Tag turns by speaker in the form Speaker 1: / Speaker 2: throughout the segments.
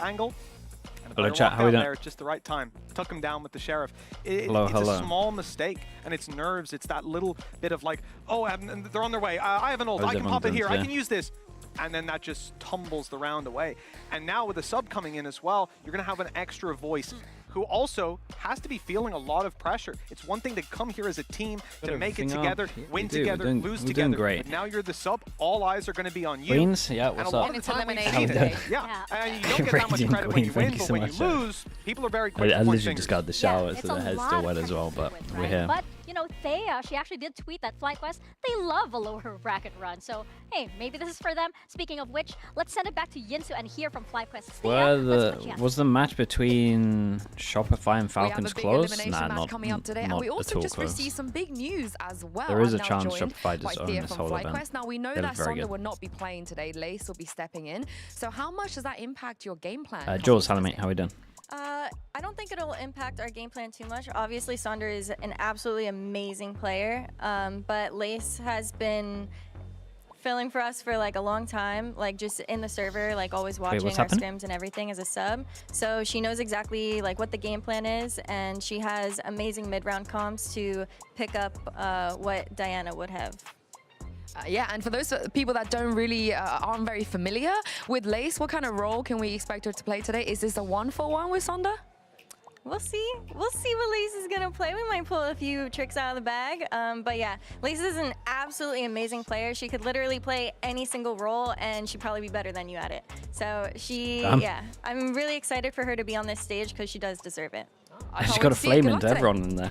Speaker 1: angle.
Speaker 2: Hello chat, how are we doing?
Speaker 1: There at just the right time. Took him down with the sheriff.
Speaker 2: Hello.
Speaker 1: It's a small mistake, and it's nerves. It's that little bit of like, oh, and they're on their way. I have an ult. I can pop it here. I can use this. And then that just tumbles the round away. And now with the sub coming in as well, you're going to have an extra voice who also has to be feeling a lot of pressure. It's one thing to come here as a team, to make it together, win together, lose together.
Speaker 2: Great.
Speaker 1: But now you're the sub. All eyes are going to be on you.
Speaker 2: Queens, yeah, what's up?
Speaker 1: And you don't get that much credit when you win, but when you lose, people are very quick to point
Speaker 2: literally
Speaker 1: fingers.
Speaker 2: just got the shower, so the head's still wet as well, but we're here.
Speaker 3: But, you know, Thea, she actually did tweet that FlyQuest, they love a lower bracket run. So, hey, maybe this is for them. Speaking of which, let's send it back to Yinsu and hear from FlyQuest.
Speaker 2: Was the match between Shopify and Falcons close?
Speaker 4: Nah, not coming up today, and we also just received some big news as well.
Speaker 2: There is a chance Shopify just own this whole event.
Speaker 4: Now we know that Sonda will not be playing today. Lace will be stepping in. So how much does that impact your game plan?
Speaker 2: Jules, how are we doing?
Speaker 5: I don't think it'll impact our game plan too much. Obviously, Sonder is an absolutely amazing player, but Lace has been filling for us for like a long time, like just in the server, like always watching our scrims and everything as a sub. So she knows exactly like what the game plan is, and she has amazing mid-round comps to pick up what Diana would have.
Speaker 4: Yeah, and for those people that don't really aren't very familiar with Lace, what kind of role can we expect her to play today? Is this a 1-for-1 with Sonda?
Speaker 5: We'll see. We'll see what Lace is going to play. We might pull a few tricks out of the bag. But yeah, Lace is an absolutely amazing player. She could literally play any single role, and she'd probably be better than you at it. So yeah, I'm really excited for her to be on this stage because she does deserve it.
Speaker 2: She's got a flame into everyone in there.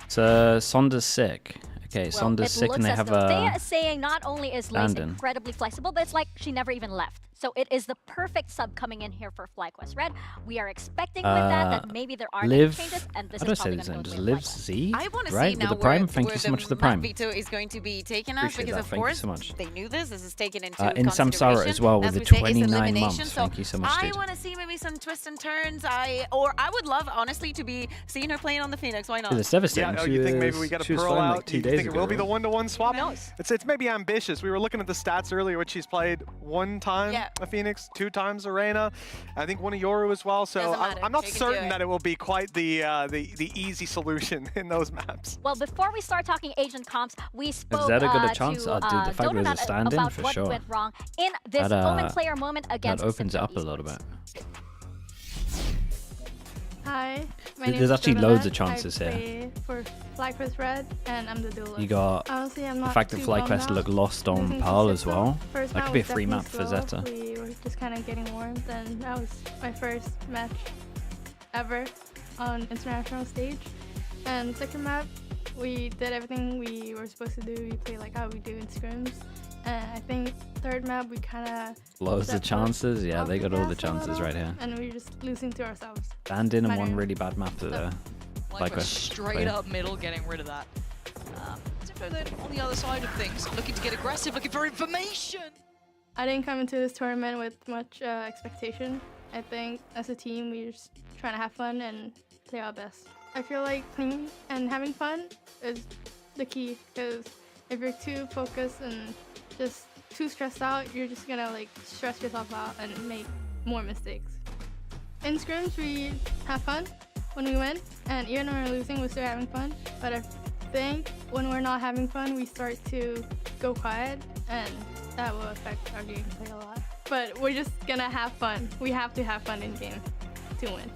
Speaker 2: So Sonda's sick. Okay, well, Sonda's sick and they have a...
Speaker 3: Thea is saying not only is Lace incredibly flexible, but it's like she never even left. So it is the perfect sub coming in here for FlyQuest Red. We are expecting with that maybe there are changes, and this is probably going to go
Speaker 2: Live Z,
Speaker 6: I want to
Speaker 2: right?
Speaker 6: see now
Speaker 2: with the Prime. Thank you so
Speaker 6: the
Speaker 2: much for the Prime.
Speaker 6: veto is going to be taken out because of course they knew this. This is taken into
Speaker 2: in Samsara as well with the 29 months.
Speaker 6: So
Speaker 2: thank you so much.
Speaker 6: I want to see maybe some twists and turns. I would love honestly to be seeing her playing on the Phoenix. Why not?
Speaker 2: It's devastating.
Speaker 1: Yeah, you think maybe we get a pearl out?
Speaker 2: Like 2
Speaker 1: you
Speaker 2: days
Speaker 1: think it will be the 1-to-1 swap? It's maybe ambitious. We were looking at the stats earlier, which she's played 1 time a Phoenix, 2 times Arena. I think 1 a Yoru as well. So I'm not certain that it will be quite the easy solution in those maps.
Speaker 3: Well, before we start talking agent comps, we spoke
Speaker 2: to the fact there's a stand-in for sure.
Speaker 3: What went wrong in this player moment against
Speaker 2: that opens it up a little bit.
Speaker 7: Hi,
Speaker 2: there's actually loads of chances here.
Speaker 7: I play for FlyQuest Red, and I'm the duelist.
Speaker 2: You got the fact that FlyQuest look lost on Pearl as well. That could be a free map for Zeta.
Speaker 7: We were just kind of getting warmed, and that was my first match ever on international stage. And second map, we did everything we were supposed to do. We played like how we do in scrims. And I think third map we kind of
Speaker 2: lost the chances. Yeah, they got all the chances right here.
Speaker 7: And we were just losing to ourselves.
Speaker 2: Banned in and one really bad map there.
Speaker 8: Like straight up middle, getting rid of that. Then on the other side of things, looking to get aggressive, looking for information.
Speaker 7: I didn't come into this tournament with much expectation. I think as a team, we're just trying to have fun and play our best. I feel like playing and having fun is the key, because if you're too focused and just too stressed out, you're just gonna like stress yourself out and make more mistakes. In scrims, we have fun when we win, and even when we're losing, we're still having fun. But I think when we're not having fun, we start to go quiet, and that will affect our gameplay a lot. But we're just gonna have fun. We have to have fun in game to win.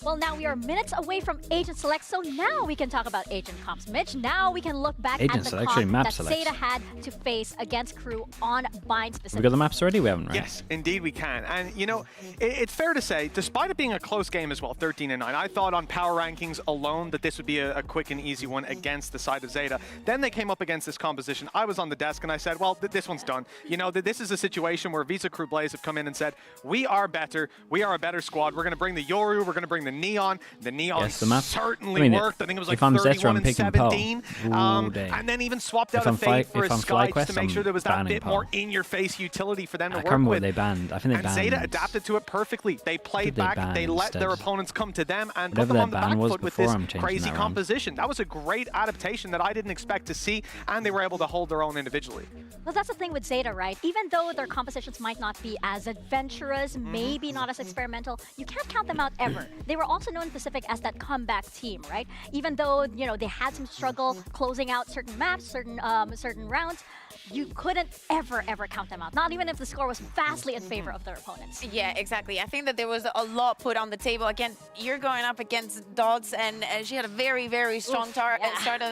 Speaker 3: Well, now we are minutes away from Agent Select, so now we can talk about Agent Comps. Mitch, now we can look back at the comp that Zeta had to face against Crew on Bind specifically.
Speaker 2: We got the maps already? We haven't, right?
Speaker 1: Yes, indeed we can. And, you know, it's fair to say, despite it being a close game as well, 13-9, I thought on power rankings alone that this would be a quick and easy one against the side of Zeta. Then they came up against this composition. I was on the desk and I said, well, this one's done. You know, this is a situation where Visa Crew Blaze have come in and said, we are better. We are a better squad. We're going to bring the Yoru. We're going to bring the Neon. The Neon
Speaker 2: yes, the map
Speaker 1: certainly worked. I think it was like
Speaker 2: if I'm
Speaker 1: 31
Speaker 2: and
Speaker 1: 17. And then even swapped out a Fate for a Sky to make sure there was that bit more in-your-face utility for them to work with. I can't remember
Speaker 2: what they banned. I think they banned.
Speaker 1: And Zeta adapted to it perfectly. They played back. They let their opponents come to them and put them on the back foot with this crazy composition. That was a great adaptation that I didn't expect to see, and they were able to hold their own individually.
Speaker 3: Well, that's the thing with Zeta, right? Even though their compositions might not be as adventurous, maybe not as experimental, you can't count them out ever. They were also known in Pacific as that comeback team, right? Even though, you know, they had some struggle closing out certain maps, certain rounds, you couldn't ever count them out. Not even if the score was vastly in favor of their opponents.
Speaker 6: Yeah, exactly. I think that there was a lot put on the table. Again, you're going up against Dogs, and she had a very strong start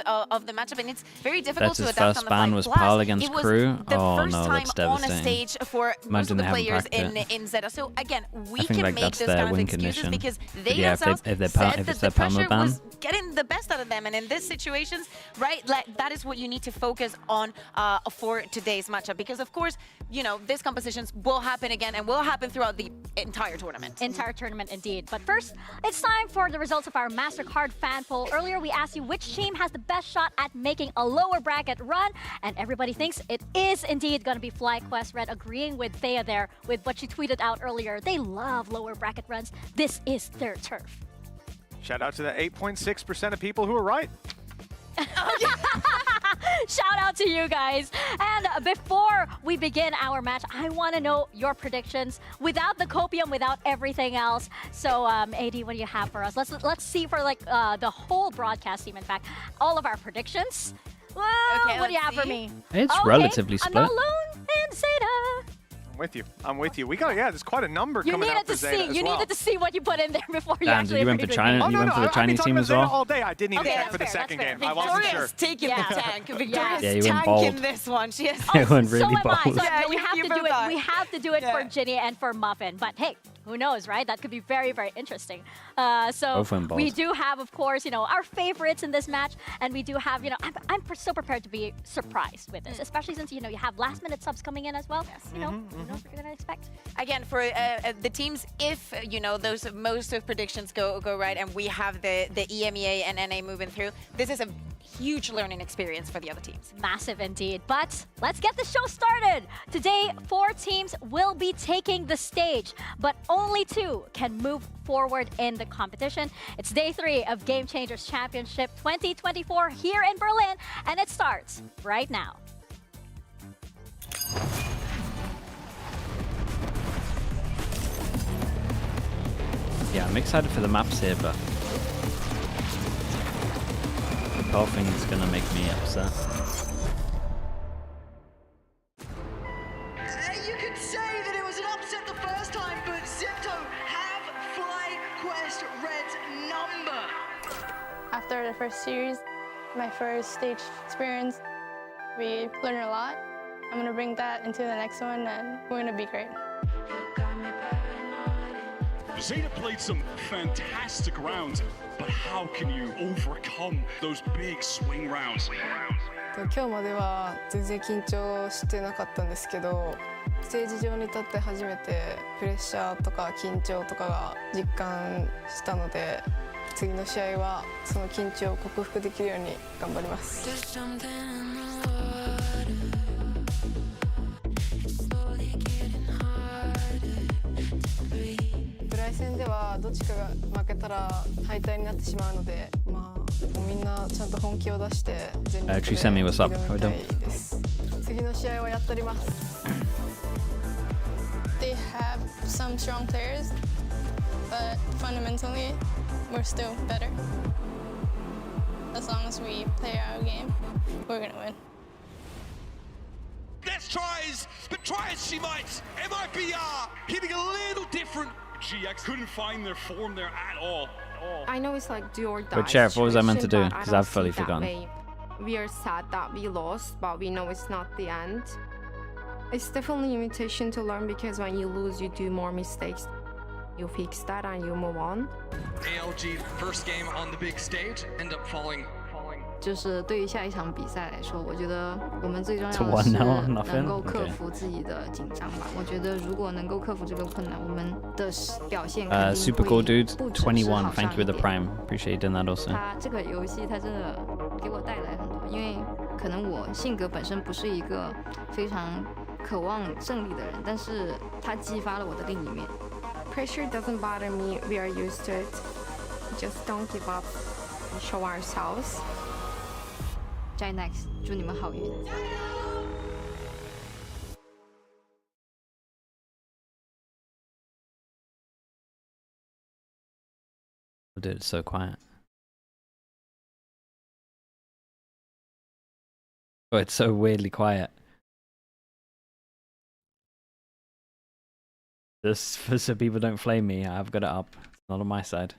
Speaker 6: of the matchup, and it's very difficult to adapt on the
Speaker 2: first ban was PAL against Crew.
Speaker 6: Oh
Speaker 2: no, that's devastating.
Speaker 6: On a stage for most of the players in Zeta. So again, we can make this kind of excuses because they themselves said that the pressure was getting the best out of them, and in these situations, right, like, that is what you need to focus on for today's matchup, because of course, you know, these compositions will happen again and will happen throughout the entire tournament.
Speaker 3: Entire tournament indeed. But first, it's time for the results of our MasterCard fan poll. Earlier, we asked you which team has the best shot at making a lower bracket run, and everybody thinks it is indeed going to be FlyQuest Red, agreeing with Thea there with what she tweeted out earlier. They love lower bracket runs. This is their turf.
Speaker 1: Shout out to the 8.6% of people who are right.
Speaker 3: Shout out to you guys. And before we begin our match, I want to know your predictions without the copium, without everything else. So, AD, what do you have for us? Let's see for like the whole broadcast team. In fact, all of our predictions. Whoa, okay, what do you have for me?
Speaker 2: It's relatively split.
Speaker 3: I'm not alone in Zeta.
Speaker 1: I'm with you. We got, yeah, there's quite a number coming out for Zeta as well.
Speaker 3: You needed to see what you put in there before you actually
Speaker 2: you went for China. You went for the Chinese team as well.
Speaker 1: All day. I didn't even check for the second game. I wasn't sure.
Speaker 6: Victoria's taking the tank. Victoria's tanking this one. She has.
Speaker 2: It went really bold.
Speaker 3: So we have to do it. We have to do it for Ginny and for Muffin. But hey, who knows, right? That could be very interesting. So we do have, of course, you know, our favorites in this match, and we do have, you know, I'm so prepared to be surprised with this, especially since, you know, you have last-minute subs coming in as well. Yes. You know what you're gonna expect.
Speaker 6: Again, for the teams, if you know those most of predictions go right, and we have the EMEA and NA moving through, this is a huge learning experience for the other teams.
Speaker 3: Massive indeed. But let's get the show started. Today, 4 teams will be taking the stage, but only 2 can move forward in the competition. It's day 3 of Game Changers Championship 2024 here in Berlin, and it starts right now.
Speaker 2: Yeah, I'm excited for the maps here, but the whole thing is gonna make me upset.
Speaker 9: You could say that it was an upset the first time, but Zepto have FlyQuest Red's number.
Speaker 7: After the first series, my first stage experience, we learned a lot. I'm gonna bring that into the next one, and we're gonna be great.
Speaker 10: Zeta played some fantastic rounds, but how can you overcome those big swing rounds?
Speaker 11: 今日までは全然緊張してなかったんですけど、ステージ上に立って初めてプレッシャーとか緊張とかが実感したので、次の試合はその緊張を克服できるように頑張ります。プライ戦ではどっちかが負けたら敗退になってしまうので、まあみんなちゃんと本気を出して全力で挑みたいです。次の試合はやっております。
Speaker 7: They have some strong players, but fundamentally, we're still better. As long as we play our game, we're gonna win.
Speaker 10: Let's try as she might. MIBR hitting a little different. GX couldn't find their form there at all.
Speaker 11: I know it's like do or die.
Speaker 2: But Sheriff, what was I meant to do? Because I've fully forgotten.
Speaker 11: We are sad that we lost, but we know it's not the end. It's definitely an invitation to learn, because when you lose, you do more mistakes. You fix that and you move on.
Speaker 12: ALG first game on the big stage, end up falling
Speaker 11: 就是对于下一场比赛来说，我觉得我们最重要的是能够克服自己的紧张吧。我觉得如果能够克服这个困难，我们的表现肯定会
Speaker 2: super cool dude 21
Speaker 11: thank
Speaker 2: you for the prime appreciate you doing that also
Speaker 11: 它这个游戏它真的给我带来很多，因为可能我性格本身不是一个非常渴望胜利的人，但是它激发了我的另一面。
Speaker 12: Pressure doesn't bother me. We are used to it. Just don't give up. Show ourselves.
Speaker 11: Try next. 祝你们好运。
Speaker 2: Dude, it's so quiet. Oh, it's so weirdly quiet. Just so people don't flame me, I've got it up. It's not on my side.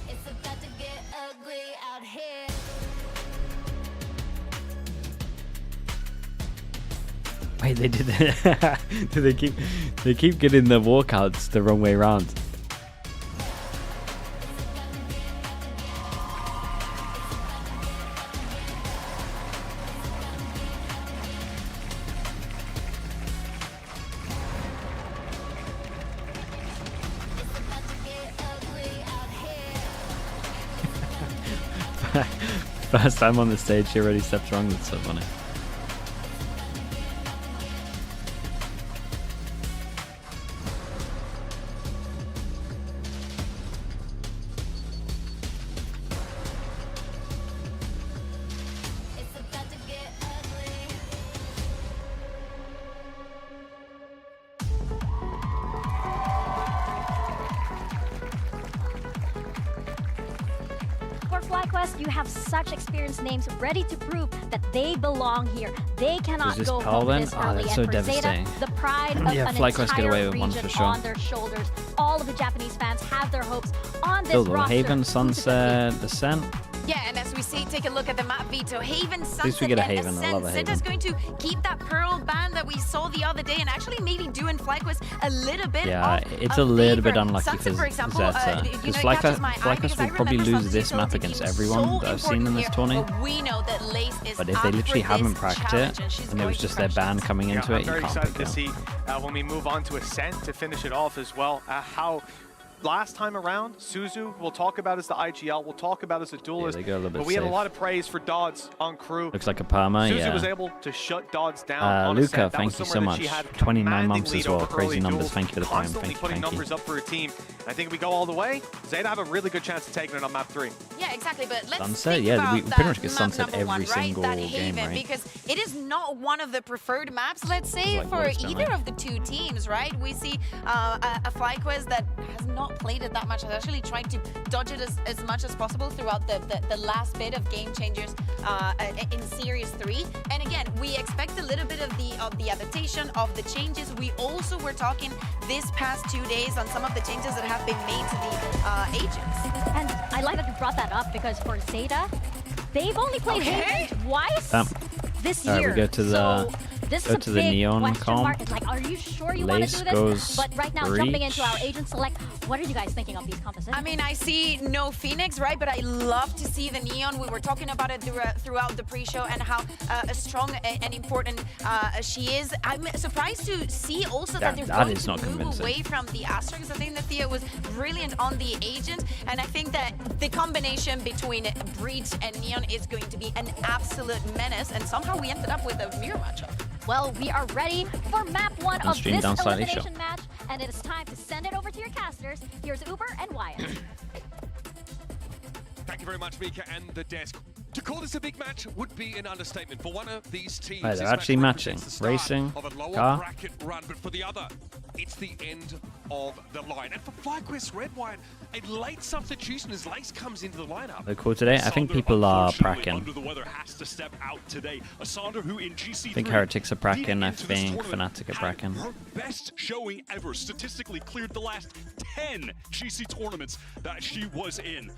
Speaker 13: It's about to get ugly out here.
Speaker 2: Wait, they did it. They keep getting the walkouts the wrong way around. First time on the stage, she already stepped wrong. That's so funny.
Speaker 3: FlyQuest, you have such experienced names ready to prove that they belong here. They cannot go home this early.
Speaker 2: That's so
Speaker 3: and for
Speaker 2: devastating.
Speaker 3: Zeta, the pride of an
Speaker 2: FlyQuest get away
Speaker 3: entire
Speaker 2: with one
Speaker 3: region
Speaker 2: for sure.
Speaker 3: on their shoulders. All of the Japanese fans have their hopes on this roster.
Speaker 2: Haven, Sunset, Ascent.
Speaker 6: Yeah, and as we see, take a look at the map, Veto, Haven, Sunset,
Speaker 2: At least we get a Haven.
Speaker 6: Ascent.
Speaker 2: I love a Haven.
Speaker 6: Zeta's going to keep that Pearl band that we saw the other day and actually maybe do in FlyQuest a little bit.
Speaker 2: Yeah, it's a little bit unlucky
Speaker 6: Sunset,
Speaker 2: for
Speaker 6: example,
Speaker 2: Zeta. Because FlyQuest will probably lose this map against everyone that I've seen in this tourney. But if they literally haven't cracked it, and it was just their band coming into it, you can't pick it.
Speaker 1: I'm very excited to see when we move on to Ascent to finish it off as well, how last time around, Suzu, we'll talk about as the IGL, we'll talk about as a duelist, but we had a lot of praise for Dodds on crew.
Speaker 2: Looks like a Parma,
Speaker 1: Suzu was able to shut Dodds down on
Speaker 2: Luca,
Speaker 1: Ascent.
Speaker 2: thank you so much. 29 months as well, crazy numbers, thank you for the prime, thank you.
Speaker 1: Numbers up for a team. I think if we go all the way, Zeta have a really good chance of taking it on map 3.
Speaker 6: Yeah, exactly, but let's
Speaker 2: Sunset,
Speaker 6: think
Speaker 2: yeah,
Speaker 6: about
Speaker 2: we pretty much get Sunset every
Speaker 6: one,
Speaker 2: single
Speaker 6: that
Speaker 2: game,
Speaker 6: Haven,
Speaker 2: right?
Speaker 6: Because it is not one of the preferred maps, let's say,
Speaker 2: like
Speaker 6: for either of the two teams, right? We see a FlyQuest that has not played it that much, has actually tried to dodge it as much as possible throughout the last bit of Game Changers in Series 3. And again, we expect a little bit of the adaptation, of the changes. We also were talking this past 2 days on some of the changes that have been made to the agents.
Speaker 3: And I like that you brought that up because for Zeta, they've only played Haven twice this year.
Speaker 2: We go to the
Speaker 3: this is a big
Speaker 2: neon
Speaker 3: question mark. It's like, are you sure you want to do this? But right now, jumping into our agent select, what are you guys thinking of these compositions?
Speaker 6: I mean, I see no Phoenix, right? But I love to see the neon. We were talking about it throughout the pre-show and how strong and important she is. I'm surprised to see also that they're going to move away from the Asterix. I think that Thea was brilliant on the agent, and I think that the combination between Breach and Neon is going to be an absolute menace, and somehow we ended up with a mirror matchup.
Speaker 3: Well, we are ready for map 1 of this elimination match, and it is time to send it over to your casters. Here's Uber and Wyatt.
Speaker 10: Thank you very much, Mika and the desk. To call this a big match would be an understatement. For one of these teams,
Speaker 2: they're actually matching. Racing,
Speaker 10: of a lower
Speaker 2: car.
Speaker 10: bracket run, but for the other, it's the end of the line. And for FlyQuest Red Wine, a late substitution as Lace comes into the lineup.
Speaker 2: They're cool today. I think people are pracking.
Speaker 10: Under the weather has to step out today. Ascent, who in GC3
Speaker 2: I think Heretics are pracking. I think Fnatic are pracking.
Speaker 10: Her best showing ever, statistically cleared the last 10 GC tournaments that she was in.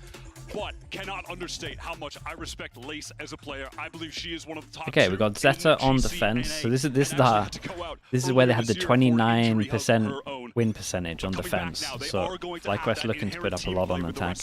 Speaker 10: but cannot understate how much I respect Lace as a player. I believe she is one of the top.
Speaker 2: Okay, we got Zeta on defense. So this is where they have the 29% win percentage on defense. So FlyQuest looking to put up a lot on attack.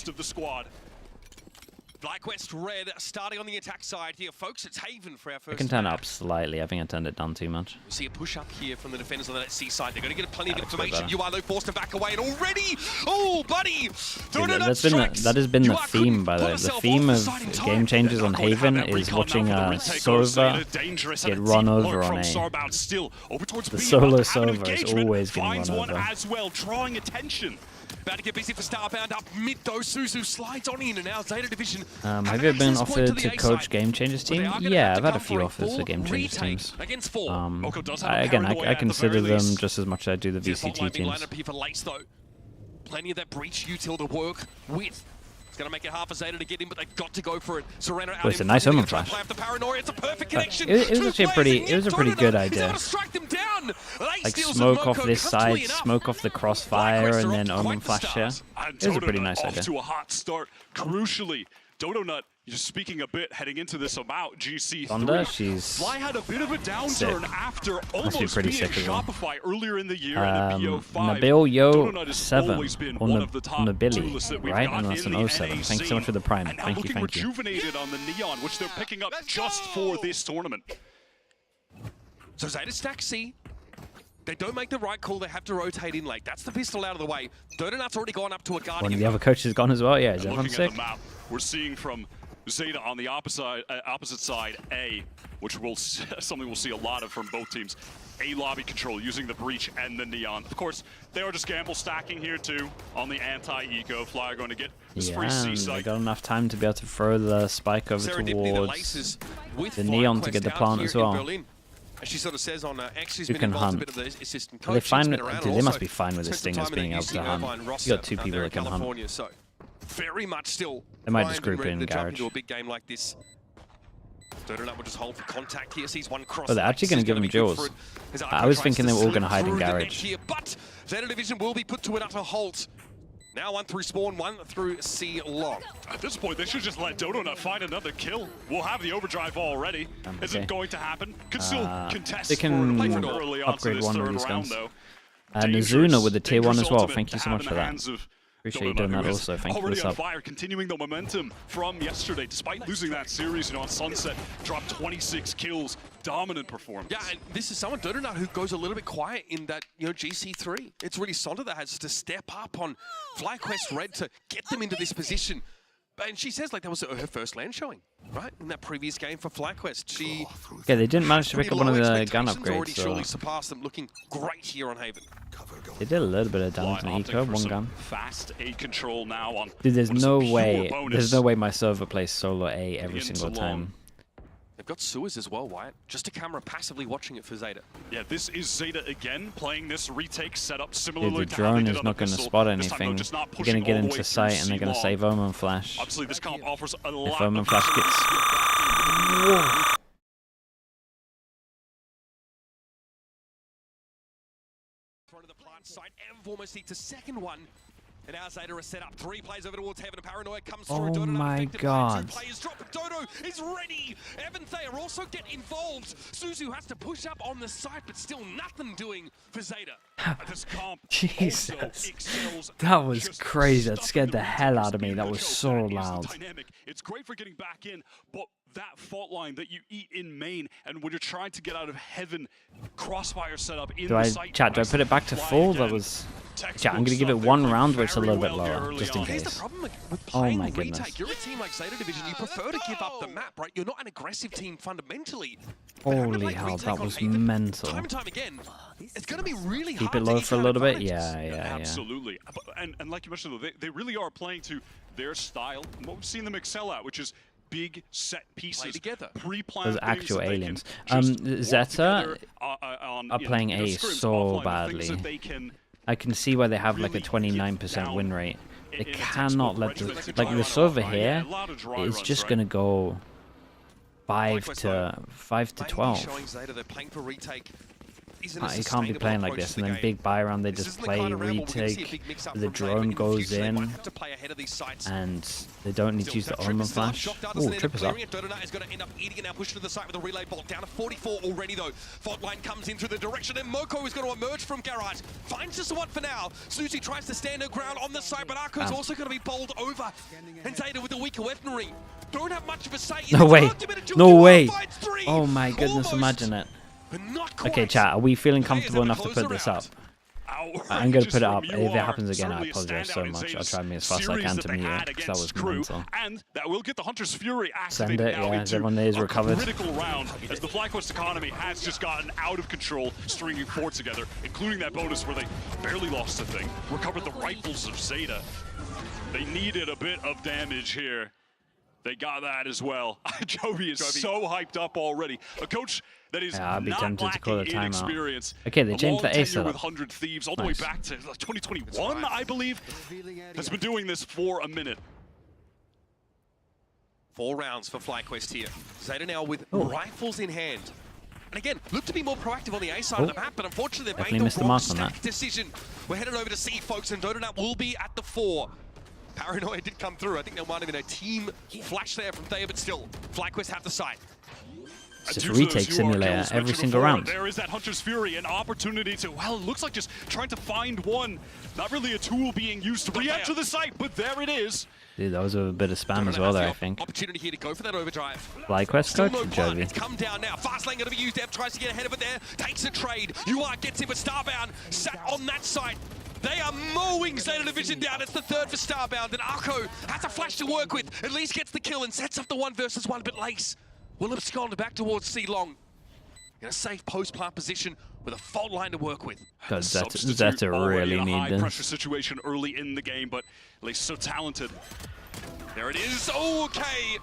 Speaker 10: FlyQuest Red starting on the attack side here, folks. It's Haven for our first.
Speaker 2: I can turn it up slightly. I think I turned it down too much.
Speaker 10: We see a push up here from the defenders on that C side. They're going to get plenty of information. You are though forced to back away, and already, oh buddy,
Speaker 2: that has been the theme, by the way. The theme of game changes on Haven is watching Sova get run over on A. The solo Sova is always getting run over.
Speaker 10: As well, drawing attention. About to get busy for Starbound up mid though. Suzu slides on in, and now Zeta Division.
Speaker 2: Have you ever been offered to coach Game Changers team? Yeah, I've had a few offers for Game Changers teams. Again, I consider them just as much as I do the VCT teams.
Speaker 10: Plenty of that breach util to work with. It's going to make it hard for Zeta to get in, but they've got to go for it. Serena out.
Speaker 2: It's a nice Omen flash.
Speaker 10: It's a perfect connection.
Speaker 2: It was actually a pretty good idea. Like smoke off this side, smoke off the crossfire, and then Omen flash here. It was a pretty nice idea.
Speaker 10: To a hot start. Crucially, Dodonut just speaking a bit heading into this about GC3.
Speaker 2: Thunder, she's
Speaker 10: Fly had a bit of a downturn
Speaker 2: sick.
Speaker 10: After
Speaker 2: Must be pretty sick as well.
Speaker 10: Shopify earlier in the year in the BO5.
Speaker 2: Nabil Yo 7 on the Billy, right? And that's an 07. Thanks so much for the prime. Thank you.
Speaker 10: Rejuvenated on the Neon, which they're picking up just for this tournament. So Zeta stack C. They don't make the right call, they have to rotate in late. That's the pistol out of the way. Donut's already gone up to a Guardian.
Speaker 2: One of the other coaches gone as well, yeah. Is everyone sick?
Speaker 10: We're seeing from Zeta on the opposite side, A, which something we'll see a lot of from both teams. A lobby control using the breach and the Neon. Of course, they are just gamble stacking here too on the anti-eco. Fly are going to get this free C site.
Speaker 2: They got enough time to be able to throw the spike over towards the Neon to get the plant as well.
Speaker 10: She sort of says on X,
Speaker 2: you can hunt. They must be fine with the Stingers being able to hunt. You got two people that can hunt.
Speaker 10: So very much still.
Speaker 2: They might just group in Garage.
Speaker 10: A big game like this. Donut will just hold for contact here. Sees one cross.
Speaker 2: Oh, they're actually going to give him duels. I was thinking they were all going to hide in Garage.
Speaker 10: But Zeta Division will be put to an utter halt. Now one through spawn, one through C long. At this point, they should just let Donut find another kill. We'll have the overdrive already. Is it going to happen? Could still contest.
Speaker 2: They can upgrade one of these guns. Nazuna with the tier 1 as well. Thank you so much for that. Appreciate you doing that also. Thank you for the sub.
Speaker 10: Fire, continuing the momentum from yesterday, despite losing that series, on Sunset, dropped 26 kills, dominant performance. Yeah, and this is someone, Donut, who goes a little bit quiet in that, GC3. It's really Sonda that has to step up on FlyQuest Red to get them into this position. And she says, that was her first land showing, right? In that previous game for FlyQuest.
Speaker 2: Yeah, they didn't manage to pick up one of the gun upgrades.
Speaker 10: Already surely surpassed them, looking great here on Haven.
Speaker 2: They did a little bit of damage in eco, one gun.
Speaker 10: Fast A control now on.
Speaker 2: Dude, there's no way my server plays solo A every single time.
Speaker 10: They've got Sewers as well, Wyatt. Just a camera passively watching it for Zeta. Yeah, this is Zeta again, playing this retake setup similarly.
Speaker 2: Dude, the drone is not going to spot anything. They're going to get into sight and they're going to save Omen Flash.
Speaker 10: Obviously, this comp offers a lot.
Speaker 2: If Omen Flash gets...
Speaker 10: Front of the plant site, and almost needs a second one. And now Zeta is set up. 3 plays over towards Heaven. Paranoia comes through.
Speaker 2: Oh my god.
Speaker 10: 2 players drop. Dodo is ready. Evan Thayer also get involved. Suzu has to push up on the site, but still nothing doing for Zeta. This comp
Speaker 2: Jesus. That was crazy. That scared the hell out of me. That was so loud.
Speaker 10: It's great for getting back in, but that fault line that you eat in main, and when you're trying to get out of Heaven, crossfire setup in the site.
Speaker 2: Chat, do I put it back to full? That was... Chat, I'm going to give it one round where it's a little bit lower, just in case. Oh my goodness.
Speaker 10: You're a team like Zeta Division, you prefer to give up the map, right? You're not an aggressive team fundamentally.
Speaker 2: Holy hell, that was mental.
Speaker 10: Time and time again, it's going to be really
Speaker 2: hard. Keep it low for a little bit? Yeah.
Speaker 10: Absolutely. And like you mentioned, though, they really are playing to their style, and what we've seen them excel at, which is big set pieces together.
Speaker 2: Those actual aliens. Zeta are playing A so badly. I can see why they have like a 29% win rate. They cannot let the server here is just gonna go 5 to 12. You can't be playing like this, and then big buy round, they just play retake, the drone goes in, and they don't need to use the armor flash. Ooh, Trip is up.
Speaker 14: Donut is going to end up eating it now, pushing to the side with a relay bolt. Down to 44 already, though. Fault line comes in through the direction, and Moko is going to emerge from Garage. Finds just the one for now. Susie tries to stand her ground on the side, but Arco's also going to be bowled over. And Zeta with the weaker weaponry. Don't have much of a say.
Speaker 2: No way. No way. Oh my goodness, imagine it. Okay, chat, are we feeling comfortable enough to put this up? I'm going to put it up. If it happens again, I apologize so much. I'll try and be as fast as I can to mute it, because that was mental.
Speaker 10: And that will get the Hunter's Fury
Speaker 2: Send it, yeah, as everyone is recovered.
Speaker 10: Critical round, as the FlyQuest economy has just gotten out of control, stringing 4 together, including that bonus where they barely lost a thing. Recovered the rifles of Zeta. They needed a bit of damage here. They got that as well. Jovi is so hyped up already. A coach that is
Speaker 2: I'd be
Speaker 10: not
Speaker 2: tempted to call a
Speaker 10: lacking in experience.
Speaker 2: Okay, they changed the A setup.
Speaker 10: With 100 Thieves all the way back to 2021, I believe. Has been doing this for a minute.
Speaker 14: 4 rounds for FlyQuest here. Zeta now with rifles in hand. And again, look to be more proactive on the A side of the map, but unfortunately they've made the wrong stack decision. We're headed over to C, folks, and Donut will be at the 4. Paranoia did come through. I think there might have been a team flash there from Thea, but still, FlyQuest have the site.
Speaker 2: It's just retake simulator every single round.
Speaker 10: There is that Hunter's Fury, an opportunity to, well, it looks like just trying to find one. Not really a tool being used to re-enter the site, but there it is.
Speaker 2: Dude, that was a bit of spam as well there, I think.
Speaker 14: Opportunity here to go for that overdrive.
Speaker 2: FlyQuest coach or Jovi?
Speaker 14: It's come down now. Fast lane going to be used. Dev tries to get ahead of it there. Takes a trade. UR gets it, but Starbound sat on that site. They are mowing Zeta Division down. It's the 3rd for Starbound, and Arco has a flash to work with. At least gets the kill and sets up the 1 versus 1, but Lace will have gone back towards C Long. In a safe post-plant position with a fault line to work with.
Speaker 2: God, Zeta really need this.
Speaker 10: Pressure situation early in the game, but Lace so talented. There it is. Okay.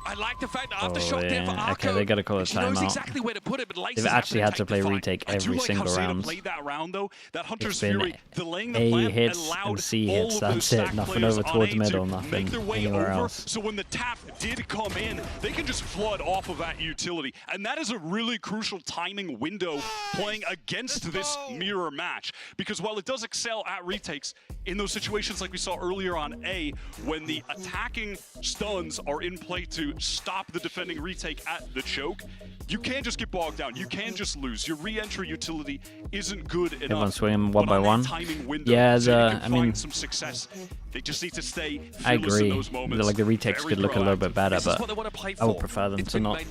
Speaker 10: I like the fact that aftershock there for Arco.
Speaker 2: Okay, they gotta call a timeout.
Speaker 14: Knows exactly where to put it, but Lace
Speaker 2: They've actually had to play retake every single round.
Speaker 10: That round though, that Hunter's
Speaker 2: it's been
Speaker 10: Fury delaying the
Speaker 2: A hits and C hits, that's it. Nothing over towards middle, nothing anywhere else.
Speaker 10: So when the tap did come in, they can just flood off of that utility. And that is a really crucial timing window playing against this mirror match. Because while it does excel at retakes, in those situations like we saw earlier on A, when the attacking stuns are in play to stop the defending retake at the choke, you can't just get bogged down. You can't just lose. Your re-entry utility isn't good enough.
Speaker 2: Everyone's swinging 1 by 1. Yeah, I mean,
Speaker 10: some success. They just need to stay
Speaker 2: I agree.
Speaker 10: In those moments.
Speaker 2: Like the retakes could look a little bit better, but I would prefer them to not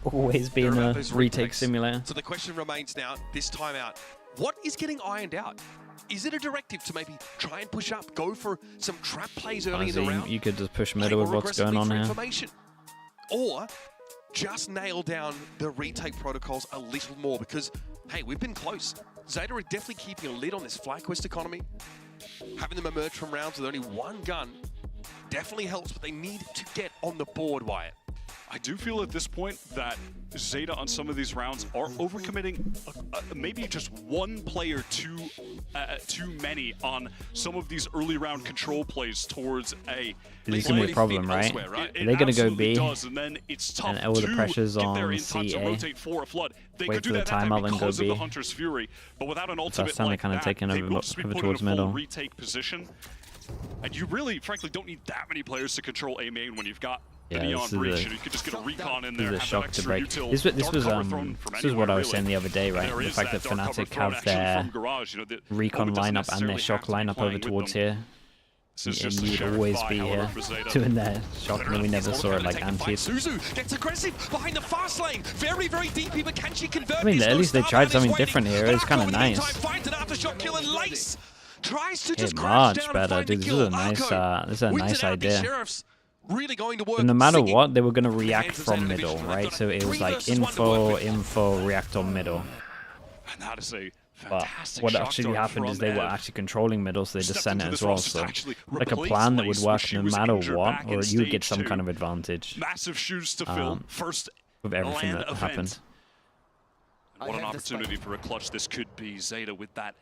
Speaker 2: always be in a retake simulator.
Speaker 14: So the question remains now, this timeout, what is getting ironed out? Is it a directive to maybe try and push up, go for some trap plays early in the round?
Speaker 2: You could just push middle with what's going on here.
Speaker 14: Or just nail down the retake protocols a little more because, hey, we've been close. Zeta are definitely keeping a lid on this FlyQuest economy. Having them emerge from rounds with only 1 gun definitely helps, but they need to get on the board, Wyatt.
Speaker 10: I do feel at this point that Zeta on some of these rounds are overcommitting maybe just 1 player too many on some of these early round control plays towards A.
Speaker 2: This is going to be a problem, right? They're going to go B,
Speaker 10: and then it's tough
Speaker 2: and all the pressure's on CA.
Speaker 10: Wait for
Speaker 2: the timeout and go B.
Speaker 10: The Hunter's Fury, but without an ultimate
Speaker 2: like kind of taking over towards middle.
Speaker 10: Retake position, and you really, frankly, don't need that many players to control A main when you've got
Speaker 2: this is
Speaker 10: you could just get a recon in there.
Speaker 2: A shock to break. This was what I was saying the other day, right? The fact that Fnatic have their recon lineup and their shock lineup over towards here. And you'd always be here doing their shock, and we never saw it like anti.
Speaker 14: Suzu gets aggressive behind the fast lane. Very, very deep, but can she convert?
Speaker 2: I mean, at least they tried something different here. It was kind of nice. Much better, dude. This is a nice idea.
Speaker 14: Really going to work.
Speaker 2: And no matter what, they were going to react from middle, right? So it was like info, react on middle.
Speaker 10: And that is a
Speaker 2: but what actually happened is they were actually controlling middle, so they just sent it as well. So like a plan that would work no matter what, or you would get some kind of advantage.
Speaker 10: Massive shoes to fill. First
Speaker 2: with everything that happened.
Speaker 10: What an opportunity for a clutch this could be. Zeta with that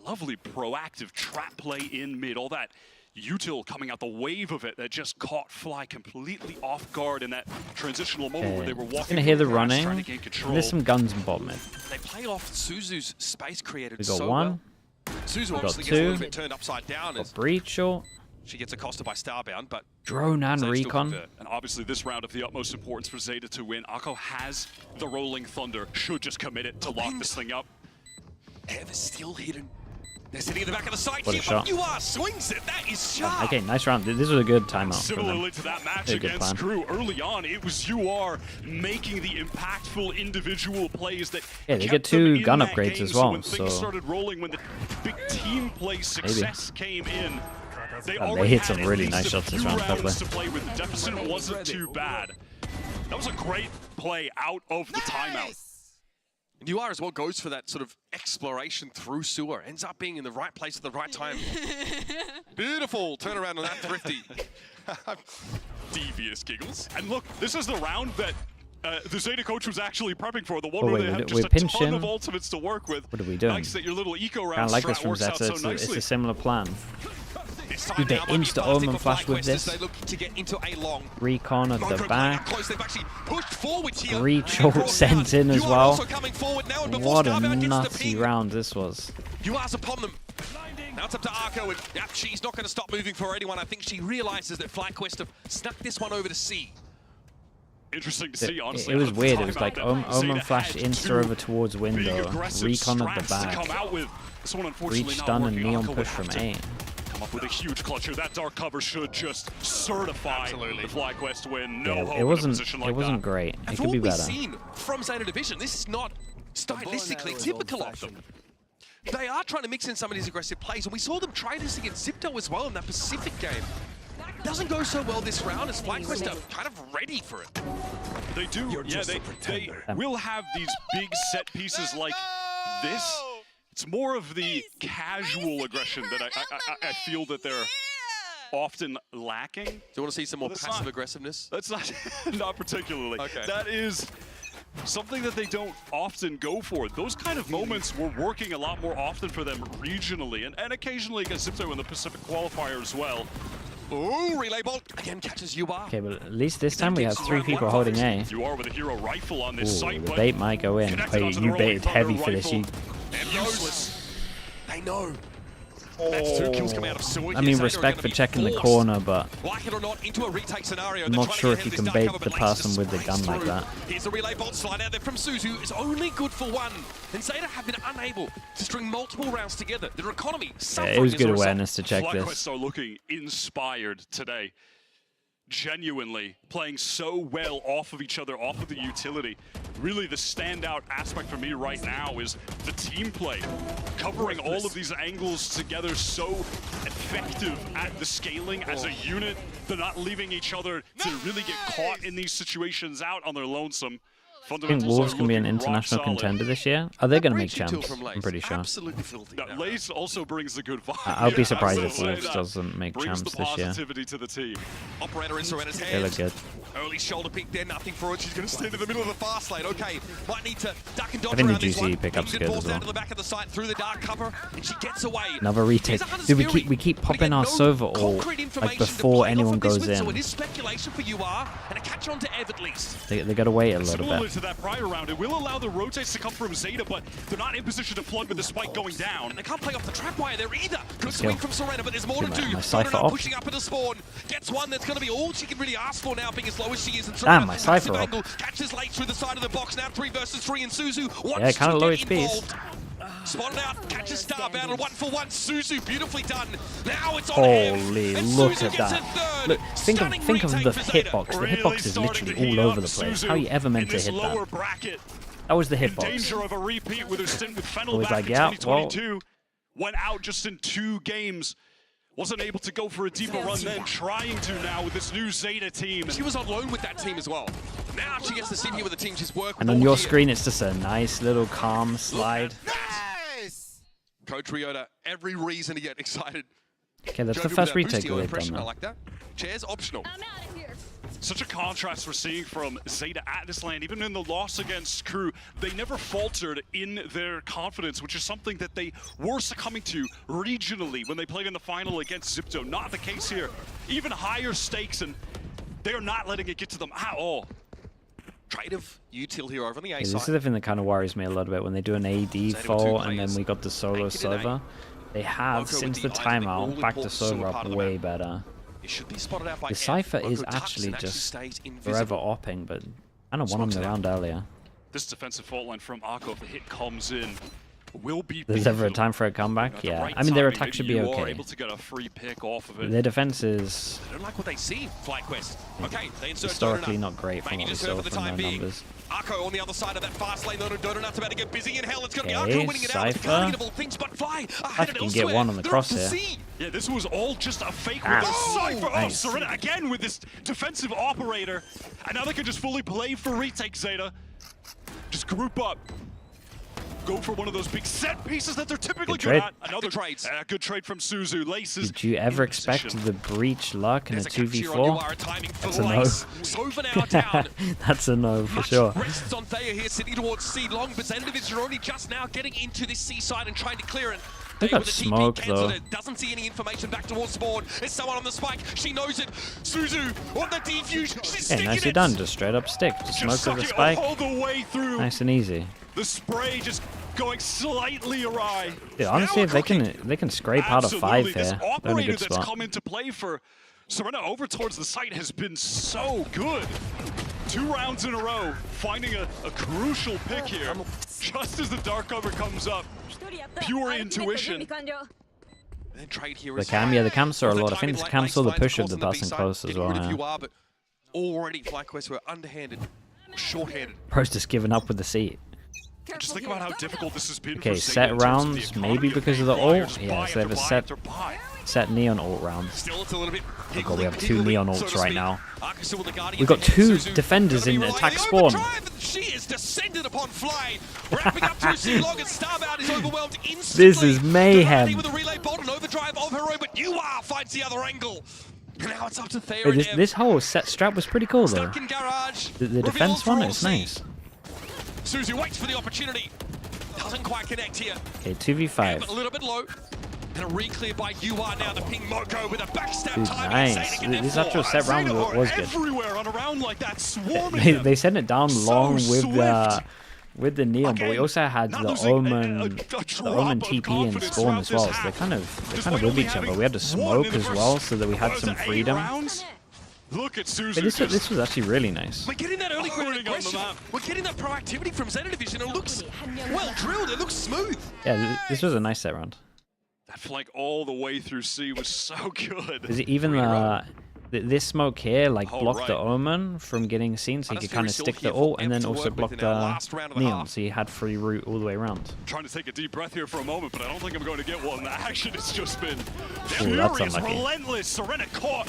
Speaker 10: lovely proactive trap play in mid. All that Util coming out the wave of it that just caught Fly completely off guard in that transitional moment where they were walking.
Speaker 2: Gonna hear the running. There's some guns in bottom mid.
Speaker 14: They play off Suzu's space created
Speaker 2: We got
Speaker 14: so
Speaker 2: one.
Speaker 14: well. Suzu
Speaker 2: We got
Speaker 14: obviously
Speaker 2: two.
Speaker 14: gets a little bit turned upside down
Speaker 2: Got
Speaker 14: as
Speaker 2: breach short.
Speaker 14: she gets accosted by Starbound, but
Speaker 2: Drone and recon.
Speaker 10: And obviously this round of the utmost importance for Zeta to win. Akko has the Rolling Thunder, should just commit it to lock this thing up.
Speaker 14: Ever still hidden. They're sitting in the back of the site
Speaker 2: What a
Speaker 14: here,
Speaker 2: shot.
Speaker 14: but UR swings it. That is sharp.
Speaker 2: Okay, nice round. This was a good timeout.
Speaker 10: Similarly to that match against Screw, early on, it was UR making the impactful individual plays that
Speaker 2: they get 2 gun upgrades
Speaker 10: game.
Speaker 2: as well.
Speaker 10: So when things started rolling, when the big team play success came in, they
Speaker 2: hit some really nice shots this round.
Speaker 10: To play with. The deficit wasn't too bad. That was a great play out of the timeout.
Speaker 14: And UR as well goes for that sort of exploration through sewer. Ends up being in the right place at the right time. Beautiful turnaround on that Thrifty.
Speaker 10: Devious giggles. And look, this is the round that the Zeta coach was actually prepping for. The one where they have just a ton of ultimates to work with.
Speaker 2: What are we doing?
Speaker 10: Nice that your little eco round
Speaker 2: Kind of like this
Speaker 10: strat
Speaker 2: from
Speaker 10: works out
Speaker 2: Zeta.
Speaker 10: so
Speaker 2: It's
Speaker 10: nicely.
Speaker 2: a similar plan. Dude, they insta-omen flash with this. Recon at the back. Breach short sent in as well. What a nutty round this was.
Speaker 14: UR's upon them. Now it's up to Arco, and yep, she's not going to stop moving for anyone. I think she realizes that FlyQuest have snuck this one over to C.
Speaker 10: Interesting to see, honestly.
Speaker 2: It was weird. It was like Omen flash insta over towards window. Recon at the back. Breach stun and Neon push from A.
Speaker 10: Up with a huge clutcher. That dark cover should just certify the FlyQuest win. No hope
Speaker 2: it wasn't.
Speaker 10: in a position like
Speaker 2: it wasn't
Speaker 10: that.
Speaker 2: great.
Speaker 14: And
Speaker 2: It could be better.
Speaker 14: We've seen from Zeta Division, this is not stylistically typical of them. They are trying to mix in some of these aggressive plays, and we saw them try this against Zipto as well in that Pacific game. Doesn't go so well this round as FlyQuest are kind of ready for it.
Speaker 10: They do. Yeah, they will have these big set pieces like this. It's more of the casual aggression that I feel that they're often lacking. Do
Speaker 14: you want to see some more passive aggressiveness?
Speaker 10: That's not particularly.
Speaker 14: Okay.
Speaker 10: That is something that they don't often go for. Those kind of moments were working a lot more often for them regionally and occasionally against Zipto in the Pacific qualifier as well.
Speaker 14: Ooh, relay bolt again catches UR.
Speaker 2: Okay, but at least this time we have 3 people holding A.
Speaker 10: UR with a hero rifle on this site,
Speaker 2: the bait might go in. Wait, you baited heavy for this.
Speaker 14: Useless. They know. That's 2 kills coming out of Sewer.
Speaker 2: I mean, respect for checking the corner, but
Speaker 14: like it or not, into a retake scenario.
Speaker 2: I'm not sure if you can bait the person with the gun like that.
Speaker 14: Here's a relay bolt slide out there from Suzu. It's only good for 1. And Zeta have been unable to string multiple rounds together. Their economy suffering.
Speaker 2: It was good awareness to check this.
Speaker 10: FlyQuest are looking inspired today. Genuinely playing so well off of each other, off of the utility. Really the standout aspect for me right now is the team play. Covering all of these angles together, so effective at the scaling as a unit. They're not leaving each other to really get caught in these situations out on their lonesome.
Speaker 2: I think Wolves can be an international contender this year. Are they going to make champs? I'm pretty sure.
Speaker 14: Absolutely filthy.
Speaker 10: Lace also brings the good vibe.
Speaker 2: I'll be surprised if Wolves doesn't make champs this year.
Speaker 10: Positivity to the team.
Speaker 14: Operator in Serena's hands.
Speaker 2: They look good.
Speaker 14: Early shoulder pick there, nothing for it. She's going to stand in the middle of the fast lane. Okay, might need to duck and dodge.
Speaker 2: I think the
Speaker 14: around this
Speaker 2: GC
Speaker 14: one.
Speaker 2: pickup's good as well.
Speaker 14: Down to the back of the site through the dark cover, and she gets away.
Speaker 2: Another retake. Dude, we keep popping our Sova all like before anyone goes in.
Speaker 14: So it is speculation for UR, and a catch on to Ev at least.
Speaker 2: They got to wait a little
Speaker 10: Similar
Speaker 2: bit.
Speaker 10: to that prior round, it will allow the rotates to come from Zeta, but they're not in position to flood with the spike going down.
Speaker 14: And they can't play off the trapwire there either. Good swing from Serena, but there's more to do.
Speaker 2: My Cypher off.
Speaker 14: Pushing up into spawn. Gets one that's going to be all she can really ask for now, being as low as she is. And
Speaker 2: Damn, my Cypher off.
Speaker 14: Catches late through the side of the box. Now 3 versus 3 and Suzu.
Speaker 2: Yeah, kind of low HPs.
Speaker 14: Spotted out, catches Starbound, and 1-for-1. Suzu, beautifully done. Now it's on
Speaker 2: Holy, look at that. Look, think of the hitbox. The hitbox is literally all over the place. How are you ever meant to hit that? That was the hitbox.
Speaker 10: Danger of a repeat with her stint with Fennel
Speaker 2: was
Speaker 10: back
Speaker 2: like,
Speaker 10: in
Speaker 2: yeah,
Speaker 10: 2022. Went out just in 2 games. Wasn't able to go for a deeper run then, trying to now with this new Zeta team.
Speaker 14: She was on loan with that team as well. Now she gets to sit here with the team she's worked with.
Speaker 2: And on your screen, it's just a nice little calm slide.
Speaker 14: Nice! Coach Ryota, every reason to get excited.
Speaker 2: Okay, that's the first retake that they've done
Speaker 14: I
Speaker 2: now.
Speaker 14: like that. Chairs optional.
Speaker 10: Such a contrast we're seeing from Zeta at this lane. Even in the loss against Crew, they never faltered in their confidence, which is something that they were succumbing to regionally when they played in the final against Zipto. Not the case here. Even higher stakes, and they are not letting it get to them at all.
Speaker 14: Trade of util here over on the A
Speaker 2: yeah,
Speaker 14: side.
Speaker 2: This is the thing that kind of worries me a little bit when they do an AD fall and then we got the solo server. They have, since the timeout, backed the server up way better. The Cypher is actually just forever opping, but I don't want him around earlier.
Speaker 10: This defensive fault line from Arco, if the hit comes in, will be
Speaker 2: There's ever a time for a comeback? Yeah. I mean, their attack should be okay.
Speaker 10: Able to get a free pick off of it.
Speaker 2: Their defense is
Speaker 14: I don't like what they see, FlyQuest. Okay, they insert
Speaker 2: historically not great from what we saw from their numbers.
Speaker 14: Arco on the other side of that fast lane, though. Donut's about to get busy in hell. It's going to be Arco winning it out.
Speaker 2: Cypher
Speaker 14: Things, but Fly
Speaker 2: can get one on the crosshair.
Speaker 10: Yeah, this was all just a fake with a Cypher. Oh,
Speaker 2: nice.
Speaker 10: Serena again with this defensive operator. And now they can just fully play for retake, Zeta. Just group up. Go for one of those big set pieces that they're typically good at. Another trade. Good trade from Suzu. Laces.
Speaker 2: Did you ever expect the breach luck in a 2v4? That's a no. That's a no for sure.
Speaker 14: Rests on Thea here, sitting towards C long, but Zendovic are only just now getting into this C side and trying to clear it.
Speaker 2: They got smoke though.
Speaker 14: Doesn't see any information back towards spawn. There's someone on the spike. She knows it. Suzu on the defuse. She's
Speaker 2: nicely done. Just straight up stick. Just smoke with the spike.
Speaker 10: All the way through.
Speaker 2: Nice and easy.
Speaker 10: The spray just going slightly awry.
Speaker 2: Dude, honestly, if they can scrape out a 5 here,
Speaker 10: this
Speaker 2: they're in a good
Speaker 10: that's
Speaker 2: spot.
Speaker 10: come into play for Serena over towards the site has been so good. 2 rounds in a row, finding a crucial pick here. Just as the dark cover comes up, pure intuition.
Speaker 14: The
Speaker 2: cam saw a lot. I think the cam saw the push of the person close as well. Yeah.
Speaker 14: Already FlyQuest were underhanded, short-handed.
Speaker 2: Bro's just giving up with the seat.
Speaker 10: Just think about how difficult this has been.
Speaker 2: Okay, set rounds, maybe because of the ult. Yeah, so they have a set neon ult rounds. Oh god, we have 2 neon ults right now. We've got 2 defenders in attack spawn.
Speaker 14: She is descended upon Fly, wrapping up to C long, and Starbound is overwhelmed instantly.
Speaker 2: This is mayhem.
Speaker 14: With a relay bolt and overdrive of her own, but UR finds the other angle. Now it's up to Thea.
Speaker 2: Wait, this whole set strap was pretty cool though. The defense one is nice.
Speaker 14: Suzu waits for the opportunity. Doesn't quite connect here.
Speaker 2: Okay, 2v5.
Speaker 14: A little bit low. And a re-clear by UR now. The ping Moko with a backstab time.
Speaker 2: Nice. This actual set round was good.
Speaker 10: Everywhere on a round like that,
Speaker 2: they sent it down long with the neon, but we also had the Omen TP and spawn as well. So they kind of with each other. We had the smoke as well, so that we had some freedom.
Speaker 10: Look at Suzu.
Speaker 2: But this was actually really nice.
Speaker 14: We're getting that early aggression. We're getting that proactivity from Zeta Division. It looks well drilled. It looks smooth.
Speaker 2: Yeah, this was a nice set round.
Speaker 10: That flank all the way through C was so good.
Speaker 2: Is it even this smoke here blocked the Omen from getting seen, so he could kind of stick the ult, and then also block the neon, so he had free route all the way around.
Speaker 10: Trying to take a deep breath here for a moment, but I don't think I'm going to get one. The action has just been
Speaker 2: furious,
Speaker 10: relentless. Serena caught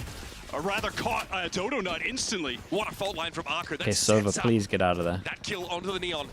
Speaker 10: a Dodo Nut instantly.
Speaker 14: What a fault line from Arco.
Speaker 2: Okay, Sova, please get out of there.
Speaker 14: That kill onto the neon.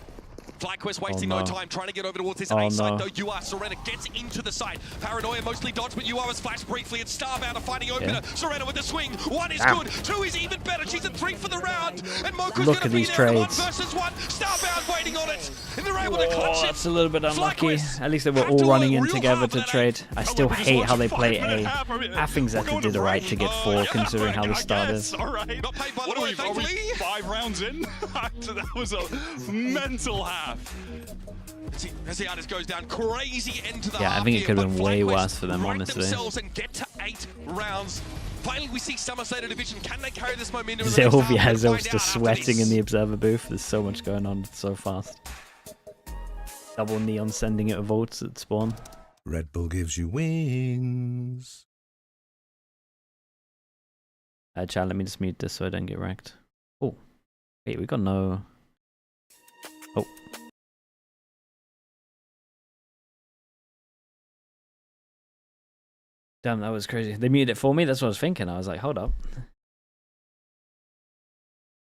Speaker 14: FlyQuest wasting no time, trying to get over towards this A side, though. UR Serena gets into the site. Paranoia mostly dodged, but UR was flashed briefly, and Starbound are finding opener. Serena with the swing. 1 is good, 2 is even better. She's at 3 for the round, and Moku's
Speaker 2: Look at these trades.
Speaker 14: 1 versus 1. Starbound waiting on it, and they're able to clutch it.
Speaker 2: That's a little bit unlucky. At least they were all running in together to trade. I still hate how they play A. I think Zeta did alright to get 4, considering how the start is.
Speaker 10: Alright. What are we, 5 rounds in? That was a mental half.
Speaker 14: As the artist goes down, crazy end to the
Speaker 2: I think it could have been way worse for them, honestly.
Speaker 14: And get to 8 rounds. Finally, we see Summer Zeta Division. Can they carry this momentum?
Speaker 2: Zyl's just sweating in the observer booth. There's so much going on so fast. Double neon sending it a volts at spawn.
Speaker 15: Red Bull gives you wings.
Speaker 2: Chat, let me just mute this so I don't get wrecked. Oh, wait, we got no. Oh. Damn, that was crazy. They muted it for me. That's what I was thinking. I was like, hold up.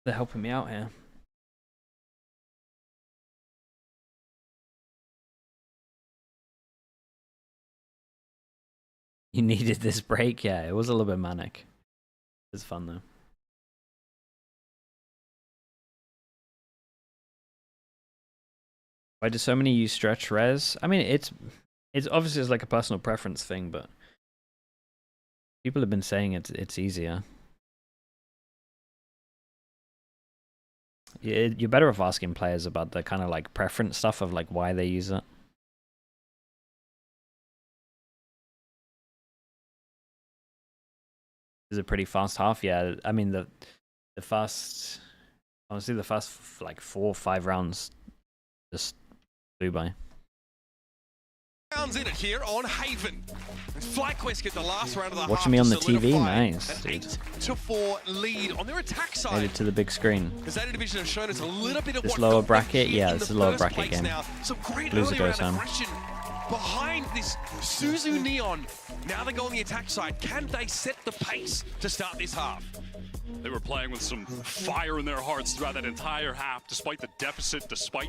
Speaker 2: They're helping me out here. You needed this break? Yeah, it was a little bit manic. It's fun though. Why do so many use stretch res? I mean, it's obviously it's like a personal preference thing, but people have been saying it's easier. You're better off asking players about the kind of like preference stuff of like why they use it. Is a pretty fast half, yeah. I mean the first, honestly, the first like 4 or 5 rounds just flew by.
Speaker 14: Rounds in it here on Haven. FlyQuest get the last round of the
Speaker 2: Watching me on the TV, nice.
Speaker 14: An 8-4 lead on their attack side.
Speaker 2: Headed to the big screen.
Speaker 14: Because that division has shown us a little bit of
Speaker 2: this
Speaker 14: what
Speaker 2: lower bracket, yeah, this is a lower bracket game.
Speaker 14: Some great
Speaker 2: Loser goes home.
Speaker 14: Behind this Suzu Neon. Now they go on the attack side. Can they set the pace to start this half?
Speaker 10: They were playing with some fire in their hearts throughout that entire half, despite the deficit, despite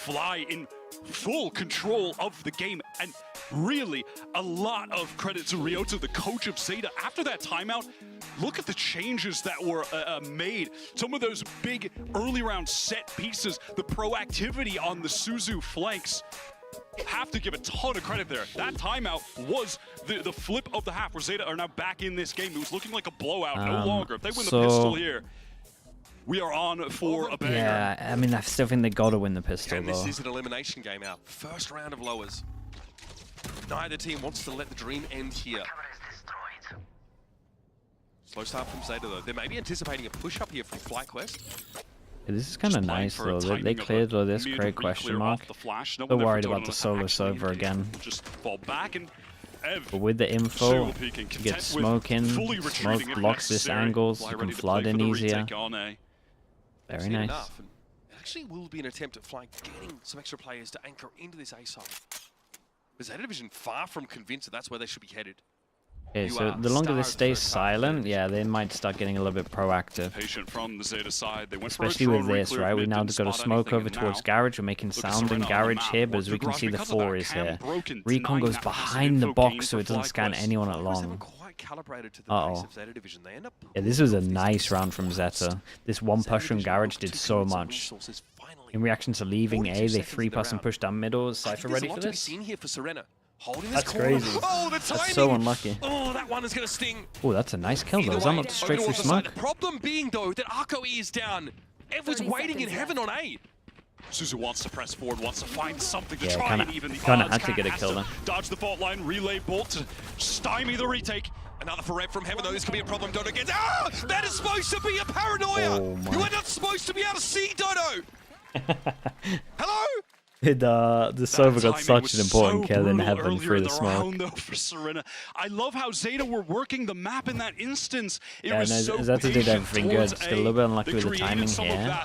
Speaker 10: Fly in full control of the game. And really, a lot of credit to Ryota, the coach of Zeta. After that timeout, look at the changes that were made. Some of those big early round set pieces, the proactivity on the Suzu flanks. Have to give a ton of credit there. That timeout was the flip of the half where Zeta are now back in this game. It was looking like a blowout, no longer. If they win the pistol here, we are on for a banger.
Speaker 2: Yeah, I mean, I still think they gotta win the pistol,
Speaker 14: and this is an elimination game now. First round of lowers. Neither team wants to let the dream end here. Slow start from Zeta though. They're maybe anticipating a push up here from FlyQuest.
Speaker 2: Yeah, this is kind of nice though. They cleared all this, great question mark. So worried about the solo server again.
Speaker 10: Just fall back and
Speaker 2: but with the info, you get smoke in, smoke blocks this angles, you can flood in easier. Very nice.
Speaker 14: It actually will be an attempt at Fly getting some extra players to anchor into this A side. But Zeta Division far from convinced that that's where they should be headed.
Speaker 2: Okay, so the longer this stays silent, yeah, they might start getting a little bit proactive.
Speaker 10: Patient from the Zeta side. They went
Speaker 2: especially with this, right? We now got a smoke over towards Garage. We're making sound in Garage here, but as we can see, the 4 is here. Recon goes behind the box so it doesn't scan anyone at long. Uh-oh. Yeah, this was a nice round from Zeta. This one push from Garage did so much. In reaction to leaving A, they 3-person push down middle. Is Cypher ready for this? That's crazy.
Speaker 14: Oh,
Speaker 2: that's so unlucky.
Speaker 14: Oh, that one is going to sting.
Speaker 2: Oh, that's a nice kill though. Is that not straight through smoke?
Speaker 14: The problem being though that Arco E is down. Everyone's waiting in heaven on A.
Speaker 10: Suzu wants to press forward, wants to find something to try and even the odds.
Speaker 2: Kind of had to get a kill there.
Speaker 10: Dodge the fault line, relay bolt to stymie the retake.
Speaker 14: Another for Red from heaven though. This could be a problem. Dodo gets. Ah! That is supposed to be a paranoia.
Speaker 2: Oh,
Speaker 14: you are not supposed to be able to see Dodo. Hello?
Speaker 2: The server got such an important kill in heaven through the smoke.
Speaker 10: For Serena. I love how Zeta were working the map in that instance.
Speaker 2: It was so Zeta did everything good. Just got a little bit unlucky with the timing here.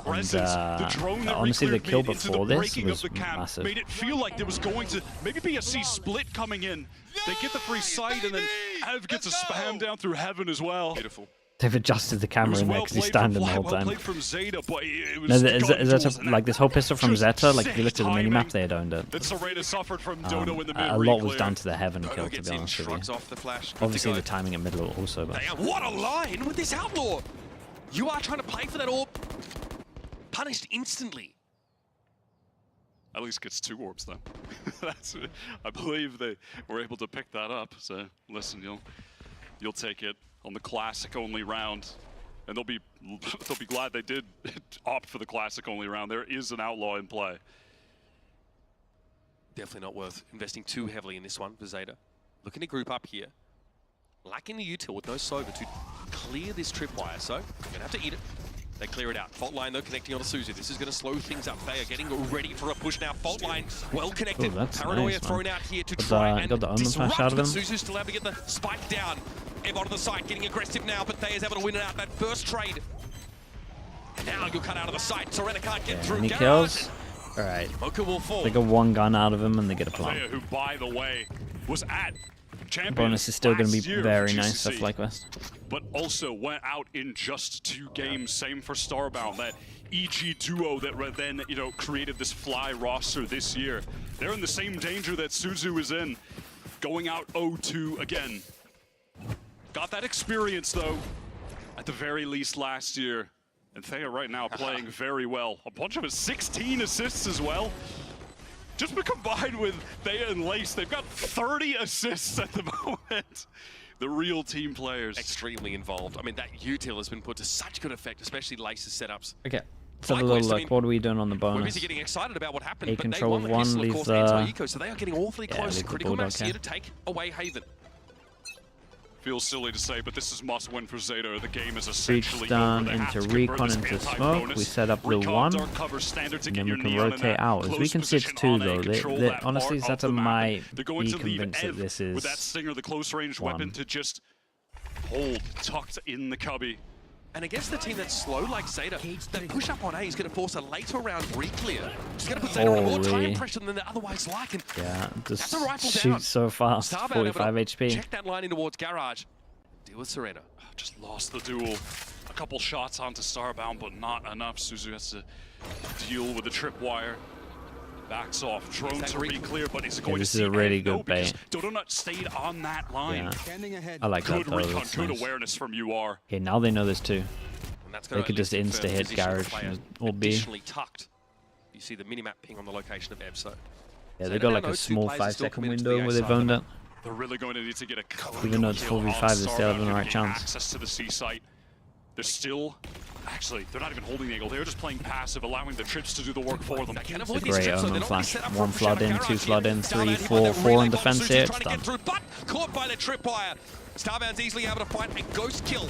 Speaker 2: And honestly, the kill before this was massive.
Speaker 10: Made it feel like there was going to maybe be a C split coming in. They get the free sight, and then Ev gets a spam down through heaven as well.
Speaker 14: Beautiful.
Speaker 2: They've adjusted the camera in there because he's standing the whole time.
Speaker 10: Zeta,
Speaker 2: no, Zeta, like this whole pistol from Zeta, like if you looked at the minimap, they had owned it. A lot was down to the heaven kill, to be honest with you. Obviously the timing at middle also, but...
Speaker 14: What a line with this Outlaw! You are trying to play for that orb. Punished instantly.
Speaker 10: At least gets 2 orbs though. That's, I believe they were able to pick that up. So listen, you'll take it on the classic only round, and they'll be glad they did opt for the classic only round. There is an Outlaw in play.
Speaker 14: Definitely not worth investing too heavily in this one for Zeta. Looking to group up here. Lacking the util with no Sova to clear this tripwire, so you're gonna have to eat it. They clear it out. Fault line though connecting on the Suzu. This is going to slow things up. They are getting ready for a push now. Fault line well connected.
Speaker 2: Ooh,
Speaker 14: Paranoia
Speaker 2: nice,
Speaker 14: thrown out here to try and disrupt,
Speaker 2: out of him.
Speaker 14: Suzu's still able to get the spike down. Ev onto the site, getting aggressive now, but they is able to win it out that first trade. Now you'll cut out of the site. Serena can't get through.
Speaker 2: Any kills? Alright. They got 1 gun out of him and they get a plant.
Speaker 10: Who, by the way, was at champion.
Speaker 2: Bonus is still going to be very nice for FlyQuest.
Speaker 10: But also went out in just 2 games. Same for Starbound, that EG duo that then, created this Fly roster this year. They're in the same danger that Suzu is in, going out 0-2 again. Got that experience though, at the very least last year. And Thea right now playing very well. A bunch of 16 assists as well. Just combined with Thea and Lace, they've got 30 assists at the moment. The real team players.
Speaker 14: Extremely involved. I mean, that util has been put to such good effect, especially Lace's setups.
Speaker 2: Okay. Let's have a little look. What are we doing on the bonus?
Speaker 14: We're busy getting excited about what happened,
Speaker 2: A
Speaker 14: but
Speaker 2: control
Speaker 14: they
Speaker 2: of
Speaker 14: won
Speaker 2: 1
Speaker 14: the
Speaker 2: leaves
Speaker 14: anti-eco, so they are getting awfully close. Critical mass
Speaker 2: here
Speaker 14: to take away Haven.
Speaker 10: Feels silly to say, but this is must win for Zeta. The game is essentially
Speaker 2: Breach down into recon into smoke. We set up the 1, and then we can rotate out. As we can see, it's 2 though. Honestly, Zeta might be convinced that this is
Speaker 10: with that Stinger, the close range weapon to just hold tucked in the cubby.
Speaker 14: And against the team that's slow like Zeta, that push up on A is going to force a later round re-clear. It's going to put Zeta under more time pressure than they otherwise like. And
Speaker 2: yeah, just
Speaker 14: that's a rifle
Speaker 2: shoot
Speaker 14: down.
Speaker 2: so fast.
Speaker 14: Starbound
Speaker 2: 45 HP.
Speaker 14: Check that line in towards Garage. Deal with Serena.
Speaker 10: Just lost the duel. A couple shots onto Starbound, but not enough. Suzu has to deal with the tripwire. Backs off. Drone to re-clear, but he's going to see
Speaker 2: this is a really good bait.
Speaker 10: Donut stayed on that line.
Speaker 2: Yeah. I like that though.
Speaker 10: Good recon, good
Speaker 2: nice.
Speaker 10: awareness from UR.
Speaker 2: Okay, now they know there's 2. They could just insta-hit Garage or B.
Speaker 14: Tucked. You see the minimap ping on the location of EBSO.
Speaker 2: Yeah, they've got like a small 5-second window where they've owned it.
Speaker 10: They're really going to need to get a
Speaker 2: even though it's 4v5, they still have the right chance.
Speaker 10: Access to the C site. They're still, actually, they're not even holding the angle. They're just playing passive, allowing the trips to do the work for them.
Speaker 2: It's a great omen flash. 1 flood in, 2 flood in, 3, 4, 4 in defense here. It's done.
Speaker 14: But caught by the tripwire. Starbound's easily able to find a ghost kill.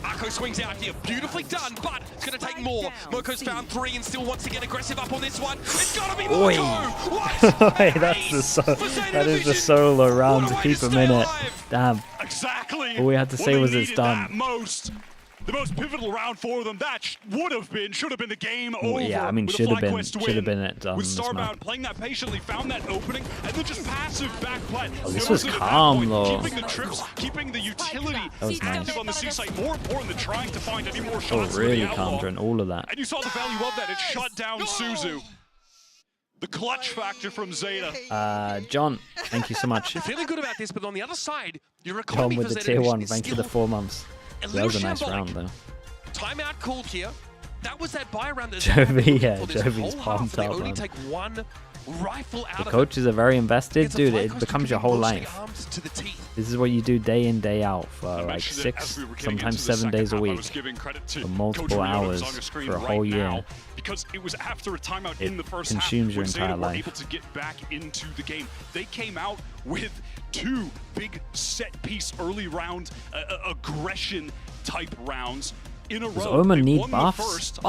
Speaker 14: Arco swings out here, beautifully done, but it's going to take more. Moko's found 3 and still wants to get aggressive up on this one. It's got to be Moko! What?
Speaker 2: Hey, that is the solo round to keep him in it. Damn.
Speaker 10: Exactly.
Speaker 2: All we had to say was it's done.
Speaker 10: The most pivotal round for them. That should have been the game over.
Speaker 2: Yeah, I mean, should have been it done.
Speaker 10: With Starbound playing that patiently, found that opening, and then just passive backplat.
Speaker 2: Oh, this was calm though.
Speaker 10: Keeping the trips, keeping the utility
Speaker 2: nice.
Speaker 10: active on the C site. More important than trying to find any more shots.
Speaker 2: Oh, really calm during all of that.
Speaker 10: And you saw the value of that. It shut down Suzu. The clutch factor from Zeta.
Speaker 2: John, thank you so much.
Speaker 14: You're feeling good about this, but on the other side, you're
Speaker 2: John with the tier 1, thank you for the 4 months. That was a nice round though.
Speaker 14: Timeout called here. That was that buy round.
Speaker 2: Jovi, yeah, Jovi's pumped up.
Speaker 14: They only take 1 rifle out.
Speaker 2: The coaches are very invested, dude. It becomes your whole life. This is what you do day in, day out for like 6, sometimes 7 days a week, for multiple hours for a whole year.
Speaker 10: Because it was after a timeout in the first
Speaker 2: consumes your entire life.
Speaker 10: Able to get back into the game. They came out with 2 big set piece early round aggression type rounds in a row.
Speaker 2: Does Omen need buffs? You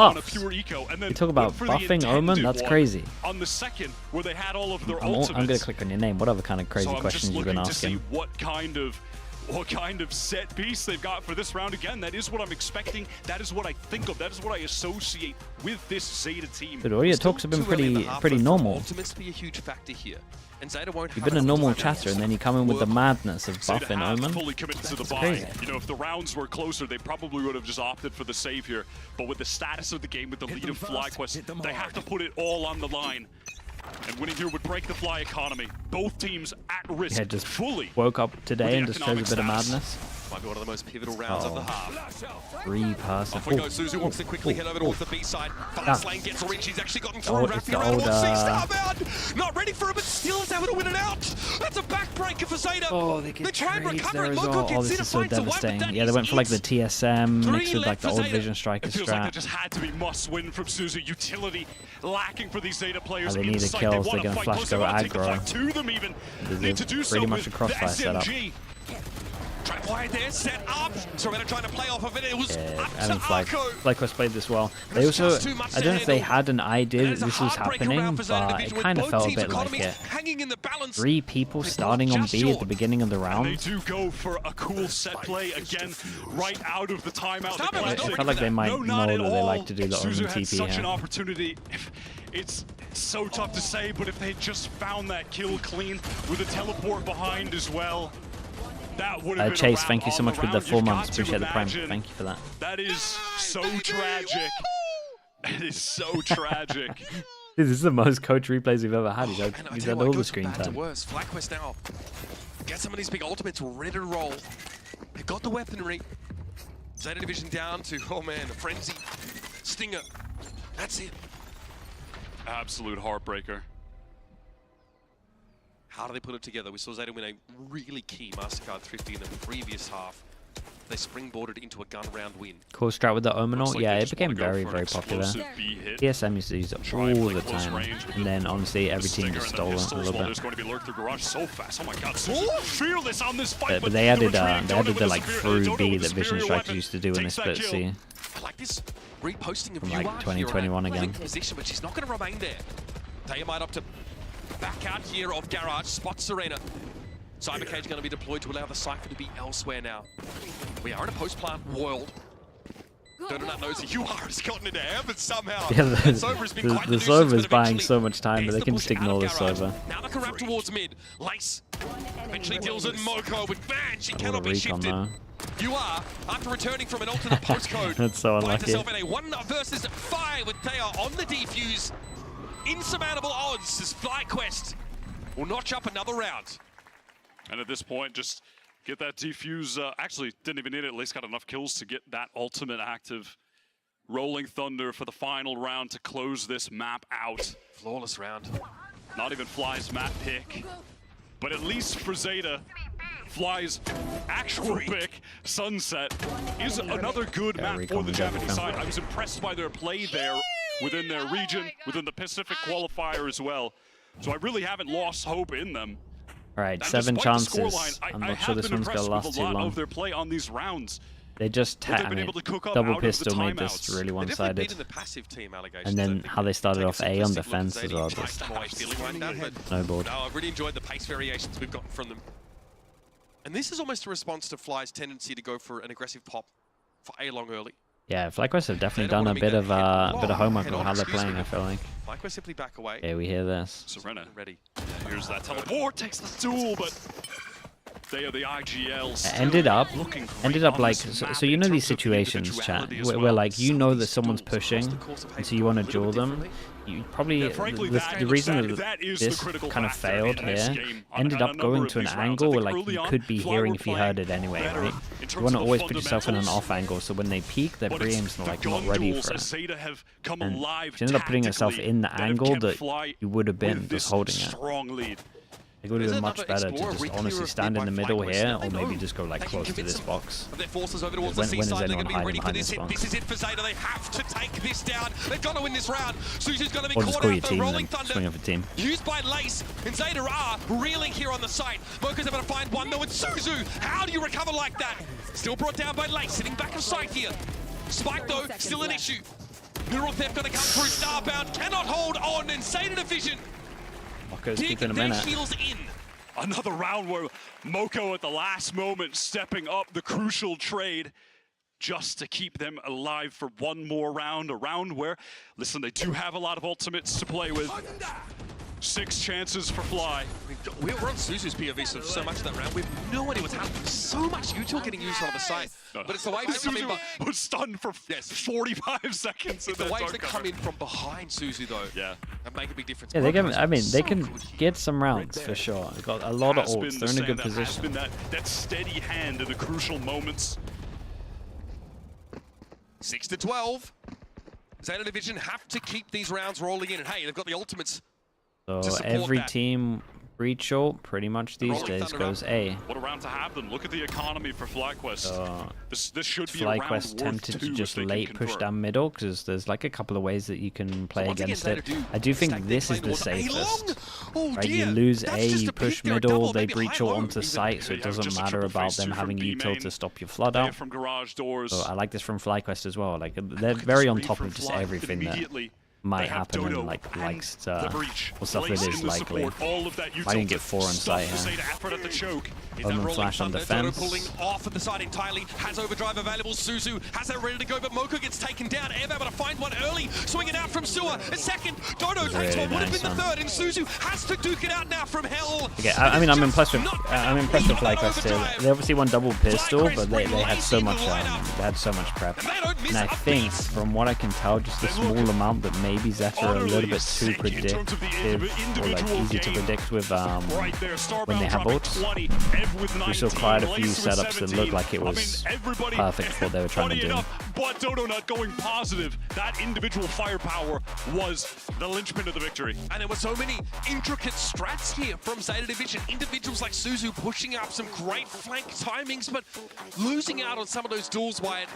Speaker 2: talk about buffing Omen? That's crazy.
Speaker 10: On the second, where they had all of their
Speaker 2: I'm going to click on your name. What other kind of crazy questions you've been asking?
Speaker 10: What kind of set piece they've got for this round. Again, that is what I'm expecting. That is what I think of. That is what I associate with this Zeta team.
Speaker 2: Dude, all your talks have been pretty normal.
Speaker 14: Ultimates be a huge factor here. And Zeta won't
Speaker 2: You've been a normal chatter, and then you come in with the madness of buffing Omen.
Speaker 10: Fully committed to the buy. You know, if the rounds were closer, they probably would have just opted for the save here. But with the status of the game, with the lead of FlyQuest, they have to put it all on the line. And winning here would break the Fly economy. Both teams at risk.
Speaker 2: Yeah, just
Speaker 10: fully
Speaker 2: woke up today and just shows a bit of madness.
Speaker 14: Might be one of the most pivotal rounds of the half.
Speaker 2: 3-person.
Speaker 14: Off we go. Suzu wants to quickly head over towards the B side. Fast lane gets reached. He's actually gotten through. Wrapping around towards C. Starbound. Not ready for it, but still is able to win it out. That's a backbreaker for Zeta.
Speaker 2: Oh, they try and recover it. Oh, this is so devastating. Yeah, they went for like the TSM mixed with like the old Vision Striker
Speaker 10: strat. It feels like it just had to be must win from Suzu. Utility lacking for these Zeta players.
Speaker 2: They need the kills. They're going to flash go aggro. This is pretty much a crossfire setup.
Speaker 14: Tripwire there, set up. Serena trying to play off of it. It was
Speaker 2: FlyQuest played this well. They also, I don't know if they had an idea that this was happening, but it kind of felt a bit like it. 3 people starting on B at the beginning of the round.
Speaker 10: They do go for a cool set play again, right out of the timeout.
Speaker 2: It felt like they might know that they like to do the Omen TP
Speaker 10: such an opportunity. It's so tough to say, but if they just found that kill clean with a teleport behind as well, that would have been
Speaker 2: Chase, thank you so much with the 4 months. Appreciate the prime. Thank you for that.
Speaker 10: That is so tragic. It is so tragic.
Speaker 2: This is the most coach replays we've ever had. He's had all the screen time.
Speaker 14: FlyQuest now. Get some of these big ultimates ready to roll. They got the weaponry. Zeta Division down to, oh man, a frenzy. Stinger. That's it.
Speaker 10: Absolute heartbreaker.
Speaker 14: How do they put it together? We saw Zeta win a really key MasterCard Thrifty in the previous half. They springboarded into a gun round win.
Speaker 2: Cool strat with the Omenor. Yeah, it became very, very popular. TSM used to use it all the time. And then, honestly, every team just stole it a little bit. But they added the like through B that Vision Strikers used to do in the split C.
Speaker 14: I like this reposting of
Speaker 2: From like 2021 again.
Speaker 14: Position, but she's not going to remain there. They might opt to back out here of Garage, spot Serena. Cyber Cage going to be deployed to allow the Cypher to be elsewhere now. We are in a post-plant world. Donut knows that UR has gotten into air, but somehow
Speaker 2: the Sova is buying so much time, but they can just ignore the Sova.
Speaker 14: Now they can wrap towards mid. Lace eventually deals in Moko with man. She cannot be shifted. UR, after returning from an alternate postcode,
Speaker 2: that's so unlucky.
Speaker 14: Finds herself in a 1 versus 5 with Thea on the defuse. Insurmountable odds as FlyQuest will notch up another round.
Speaker 10: And at this point, just get that defuse. Actually, didn't even need it. At least got enough kills to get that ultimate active. Rolling Thunder for the final round to close this map out.
Speaker 14: Flawless round.
Speaker 10: Not even Fly's map pick. But at least for Zeta, Fly's actual pick, Sunset, is another good map for the Japanese side. I was impressed by their play there within their region, within the Pacific qualifier as well. So I really haven't lost hope in them.
Speaker 2: All right, 7 chances. I'm not sure this one's gonna last too long.
Speaker 10: Of their play on these rounds.
Speaker 2: They just double pistol made this really one-sided. And then how they started off A on defense as well, just snowballed.
Speaker 14: No, I've really enjoyed the pace variations we've gotten from them. And this is almost a response to Fly's tendency to go for an aggressive pop for A long early.
Speaker 2: Yeah, FlyQuest have definitely done a bit of homework on how they're playing, I feel like.
Speaker 14: FlyQuest simply back away.
Speaker 2: Yeah, we hear this.
Speaker 10: Serena.
Speaker 14: Ready.
Speaker 10: Here's that teleport, takes the duel, but they are the IGLs.
Speaker 2: Ended up like, so you know these situations, chat, where like you know that someone's pushing, and so you want to duel them. You probably, the reason that this kind of failed here ended up going to an angle where like you could be hearing if you heard it anyway, right? You want to always put yourself in an off angle, so when they peek, their pre-aim's like not ready for it. And she ended up putting herself in the angle that you would have been just holding it. It would have been much better to just honestly stand in the middle here, or maybe just go like close to this box. When is anyone hiding behind this box?
Speaker 14: This is it for Zeta. They have to take this down. They've got to win this round. Susie's going to be
Speaker 2: or just
Speaker 14: caught
Speaker 2: call
Speaker 14: out
Speaker 2: your team
Speaker 14: for Rolling
Speaker 2: then.
Speaker 14: Thunder.
Speaker 2: Swing of a team.
Speaker 14: Used by Lace, and Zeta are reeling here on the site. Moka's able to find one though, and Suzu, how do you recover like that? Still brought down by Lace, sitting back of sight here. Spike though, still an issue. Neural Theft going to come through. Starbound cannot hold on, and Zeta Division
Speaker 2: dig their
Speaker 14: heels in.
Speaker 10: Another round where Moko at the last moment stepping up the crucial trade just to keep them alive for one more round. A round where, listen, they do have a lot of ultimates to play with. 6 chances for Fly.
Speaker 14: We were on Suzu's POV so much of that round. We have no idea what's happening. So much util getting used on the side. But it's the waves that come in.
Speaker 10: Was stunned for 45 seconds.
Speaker 14: It's the waves that come in from behind Suzu, though.
Speaker 10: Yeah.
Speaker 14: That make a big difference.
Speaker 2: Yeah, they can, I mean, they can get some rounds for sure. They've got a lot of ults. They're in a good position.
Speaker 10: That steady hand in the crucial moments.
Speaker 14: 6-12. Zeta Division have to keep these rounds rolling in. And hey, they've got the ultimates.
Speaker 2: So every team breach ult pretty much these days goes A.
Speaker 10: What a round to have them. Look at the economy for FlyQuest. This should be
Speaker 2: FlyQuest tempted to just late push down middle because there's like a couple of ways that you can play against it. I do think this is the safest. Right, you lose A, you push middle, they breach ult onto site, so it doesn't matter about them having util to stop your flood out. So I like this from FlyQuest as well. Like they're very on top of just everything that might happen and like or stuff that is likely. I didn't get 4 on site here. Omen flash on defense.
Speaker 14: Pulling off at the side entirely. Has overdrive available. Suzu has that ready to go, but Moko gets taken down. Ev able to find one early. Swing it out from Sewer. A second. Dodo takes one. Would have been the third, and Suzu has to duke it out now from hell.
Speaker 2: Okay, I mean I'm impressed with FlyQuest here. They obviously won double pistol, but they had so much prep. And I think from what I can tell, just the small amount that maybe Zeta are a little bit too predictive or like easy to predict with when they have ults. We saw quite a few setups that looked like it was perfect for what they were trying to do.
Speaker 10: But Dodonut going positive. That individual firepower was the linchpin of the victory.
Speaker 14: And there were so many intricate strats here from Zeta Division. Individuals like Suzu pushing up some great flank timings, but losing out on some of those duels, Wyatt.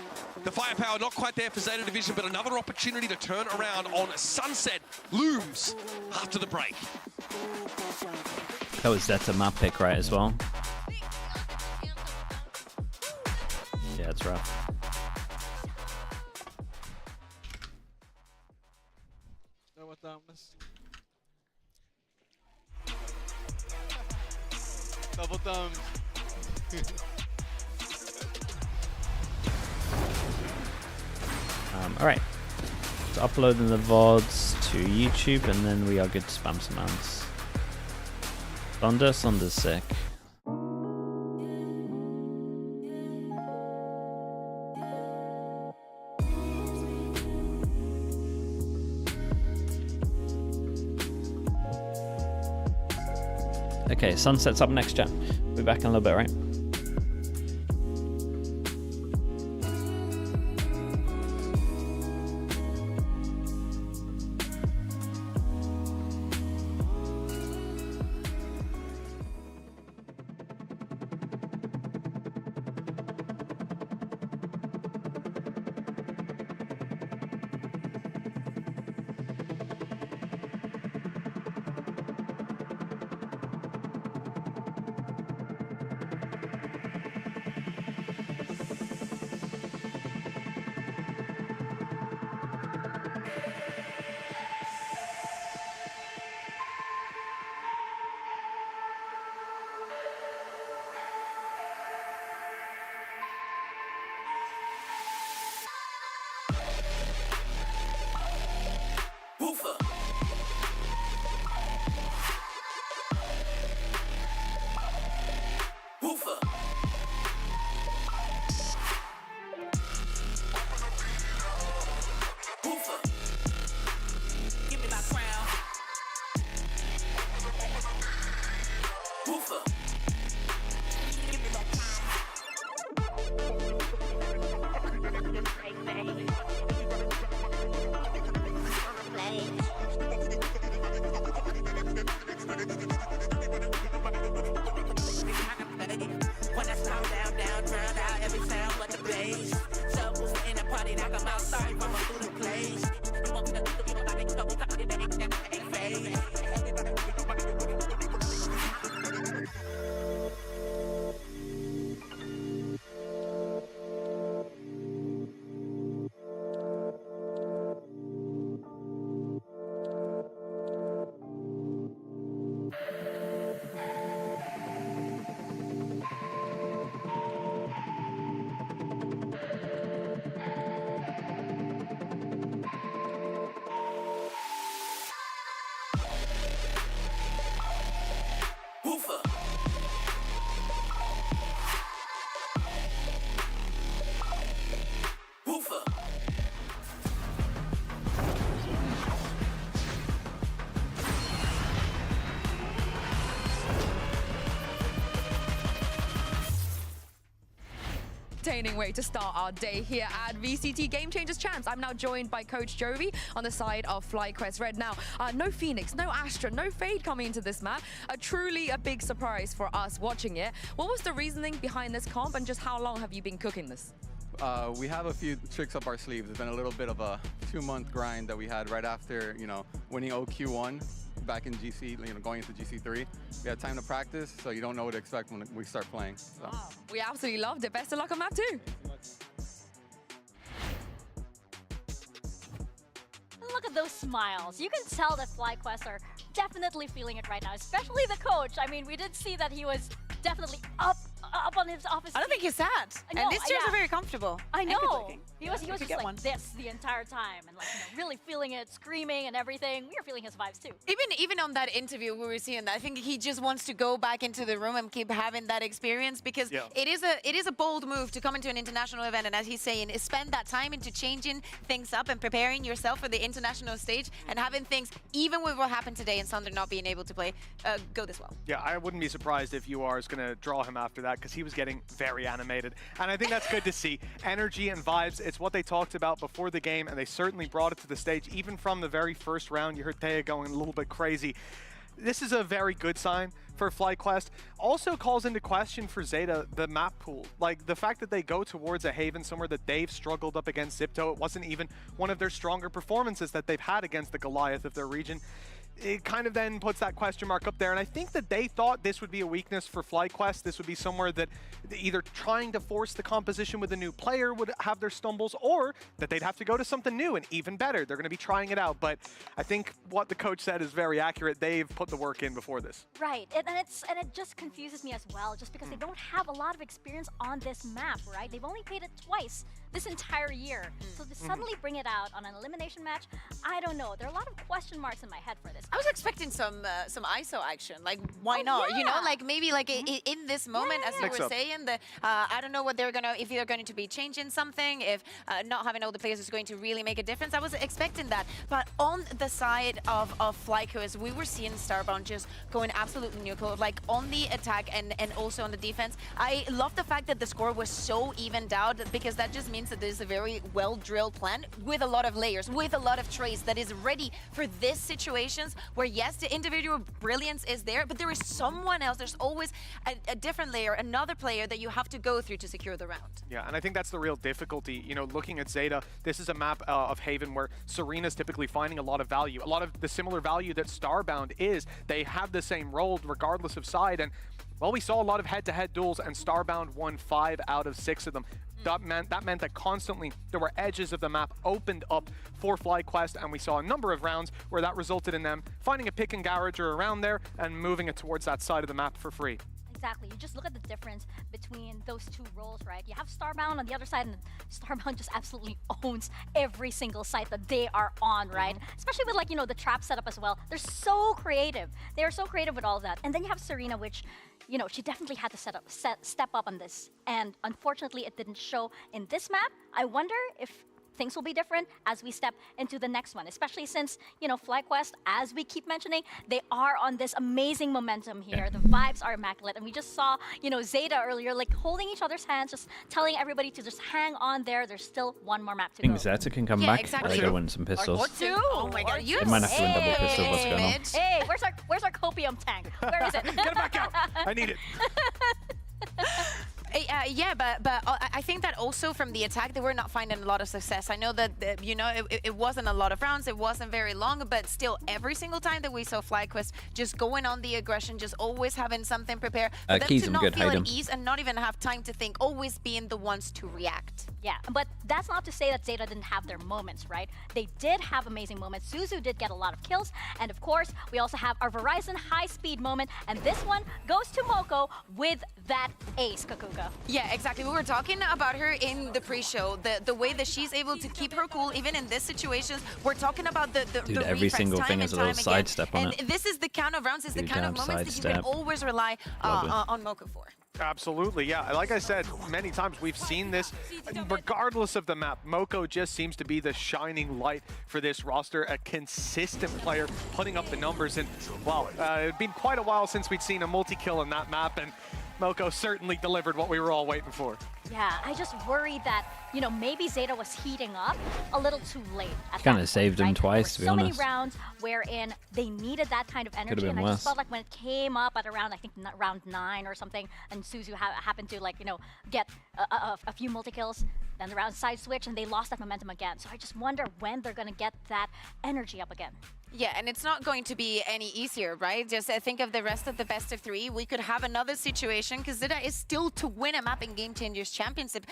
Speaker 14: The firepower not quite there for Zeta Division, but another opportunity to turn around on Sunset looms after the break.
Speaker 2: That was Zeta map pick, right, as well? Yeah, it's rough.
Speaker 16: Double thumbs.
Speaker 2: All right, so uploading the VODs to YouTube, and then we are good to spam some ads. Sonder's sick. Okay, Sunset's up next, chat. We'll be back in a little bit, right?
Speaker 4: Entertaining way to start our day here at VCT Game Changers Champs. I'm now joined by Coach Jovi on the side of FlyQuest Red. Now, no Phoenix, no Astra, no Fade coming into this map. Truly a big surprise for us watching it. What was the reasoning behind this comp, and just how long have you been cooking this?
Speaker 16: We have a few tricks up our sleeves. It's been a little bit of a 2-month grind that we had right after, winning OQ1 back in GC, going into GC3. We had time to practice, so you don't know what to expect when we start playing. So.
Speaker 4: Wow. We absolutely loved it. Best of luck on map 2.
Speaker 3: Look at those smiles. You can tell that FlyQuest are definitely feeling it right now, especially the coach. I mean, we did see that he was definitely up up on his office.
Speaker 6: I don't think he's sad. And these chairs are very comfortable.
Speaker 3: I know. He was just like this the entire time and like really feeling it, screaming and everything. We were feeling his vibes too.
Speaker 6: Even on that interview we were seeing that, I think he just wants to go back into the room and keep having that experience because it is a bold move to come into an international event and as he's saying, spend that time into changing things up and preparing yourself for the international stage and having things, even with what happened today and Sander not being able to play, go this well.
Speaker 1: Yeah, I wouldn't be surprised if UR is going to draw him after that because he was getting very animated. And I think that's good to see. Energy and vibes, it's what they talked about before the game, and they certainly brought it to the stage. Even from the very first round, you heard Thea going a little bit crazy. This is a very good sign for FlyQuest. Also calls into question for Zeta the map pool. Like the fact that they go towards a haven somewhere that they've struggled up against Zipto. It wasn't even one of their stronger performances that they've had against the Goliath of their region. It kind of then puts that question mark up there. And I think that they thought this would be a weakness for FlyQuest. This would be somewhere that either trying to force the composition with a new player would have their stumbles, or that they'd have to go to something new and even better. They're going to be trying it out. But I think what the coach said is very accurate. They've put the work in before this.
Speaker 3: Right. And it just confuses me as well, just because they don't have a lot of experience on this map, right? They've only played it twice this entire year. So to suddenly bring it out on an elimination match, I don't know. There are a lot of question marks in my head for this.
Speaker 6: I was expecting some ISO action. Like, why not? You know, like maybe like in this moment, as you were saying, that I don't know what they're gonna, if they're going to be changing something, if not having all the players is going to really make a difference. I was expecting that. But on the side of FlyQuest, we were seeing Starbound just going absolutely nuclear, like on the attack and also on the defense. I love the fact that the score was so evened out because that just means that there's a very well-drilled plan with a lot of layers, with a lot of trades that is ready for these situations where yes, the individual brilliance is there, but there is someone else. There's always a different layer, another player that you have to go through to secure the round.
Speaker 1: Yeah, and I think that's the real difficulty. You know, looking at Zeta, this is a map of Haven where Serena's typically finding a lot of value, a lot of the similar value that Starbound is. They have the same role regardless of side, and well, we saw a lot of head-to-head duels, and Starbound won 5 out of 6 of them. That meant that constantly there were edges of the map opened up for FlyQuest, and we saw a number of rounds where that resulted in them finding a pick and garage or around there and moving it towards that side of the map for free.
Speaker 3: Exactly. You just look at the difference between those two roles, right? You have Starbound on the other side, and Starbound just absolutely owns every single site that they are on, right? Especially with, like, you know, the trap setup as well. They're so creative. They are so creative with all of that. And then you have Serena, which, you know, she definitely had to step up on this. And unfortunately, it didn't show in this map. I wonder if things will be different as we step into the next one, especially since, you know, FlyQuest, as we keep mentioning, they are on this amazing momentum here. The vibes are immaculate, and we just saw, you know, Zeta earlier, like holding each other's hands, just telling everybody to just hang on there. There's still one more map to go.
Speaker 2: I think Zeta can come back.
Speaker 6: Exactly.
Speaker 2: They're win some pistols.
Speaker 6: Or two. Oh my god, you
Speaker 2: they might have to win double pistol. What's going on?
Speaker 3: Hey, where's our copium tank? Where is it?
Speaker 1: Get it back out. I need it.
Speaker 6: Yeah, but I think that also from the attack, they were not finding a lot of success. I know that, you know, it wasn't a lot of rounds, it wasn't very long, but still, every single time that we saw FlyQuest just going on the aggression, just always having something prepared, for them to not feel at ease and not even have time to think, always being the ones to react.
Speaker 3: Yeah, but that's not to say that Zeta didn't have their moments, right? They did have amazing moments. Suzu did get a lot of kills, and of course, we also have our Verizon high-speed moment, and this one goes to Moko with that ace, Kakuka.
Speaker 6: Yeah, exactly. We were talking about her in the pre-show, the way that she's able to keep her cool even in this situations. We're talking about the
Speaker 2: Dude, every single thing is a little sidestep on it.
Speaker 6: And this is the kind of rounds, is the kind of moments that you can always rely on Moko for.
Speaker 1: Absolutely, yeah. Like I said many times, we've seen this regardless of the map. Moko just seems to be the shining light for this roster, a consistent player putting up the numbers. And, wow, it'd been quite a while since we'd seen a multi-kill in that map, and Moko certainly delivered what we were all waiting for.
Speaker 3: Yeah, I just worried that, you know, maybe Zeta was heating up a little too late.
Speaker 2: Kind of saved him twice, to be honest.
Speaker 3: So many rounds wherein they needed that kind of energy, and I just felt like when it came up at around, I think, round 9 or something, and Suzu happened to, like, you know, get a few multi-kills, then the round side switch, and they lost that momentum again. So I just wonder when they're going to get that energy up again.
Speaker 6: Yeah, and it's not going to be any easier, right? Just think of the rest of the best of 3. We could have another situation because Zeta is still to win a map in Game Changers Championship.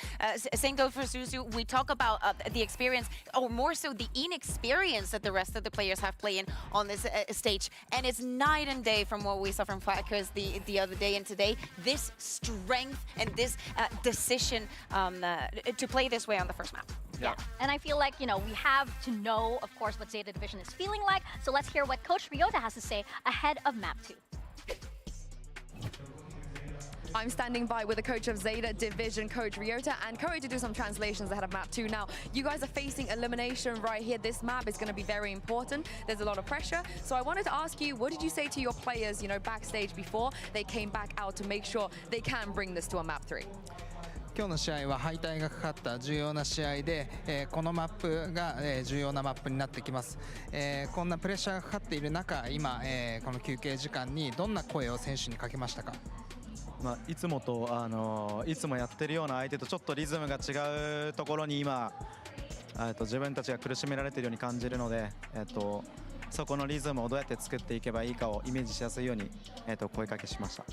Speaker 6: Same goes for Suzu. We talk about the experience, or more so the inexperience that the rest of the players have playing on this stage. And it's night and day from what we saw from FlyQuest the other day and today. This strength and this decision to play this way on the first map.
Speaker 3: Yeah, and I feel like, you know, we have to know, of course, what Zeta Division is feeling like. So let's hear what Coach Ryota has to say ahead of Map 2.
Speaker 4: I'm standing by with the coach of Zeta Division, Coach Ryota, and Coach to do some translations ahead of Map 2. Now, you guys are facing elimination right here. This map is going to be very important. There's a lot of pressure. So I wanted to ask you, what did you say to your players, you know, backstage before they came back out to make sure they can bring this to a Map 3?
Speaker 17: 今日の試合は敗退がかかった重要な試合で、このマップが、重要なマップになってきます。こんなプレッシャーがかかっている中、今、この休憩時間にどんな声を選手にかけましたか？
Speaker 18: いつもといつもやってるような相手とちょっとリズムが違うところに今自分たちが苦しめられているように感じるので、そこのリズムをどうやって作っていけばいいかをイメージしやすいように声かけしました。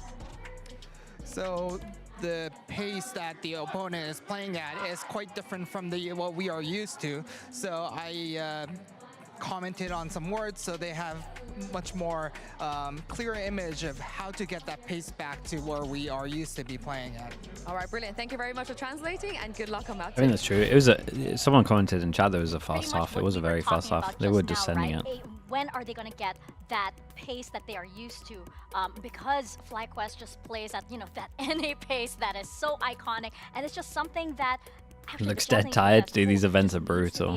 Speaker 17: So the pace that the opponent is playing at is quite different from what we are used to. So I commented on some words so they have much more clear image of how to get that pace back to where we are used to be playing at.
Speaker 4: All right, brilliant. Thank you very much for translating, and good luck on that.
Speaker 2: I think that's true. It was someone commented in chat that it was a fast half. It was a very fast half. They were just sending it.
Speaker 3: When are they going to get that pace that they are used to? Because FlyQuest just plays at, you know, that NA pace that is so iconic, and it's just something that
Speaker 2: It looks dead tired to do these events are brutal.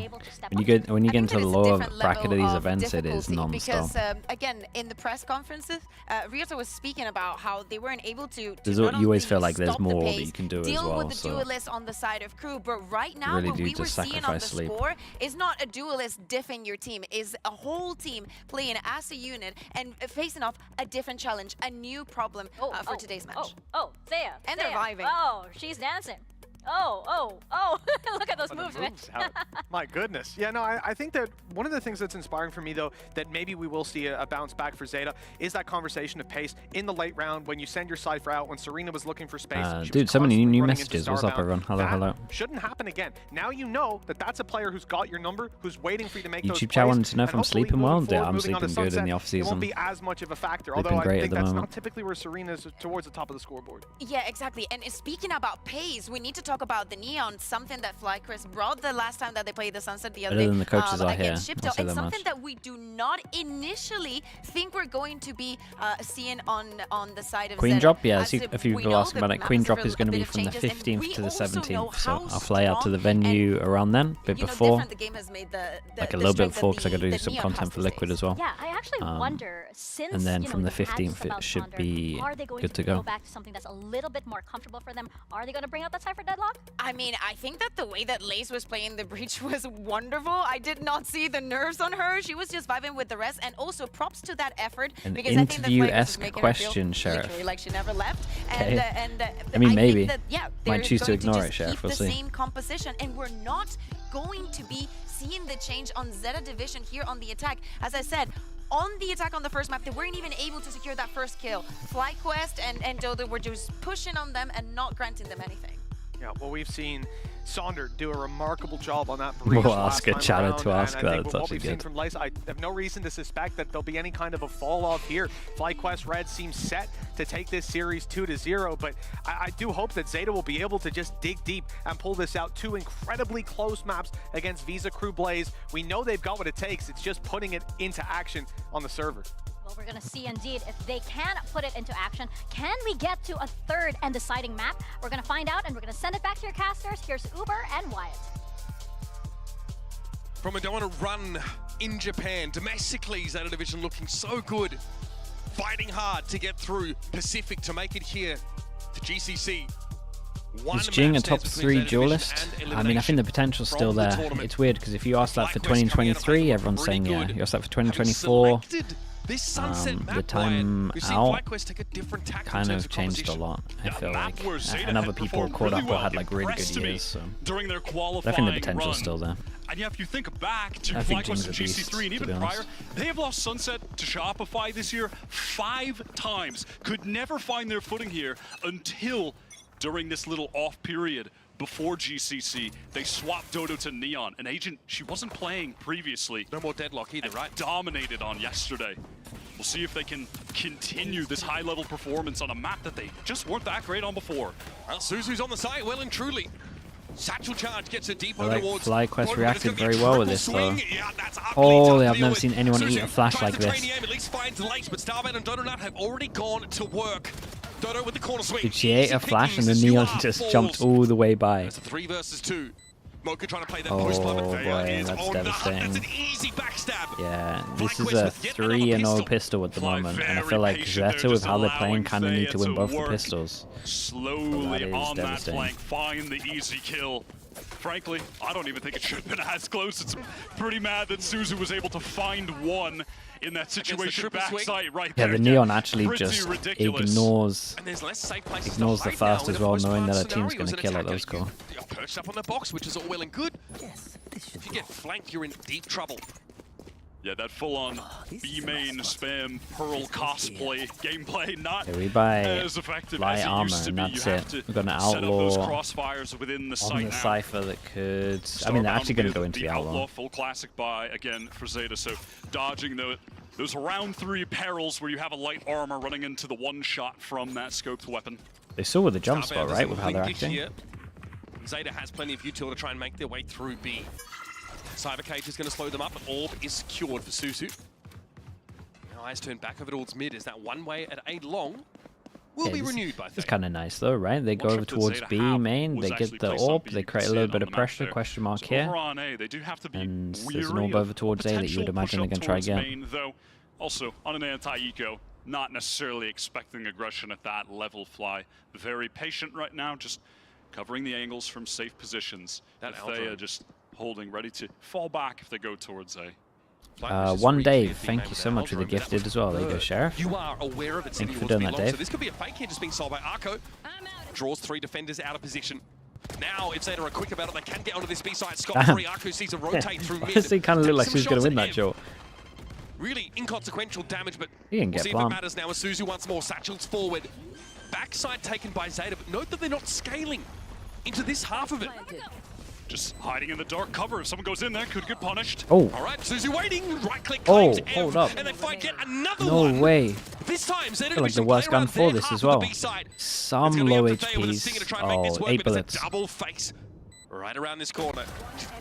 Speaker 2: When you get into the lower bracket of these events, it is non-stop.
Speaker 6: Because again, in the press conferences, Ryota was speaking about how they weren't able to
Speaker 2: You always feel like there's more that you can do as well.
Speaker 6: Deal with the duelists on the side of crew, but right now what we were seeing on the score is not a duelist diffing your team, is a whole team playing as a unit and facing off a different challenge, a new problem for today's match.
Speaker 3: Thea.
Speaker 6: And they're vibing.
Speaker 3: Oh, she's dancing. Oh, look at those moves, man.
Speaker 1: My goodness. Yeah, no, I think that one of the things that's inspiring for me, though, that maybe we will see a bounce back for Zeta is that conversation of pace in the late round when you send your Cypher out, when Serena was looking for space.
Speaker 2: Dude, so many new messages. What's up, everyone? Hello.
Speaker 1: Shouldn't happen again. Now you know that that's a player who's got your number, who's waiting for you to make those
Speaker 2: YouTube chat wanted to know if I'm sleeping well.
Speaker 1: Yeah,
Speaker 2: I'm sleeping good in the off season.
Speaker 1: It won't be as much of a factor, although I think that's not typically where Serena's towards the top of the scoreboard.
Speaker 6: Yeah, exactly. And speaking about pace, we need to talk about the Neon, something that FlyQuest brought the last time that they played the Sunset the other day against Shipto, and something that we do not initially think we're going to be seeing on the side of
Speaker 2: Queen drop, yeah, a few people asking about it. Queen drop is going to be from the 15th to the 17th, so I'll fly out to the venue around then, a bit before, like a little bit before, because I got to do some content for Liquid as well.
Speaker 3: Yeah, I actually wonder, since,
Speaker 2: and then from the 15th it should be good to go.
Speaker 3: Back to something that's a little bit more comfortable for them. Are they going to bring out that Cypher Deadlock?
Speaker 6: I mean, I think that the way that Lace was playing the breach was wonderful. I did not see the nerves on her. She was just vibing with the rest, and also props to that effort.
Speaker 2: An
Speaker 6: because I think
Speaker 2: interview-esque question, Sheriff.
Speaker 6: Like she never left.
Speaker 2: Okay.
Speaker 6: And
Speaker 2: I mean, maybe.
Speaker 6: That, yeah,
Speaker 2: might choose to ignore it, Sheriff. We'll see.
Speaker 6: The same composition, and we're not going to be seeing the change on Zeta Division here on the attack. As I said, on the attack on the first map, they weren't even able to secure that first kill. FlyQuest and Dodo were just pushing on them and not granting them anything.
Speaker 1: Yeah, well, we've seen Sonder do a remarkable job on that breach.
Speaker 2: We'll ask a chatter to ask that.
Speaker 1: It's actually good. From Lace, I have no reason to suspect that there'll be any kind of a fall off here. FlyQuest Red seems set to take this series 2-0, but I do hope that Zeta will be able to just dig deep and pull this out. 2 incredibly close maps against Visa Crew Blaze. We know they've got what it takes. It's just putting it into action on the server.
Speaker 3: Well, we're going to see indeed if they can put it into action. Can we get to a third and deciding map? We're going to find out, and we're going to send it back to your casters. Here's Uber and Wyatt.
Speaker 14: From a don't want to run in Japan, domestically, Zeta Division looking so good. Fighting hard to get through Pacific to make it here to GCC.
Speaker 2: Is Jing a top 3 duelist? I mean, I think the potential's still there. It's weird because if you ask that for 2023, everyone's saying yeah. You ask that for 2024,
Speaker 14: This sunset map,
Speaker 2: the time
Speaker 14: we've seen
Speaker 2: out
Speaker 14: FlyQuest take a different tack
Speaker 2: kind of changed a lot, I feel like. And other people caught up or had like really good years, so
Speaker 10: during their qualifying
Speaker 2: I think the potential's still there.
Speaker 10: And yeah, if you think back to FlyQuest and GC3 and even prior, they have lost Sunset to Shopify this year 5 times. Could never find their footing here until during this little off period before GCC. They swapped Dodo to Neon. An agent she wasn't playing previously.
Speaker 14: No more deadlock either, right?
Speaker 10: Dominated on yesterday. We'll see if they can continue this high-level performance on a map that they just weren't that great on before.
Speaker 14: Well, Suzu's on the side, well and truly. Satchel charge gets a deep towards.
Speaker 2: FlyQuest reacted very well with this though.
Speaker 14: Yeah,
Speaker 2: Holy, I've never seen anyone eat a flash like this.
Speaker 14: At least finds Lace, but Starbound and Donut have already gone to work. Dodo with the corner swing.
Speaker 2: Dude, she ate a flash and the Neon just jumped all the way by.
Speaker 14: It's a 3 versus 2. Mocha trying to play that
Speaker 2: push boy, that's devastating.
Speaker 14: That's an easy backstab.
Speaker 2: Yeah, this is a 3-0 pistol at the moment, and I feel like Zeta, with how they're playing, kind of need to win both the pistols.
Speaker 10: Slowly on that flank, find the easy kill. Frankly, I don't even think it should have been as close. It's pretty mad that Suzu was able to find one in that situation backside right there.
Speaker 2: Yeah, the Neon actually just ignores the first as well, knowing that her team's going to kill it. That was cool.
Speaker 14: Perched up on the box, which is all well and good. Yes, if you get flanked, you're in deep trouble.
Speaker 10: Yeah, that full-on B-main spam Pearl cosplay gameplay not as effective
Speaker 2: Fly
Speaker 10: as it
Speaker 2: armor,
Speaker 10: used to be.
Speaker 2: and that's
Speaker 10: You have
Speaker 2: it.
Speaker 10: to
Speaker 2: We're going to
Speaker 10: set up those
Speaker 2: outlaw
Speaker 10: crossfires within the
Speaker 2: on the Cypher that could... I mean, they're actually going to go into the outlaw.
Speaker 10: Full classic buy again for Zeta, so dodging those round 3 perils where you have a light armor running into the one shot from that scoped weapon.
Speaker 2: They saw with the jump spot, right, with how they're acting?
Speaker 14: Here. Zeta has plenty of utility to try and make their way through B. Cyber Cage is going to slow them up, but Orb is secured for Suzu. Now eyes turn back over towards mid. Is that one way at A long? Will be renewed by
Speaker 2: It's kind of nice though, right? They go over towards B main, they get the Orb, they create a little bit of pressure, question mark here. And there's an Orb over towards A that you would imagine they're going to try again.
Speaker 10: Though, also, on an anti-eco, not necessarily expecting aggression at that level. Fly very patient right now, just covering the angles from safe positions. If they are just holding, ready to fall back if they go towards A.
Speaker 2: One Dave, thank you so much for the gifted as well. There you go, Sheriff.
Speaker 14: You are aware of it.
Speaker 2: Thank you for doing that, Dave.
Speaker 14: So this could be a fake here just being solved by Arco. Draws 3 defenders out of position. Now, if Zeta are quick about it, they can get onto this B side. Scot-free. Arco sees a rotate through mid.
Speaker 2: Honestly, kind of looked like she was going to win that shot.
Speaker 14: Really inconsequential damage, but
Speaker 2: we'll
Speaker 14: see if it matters now as Suzu once more. Satchels forward. Backside taken by Zeta, but note that they're not scaling into this half of it.
Speaker 10: Just hiding in the dark cover. If someone goes in there, could get punished.
Speaker 2: Oh.
Speaker 14: All right, Suzu waiting. Right click.
Speaker 2: Oh, hold up.
Speaker 14: And they find yet another one.
Speaker 2: No way.
Speaker 14: This time, Zeta
Speaker 2: I feel like the worst gun for this as well. Some low HPs. Oh, 8 bullets.
Speaker 14: Double face. Right around this corner.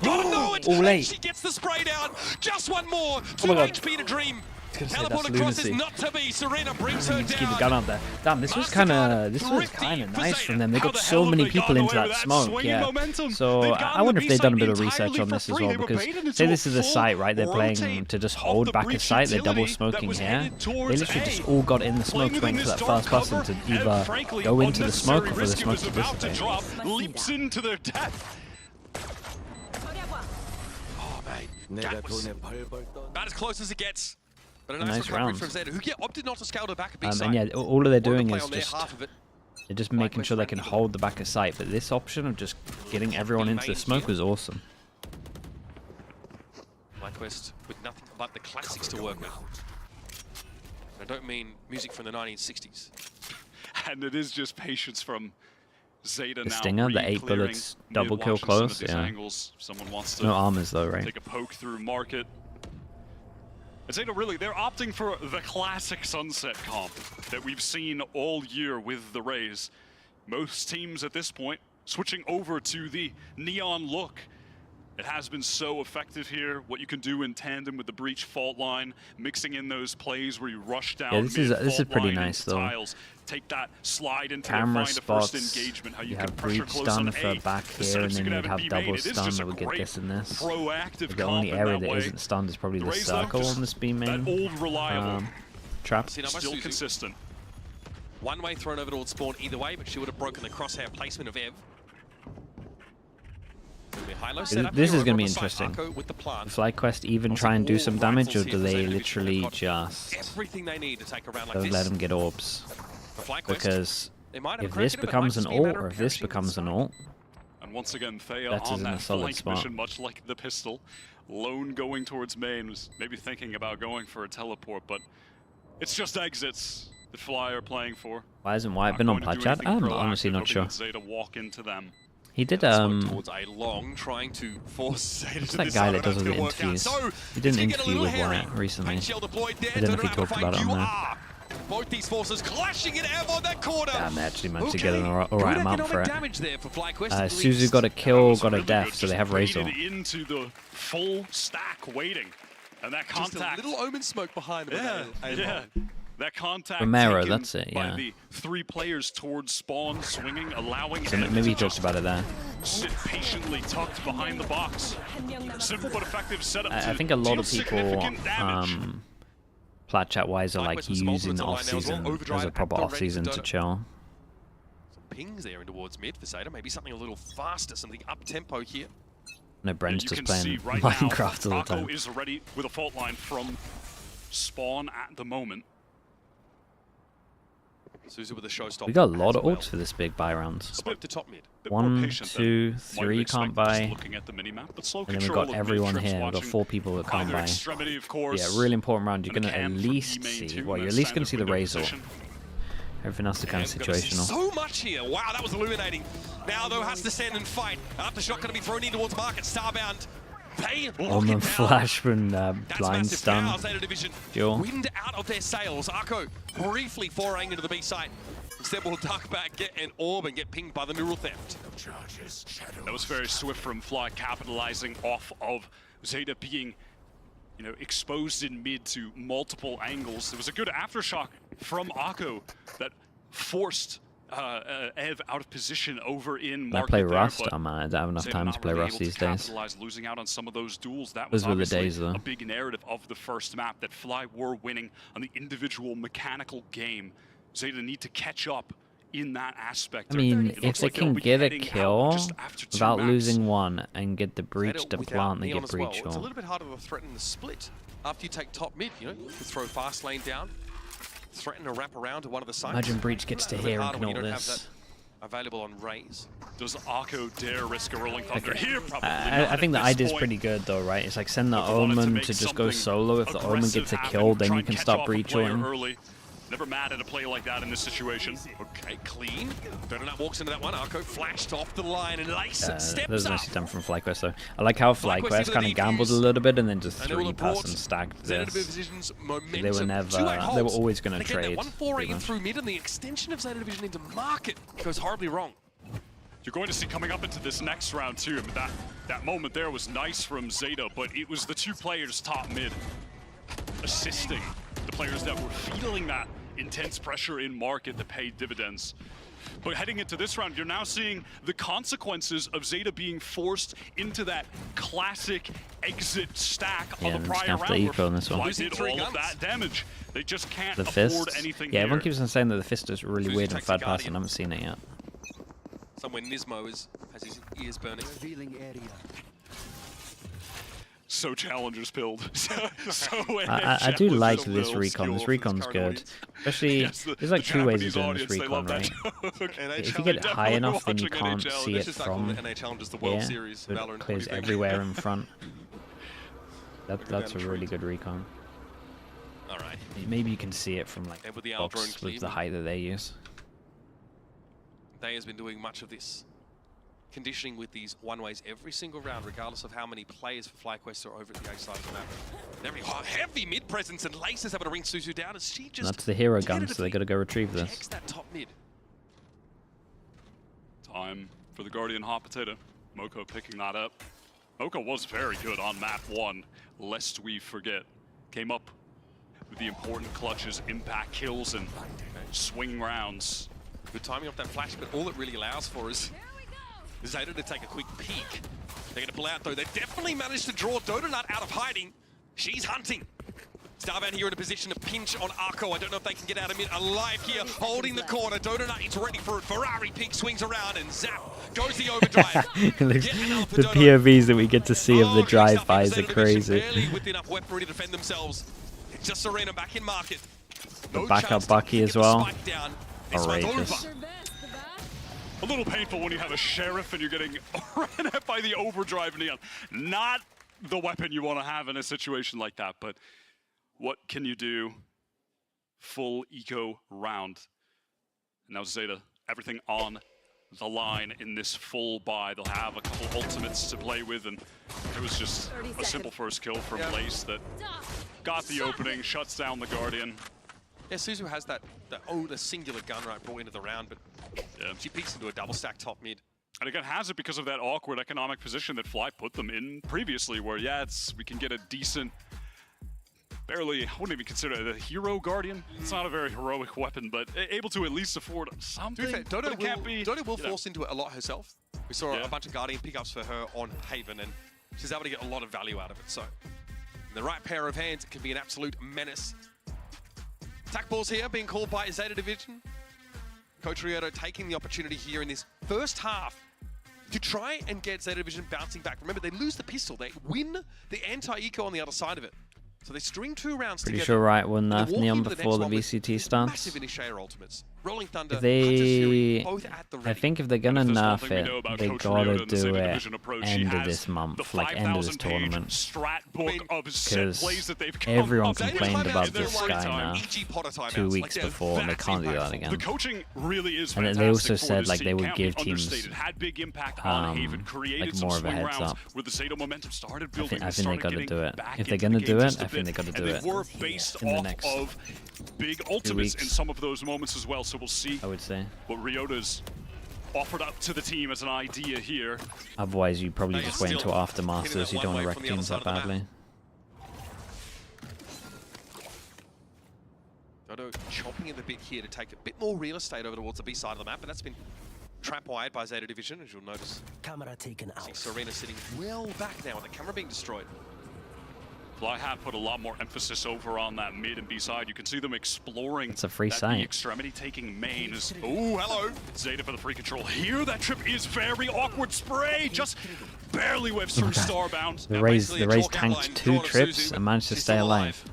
Speaker 14: Oh no, it's
Speaker 2: late.
Speaker 14: She gets the spray down. Just one more. 2
Speaker 2: my God.
Speaker 14: HP to dream.
Speaker 2: Teleport
Speaker 14: across is not to be. Serena brings her
Speaker 2: Just keep the
Speaker 14: down.
Speaker 2: gun up there. Damn, this was kind of nice from them. They got so many people into that smoke. Yeah. So I wonder if they've done a bit of research on this as well, because say this is a site, right? They're playing to just hold back a site. They're double smoking here. They literally just all got in the smoke, waiting for that first person to either go into the smoke or for the smoke to dissipate.
Speaker 10: Leaps into their death.
Speaker 14: Oh mate, that was about as close as it gets. But a
Speaker 2: nice round.
Speaker 14: From Zeta, who opted not to scale to back a B
Speaker 2: And
Speaker 14: side.
Speaker 2: yeah, all they're doing is just
Speaker 14: half of it.
Speaker 2: they're just making sure they can hold the back of sight. But this option of just getting everyone into the smoke was awesome.
Speaker 14: FlyQuest with nothing but the classics to work with. I don't mean music from the 1960s.
Speaker 10: And it is just patience from Zeta
Speaker 2: The
Speaker 10: now.
Speaker 2: Stinger, the 8 bullets, double kill close. Yeah.
Speaker 10: Angles. Someone wants to
Speaker 2: no armors though, right?
Speaker 10: Take a poke through market. And Zeta really, they're opting for the classic Sunset comp that we've seen all year with the Rays. Most teams at this point switching over to the Neon look. It has been so effective here. What you can do in tandem with the Breach fault line, mixing in those plays where you rush down.
Speaker 2: Yeah, this is pretty nice though.
Speaker 10: Tiles, take that slide into
Speaker 2: Camera
Speaker 10: there, find
Speaker 2: spots.
Speaker 10: A first engagement. How you
Speaker 2: have
Speaker 10: can pressure
Speaker 2: breach
Speaker 10: close
Speaker 2: stun
Speaker 10: on
Speaker 2: for
Speaker 10: A.
Speaker 2: back here, and then you'd have double stun that would get this and this. The only area that isn't stunned is probably the circle on this B main.
Speaker 10: That old reliable
Speaker 2: trap.
Speaker 10: Still consistent.
Speaker 14: One way thrown over towards spawn either way, but she would have broken the crosshair placement of Ev.
Speaker 2: This is going to be interesting. Does FlyQuest even try and do some damage, or do they literally just don't let him get orbs? Because if this becomes an ult, or if this becomes an ult,
Speaker 10: and once again, they are on that flank mission, much like the pistol. Lone going towards main, was maybe thinking about going for a teleport, but it's just exits that Fly are playing for.
Speaker 2: Why hasn't Wyatt been on plat chat? I'm honestly not sure.
Speaker 10: Zeta walk into them.
Speaker 2: He did
Speaker 14: towards a long, trying to force Zeta
Speaker 2: to that guy that does all the interviews. He did an interview with Wyatt recently. I don't know if he talked about it on there.
Speaker 14: Both these forces clashing in air on that corner.
Speaker 2: Damn, they actually managed to get an alright amount for it. Suzu got a kill, got a death, so they have Razor.
Speaker 10: Into the full stack waiting. And that contact.
Speaker 14: Just a little omen smoke behind them.
Speaker 10: Yeah. That contact.
Speaker 2: Romero, that's it, yeah.
Speaker 10: By the 3 players towards spawn, swinging, allowing.
Speaker 2: So maybe he talked about it there.
Speaker 10: Sit patiently tucked behind the box. Simple but effective setup.
Speaker 2: I think a lot of people, plat chat wise, are like using the off season as a proper off season to chill.
Speaker 14: Some pings there in towards mid for Zeta. Maybe something a little faster, something up tempo here.
Speaker 2: No, Brent's just playing Minecraft all the time.
Speaker 10: Is ready with a fault line from spawn at the moment.
Speaker 14: Suzu with a showstopper.
Speaker 2: We got a lot of ults for this big buy round.
Speaker 14: Spoke to top mid.
Speaker 2: 1, 2, 3 can't buy. And then we've got everyone here. We've got 4 people that can't buy. Yeah, really important round. You're going to at least see, well, you're at least going to see the Razor. Everything else is kind of situational.
Speaker 14: So much here. Wow, that was illuminating. Now, though, has to stand and fight. Aftershock going to be thrown in towards market. Starbound.
Speaker 2: Almond flash from blind stun.
Speaker 14: Wind out of their sails. Arco briefly foraying into the B site. Instead, will duck back, get an orb, and get pinged by the neural theft.
Speaker 10: That was very swift from Fly, capitalizing off of Zeta being, you know, exposed in mid to multiple angles. There was a good aftershock from Akko that forced Ev out of position over in market.
Speaker 2: I play Rust. I don't have enough time to play Rust these days.
Speaker 10: Losing out on some of those duels. That was
Speaker 2: the days, though.
Speaker 10: A big narrative of the first map that Fly were winning on the individual mechanical game. Zeta need to catch up in that aspect.
Speaker 2: I mean, if they can get a kill without losing one and get the breach to plant, they get breach.
Speaker 14: It's a little bit harder to threaten the split after you take top mid. You know, you throw fast lane down. Threaten to wrap around to one of the sides.
Speaker 2: Imagine Breach gets to here and can all this.
Speaker 14: Available on Raze.
Speaker 10: Does Akko dare risk a rolling thunder here? Probably
Speaker 2: I think the idea is pretty good though, right? It's like send the Omen to just go solo. If the Omen gets a kill, then you can start breaching.
Speaker 10: Never mad at a play like that in this situation.
Speaker 14: Okay, clean. Donut walks into that one. Arco flashed off the line and Lace steps up.
Speaker 2: There's nicely done from FlyQuest though. I like how FlyQuest kind of gambled a little bit and then just 3-person stacked this. They were never. They were always going to trade.
Speaker 14: One foray in through mid and the extension of Zeta Division into market goes horribly wrong.
Speaker 10: You're going to see coming up into this next round too. That moment there was nice from Zeta, but it was the 2 players top mid assisting the players that were feeling that intense pressure in market that paid dividends. But heading into this round, you're now seeing the consequences of Zeta being forced into that classic exit stack of the prior round.
Speaker 2: On this one.
Speaker 10: Why did all of that damage? They just can't
Speaker 2: afford
Speaker 10: anything.
Speaker 2: Yeah, everyone keeps on saying that the fist is really weird in third person. I haven't seen it yet.
Speaker 14: Somewhere Nismo has his ears burning.
Speaker 10: So challengers pilled.
Speaker 2: I do like this recon. This recon's good. Especially, there's like 2 ways of doing this recon, right? If you get it high enough, then you can't see it from here. It clears everywhere in front. That's a really good recon.
Speaker 14: Alright.
Speaker 2: Maybe you can see it from like box with the height that they use.
Speaker 14: They has been doing much of this. Conditioning with these one-ways every single round, regardless of how many players for FlyQuest are over at the A side of the map. Very heavy mid presence, and Lace is able to bring Suzu down as she just.
Speaker 2: That's the hero gun, so they got to go retrieve this.
Speaker 14: Checks that top mid.
Speaker 10: Time for the Guardian hot potato. Moko picking that up. Moko was very good on map 1, lest we forget. Came up with the important clutches, impact kills, and swing rounds.
Speaker 14: Good timing off that flash, but all it really allows for is Zeta to take a quick peek. They're going to pull out, though. They definitely managed to draw Donut out of hiding. She's hunting. Starbound here in a position to pinch on Arco. I don't know if they can get out of mid alive here, holding the corner. Dodonut is ready for it. Ferrari Pig swings around and zap goes the overdrive.
Speaker 2: The POVs that we get to see of the drive-bys are crazy.
Speaker 14: Barely with enough weaponry to defend themselves. It's just Serena back in market.
Speaker 2: The backup Bucky as well. Outrageous.
Speaker 10: A little painful when you have a Sheriff and you're getting ran at by the overdrive Neon. Not the weapon you want to have in a situation like that, but what can you do? Full eco round. And now Zeta, everything on the line in this full buy. They'll have a couple ultimates to play with, and it was just a simple first kill from Lace that got the opening, shuts down the Guardian.
Speaker 14: Yeah, Suzu has that the singular gun right brought into the round, but she peeks into a double stack top mid.
Speaker 10: And again, has it because of that awkward economic position that Fly put them in previously, where we can get a decent, barely, I wouldn't even consider it a hero Guardian. It's not a very heroic weapon, but able to at least afford something.
Speaker 14: To be fair, Dodo will force into it a lot herself. We saw a bunch of Guardian pickups for her on Haven, and she's able to get a lot of value out of it. So, in the right pair of hands, it can be an absolute menace. Attack balls here being called by Zeta Division. Coach Rioto taking the opportunity here in this first half to try and get Zeta Division bouncing back. Remember, they lose the pistol. They win the anti-eco on the other side of it. So they string 2 rounds together.
Speaker 2: Pretty sure Riot won that Neon before the VCT starts.
Speaker 14: Massive initiator ultimates. Rolling Thunder,
Speaker 2: I think if they're gonna nerf it, they gotta do it end of this month, like end of this tournament. Because everyone complained about this guy now 2 weeks before, and they can't do that again.
Speaker 10: The coaching really is
Speaker 2: and they also said like they would give teams like more of a heads up. I think they gotta do it. If they're gonna do it, I think they gotta do it in the next
Speaker 10: big ultimates in some of those moments as well. So we'll see.
Speaker 2: I would say
Speaker 10: what Ryota's offered up to the team as an idea here.
Speaker 2: Otherwise, you probably just wait until after Masters. You don't want to wreck teams that badly.
Speaker 14: Dodo chopping in the bit here to take a bit more real estate over towards the B side of the map, and that's been trap-wired by Zeta Division, as you'll notice. Camera taken out. Serena sitting well back now, with the camera being destroyed.
Speaker 10: Fly have put a lot more emphasis over on that mid and B side. You can see them exploring.
Speaker 2: It's a free site.
Speaker 10: Extremity taking main. Oh, hello. Zeta for the free control. Here, that trip is very awkward. Spray just barely whiffs through Starbound.
Speaker 2: The Raze tanked 2 trips and managed to stay alive.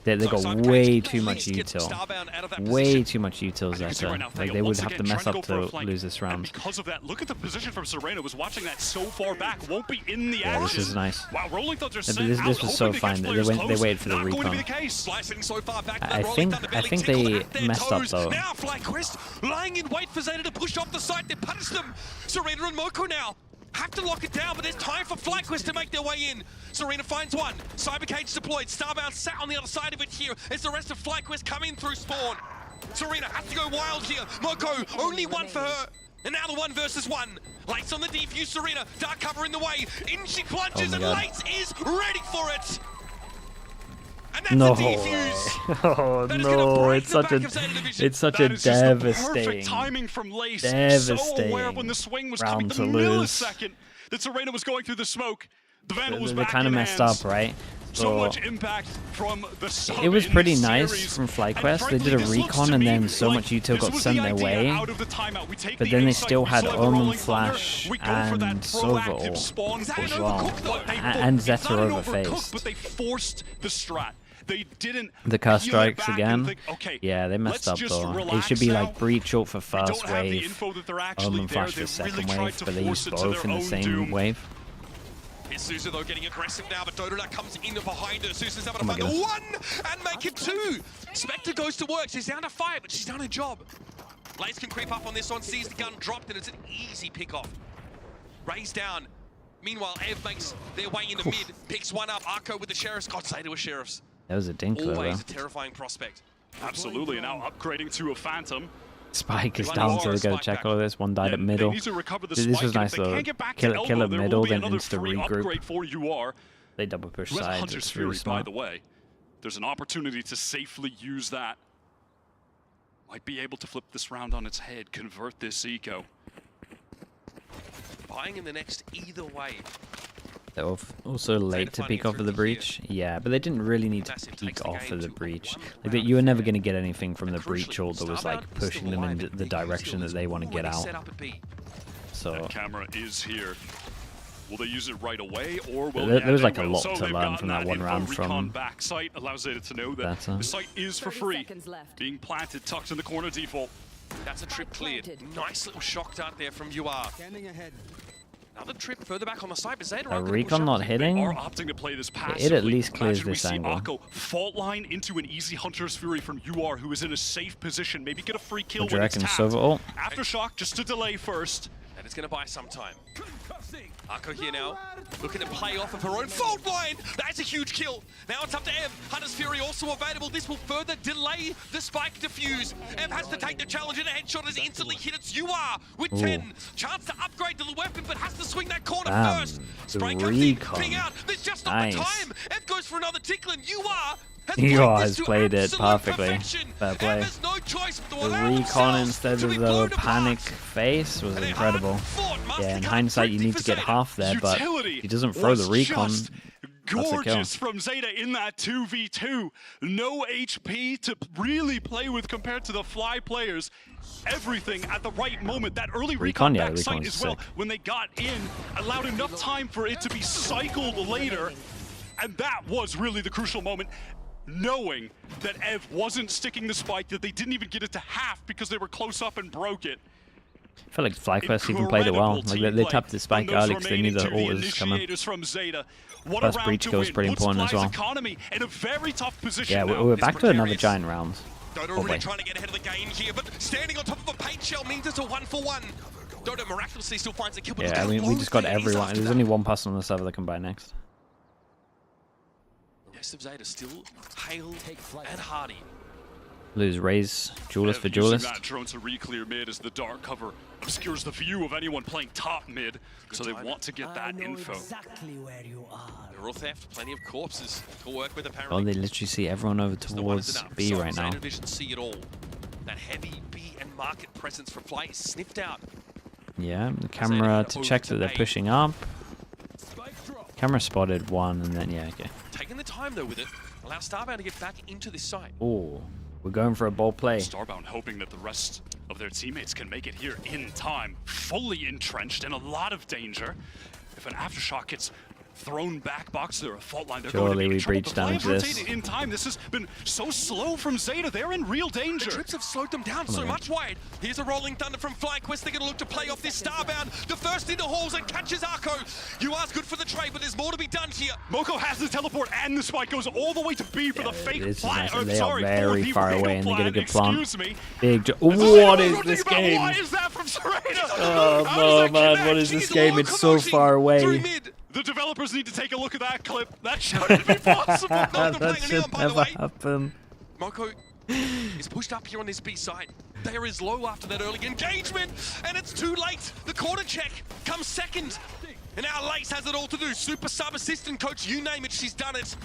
Speaker 2: They got way too much util. Way too much util, Zeta. Like, they would have to mess up to lose this round.
Speaker 10: And because of that, look at the position from Serena. Was watching that so far back. Won't be in the
Speaker 2: action. This is nice.
Speaker 10: Wow, Rolling Thunder
Speaker 2: this was so fine. They waited for the recon. I think they messed up though.
Speaker 14: Now FlyQuest lying in wait for Zeta to push off the site. They punish them. Serena and Moko now have to lock it down, but there's time for FlyQuest to make their way in. Serena finds one. Cyber Cage deployed. Starbound sat on the other side of it here as the rest of FlyQuest come in through spawn. Serena has to go wild here. Moko, only one for her. And now the 1 versus 1. Lights on the defuse. Serena, dark cover in the way. In she plunges, and Lights is ready for it. And that's
Speaker 2: no.
Speaker 14: a defuse.
Speaker 2: Oh no, it's such a devastating,
Speaker 10: perfect timing from Lace.
Speaker 2: Devastating
Speaker 10: so aware when the swing was coming, the millisecond that Serena was going through the smoke. The Vandal was back
Speaker 2: kind of messed up, right?
Speaker 10: So much impact from the sub.
Speaker 2: It was pretty nice from FlyQuest. They did a recon and then so much util got sent their way. But then they still had Omen, Flash, and Silver as well. And Zeta overfaced.
Speaker 10: But they forced the strat. They didn't.
Speaker 2: The curse strikes again. Yeah, they messed up though. It should be like Breach ult for first wave, Omen Flash for second wave, but they used both in the same wave.
Speaker 14: Here's Suzu though getting aggressive now, but Dodonut comes in behind her. Suzu's able to find the 1 and make it 2. Spectre goes to work. She's down to 5, but she's done her job. Lace can creep up on this one, sees the gun dropped, and it's an easy pick off. Raise down. Meanwhile, Ev makes their way in the mid, picks one up. Arco with the Sheriffs. God say to a Sheriffs.
Speaker 2: That was a dinkler.
Speaker 14: Always a terrifying prospect.
Speaker 10: Absolutely, and now upgrading to a Phantom.
Speaker 2: Spike is down, so we gotta check all of this. One died at middle. This was nice though. Kill at middle, then insta regroup. They double push sides. It's really smart.
Speaker 10: By the way, there's an opportunity to safely use that. Might be able to flip this round on its head, convert this eco.
Speaker 14: Buying in the next either way.
Speaker 2: They're also late to peek off of the breach. Yeah, but they didn't really need to peek off of the breach. Like, you were never going to get anything from the breach all that was like pushing them in the direction that they want to get out. So
Speaker 10: that camera is here. Will they use it right away, or will
Speaker 2: there was like a lot to learn from that one round from
Speaker 10: back site allows Zeta to know that the site is for free, being planted, tucked in the corner default.
Speaker 14: That's a trip cleared. Nice little shock dart there from UR. Another trip further back on the side, but Zeta
Speaker 2: a recon not hitting.
Speaker 10: Are opting to play this passively.
Speaker 2: It at least clears
Speaker 10: Imagine
Speaker 2: this
Speaker 10: we see
Speaker 2: angle.
Speaker 10: Akko fault line into an easy Hunter's Fury from UR, who is in a safe position. Maybe get a free kill
Speaker 2: Would you
Speaker 10: when it's
Speaker 2: reckon
Speaker 10: tapped.
Speaker 2: Sova ult?
Speaker 10: Aftershock just to delay first.
Speaker 14: And it's going to buy some time. Akko here now, looking to play off of her own fault line. That's a huge kill. Now it's up to Ev. Hunter's Fury also available. This will further delay the spike defuse. Ev has to take the challenge, and a headshot is instantly hit. It's UR with 10. Chance to upgrade to the weapon, but has to swing that corner first. Spray comes in, ping out. There's just not the time. Ev goes for another tickle, and UR
Speaker 2: has played it perfectly. Fair play. The recon instead of the panic face was incredible. Yeah, in hindsight, you need to get half there, but he doesn't throw the recon.
Speaker 10: Gorgeous from Zeta in that 2v2. No HP to really play with compared to the Fly players. Everything at the right moment. That early recon backside as well, when they got in, allowed enough time for it to be cycled later. And that was really the crucial moment. Knowing that Ev wasn't sticking the spike, that they didn't even get it to half because they were close up and broke it.
Speaker 2: I feel like FlyQuest even played it well. Like they tapped the spike early because they knew the ult was coming. First breach kill was pretty important as well. Yeah, we're back to another giant round.
Speaker 14: Dodo really trying to get ahead of the game here, but standing on top of a paint shell means it's a 1-for-1. Dodo miraculously still finds a kill.
Speaker 2: Yeah, I mean, we just got everyone. There's only one person on the server that can buy next.
Speaker 14: Rest of Zeta still Hale and Hardy.
Speaker 2: Lose Raze, Duelist for Duelist.
Speaker 10: That drone to re-clear mid as the dark cover obscures the view of anyone playing top mid, so they want to get that info.
Speaker 9: Exactly where you are.
Speaker 14: Neural theft, plenty of corpses to work with apparently.
Speaker 2: Oh, they literally see everyone over towards B right now.
Speaker 14: Zeta Vision see it all. That heavy B and market presence for Fly is sniffed out.
Speaker 2: Yeah, the camera to check that they're pushing up. Camera spotted one, and then yeah, okay.
Speaker 14: Taking the time though with it, allow Starbound to get back into this site.
Speaker 2: Oh, we're going for a bold play.
Speaker 10: Starbound hoping that the rest of their teammates can make it here in time. Fully entrenched in a lot of danger. If an Aftershock gets thrown back box or a fault line, they're
Speaker 2: Surely
Speaker 10: going to be in trouble.
Speaker 2: breach down to this.
Speaker 10: In time. This has been so slow from Zeta. They're in real danger.
Speaker 14: The trips have slowed them down so much wide. Here's a rolling thunder from FlyQuest. They're going to look to play off this Starbound. The first into halls and catches Akko. UR's good for the trade, but there's more to be done here.
Speaker 10: Moko has the teleport and the spike goes all the way to B for the fake plant.
Speaker 2: They are very far away and they get a good plant. Big.
Speaker 10: What
Speaker 2: What is this game?
Speaker 10: Why is that from Serena?
Speaker 2: Oh man, what is this game? It's so far away.
Speaker 10: The developers need to take a look at that clip. That shouldn't be possible.
Speaker 2: That should never happen.
Speaker 14: Moko is pushed up here on this B side. There is low after that early engagement, and it's too late. The corner check comes second. And now Lace has it all to do. Super sub assistant coach, you name it, she's done it.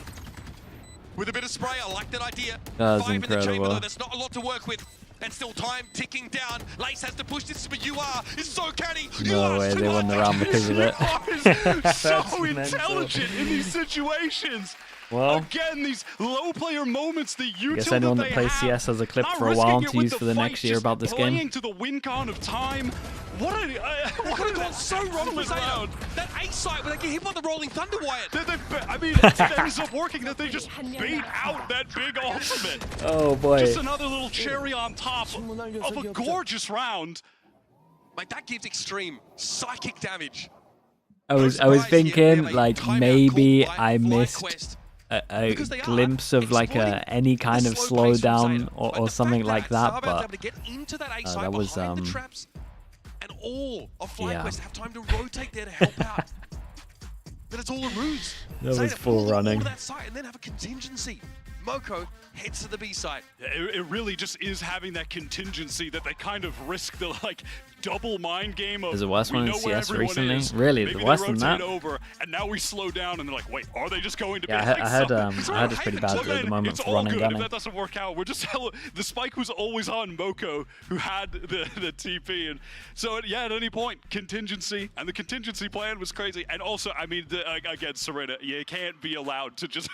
Speaker 14: With a bit of spray, I like that idea.
Speaker 2: That's
Speaker 14: 5
Speaker 2: incredible.
Speaker 14: in the chamber though, that's not a lot to work with. And still time ticking down. Lace has to push this, but UR is so canny.
Speaker 2: No way, they won the round because of it.
Speaker 10: So intelligent in these situations.
Speaker 2: Well,
Speaker 10: again, these low player moments, the utility
Speaker 2: I guess anyone that plays CS has a clip for a while to use for the next year about this game.
Speaker 10: To the win con of time. What
Speaker 14: could have gone so wrong for Zeta? That A site where they get hit by the rolling thunder wire.
Speaker 10: I mean, it ends up working that they just bait out that big ultimate.
Speaker 2: Oh boy.
Speaker 10: Just another little cherry on top of a gorgeous round.
Speaker 14: Like, that gives extreme psychic damage.
Speaker 2: I was thinking like maybe I missed a glimpse of like any kind of slowdown or something like that, but that was
Speaker 14: and all of FlyQuest have time to rotate there to help out. But it's all a ruse.
Speaker 2: That was full running.
Speaker 14: That site and then have a contingency. Moko heads to the B site.
Speaker 10: It really just is having that contingency that they kind of risk the like double mind game of
Speaker 2: there's a worse one in CS recently.
Speaker 10: Is.
Speaker 2: Really,
Speaker 10: maybe
Speaker 2: the worse than that.
Speaker 10: Over, and now we slow down, and they're like, wait, are they just going to?
Speaker 2: Yeah,
Speaker 10: be
Speaker 2: I heard it's pretty bad at the moment
Speaker 10: it's
Speaker 2: for running gunning.
Speaker 10: If that doesn't work out, we're just the spike was always on Moko, who had the TP, and so yeah, at any point, contingency, and the contingency plan was crazy, and also, I mean, again, Serena, you can't be allowed to just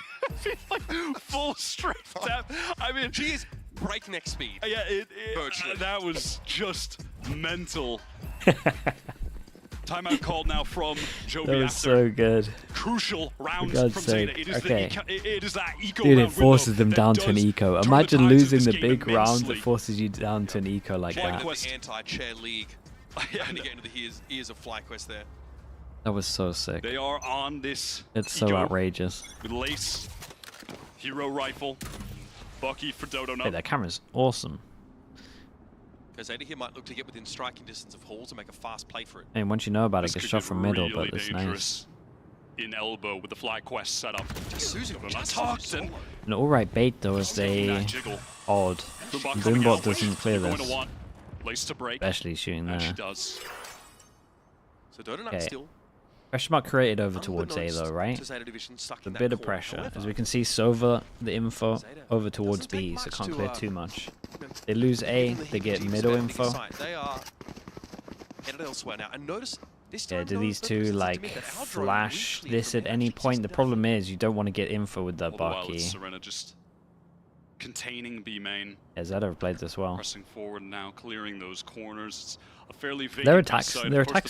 Speaker 10: like full straight tap. I mean,
Speaker 14: she is breakneck speed.
Speaker 10: Yeah, that was just mental. Timeout called now from Jovi.
Speaker 2: That was so good.
Speaker 10: Crucial rounds from
Speaker 2: sake.
Speaker 10: Zeta. It is that eco
Speaker 2: Dude,
Speaker 10: round
Speaker 2: it forces them down to an eco. Imagine losing the big
Speaker 10: immensely.
Speaker 2: round that forces you down to an eco like that.
Speaker 14: The anti-chair league. And to get into the ears of FlyQuest there.
Speaker 2: That was so sick.
Speaker 10: They are on this.
Speaker 2: It's so outrageous.
Speaker 10: With Lace, Hero Rifle, Bucky for Dodo.
Speaker 2: Hey, that camera's awesome.
Speaker 14: Zeta here might look to get within striking distance of Halls and make a fast play for it.
Speaker 2: And once you know about it, get shot from middle,
Speaker 10: really
Speaker 2: but it's nice.
Speaker 10: In elbow with the FlyQuest setup. Just
Speaker 14: talked.
Speaker 2: An alright bait though if they odd. Boombot doesn't clear this.
Speaker 10: Lace to break.
Speaker 2: Especially shooting there.
Speaker 10: She does.
Speaker 14: So Dodo still.
Speaker 2: Pressure mark created over towards A though, right? A bit of pressure. As we can see, Sova, the info, over towards B, so can't clear too much. They lose A, they get middle info.
Speaker 14: They are headed elsewhere now. And notice this
Speaker 2: time, do these two like flash this at any point? The problem is you don't want to get info with that Bucky.
Speaker 10: Serena just containing B main.
Speaker 2: Yeah, Zeta played this well.
Speaker 10: Pressing forward now, clearing those corners. It's a fairly
Speaker 2: their attacks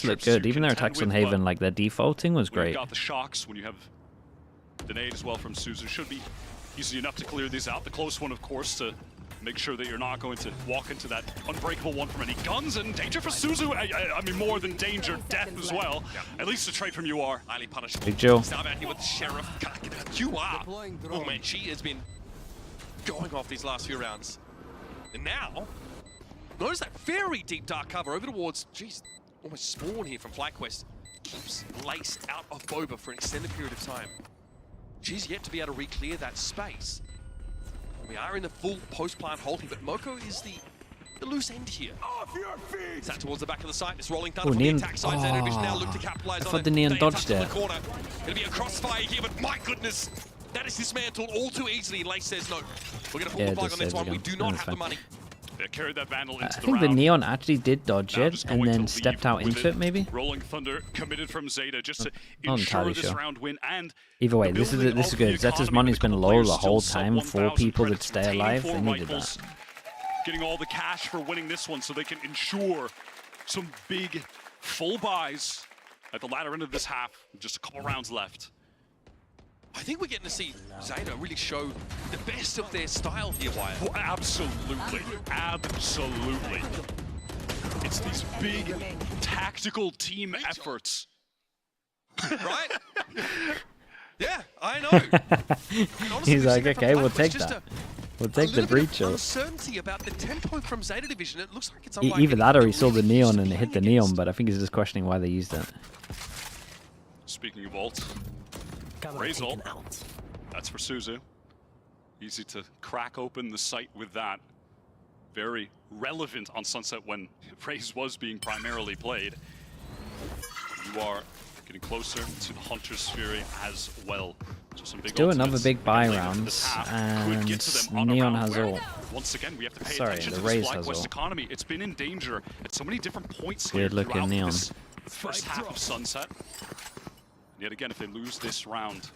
Speaker 2: look good. Even their attacks on Haven, like their defaulting was great.
Speaker 10: You got the shocks when you have the nade as well from Suzu. Should be easy enough to clear these out. The close one, of course, to make sure that you're not going to walk into that unbreakable one from any guns. And danger for Suzu. I mean, more than danger, death as well. Yeah. At least a trade from UR.
Speaker 14: Highly punishable.
Speaker 2: Big Joe.
Speaker 14: Start out here with the Sheriff. UR. Oh man, she has been going off these last few rounds. And now, notice that very deep dark cover over towards, jeez, almost Spawn here from FlyQuest. Keeps Lace out of Boba for an extended period of time. She's yet to be able to re-clear that space. We are in the full post-plant hold here, but Moko is the loose end here. Is that towards the back of the site? This rolling thunder from the attack side. Zeta Division now look to capitalize on it.
Speaker 2: The Neon dodged it.
Speaker 14: Gonna be a crossfire here, but my goodness, that is dismantled all too easily. Lace says no. We're gonna pull the plug on this one. We do not have the money.
Speaker 10: They carried that Vandal into
Speaker 2: I think the Neon actually did dodge it and then stepped out into it, maybe.
Speaker 10: Rolling Thunder committed from Zeta just to ensure this round win. And
Speaker 2: either way, this is good. Zeta's money's been low the whole time. 4 people that stay alive. They needed that.
Speaker 10: Getting all the cash for winning this one so they can ensure some big full buys at the latter end of this half. Just a couple rounds left.
Speaker 14: I think we're getting to see Zeta really show the best of their style here, Wyatt.
Speaker 10: Oh, absolutely. Absolutely. It's these big tactical team efforts.
Speaker 14: Right? Yeah, I know.
Speaker 2: Honestly, he's like, okay, we'll take that. We'll take the breach.
Speaker 14: Uncertainty about the tempo from Zeta Division. It looks like it's unlikely.
Speaker 2: Either that or he saw the Neon and it hit the Neon, but I think he's just questioning why they used it.
Speaker 10: Speaking of ult, Razor, that's for Suzu. Easy to crack open the site with that. Very relevant on Sunset when Raze was being primarily played. You are getting closer to the Hunter's Fury as well. So some big
Speaker 2: do another big buy rounds, and Neon has ult.
Speaker 10: Once again, we have to pay attention to this FlyQuest economy. It's been in danger at so many different points here throughout this first half of Sunset. Yet again, if they lose this round,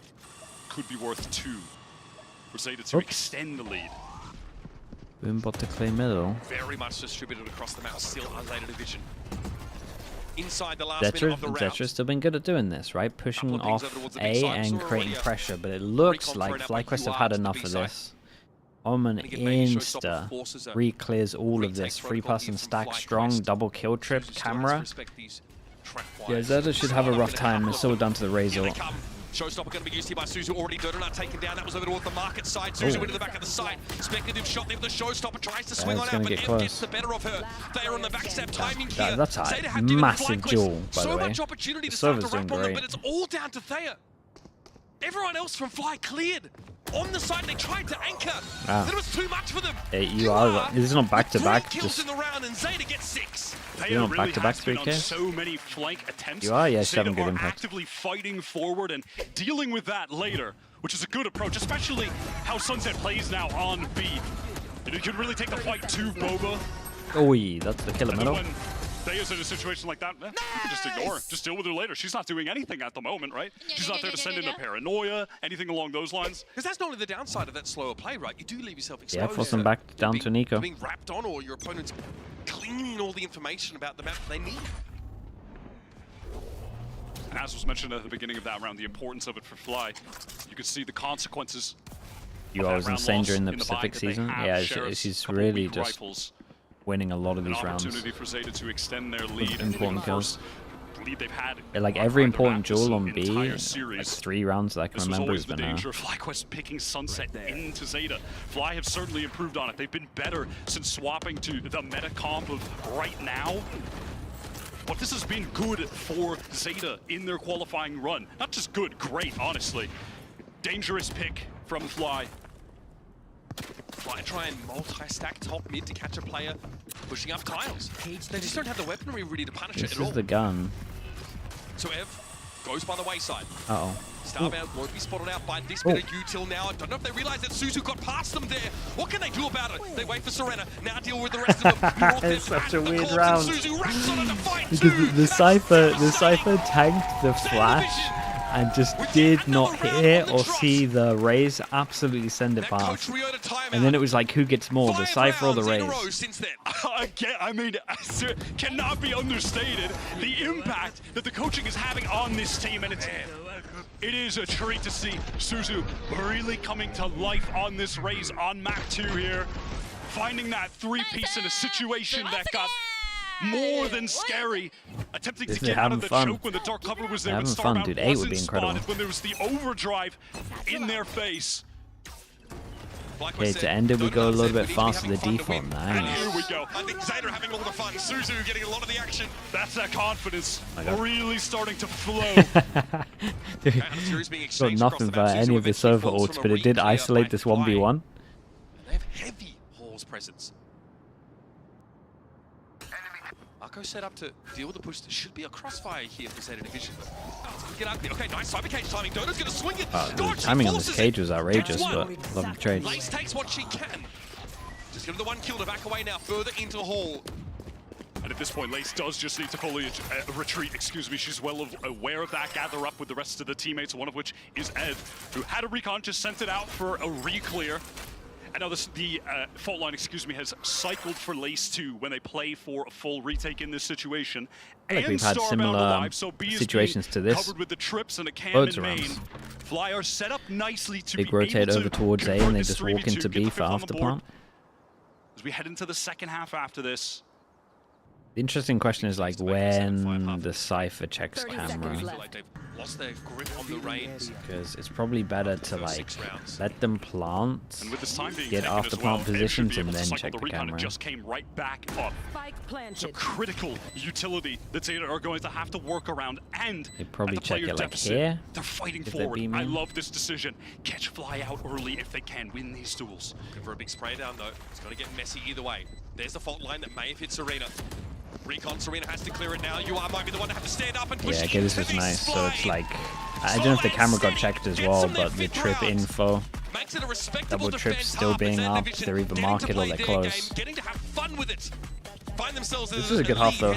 Speaker 10: could be worth 2 for Zeta to extend the lead.
Speaker 2: Boombot to clear middle.
Speaker 14: Very much distributed across the map, still on Zeta Division. Inside the last minute of the round.
Speaker 2: Zetra's still been good at doing this, right? Pushing off A and creating pressure, but it looks like FlyQuest have had enough of this. Omen insta re-clears all of this. 3-person stack, strong, double kill trip, camera. Yeah, Zeta should have a rough time. It's still down to the Razor.
Speaker 14: Showstopper going to be used here by Suzu, already Dodonut taken down. That was over towards the market side. Suzu into the back of the site. Speculative shot there with the Showstopper, tries to swing on out, but M gets the better of her. They are on the backstep timing here.
Speaker 2: That's a massive duel, by the way.
Speaker 14: So much opportunity to start to wrap on them, but it's all down to Thea. Everyone else from Fly cleared. on the side. They tried to anchor. It was too much for them.
Speaker 2: Hey, you are. This is not back-to-back.
Speaker 14: Kills in the round, and Zeta gets 6.
Speaker 2: You're not back-to-back 3K.
Speaker 10: So many flank attempts.
Speaker 2: You are, yeah,
Speaker 10: Zeta
Speaker 2: 7 good
Speaker 10: are
Speaker 2: impact.
Speaker 10: actively fighting forward and dealing with that later, which is a good approach, especially how Sunset plays now on B. You can really take the fight to Boba.
Speaker 2: Oh, that's the killer middle.
Speaker 10: Thea's in a situation like that, you can just ignore her. Just deal with her later. She's not doing anything at the moment, right? She's not there to send into paranoia, anything along those lines.
Speaker 14: Because that's not only the downside of that slower play, right? You do leave yourself exposed.
Speaker 2: Yeah, force them back down to Nico.
Speaker 14: Being wrapped on, or your opponent's cleaning all the information about the map they need.
Speaker 10: And as was mentioned at the beginning of that round, the importance of it for Fly, you could see the consequences.
Speaker 2: You always insane during the Pacific season. Yeah, she's really just winning a lot of these rounds.
Speaker 10: Opportunity for Zeta to extend their lead.
Speaker 2: Important kills.
Speaker 10: Lead they've had.
Speaker 2: Like every important duel on B, like 3 rounds that I can remember has been
Speaker 10: the danger of FlyQuest picking Sunset into Zeta. Fly have certainly improved on it. They've been better since swapping to the meta comp of right now. But this has been good for Zeta in their qualifying run. Not just good, great, honestly. Dangerous pick from Fly.
Speaker 14: Fly try and multi-stack top mid to catch a player pushing up tiles. They just don't have the weaponry really to punish it at all.
Speaker 2: This is the gun.
Speaker 14: So Ev goes by the wayside.
Speaker 2: Uh-oh.
Speaker 14: Starbound won't be spotted out by this bit of util now. I don't know if they realize that Suzu got past them there. What can they do about it? They wait for Serena. Now deal with the rest of them.
Speaker 2: It's such a weird round. Because the Cypher tanked the flash and just did not hear or see the Raze absolutely send it past. And then it was like, who gets more, the Cypher or the Raze?
Speaker 10: Again, I mean, cannot be understated the impact that the coaching is having on this team, and it is a treat to see Suzu really coming to life on this Raze on map 2 here, finding that 3-piece in a situation that got more than scary, attempting to get out of the choke when the dark cover was there.
Speaker 2: Having fun, dude. 8 would be incredible.
Speaker 10: When there was the overdrive in their face.
Speaker 2: Okay, to end it, we go a little bit faster. The default, nice.
Speaker 14: Here we go. I think Zeta having all the fun. Suzu getting a lot of the action.
Speaker 10: That's that confidence really starting to flow.
Speaker 2: Dude, got nothing for any of the server ults, but it did isolate this 1v1.
Speaker 14: They have heavy Hall's presence. Arco set up to deal with the push. There should be a crossfire here for Zeta Division. Get ugly. Okay, nice cyber cage timing. Dona's gonna swing it.
Speaker 2: The timing on this cage was outrageous, but love the trade.
Speaker 14: Lace takes what she can. Just give him the 1 kill to back away now, further into Hall.
Speaker 10: And at this point, Lace does just need to fully retreat, excuse me. She's well aware of that, gather up with the rest of the teammates, one of which is Ed, who had a recon, just sent it out for a re-clear. And now the fault line, excuse me, has cycled for Lace 2 when they play for a full retake in this situation.
Speaker 2: I think we've had similar situations to this.
Speaker 10: Covered with the trips and a cam
Speaker 2: Loads
Speaker 10: in
Speaker 2: of
Speaker 10: main.
Speaker 2: rounds.
Speaker 10: Fly are set up nicely to
Speaker 2: They rotate over towards A and they just walk into B for after plant.
Speaker 10: As we head into the second half after this.
Speaker 2: The interesting question is like when the Cypher checks camera.
Speaker 14: Lost their grip on the reins.
Speaker 2: Because it's probably better to like let them plant,
Speaker 10: get
Speaker 2: get after plant positions, and then check the camera.
Speaker 10: Just came right back up. It's a critical utility that Zeta are going to have to work around, and
Speaker 2: they probably check it like here.
Speaker 10: They're fighting forward. I love this decision. Catch Fly out early if they can. Win these duels.
Speaker 14: Looking for a big spray down though. It's going to get messy either way. There's the fault line that may have hit Serena. Recon, Serena has to clear it now. You might be the one to have to stand up and push.
Speaker 2: Yeah, okay, this is nice. So it's like, I don't know if the camera got checked as well, but the trip info, double trips still being up, they're either market or they're close.
Speaker 14: Getting to have fun with it. Find themselves
Speaker 2: this is a good half though.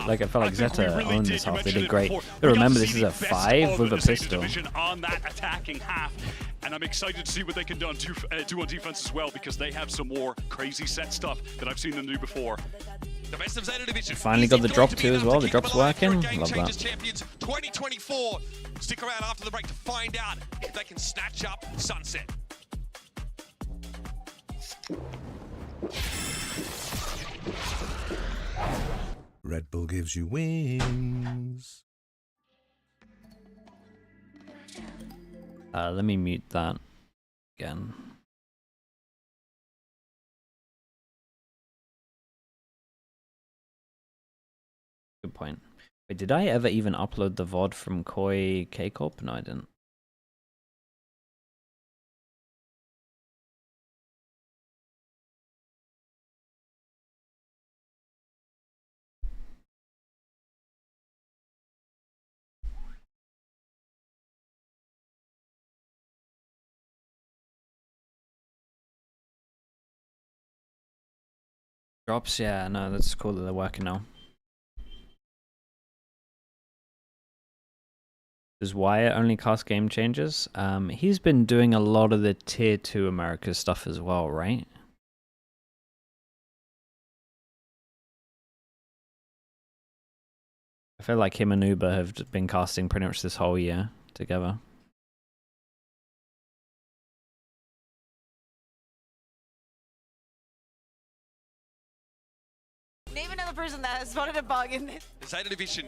Speaker 2: Like I felt like Zeta owned this half. They did great. But remember, this is a 5 with a pistol.
Speaker 10: On that attacking half, and I'm excited to see what they can do on defense as well, because they have some more crazy set stuff that I've seen them do before.
Speaker 14: The best of Zeta Division.
Speaker 2: Finally got the drop too as well. The drop's working. Love that.
Speaker 14: Champions 2024. Stick around after the break to find out if they can snatch up Sunset.
Speaker 15: Red Bull gives you wings.
Speaker 2: Let me mute that again. Good point. Wait, did I ever even upload the VOD from Koi K-Corp? No, I didn't. Drops, yeah, no, that's cool that they're working now. Does Wyatt only cast game changers? He's been doing a lot of the tier 2 America stuff as well, right? I feel like him and Uber have been casting pretty much this whole year together.
Speaker 6: Name another person that has spotted a bug in this.
Speaker 14: Zeta Division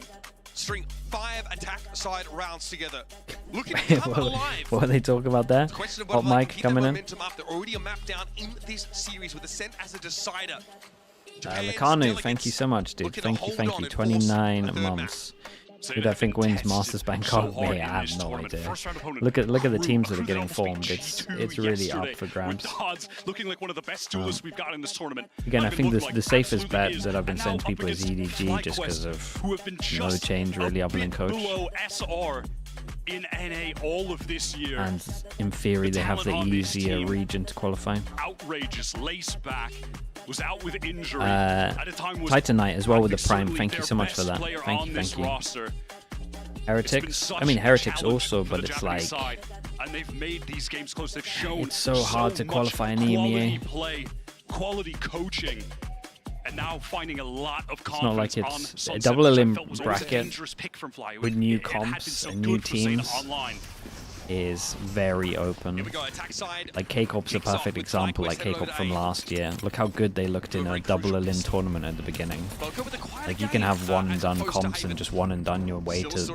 Speaker 14: string 5 attack side rounds together. Looking to come alive.
Speaker 2: What are they talking about there? Hot mic coming in.
Speaker 14: After already a map down in this series with Ascent as a decider.
Speaker 2: Nakanu, thank you so much, dude. Thank you. 29 months. Who do I think wins Masters Bangkok? I have no idea. Look at the teams that are getting formed. It's really up for grabs.
Speaker 10: Looking like one of the best duelists we've got in this tournament.
Speaker 2: Again, I think the safest bet that I've been saying to people is EDG, just because of no change really other than coach.
Speaker 10: In NA all of this year.
Speaker 2: And in theory, they have the easier region to qualify.
Speaker 10: Outrageous. Lace back was out with injury. At a time was
Speaker 2: Titanite as well with the Prime. Thank you so much for that. Thank you. Heretics. I mean, Heretics also, but it's like
Speaker 10: and they've made these games close. They've shown
Speaker 2: it's so hard to qualify an EMEA.
Speaker 10: Quality coaching. And now finding a lot of confidence.
Speaker 2: It's not like it's a double elim bracket with new comps and new teams is very open. Like K-Corp's a perfect example, like K-Corp from last year. Look how good they looked in a double elim tournament at the beginning. Like you can have one and done comps and just one and done your way to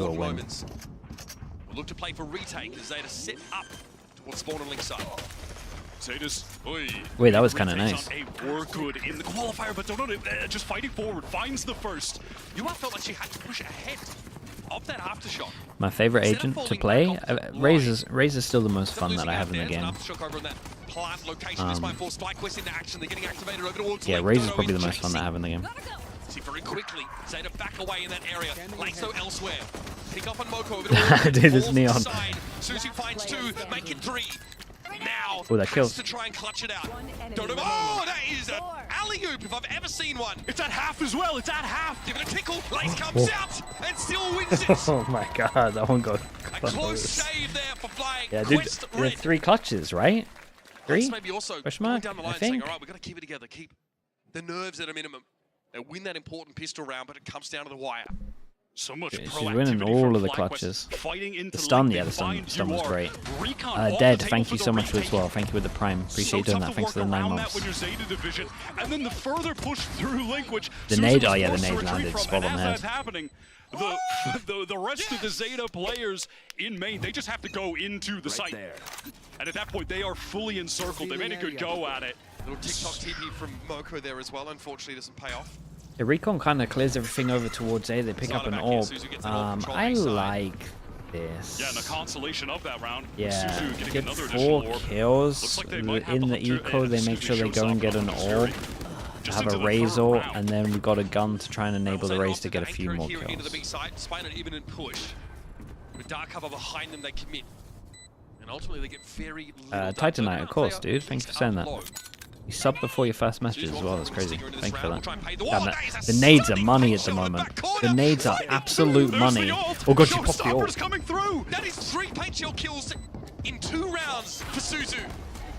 Speaker 2: a win.
Speaker 14: We'll look to play for retake as Zeta sit up towards spawn and link side.
Speaker 2: Wait, that was kind of nice.
Speaker 10: Were good in the qualifier, but just fighting forward, finds the first.
Speaker 14: You felt like she had to push ahead of that aftershock.
Speaker 2: My favorite agent to play? Razor's still the most fun that I have in the game. Yeah, Razor's probably the most fun that I have in the game.
Speaker 14: See very quickly, Zeta back away in that area. Lazo elsewhere. Pick up on Moko over the
Speaker 2: Dude, this neon.
Speaker 14: Susie finds 2, make it 3. Now,
Speaker 2: oh, that kills.
Speaker 14: To try and clutch it out. Oh, that is an alley-oop if I've ever seen one.
Speaker 10: It's at half as well. It's at half.
Speaker 14: Give it a tickle. Lace comes out and still wins it.
Speaker 2: Oh my god, that one got close.
Speaker 14: A close save there for flying.
Speaker 2: Yeah, dude, there are 3 clutches, right? 3?
Speaker 14: Maybe also
Speaker 2: Question mark,
Speaker 14: down the line
Speaker 2: I think.
Speaker 14: saying, all right, we've got to keep it together, keep the nerves at a minimum, and win that important pistol round, but it comes down to the wire.
Speaker 10: So much
Speaker 2: she's winning all of the clutches. The stun, yeah, the stun was great. Dead, thank you so much as well. Thank you with the Prime. Appreciate you doing that. Thanks for the 9 months.
Speaker 10: And then the further push through Link, which
Speaker 2: the nade, oh yeah, the nade landed spot on the head.
Speaker 10: The rest of the Zeta players in main, they just have to go into the site. And at that point, they are fully encircled. They made a good go at it.
Speaker 14: Little TikTok TP from Moko there as well. Unfortunately, doesn't pay off.
Speaker 2: The recon kind of clears everything over towards A. They pick up an orb. I like this.
Speaker 10: Yeah, and the consolation of that round.
Speaker 2: Yeah, get 4 kills. In the eco, they make sure they go and get an orb. Have a Razor, and then we've got a gun to try and enable the Raze to get a few more kills.
Speaker 14: Despite an imminent push, with dark cover behind them, they commit. And ultimately, they get very
Speaker 2: Titanite, of course, dude. Thank you for saying that. You subbed before your first message as well, that's crazy. Thank you for that. Damn it. The nades are money at the moment. The nades are absolute money. Oh god, she popped the ult.
Speaker 14: That is 3 paint shield kills in 2 rounds for Suzu.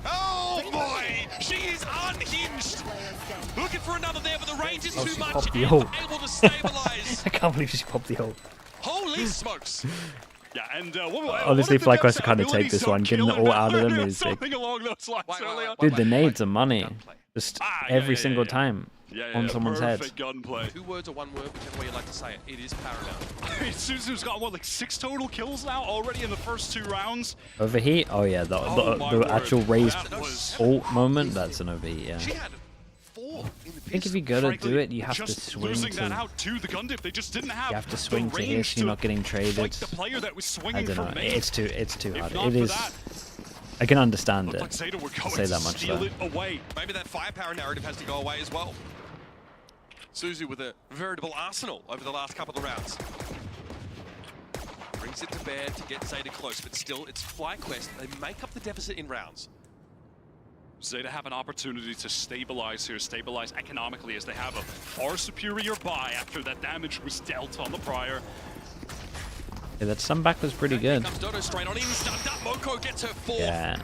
Speaker 14: Oh boy, she is unhinged. Looking for another there, but the range is too much. Able to stabilize.
Speaker 2: I can't believe she popped the ult.
Speaker 14: Holy smokes.
Speaker 10: Yeah, and
Speaker 2: honestly, FlyQuest kind of take this one. Getting it all out of them is sick. Dude, the nades are money. Just every single time on someone's head.
Speaker 14: 2 words or 1 word, whichever way you like to say it. It is paramount.
Speaker 10: Suzu's got, what, like 6 total kills now already in the first 2 rounds?
Speaker 2: Overheat? Oh yeah, the actual raised ult moment, that's an overheat, yeah. I think if you go to do it, you have to swing to. You have to swing to here, so you're not getting traded. I don't know. It's too hard. It is. I can understand it. I'll say that much though.
Speaker 14: Maybe that firepower narrative has to go away as well. Suzu with a veritable arsenal over the last couple of rounds. Brings it to bear to get Zeta close, but still, it's FlyQuest. They make up the deficit in rounds.
Speaker 10: Zeta have an opportunity to stabilize here, stabilize economically, as they have a far superior buy after that damage was dealt on the prior.
Speaker 2: Yeah, that sunback was pretty good. Yeah.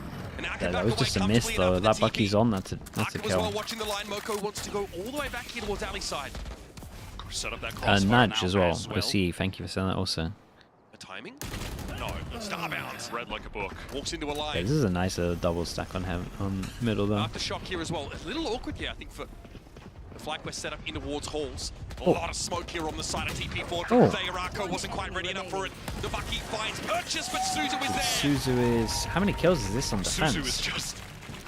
Speaker 2: Yeah, that was just a miss though. That Bucky's on, that's a kill.
Speaker 14: Watching the line, Moko wants to go all the way back here towards alley side.
Speaker 10: Set up that
Speaker 2: Nudge as well. See, thank you for saying that also.
Speaker 14: The timing? No, Starbound.
Speaker 10: Read like a book.
Speaker 14: Walks into a line.
Speaker 2: Yeah, this is a nice double stack on him on middle though.
Speaker 14: Aftershock here as well. A little awkward here, I think, for the FlyQuest setup in towards halls. A
Speaker 2: Oh.
Speaker 14: lot of smoke here on the side of TP4.
Speaker 2: Oh.
Speaker 14: Arako wasn't quite ready enough for it. The Bucky finds purchase, but Suzu is there.
Speaker 2: Suzu is... How many kills is this on defense?
Speaker 10: Suzu is just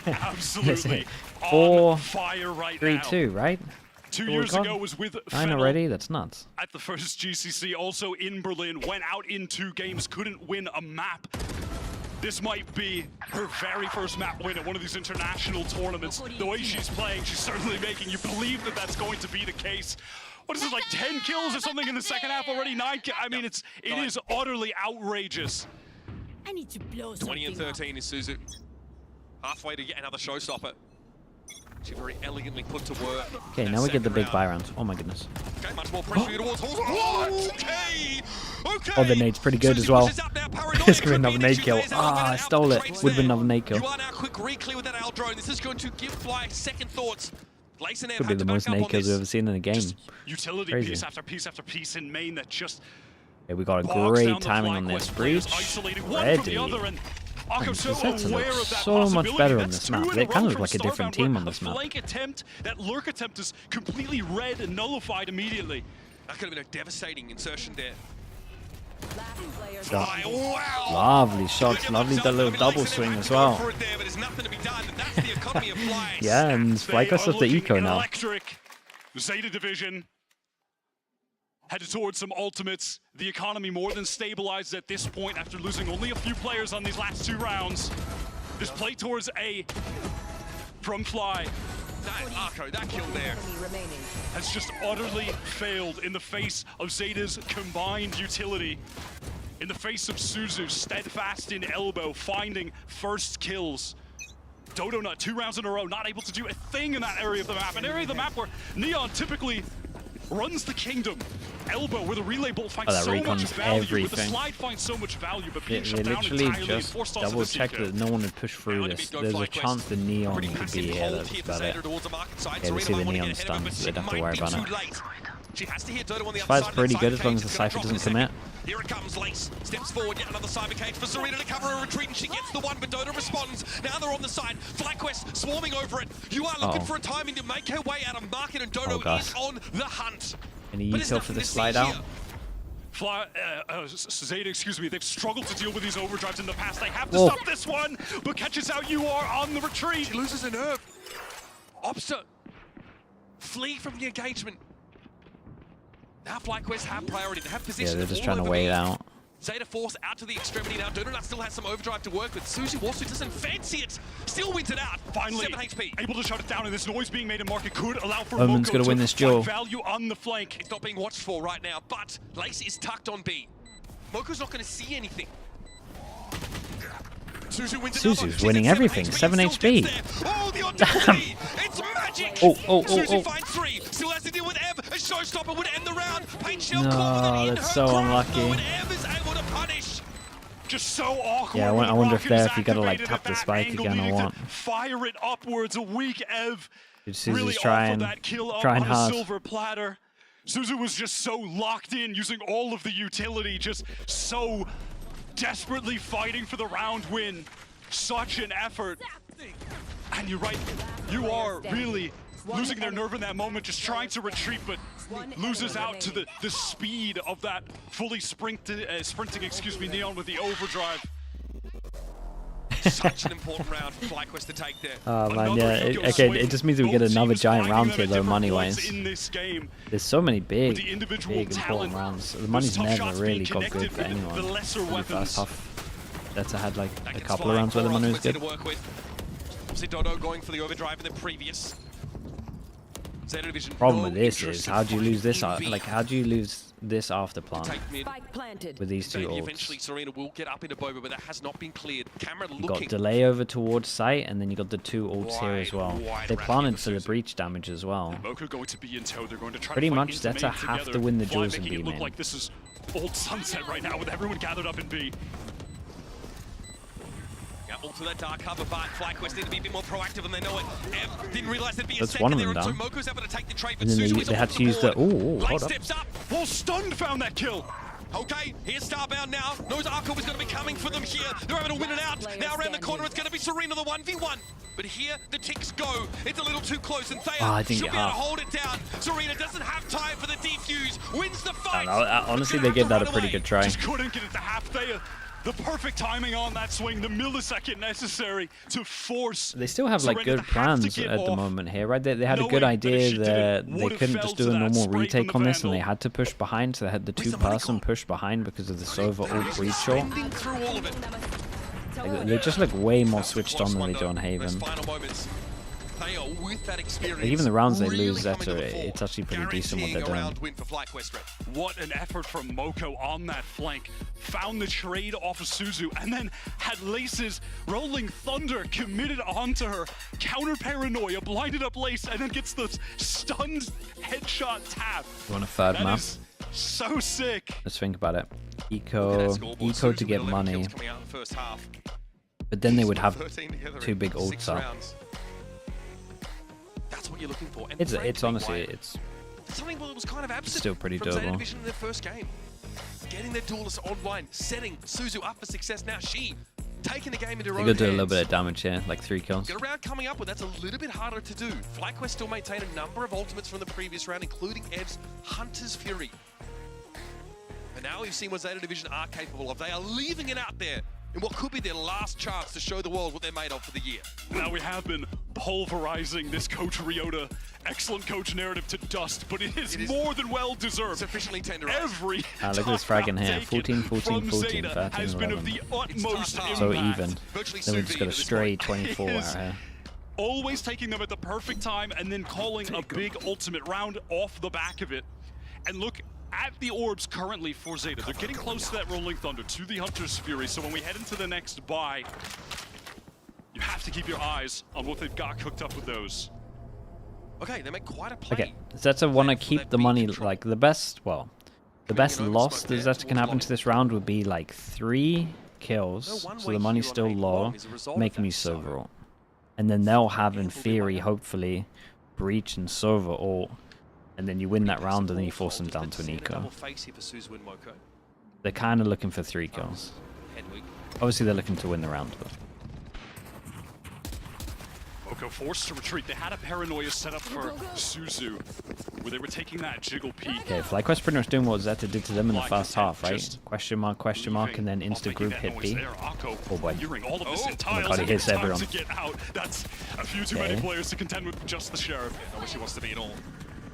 Speaker 10: absolutely
Speaker 2: 4,
Speaker 10: on fire right
Speaker 2: 3,
Speaker 10: now.
Speaker 2: 2, right?
Speaker 10: 2 years ago was with
Speaker 2: 9 already? That's nuts.
Speaker 10: At the first GCC, also in Berlin, went out in 2 games, couldn't win a map. This might be her very first map win at one of these international tournaments. The way she's playing, she's certainly making you believe that that's going to be the case. What is it, like 10 kills or something in the second half already? 9 kills? I mean, it is utterly outrageous.
Speaker 13: I need to blow
Speaker 14: 20 and 13 is Suzu. Halfway to get another showstopper. She very elegantly put to work.
Speaker 2: Okay, now we get the big buy round. Oh my goodness.
Speaker 14: Okay, much more pressure towards halls. Okay! Okay!
Speaker 2: Oh, the nade's pretty good as well. This could be another nade kill. Ah, I stole it. Would have been another nade kill.
Speaker 14: You are now quick re-clear with that AL drone. This is going to give Fly second thoughts.
Speaker 2: Could be the most nade kills we've ever seen in a game.
Speaker 10: Utility
Speaker 2: Crazy.
Speaker 10: piece after piece after piece in main that just
Speaker 2: Yeah, we got a great timing on this. Breach. Ready. So much better on this map. They kind of look like a different team on this map.
Speaker 10: Flank attempt, that lurk attempt is completely read and nullified immediately.
Speaker 14: That could have been a devastating insertion there.
Speaker 2: Shot. Lovely shots, lovely little double swing as well. Yeah, and FlyQuest with the eco now.
Speaker 10: Electric. Zeta division headed towards some ultimates. The economy more than stabilized at this point after losing only a few players on these last 2 rounds. This play towards A from Fly.
Speaker 14: That kill there
Speaker 10: has just utterly failed in the face of Zeta's combined utility. In the face of Suzu, steadfast in elbow, finding first kills. Dodo Nut 2 rounds in a row, not able to do a thing in that area of the map. An area of the map where Neon typically runs the kingdom. Elbow, where the relay bolt finds so much value, where the slide finds so much value, but being shut down
Speaker 2: literally
Speaker 10: entirely and
Speaker 2: just
Speaker 10: forced onto the
Speaker 2: double-checked that no one would push through this. There's a chance the Neon could be here, that's about it. Okay, we see the Neon stun, so they don't have to worry about it.
Speaker 14: She has to hit Dodo on the
Speaker 2: Fight's pretty good as long as the Cypher doesn't commit.
Speaker 14: Here it comes, Lace. Steps forward, yet another cyber cage for Serena to cover a retreat, and she gets the one, but Dodo responds. Now they're on the side. FlyQuest swarming over it. You are looking for a timing to make her way out of market, and Dodo is on the hunt.
Speaker 2: Any util for the slide out?
Speaker 10: Zeta, excuse me, they've struggled to deal with these overdrives in the past. They have to stop this one, but catches out UR on the retreat.
Speaker 14: She loses a nerve. Opsa, flee from the engagement. Now FlyQuest have priority, they have position.
Speaker 2: Yeah, they're just trying to wait out.
Speaker 14: Zeta force out to the extremity now. Donut still has some overdrive to work with. Suzu Wasu doesn't fancy it. Still wins it out.
Speaker 10: Finally,
Speaker 14: 7 HP.
Speaker 10: Able to shut it down, and this noise being made in market could allow for
Speaker 2: Omen's
Speaker 10: Moko
Speaker 2: gonna win this duel.
Speaker 10: value on the flank.
Speaker 14: It's not being watched for right now, but Lace is tucked on B. Moko's not going to see anything.
Speaker 2: Suzu's winning everything. 7 HP.
Speaker 14: Oh, the audacity! It's magic! Suzu finds 3. Still has to deal with Ev. A showstopper would end the round. Paint Shell
Speaker 2: No, that's so unlucky.
Speaker 14: Ev is able to punish.
Speaker 10: Just so awkward.
Speaker 2: Yeah, I wonder if you gotta like tap the spike again or what.
Speaker 10: Fire it upwards. A weak Ev.
Speaker 2: Suzu's
Speaker 10: really
Speaker 2: trying hard.
Speaker 10: A silver platter. Suzu was just so locked in, using all of the utility, just so desperately fighting for the round win. Such an effort. And you're right, you are really losing their nerve in that moment, just trying to retreat, but loses out to the speed of that fully sprinting, Neon with the overdrive.
Speaker 14: Such an important round for FlyQuest to take there.
Speaker 2: Oh man, yeah. It just means we get another giant round here though, money-wise. There's so many big important rounds. The money's never really got good for anyone. In the first half, that's had like a couple of rounds where the money was good.
Speaker 14: Obviously Dodo going for the overdrive in the previous Zeta division.
Speaker 2: Problem with this is, how do you lose this? Like, how do you lose this after plant with these two ults.
Speaker 14: Eventually, Serena will get up into Boba, but that has not been cleared. Camera
Speaker 2: You got delay over towards site, and then you got the two ults here as well. They planted for the breach damage as well.
Speaker 10: Going to be in tow. They're going to try
Speaker 2: Pretty
Speaker 10: to
Speaker 2: much, Zeta have to win the duels in B main.
Speaker 10: Look like this is old Sunset right now with everyone gathered up in B.
Speaker 14: Onto that dark cover, but FlyQuest need to be a bit more proactive, and they know it. Didn't realize there'd be
Speaker 2: That's
Speaker 14: a
Speaker 2: one
Speaker 14: second
Speaker 2: of
Speaker 14: there,
Speaker 2: them
Speaker 14: and
Speaker 2: down.
Speaker 14: Moko's able to take the trade,
Speaker 2: And
Speaker 14: but
Speaker 2: then
Speaker 14: Suzu
Speaker 2: they had to use the...
Speaker 14: Light
Speaker 2: hold up.
Speaker 14: steps up.
Speaker 10: Oh, Stunned found that kill.
Speaker 14: Okay, here's Starbound now. Knows Arco is going to be coming for them here. They're able to win it out. Now around the corner, it's going to be Serena, the 1v1. But here, the ticks go. It's a little too close, and Thea should be able to hold it down. Serena doesn't have time for the defuse. Wins the fight.
Speaker 2: Honestly, they gave that a pretty good try.
Speaker 10: Just couldn't get it to half. Thea, the perfect timing on that swing, the millisecond necessary to force.
Speaker 2: They still have like good plans at the moment here, right? They had a good idea that they couldn't just do a normal retake on this, and they had to push behind, so they had the two-person push behind because of the Sova ult breach shot. They just look way more switched on than they do on Haven. Like even the rounds they lose, Zeta, it's actually pretty decent what they're doing.
Speaker 10: What an effort from Moko on that flank. Found the trade off of Suzu, and then had Lace's Rolling Thunder committed onto her. Counter paranoia, blinded up Lace, and then gets the stunned headshot tap.
Speaker 2: You want a third map?
Speaker 10: So sick.
Speaker 2: Let's think about it. Eco to get money. But then they would have two big ults up.
Speaker 14: That's what you're looking for. And
Speaker 2: it's honestly, it's
Speaker 14: something that was kind of absent
Speaker 2: still pretty
Speaker 14: from Zeta
Speaker 2: doable.
Speaker 14: Division in their first game. Getting their duelists online, setting Suzu up for success. Now she taking the game into her own
Speaker 2: They could do a
Speaker 14: hands.
Speaker 2: little bit of damage here, like 3 kills.
Speaker 14: Get a round coming up with that's a little bit harder to do. FlyQuest still maintain a number of ultimates from the previous round, including Ev's Hunter's Fury. And now we've seen what Zeta Division are capable of. They are leaving it out there in what could be their last chance to show the world what they're made of for the year.
Speaker 10: Now we have been pulverizing this Coach Ryota excellent coach narrative to dust, but it is more than well deserved.
Speaker 14: Sufficiently tenderized.
Speaker 10: Every
Speaker 2: look at this frag in here. 14, 14, 14, 13, 11. So even. Then we've just got a stray 24 out here.
Speaker 10: Always taking them at the perfect time and then calling a big ultimate round off the back of it. And look at the orbs currently for Zeta. They're getting close to that Rolling Thunder, to the Hunter's Fury. So when we head into the next buy, you have to keep your eyes on what they've got cooked up with those.
Speaker 14: Okay, they make quite a play.
Speaker 2: Okay, Zeta want to keep the money, like the best, well, the best loss that Zeta can happen to this round would be like 3 kills, so the money's still low, making me Sova ult. And then they'll have, in theory, hopefully, Breach and Sova ult, and then you win that round and then you force them down to an eco. They're kind of looking for 3 kills. Obviously they're looking to win the round, but...
Speaker 10: Moko forced to retreat. They had a paranoia set up for Suzu, where they were taking that jiggle peek.
Speaker 2: Okay, FlyQuest pretty much doing what Zeta did to them in the first half, right? Question mark, and then insta group hit B. Oh boy.
Speaker 10: Oh
Speaker 2: my god, he hits everyone.
Speaker 10: That's a few too many players to contend with just the Sheriff.
Speaker 14: Obviously wants to be in all.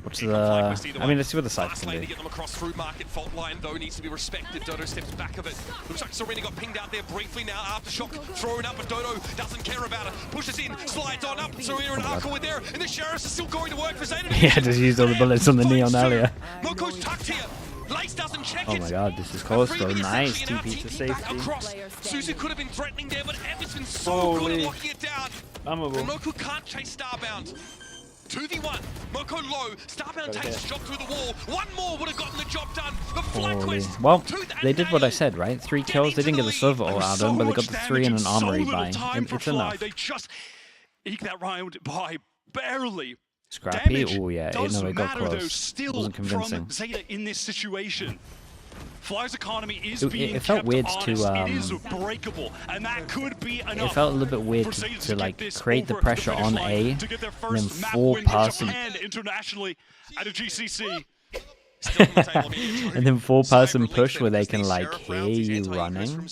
Speaker 2: What's the... I mean, let's see what the sides can do.
Speaker 14: To get them across through market fault line, though, needs to be respected. Dodo steps back of it. Looks like Serena got pinged out there briefly now. Aftershock thrown up, but Dodo doesn't care about it. Pushes in, slides on up. Serena and Arco are there, and the Sheriffs are still going to work for Zeta.
Speaker 2: Yeah, just used all the bullets on the Neon earlier.
Speaker 14: Moko's tucked here. Lace doesn't check
Speaker 2: it. Oh my god, this is close though. Nice TP to safety.
Speaker 14: Suzu could have been threatening there, but Ev's been so good at locking it down. And Moko can't chase Starbound. 2v1, Moko low, Starbound takes a shot through the wall. One more would have gotten the job done. The FlyQuest.
Speaker 2: Well, they did what I said, right? 3 kills. They didn't get the Sova ult out of them, but they got the 3 and an armory buy. It's enough.
Speaker 10: They just eke that round by barely.
Speaker 2: Scrappy? Oh yeah, no, it got close. It wasn't convincing.
Speaker 10: From Zeta in this situation. Fly's economy is
Speaker 2: it felt weird to
Speaker 10: it is breakable, and that could be enough.
Speaker 2: It felt a little bit weird to like create the pressure on A and then 4 person
Speaker 10: internationally at a GCC.
Speaker 2: And then 4-person push where they can like hear you running.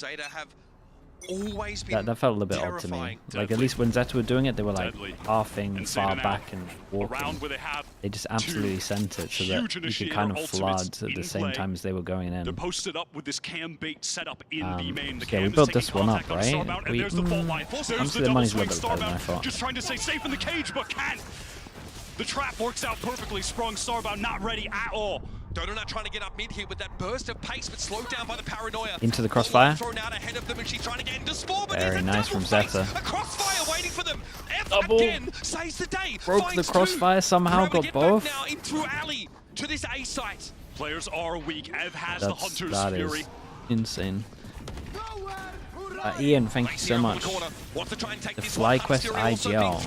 Speaker 2: That felt a little bit odd to me. Like at least when Zeta were doing it, they were like halving far back and walking. They just absolutely sent it so that you could kind of flood at the same time as they were going in.
Speaker 10: They're posted up with this cam bait set up in B main.
Speaker 2: Yeah, we built this one up, right? Honestly, the money's a little bit better than I thought.
Speaker 10: Just trying to stay safe in the cage, but can't. The trap works out perfectly. Sprung Starbound not ready at all
Speaker 14: Donut trying to get up mid here with that burst of pace, but slowed down by the paranoia.
Speaker 2: Into the crossfire.
Speaker 14: Thrown out ahead of them, and she's trying to get into Spore, but
Speaker 2: very nice from Zeta.
Speaker 14: A crossfire waiting for them.
Speaker 2: Double.
Speaker 14: Again, saves the day.
Speaker 2: Broke the crossfire somehow, got both.
Speaker 14: Now in through alley to this A site.
Speaker 10: Players are weak. Ev has the Hunter's
Speaker 2: that
Speaker 10: Fury.
Speaker 2: Is insane. Ian, thank you so much. The FlyQuest IGL.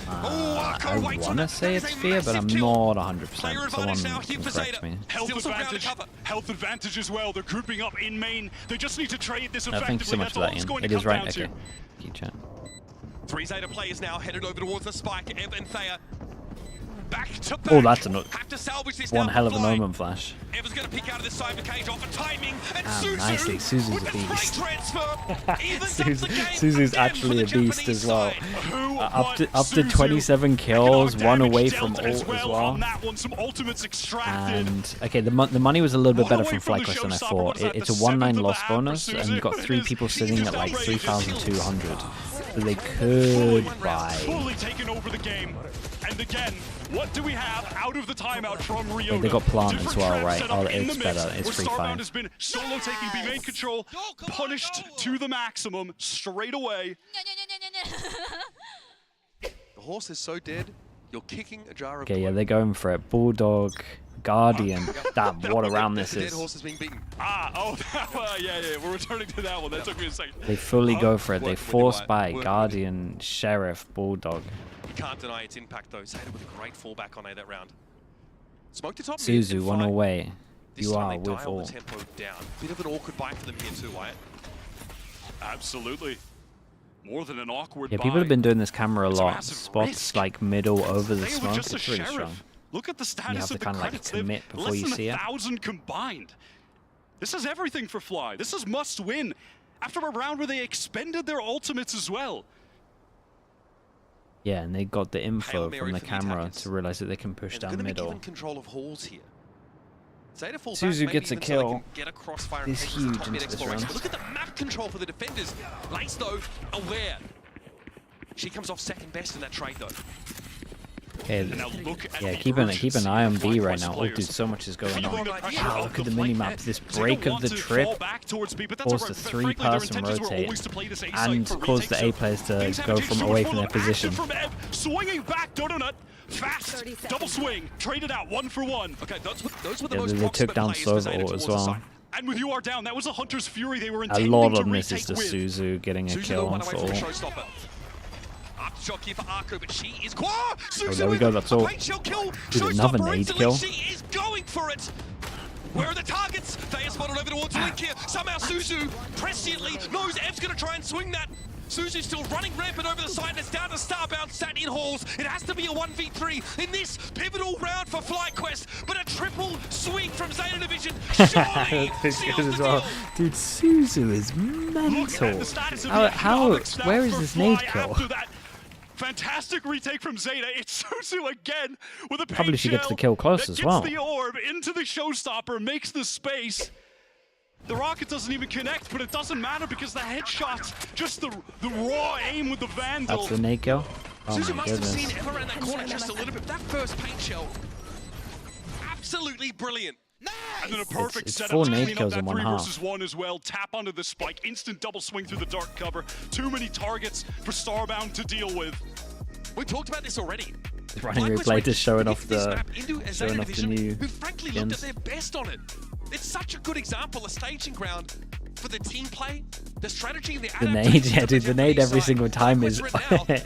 Speaker 2: I want to say it's Fear, but I'm not 100%. Someone can correct me.
Speaker 10: Health advantage as well. They're grouping up in main. They just need to trade this effectively.
Speaker 2: Thank you so much for that, Ian. It is right. Okay. Keep chat.
Speaker 14: 3 Zeta players now headed over towards the spike. Ev and Thea. Back to back.
Speaker 2: Oh, that's one hell of a moment flash.
Speaker 14: Ever's going to pick out of this side of the cage off a timing, and
Speaker 2: nicely. Suzu's a beast. Suzu's
Speaker 14: Suzu's
Speaker 2: actually a beast as well. Up to 27 kills, one away from ult as well. And okay, the money was a little bit better from FlyQuest than I thought. It's a 1-9 loss bonus, and you've got 3 people sitting at like 3,200. So they could buy.
Speaker 10: Fully taken over the game. And again, what do we have out of the timeout from Rio?
Speaker 2: Wait, they got plant as well, right? Oh, it's better. It's free fire.
Speaker 10: Has been solo taking B main control, punished to the maximum straight away.
Speaker 14: The horse is so dead, you're kicking a jar of
Speaker 2: okay, yeah, they're going for it. Bulldog, Guardian. Damn, what a round this is.
Speaker 14: The dead horse is being beaten.
Speaker 10: Yeah, we're returning to that one. That took me a second.
Speaker 2: They fully go for it. They force by Guardian, Sheriff, Bulldog.
Speaker 14: Can't deny its impact though. Zeta with a great fallback on A that round. Smoke to top.
Speaker 2: Suzu, one away. You are with all.
Speaker 14: The tempo down. Bit of an awkward buy for them here too, Wyatt.
Speaker 10: Absolutely. More than an awkward
Speaker 2: buy. People have been doing this camera a lot. Spots like middle over the smoke. It's really strong.
Speaker 10: Look at the status
Speaker 2: you have to kind of like commit before you see it.
Speaker 10: Less than 1,000 combined. This is everything for Fly. This is must win. After a round where they expended their ultimates as well.
Speaker 2: Yeah, and they got the info from the camera to realize that they can push down middle.
Speaker 14: Control of halls here.
Speaker 2: Suzu gets a kill. He's huge into this round.
Speaker 14: Look at the map control for the defenders. Lace though, aware. She comes off second best in that trade though.
Speaker 2: Okay, yeah, keep an eye on B right now. Oh, dude, so much is going on. Wow, look at the mini-map. This break of the trip caused a 3-person rotate and caused the A players to go from away from their position.
Speaker 10: Swinging back, Donut. Fast, double swing, traded out 1 for 1. Okay, those were the most
Speaker 2: they took down Sova as well.
Speaker 10: And with UR down, that was a Hunter's Fury. They were
Speaker 2: a lot on this is the Suzu getting a kill for all.
Speaker 14: Shot here for Arco, but she is
Speaker 2: oh, there we go, that's all. Dude, another nade kill.
Speaker 14: She is going for it. Where are the targets? They are spotted over towards Link here. Somehow Suzu presciently knows Ev's going to try and swing that. Suzu's still running rampant over the side, and it's down to Starbound, sat in halls. It has to be a 1v3 in this pivotal round for FlyQuest, but a triple swing from Zeta Division. Surely seals the deal.
Speaker 2: Dude, Suzu is mental. Where is this nade kill?
Speaker 10: Fantastic retake from Zeta. It's Suzu again with a
Speaker 2: probably she gets the kill close as well.
Speaker 10: Gets the orb into the showstopper, makes the space. The rocket doesn't even connect, but it doesn't matter because the headshot, just the raw aim with the Vandal.
Speaker 2: That's the nade kill. Oh
Speaker 14: Suzu
Speaker 2: my
Speaker 14: must have
Speaker 2: goodness.
Speaker 14: seen Eva around that corner just a little bit. That first paint shell, absolutely brilliant.
Speaker 10: And then a perfect
Speaker 2: it's
Speaker 10: setup
Speaker 2: 4
Speaker 10: to
Speaker 2: nade
Speaker 10: clean up
Speaker 2: kills
Speaker 10: that
Speaker 2: in
Speaker 10: 3
Speaker 2: 1/2.
Speaker 10: versus 1 as well. Tap onto the spike, instant double swing through the dark cover. Too many targets for Starbound to deal with.
Speaker 14: We talked about this already.
Speaker 2: Running replay just showing off the new
Speaker 14: who frankly looked at their best on it. It's such a good example, a staging ground for the team play, the strategy, and the
Speaker 2: nade. Yeah, dude, the nade every single time is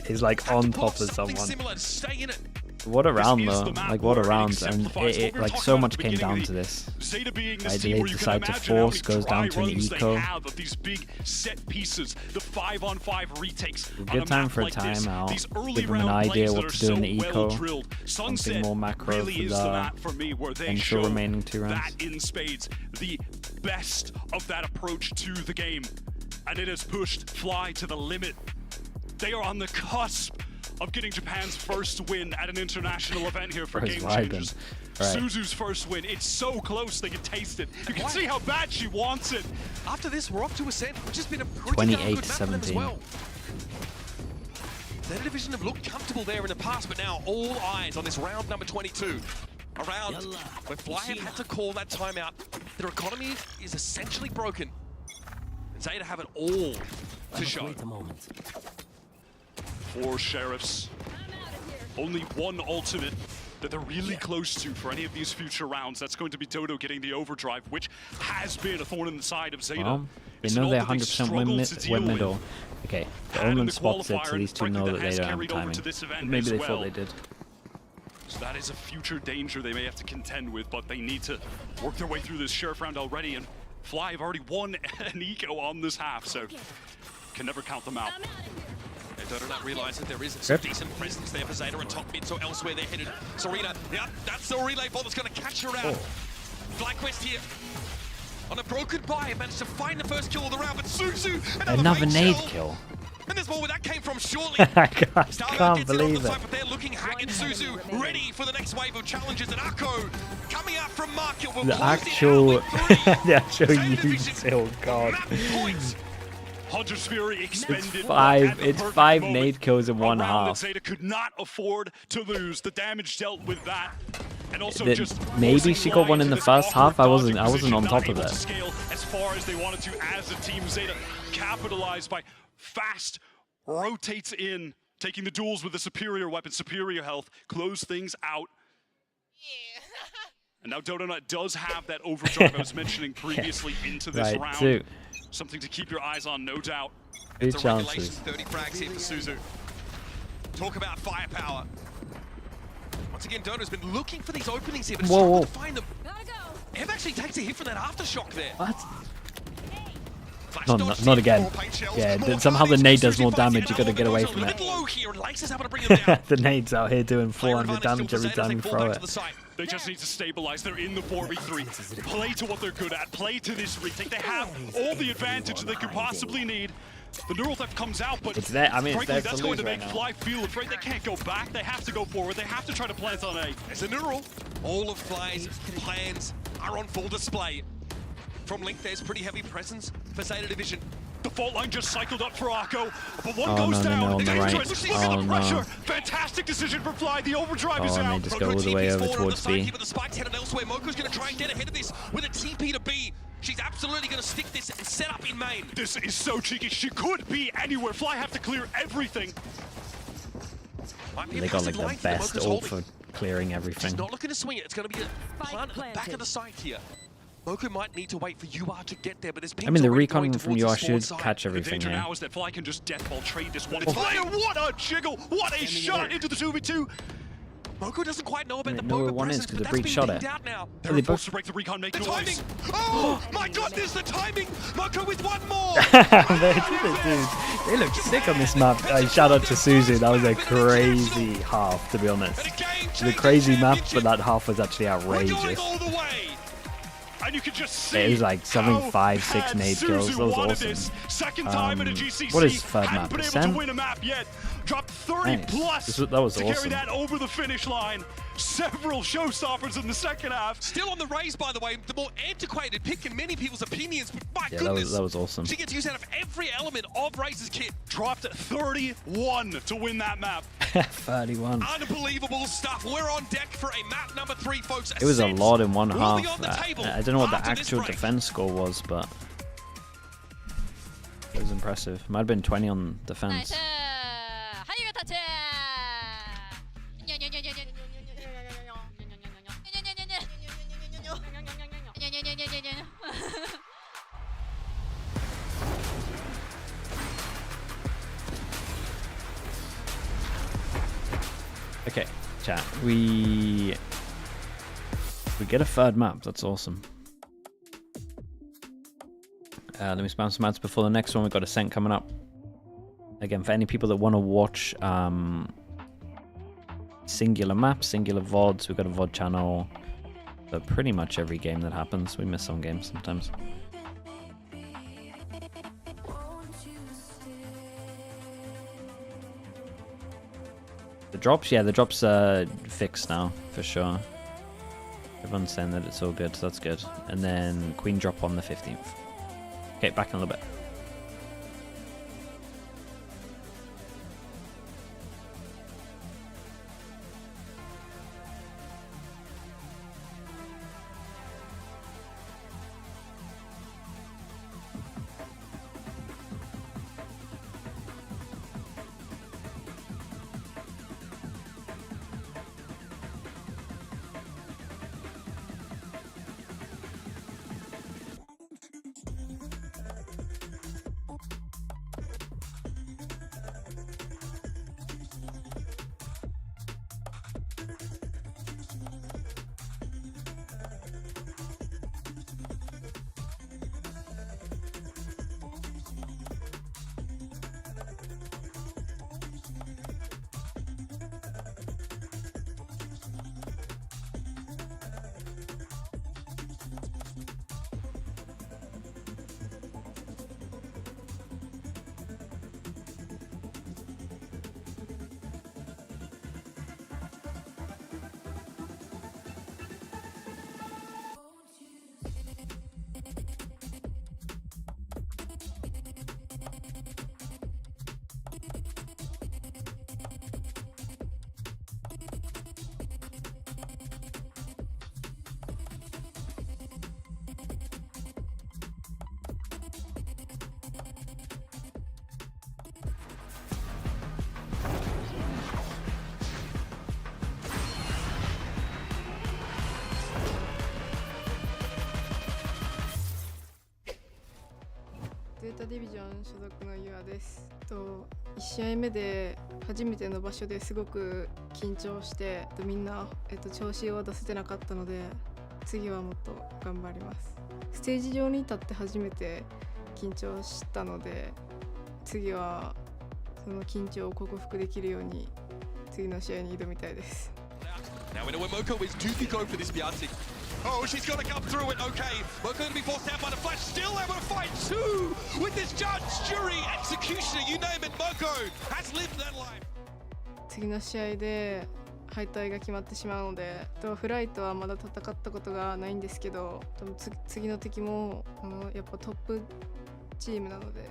Speaker 2: is like on top of someone.
Speaker 14: Similar to stay in it.
Speaker 2: What a round though, like what a round, and it like so much came down to this. Right, they decide to force, goes down to an eco.
Speaker 10: These big set pieces, the 5-on-5 retakes.
Speaker 2: Good time for a timeout. Give them an idea what to do in the eco. Something more macro for the potential remaining 2 rounds.
Speaker 10: That in spades, the best of that approach to the game, and it has pushed Fly to the limit. They are on the cusp of getting Japan's first win at an international event here for Game Changers.
Speaker 2: Right.
Speaker 10: Suzu's first win. It's so close they can taste it. You can see how bad she wants it.
Speaker 14: After this, we're off to Ascent, which has been a pretty good map for them as well. Zeta Division have looked comfortable there in the past, but now all eyes on this round number 22. around where Fly have had to call that timeout. Their economy is essentially broken. And Zeta have it all to show.
Speaker 10: For Sheriffs, only one ultimate that they're really close to for any of these future rounds. That's going to be Dodo getting the overdrive, which has been a thorn in the side of Zeta.
Speaker 2: Well, they know they're 100% win middle. Okay, the Omen spots it, so these two know that they don't have timing. Maybe they thought they did.
Speaker 10: So that is a future danger they may have to contend with, but they need to work their way through this Sheriff round already, and Fly have already won an eco on this half, so can never count them out.
Speaker 14: They do not realize that there is some decent presence there for Zeta and top mid, so elsewhere they're headed. Serena, yeah, that's the relay ball that's going to catch her out. FlyQuest here on a broken buy, managed to find the first kill of the round, but Suzu,
Speaker 2: another nade kill.
Speaker 14: And there's more where that came from, surely.
Speaker 2: I can't believe it.
Speaker 14: But they're looking haggard. Suzu ready for the next wave of challenges, and Akko coming out from market will
Speaker 2: the actual use. Oh god.
Speaker 10: Hunter's Fury expended.
Speaker 2: It's five nade kills in one half.
Speaker 10: Zeta could not afford to lose. The damage dealt with that. And also
Speaker 2: maybe she got one in the first half. I wasn't on top of it.
Speaker 10: As far as they wanted to as a team, Zeta capitalized by fast rotates in, taking the duels with the superior weapon, superior health, close things out. And now Donut does have that overdrive I was mentioning previously into this round.
Speaker 2: Too.
Speaker 10: Something to keep your eyes on, no doubt.
Speaker 14: It's a regulation 30 frags here for Suzu. Talk about firepower. Once again, Donut's been looking for these openings here, but struggling to find them. Ev actually takes a hit from that aftershock there.
Speaker 2: What? Not again. Yeah, somehow the nade does more damage. You got to get away from it. The nade's out here doing 400 damage every time you throw it.
Speaker 10: They just need to stabilize. They're in the 4v3. Play to what they're good at. Play to this retake. They have all the advantage they could possibly need. The neural theft comes out, but
Speaker 2: it's there. I mean,
Speaker 10: frankly,
Speaker 2: it's there
Speaker 10: that's
Speaker 2: to
Speaker 10: going to
Speaker 2: lose
Speaker 10: make
Speaker 2: right
Speaker 10: Fly feel afraid. They can't go back. They have to go forward. They have to try to plant on A.
Speaker 14: As a neural, all of Fly's plans are on full display. From Link, there's pretty heavy presence for Zeta Division.
Speaker 10: The fault line just cycled up for Akko, but one goes down.
Speaker 2: On the right.
Speaker 10: Look at the pressure. Fantastic decision for Fly. The overdrive is out.
Speaker 2: They just go all the way over towards B.
Speaker 14: But the spike's headed elsewhere. Moko's going to try and get ahead of this with a TP to B. She's absolutely going to stick this and set up in main.
Speaker 10: This is so cheeky. She could be anywhere. Fly have to clear everything.
Speaker 2: They got like the best ult for clearing everything.
Speaker 14: She's not looking to swing it. It's going to be a plant at the back of the site here. Moko might need to wait for UR to get there, but there's
Speaker 2: I mean, the recon from UR should catch everything here.
Speaker 10: Now is that Fly can just death ball trade this one. What a jiggle! What a shot into the 2v2!
Speaker 14: Moko doesn't quite know about the
Speaker 2: Boba
Speaker 14: one
Speaker 2: is because the breach shot it.
Speaker 10: They're forced to break the recon, make
Speaker 14: noise. Oh my goodness, the timing! Moko with one more!
Speaker 2: Dude, they look sick on this map. Shout out to Suzu, that was a crazy half, to be honest. It was a crazy map, but that half was actually outrageous.
Speaker 10: And you can just see
Speaker 2: it was like something 5-6 nade kills. That was awesome.
Speaker 10: Second time in a GCC.
Speaker 2: What is third map? Ascent?
Speaker 10: Dropped 30 plus
Speaker 2: that was
Speaker 10: to
Speaker 2: awesome.
Speaker 10: carry that over the finish line. Several showstoppers in the second half.
Speaker 14: Still on the raise, by the way. The more antiquated pick in many people's opinions, but my goodness.
Speaker 2: That was awesome.
Speaker 14: She gets used out of every element of Raze's kit.
Speaker 10: Dropped 31 to win that map.
Speaker 2: 31.
Speaker 14: Unbelievable stuff. We're on deck for a map number 3, folks.
Speaker 2: It was a lot in one half. I don't know what the actual defense score was, but it was impressive. Might have been 20 on defense. Okay, chat. We get a third map. That's awesome. Let me spam some ads before the next one. We've got Ascent coming up. Again, for any people that want to watch singular maps, singular VODs, we've got a VOD channel for pretty much every game that happens. We miss some games sometimes. The drops? Yeah, the drops are fixed now, for sure. Everyone's saying that it's all good, so that's good. And then Queen drop on the 15th. Okay, back in a little bit.
Speaker 11: データディビジョン所属のユアです。1試合目で初めての場所ですごく緊張してみんな、調子を出せてなかったので次はもっと頑張ります。ステージ上に立って初めて緊張したので次はその緊張を克服できるように次の試合に挑みたいです。
Speaker 14: Now we know where Moko is. Do you go for this Beyonce? Oh, she's got to come through it. Okay, Moko going to be forced out by the flash. Still able to fight two with this judge, jury, executioner, you name it. Moko has lived that life.
Speaker 11: 次の試合で敗退が決まってしまうので、フライトはまだ戦ったことがないんですけど、次の敵もやっぱトップチームなので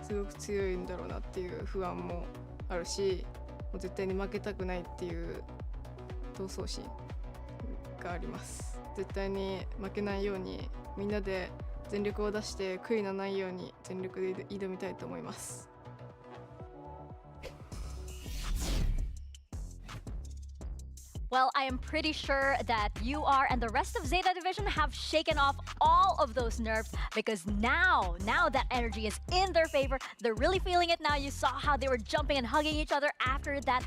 Speaker 11: すごく強いんだろうなっていう不安もあるし、もう絶対に負けたくないっていう闘争心があります。絶対に負けないようにみんなで全力を出して悔いのないように全力で挑みたいと思います。
Speaker 3: Well, I am pretty sure that you are and the rest of Zeta Division have shaken off all of those nerves because now that energy is in their favor. They're really feeling it now. You saw how they were jumping and hugging each other after that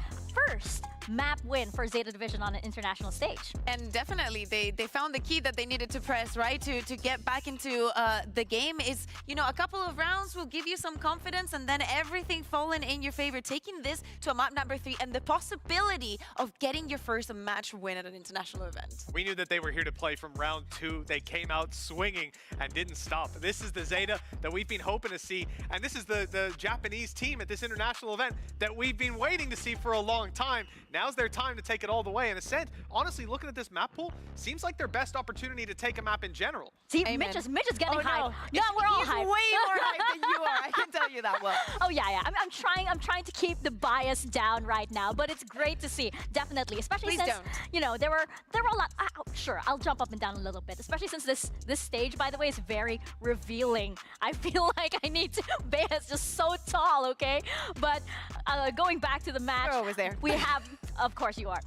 Speaker 3: first map win for Zeta Division on an international stage.
Speaker 6: And definitely they found the key that they needed to press, right, to get back into the game. Is, you know, a couple of rounds will give you some confidence and then everything falling in your favor, taking this to a map number 3 and the possibility of getting your first match win at an international event.
Speaker 1: We knew that they were here to play from round 2. They came out swinging and didn't stop. This is the Zeta that we've been hoping to see, and this is the Japanese team at this international event that we've been waiting to see for a long time. Now's their time to take it all the way. And Ascent, honestly, looking at this map pool, seems like their best opportunity to take a map in general.
Speaker 3: See, Mitch is getting hyped.
Speaker 6: No, we're all hyped.
Speaker 3: He's
Speaker 6: way more hyped than you are. I can tell you that well.
Speaker 3: Oh yeah. I'm trying to keep the bias down right now, but it's great to see, definitely. Especially since you know there were a lot. Sure, I'll jump up and down a little bit. Especially since this stage, by the way, is very revealing. I feel like I need to. Bea's just so tall, okay? But going back to the match,
Speaker 6: you're always there.
Speaker 3: We have, of course you are.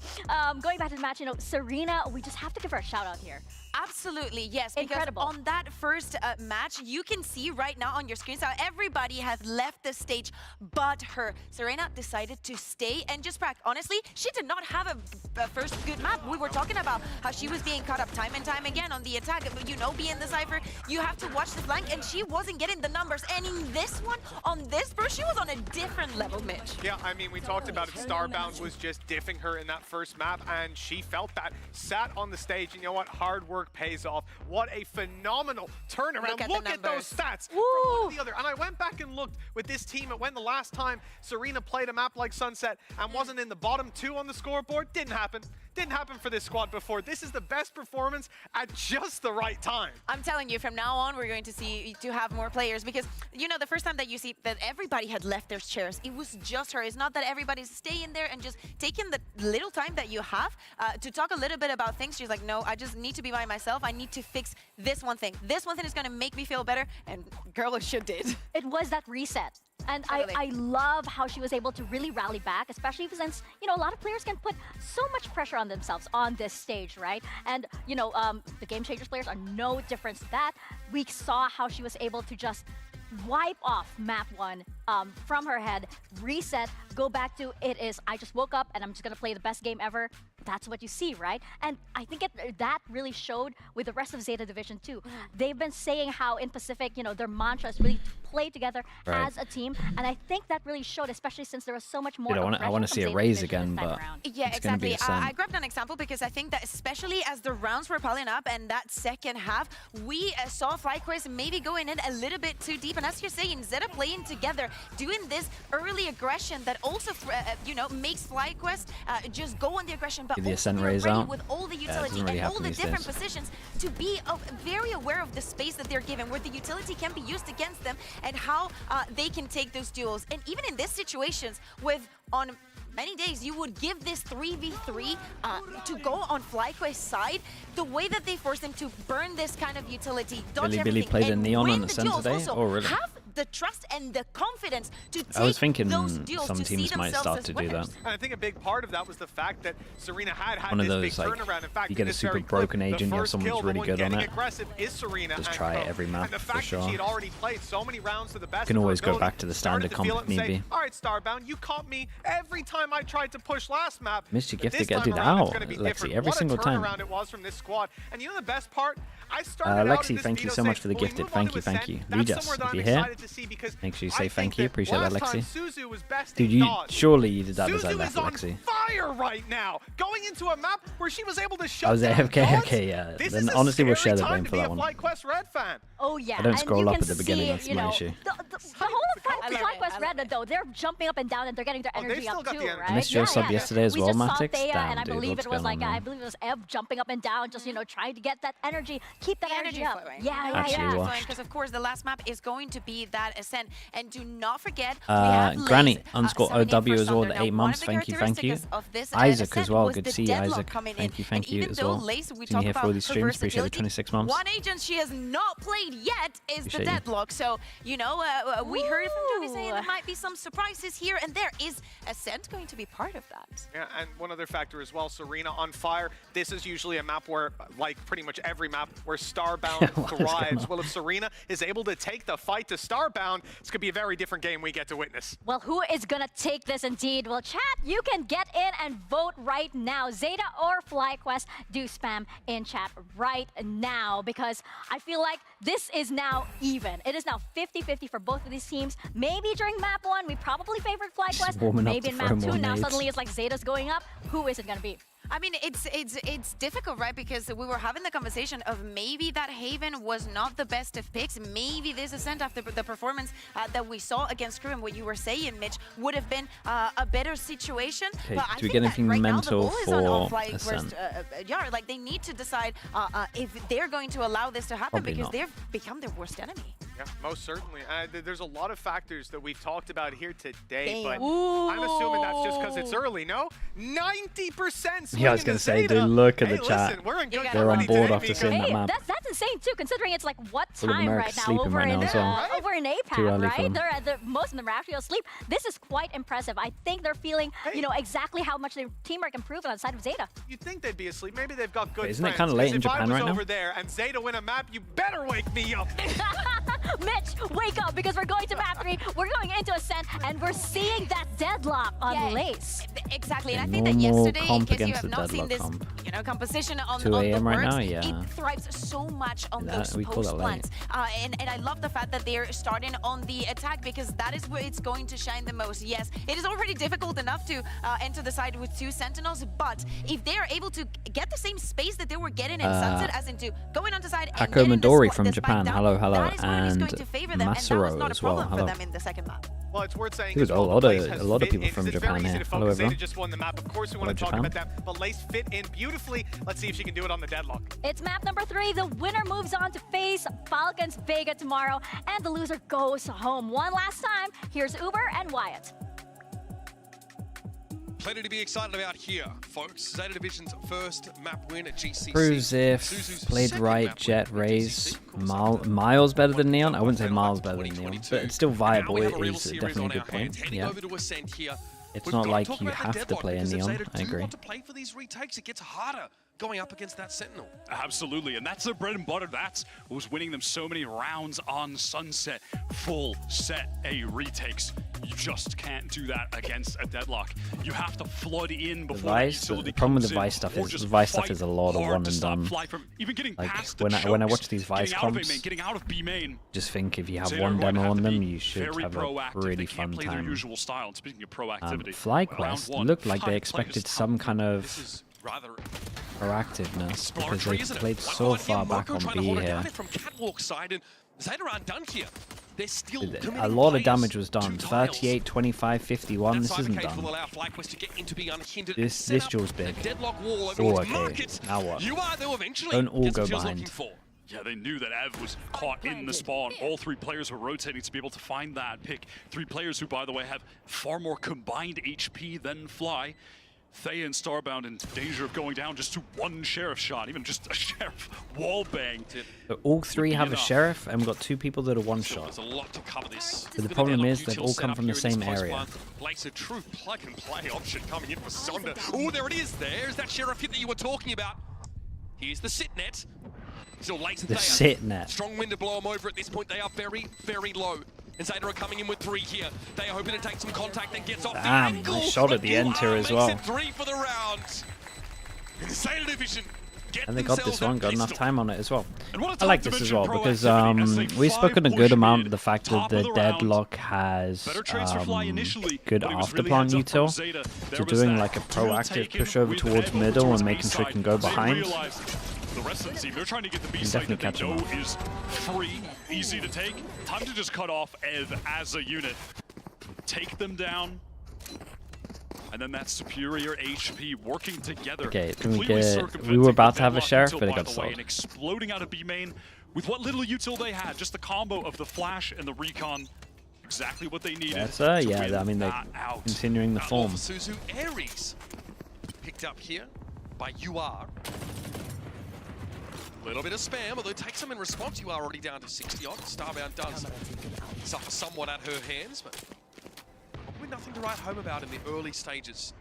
Speaker 3: Going back to the match, you know, Serena, we just have to give her a shout out here.
Speaker 6: Absolutely, yes.
Speaker 3: Incredible.
Speaker 6: Because on that first match, you can see right now on your screens how everybody has left the stage but her. Serena decided to stay and just practice. Honestly, she did not have a first good map. We were talking about how she was being caught up time and time again on the attack. You know, being the Cypher, you have to watch the flank, and she wasn't getting the numbers. And in this one, on this burst, she was on a different level, Mitch.
Speaker 1: Yeah, I mean, we talked about it. Starbound was just diffing her in that first map, and she felt that. Sat on the stage, and you know what? Hard work pays off. What a phenomenal turnaround. Look at those stats from one to the other. And I went back and looked with this team at when the last time Serena played a map like Sunset and wasn't in the bottom 2 on the scoreboard. Didn't happen. Didn't happen for this squad before. This is the best performance at just the right time.
Speaker 6: I'm telling you, from now on, we're going to see to have more players because, you know, the first time that you see that everybody had left their chairs, it was just her. It's not that everybody's staying there and just taking the little time that you have to talk a little bit about things. She's like, no, I just need to be by myself. I need to fix this one thing. This one thing is going to make me feel better. And girl, she did.
Speaker 3: It was that reset. And
Speaker 6: totally.
Speaker 3: I love how she was able to really rally back, especially since, you know, a lot of players can put so much pressure on themselves on this stage, right? And, you know, the Game Changers players are no different to that. We saw how she was able to just wipe off map 1 from her head, reset, go back to it is, I just woke up and I'm just going to play the best game ever. That's what you see, right? And I think that really showed with the rest of Zeta Division too. They've been saying how in Pacific, you know, their mantra is really to play together as a team. And I think that really showed, especially since there was so much more.
Speaker 2: I want to see a raise again, but
Speaker 6: yeah,
Speaker 2: it's
Speaker 6: exactly.
Speaker 2: Be
Speaker 6: I grabbed an example because I think that especially as the rounds were piling up and that second half, we saw FlyQuest maybe going in a little bit too deep. And as you're saying, Zeta playing together, doing this early aggression that also, you know, makes FlyQuest just go on the aggression, but
Speaker 2: the Ascent raise out
Speaker 6: with all the utility
Speaker 2: really
Speaker 6: and all the different
Speaker 2: days.
Speaker 6: positions to be very aware of the space that they're given, where the utility can be used against them and how they can take those duels. And even in these situations with on many days you would give this 3v3 to go on FlyQuest's side, the way that they force them to burn this kind of utility, dodge
Speaker 2: Billy
Speaker 6: everything,
Speaker 2: played a
Speaker 6: and
Speaker 2: Neon
Speaker 6: win
Speaker 2: on
Speaker 6: the
Speaker 2: Ascent
Speaker 6: duels
Speaker 2: today?
Speaker 6: also
Speaker 2: Oh, really?
Speaker 6: have the trust and the confidence to take
Speaker 2: I was thinking
Speaker 6: those duels,
Speaker 2: some
Speaker 6: to see
Speaker 2: teams might
Speaker 6: themselves
Speaker 2: start
Speaker 6: as
Speaker 2: to do
Speaker 6: winners.
Speaker 2: that.
Speaker 1: And I think a big part of that was the fact that Serena had
Speaker 2: One of
Speaker 1: this
Speaker 2: those,
Speaker 1: big
Speaker 2: like,
Speaker 1: turnaround. In fact,
Speaker 2: you get a super broken agent, you have someone who's really good on it.
Speaker 1: Just
Speaker 2: try it every map, for sure.
Speaker 1: She had already played so many rounds to the best.
Speaker 2: You can always go back to the standard comp if need be.
Speaker 1: All right, Starbound, you caught me every time I tried to push last map.
Speaker 2: Missed your gift to
Speaker 1: This
Speaker 2: get
Speaker 1: time
Speaker 2: dude
Speaker 1: around,
Speaker 2: out,
Speaker 1: it's gonna be
Speaker 2: Lexi,
Speaker 1: different.
Speaker 2: every
Speaker 1: What
Speaker 2: single
Speaker 1: a
Speaker 2: time.
Speaker 1: turnaround it was from this squad. And you know the best part? I started out in
Speaker 2: Lexi,
Speaker 1: this
Speaker 2: thank you
Speaker 1: video
Speaker 2: so much
Speaker 1: saying,
Speaker 2: for the
Speaker 1: "Will we
Speaker 2: gifted.
Speaker 1: move on
Speaker 2: Thank
Speaker 1: to
Speaker 2: you, thank
Speaker 1: Ascent?"
Speaker 2: you.
Speaker 1: That's
Speaker 2: Regis,
Speaker 1: somewhere that
Speaker 2: if
Speaker 1: I'm
Speaker 2: you're here,
Speaker 1: excited to see because
Speaker 2: make sure you
Speaker 1: I
Speaker 2: say
Speaker 1: think
Speaker 2: thank you.
Speaker 1: that
Speaker 2: Appreciate that,
Speaker 1: last time
Speaker 2: Lexi.
Speaker 1: Suzu was best
Speaker 2: Dude,
Speaker 1: in
Speaker 2: you
Speaker 1: Dodge.
Speaker 2: surely you did that as I
Speaker 1: Suzu
Speaker 2: left,
Speaker 1: is on
Speaker 2: Lexi.
Speaker 1: fire right now, going into a map where she was able to
Speaker 2: I
Speaker 1: shut
Speaker 2: was
Speaker 1: down
Speaker 2: AFK,
Speaker 1: Dodge.
Speaker 2: okay, yeah.
Speaker 1: This
Speaker 2: Then
Speaker 1: is a
Speaker 2: honestly, we'll
Speaker 1: scary
Speaker 2: share the
Speaker 1: time
Speaker 2: blame
Speaker 1: to
Speaker 2: for
Speaker 1: be
Speaker 2: that
Speaker 1: a
Speaker 2: one.
Speaker 1: FlyQuest Red fan.
Speaker 3: Oh yeah,
Speaker 2: I don't
Speaker 3: and
Speaker 2: scroll
Speaker 3: you
Speaker 2: up
Speaker 3: can
Speaker 2: at the beginning,
Speaker 3: see,
Speaker 2: that's
Speaker 3: you
Speaker 2: my
Speaker 3: know,
Speaker 2: issue.
Speaker 3: The whole FlyQuest Red, though, they're jumping up and down and they're getting their energy up too, right?
Speaker 2: I missed your sub yesterday as
Speaker 3: we
Speaker 2: well,
Speaker 3: just saw
Speaker 2: Matix.
Speaker 3: Thea,
Speaker 2: Damn,
Speaker 3: and I
Speaker 2: dude,
Speaker 3: believe
Speaker 2: what's
Speaker 3: it was
Speaker 2: going
Speaker 3: like
Speaker 2: on
Speaker 3: I believe it was Ev jumping up and down, just trying to get that energy, keep that energy up.
Speaker 6: Flowing.
Speaker 3: Yeah.
Speaker 6: Because of course the last map is going to be that Ascent, and do not forget
Speaker 2: Granny _ OW as well, the 8 months. Thank you. Isaac as well. Good to see you, Isaac. Thank you as well. Seeing you here for all these streams. Appreciate the 26 months.
Speaker 6: One agent she has not played yet is the Deadlock. So, you know, we heard from Jovi saying there might be some surprises here and there. Is Ascent going to be part of that?
Speaker 1: Yeah, and one other factor as well, Serena on fire. This is usually a map where, like pretty much every map, where Starbound thrives. Well, if Serena is able to take the fight to Starbound, it's going to be a very different game we get to witness.
Speaker 3: Well, who is going to take this indeed? Well, chat, you can get in and vote right now. Zeta or FlyQuest, do spam in chat right now, because I feel like this is now even. It is now 50-50 for both of these teams. Maybe during map 1, we probably favored FlyQuest. Maybe in map 2, now suddenly it's like Zeta's going up. Who is it going to be?
Speaker 6: I mean, it's difficult, right? Because we were having the conversation of maybe that Haven was not the best of picks. Maybe this Ascent, after the performance that we saw against Crew, and what you were saying, Mitch, would have been a better situation.
Speaker 2: Okay,
Speaker 6: but I
Speaker 2: do we
Speaker 6: think
Speaker 2: get
Speaker 6: that
Speaker 2: anything
Speaker 6: right now
Speaker 2: mental
Speaker 6: the ball is on
Speaker 2: for
Speaker 6: FlyQuest yard. Like, they need to decide if they're going to allow this to happen.
Speaker 2: Probably
Speaker 6: because
Speaker 2: not.
Speaker 6: they've become their worst enemy.
Speaker 1: Yeah, most certainly. There's a lot of factors that we've talked about here today, but
Speaker 6: Ooh.
Speaker 1: I'm assuming that's just because it's early, no? 90%
Speaker 2: Yeah, I was going to say, dude, look at the chat.
Speaker 1: Listen, we're in good
Speaker 2: They're on board
Speaker 1: today
Speaker 2: after seeing that map.
Speaker 3: That's insane too, considering it's like what
Speaker 2: All of
Speaker 3: time right
Speaker 2: America's
Speaker 3: now
Speaker 2: sleeping
Speaker 3: over
Speaker 2: right
Speaker 3: in
Speaker 2: now as well.
Speaker 3: over in APAC,
Speaker 2: Too early for
Speaker 3: right?
Speaker 2: them.
Speaker 3: They're at most of them are actually asleep. This is quite impressive. I think they're feeling, you know, exactly how much their teamwork improved on the side of Zeta.
Speaker 1: You'd think they'd be asleep. Maybe they've got good
Speaker 2: Wait, isn't it
Speaker 1: friends.
Speaker 2: kinda late in
Speaker 1: 'Cause if
Speaker 2: Japan
Speaker 1: I was
Speaker 2: right now?
Speaker 1: over there and Zeta win a map, you better wake me up.
Speaker 3: Mitch, wake up, because we're going to map 3. We're going into Ascent, and we're seeing that deadlock on Lace.
Speaker 6: Exactly, and I
Speaker 2: Yeah,
Speaker 6: think that
Speaker 2: normal
Speaker 6: yesterday,
Speaker 2: comp
Speaker 6: in case you
Speaker 2: against
Speaker 6: have
Speaker 2: the
Speaker 6: not seen
Speaker 2: deadlock
Speaker 6: this,
Speaker 2: comp.
Speaker 6: you know, composition on
Speaker 2: 2
Speaker 6: the
Speaker 2: AM right
Speaker 6: works,
Speaker 2: now, yeah.
Speaker 6: it thrives so much on
Speaker 2: That-
Speaker 6: those
Speaker 2: we call that
Speaker 6: post
Speaker 2: late.
Speaker 6: plants. And I love the fact that they're starting on the attack, because that is where it's going to shine the most. Yes, it is already difficult enough to enter the side with 2 Sentinels, but if they are able to get the same space that they were getting in Sunset, as into going onto side and
Speaker 2: Hako
Speaker 6: getting
Speaker 2: Midori
Speaker 6: the
Speaker 2: from
Speaker 6: spike
Speaker 2: Japan,
Speaker 6: down,
Speaker 2: hello,
Speaker 6: that is where it is
Speaker 2: and
Speaker 6: going to favor them, and that was
Speaker 2: Masuro
Speaker 6: not a
Speaker 2: as well,
Speaker 6: problem for
Speaker 2: hello.
Speaker 6: them in the second map.
Speaker 1: Well, it's worth saying
Speaker 2: There's
Speaker 1: as well,
Speaker 2: a lot
Speaker 1: Lace
Speaker 2: of
Speaker 1: has
Speaker 2: a lot of
Speaker 1: fit
Speaker 2: people
Speaker 1: in,
Speaker 2: from
Speaker 1: 'cause it's
Speaker 2: Japan
Speaker 1: very easy
Speaker 2: here.
Speaker 1: to
Speaker 2: Hello
Speaker 1: focus. Zeta
Speaker 2: everyone.
Speaker 1: just won the map. Of course, we want
Speaker 2: Hello,
Speaker 1: to talk
Speaker 2: Japan.
Speaker 1: about that, but Lace fit in beautifully. Let's see if she can do it on the deadlock.
Speaker 3: It's map number 3. The winner moves on to face Falcons Vega tomorrow, and the loser goes home. One last time, here's Uber and Wyatt.
Speaker 14: Plenty to be excited about here, folks. Zeta Division's first map win at GCC.
Speaker 2: Proves if
Speaker 14: Suzu's
Speaker 2: played
Speaker 14: second
Speaker 2: right,
Speaker 14: map
Speaker 2: Jet,
Speaker 14: win at
Speaker 2: Raze,
Speaker 14: GCC.
Speaker 2: miles better than Neon. I wouldn't say miles better than Neon, but it's still
Speaker 14: Now
Speaker 2: viable.
Speaker 14: we have
Speaker 2: It
Speaker 14: a real
Speaker 2: is
Speaker 14: series
Speaker 2: definitely a
Speaker 14: on
Speaker 2: good
Speaker 14: our hands.
Speaker 2: point.
Speaker 14: Heading
Speaker 2: Yeah.
Speaker 14: over to Ascent here.
Speaker 2: It's
Speaker 14: We've
Speaker 2: not
Speaker 14: got
Speaker 2: like
Speaker 14: talk
Speaker 2: you
Speaker 14: about that
Speaker 2: have to
Speaker 14: deadlock,
Speaker 2: play a
Speaker 14: because if
Speaker 2: Neon.
Speaker 14: Zeta
Speaker 2: I
Speaker 14: do
Speaker 2: agree.
Speaker 14: want to play for these retakes, it gets harder going up against that Sentinel.
Speaker 10: Absolutely, and that's their bread and butter. That's what was winning them so many rounds on Sunset. Full set A retakes. You just can't do that against a deadlock. You have to flood in before
Speaker 2: The problem with the Vice stuff is the Vice stuff is a lot of one and done.
Speaker 10: Even getting
Speaker 2: Like
Speaker 10: past
Speaker 2: when
Speaker 10: the
Speaker 2: I watch
Speaker 10: chokes,
Speaker 2: these Vice
Speaker 10: getting out of A
Speaker 2: comps,
Speaker 10: main, getting out of B main.
Speaker 2: just think if you have
Speaker 10: Zeta
Speaker 2: one
Speaker 10: are going to
Speaker 2: demo
Speaker 10: have
Speaker 2: on
Speaker 10: to
Speaker 2: them,
Speaker 10: be
Speaker 2: you should
Speaker 10: very
Speaker 2: have a
Speaker 10: proactive.
Speaker 2: really
Speaker 10: They can't
Speaker 2: fun
Speaker 10: play their
Speaker 2: time.
Speaker 10: usual style. And speaking of proactivity,
Speaker 2: FlyQuest
Speaker 10: round one,
Speaker 2: looked like they
Speaker 10: 5
Speaker 2: expected
Speaker 10: players
Speaker 2: some
Speaker 10: top
Speaker 2: kind
Speaker 10: two.
Speaker 2: of
Speaker 10: This is rather
Speaker 2: proactiveness because
Speaker 14: exploratory,
Speaker 2: they
Speaker 14: isn't it?
Speaker 2: played
Speaker 14: One
Speaker 2: so
Speaker 14: on
Speaker 2: far
Speaker 14: here,
Speaker 2: back
Speaker 14: Moko
Speaker 2: on
Speaker 14: trying to
Speaker 2: B
Speaker 14: hold it
Speaker 2: here.
Speaker 14: down from Catwalk side, and Zeta aren't done here. They're still
Speaker 2: A lot of damage was done. 38, 25, 51. This isn't done.
Speaker 14: will allow FlyQuest to get into be unhindered.
Speaker 2: This duel's big.
Speaker 14: Deadlock wall
Speaker 2: Oh,
Speaker 14: over
Speaker 2: okay.
Speaker 14: markets.
Speaker 2: Now what?
Speaker 14: You are though eventually.
Speaker 2: Don't all
Speaker 14: gets
Speaker 2: go
Speaker 14: what she was
Speaker 2: behind.
Speaker 14: looking for.
Speaker 10: Yeah, they knew that Ev was caught in the spawn. All 3 players were rotating to be able to find that pick. 3 players who, by the way, have far more combined HP than Fly. Thea and Starbound in danger of going down just to one Sheriff shot, even just a Sheriff wall-bang.
Speaker 2: So all three have a Sheriff, and we've got 2 people that are one-shot.
Speaker 14: There's a lot to cover this.
Speaker 2: But the problem is they've all come from the same area.
Speaker 14: Blake's a true plug-and-play option coming in for Sonder. Oh, there it is. There's that Sheriff hit that you were talking about. Here's the sit net. Still late to
Speaker 2: the sit net.
Speaker 14: Strong wind to blow them over at this point. They are very, very low. And Zeta are coming in with 3 here. They are hoping to take some contact and gets off the angle.
Speaker 2: Nice shot at the end here as well.
Speaker 14: 3 for the round. Zeta Division.
Speaker 2: And they got this one, got enough time on it as well. I like this as well because we've spoken a good amount of the fact that the Deadlock has good afterplan util. So doing like a proactive push over towards middle and making sure it can go behind.
Speaker 10: The rest of the team, they're trying to get the B site that they know is free, easy to take. Time to just cut off Ev as a unit. Take them down. And then that superior HP working together.
Speaker 2: Okay, we were about to have a Sheriff, but it got sold.
Speaker 10: And exploding out of B main with what little util they had. Just the combo of the Flash and the Recon. Exactly what they needed.
Speaker 2: That's yeah, I mean, they're continuing the form.
Speaker 14: Suzu Ares picked up here by UR. Little bit of spam, although it takes them in response. You are already down to 60 odd. Starbound does suffer somewhat at her hands, but probably nothing to write home about in the early stages.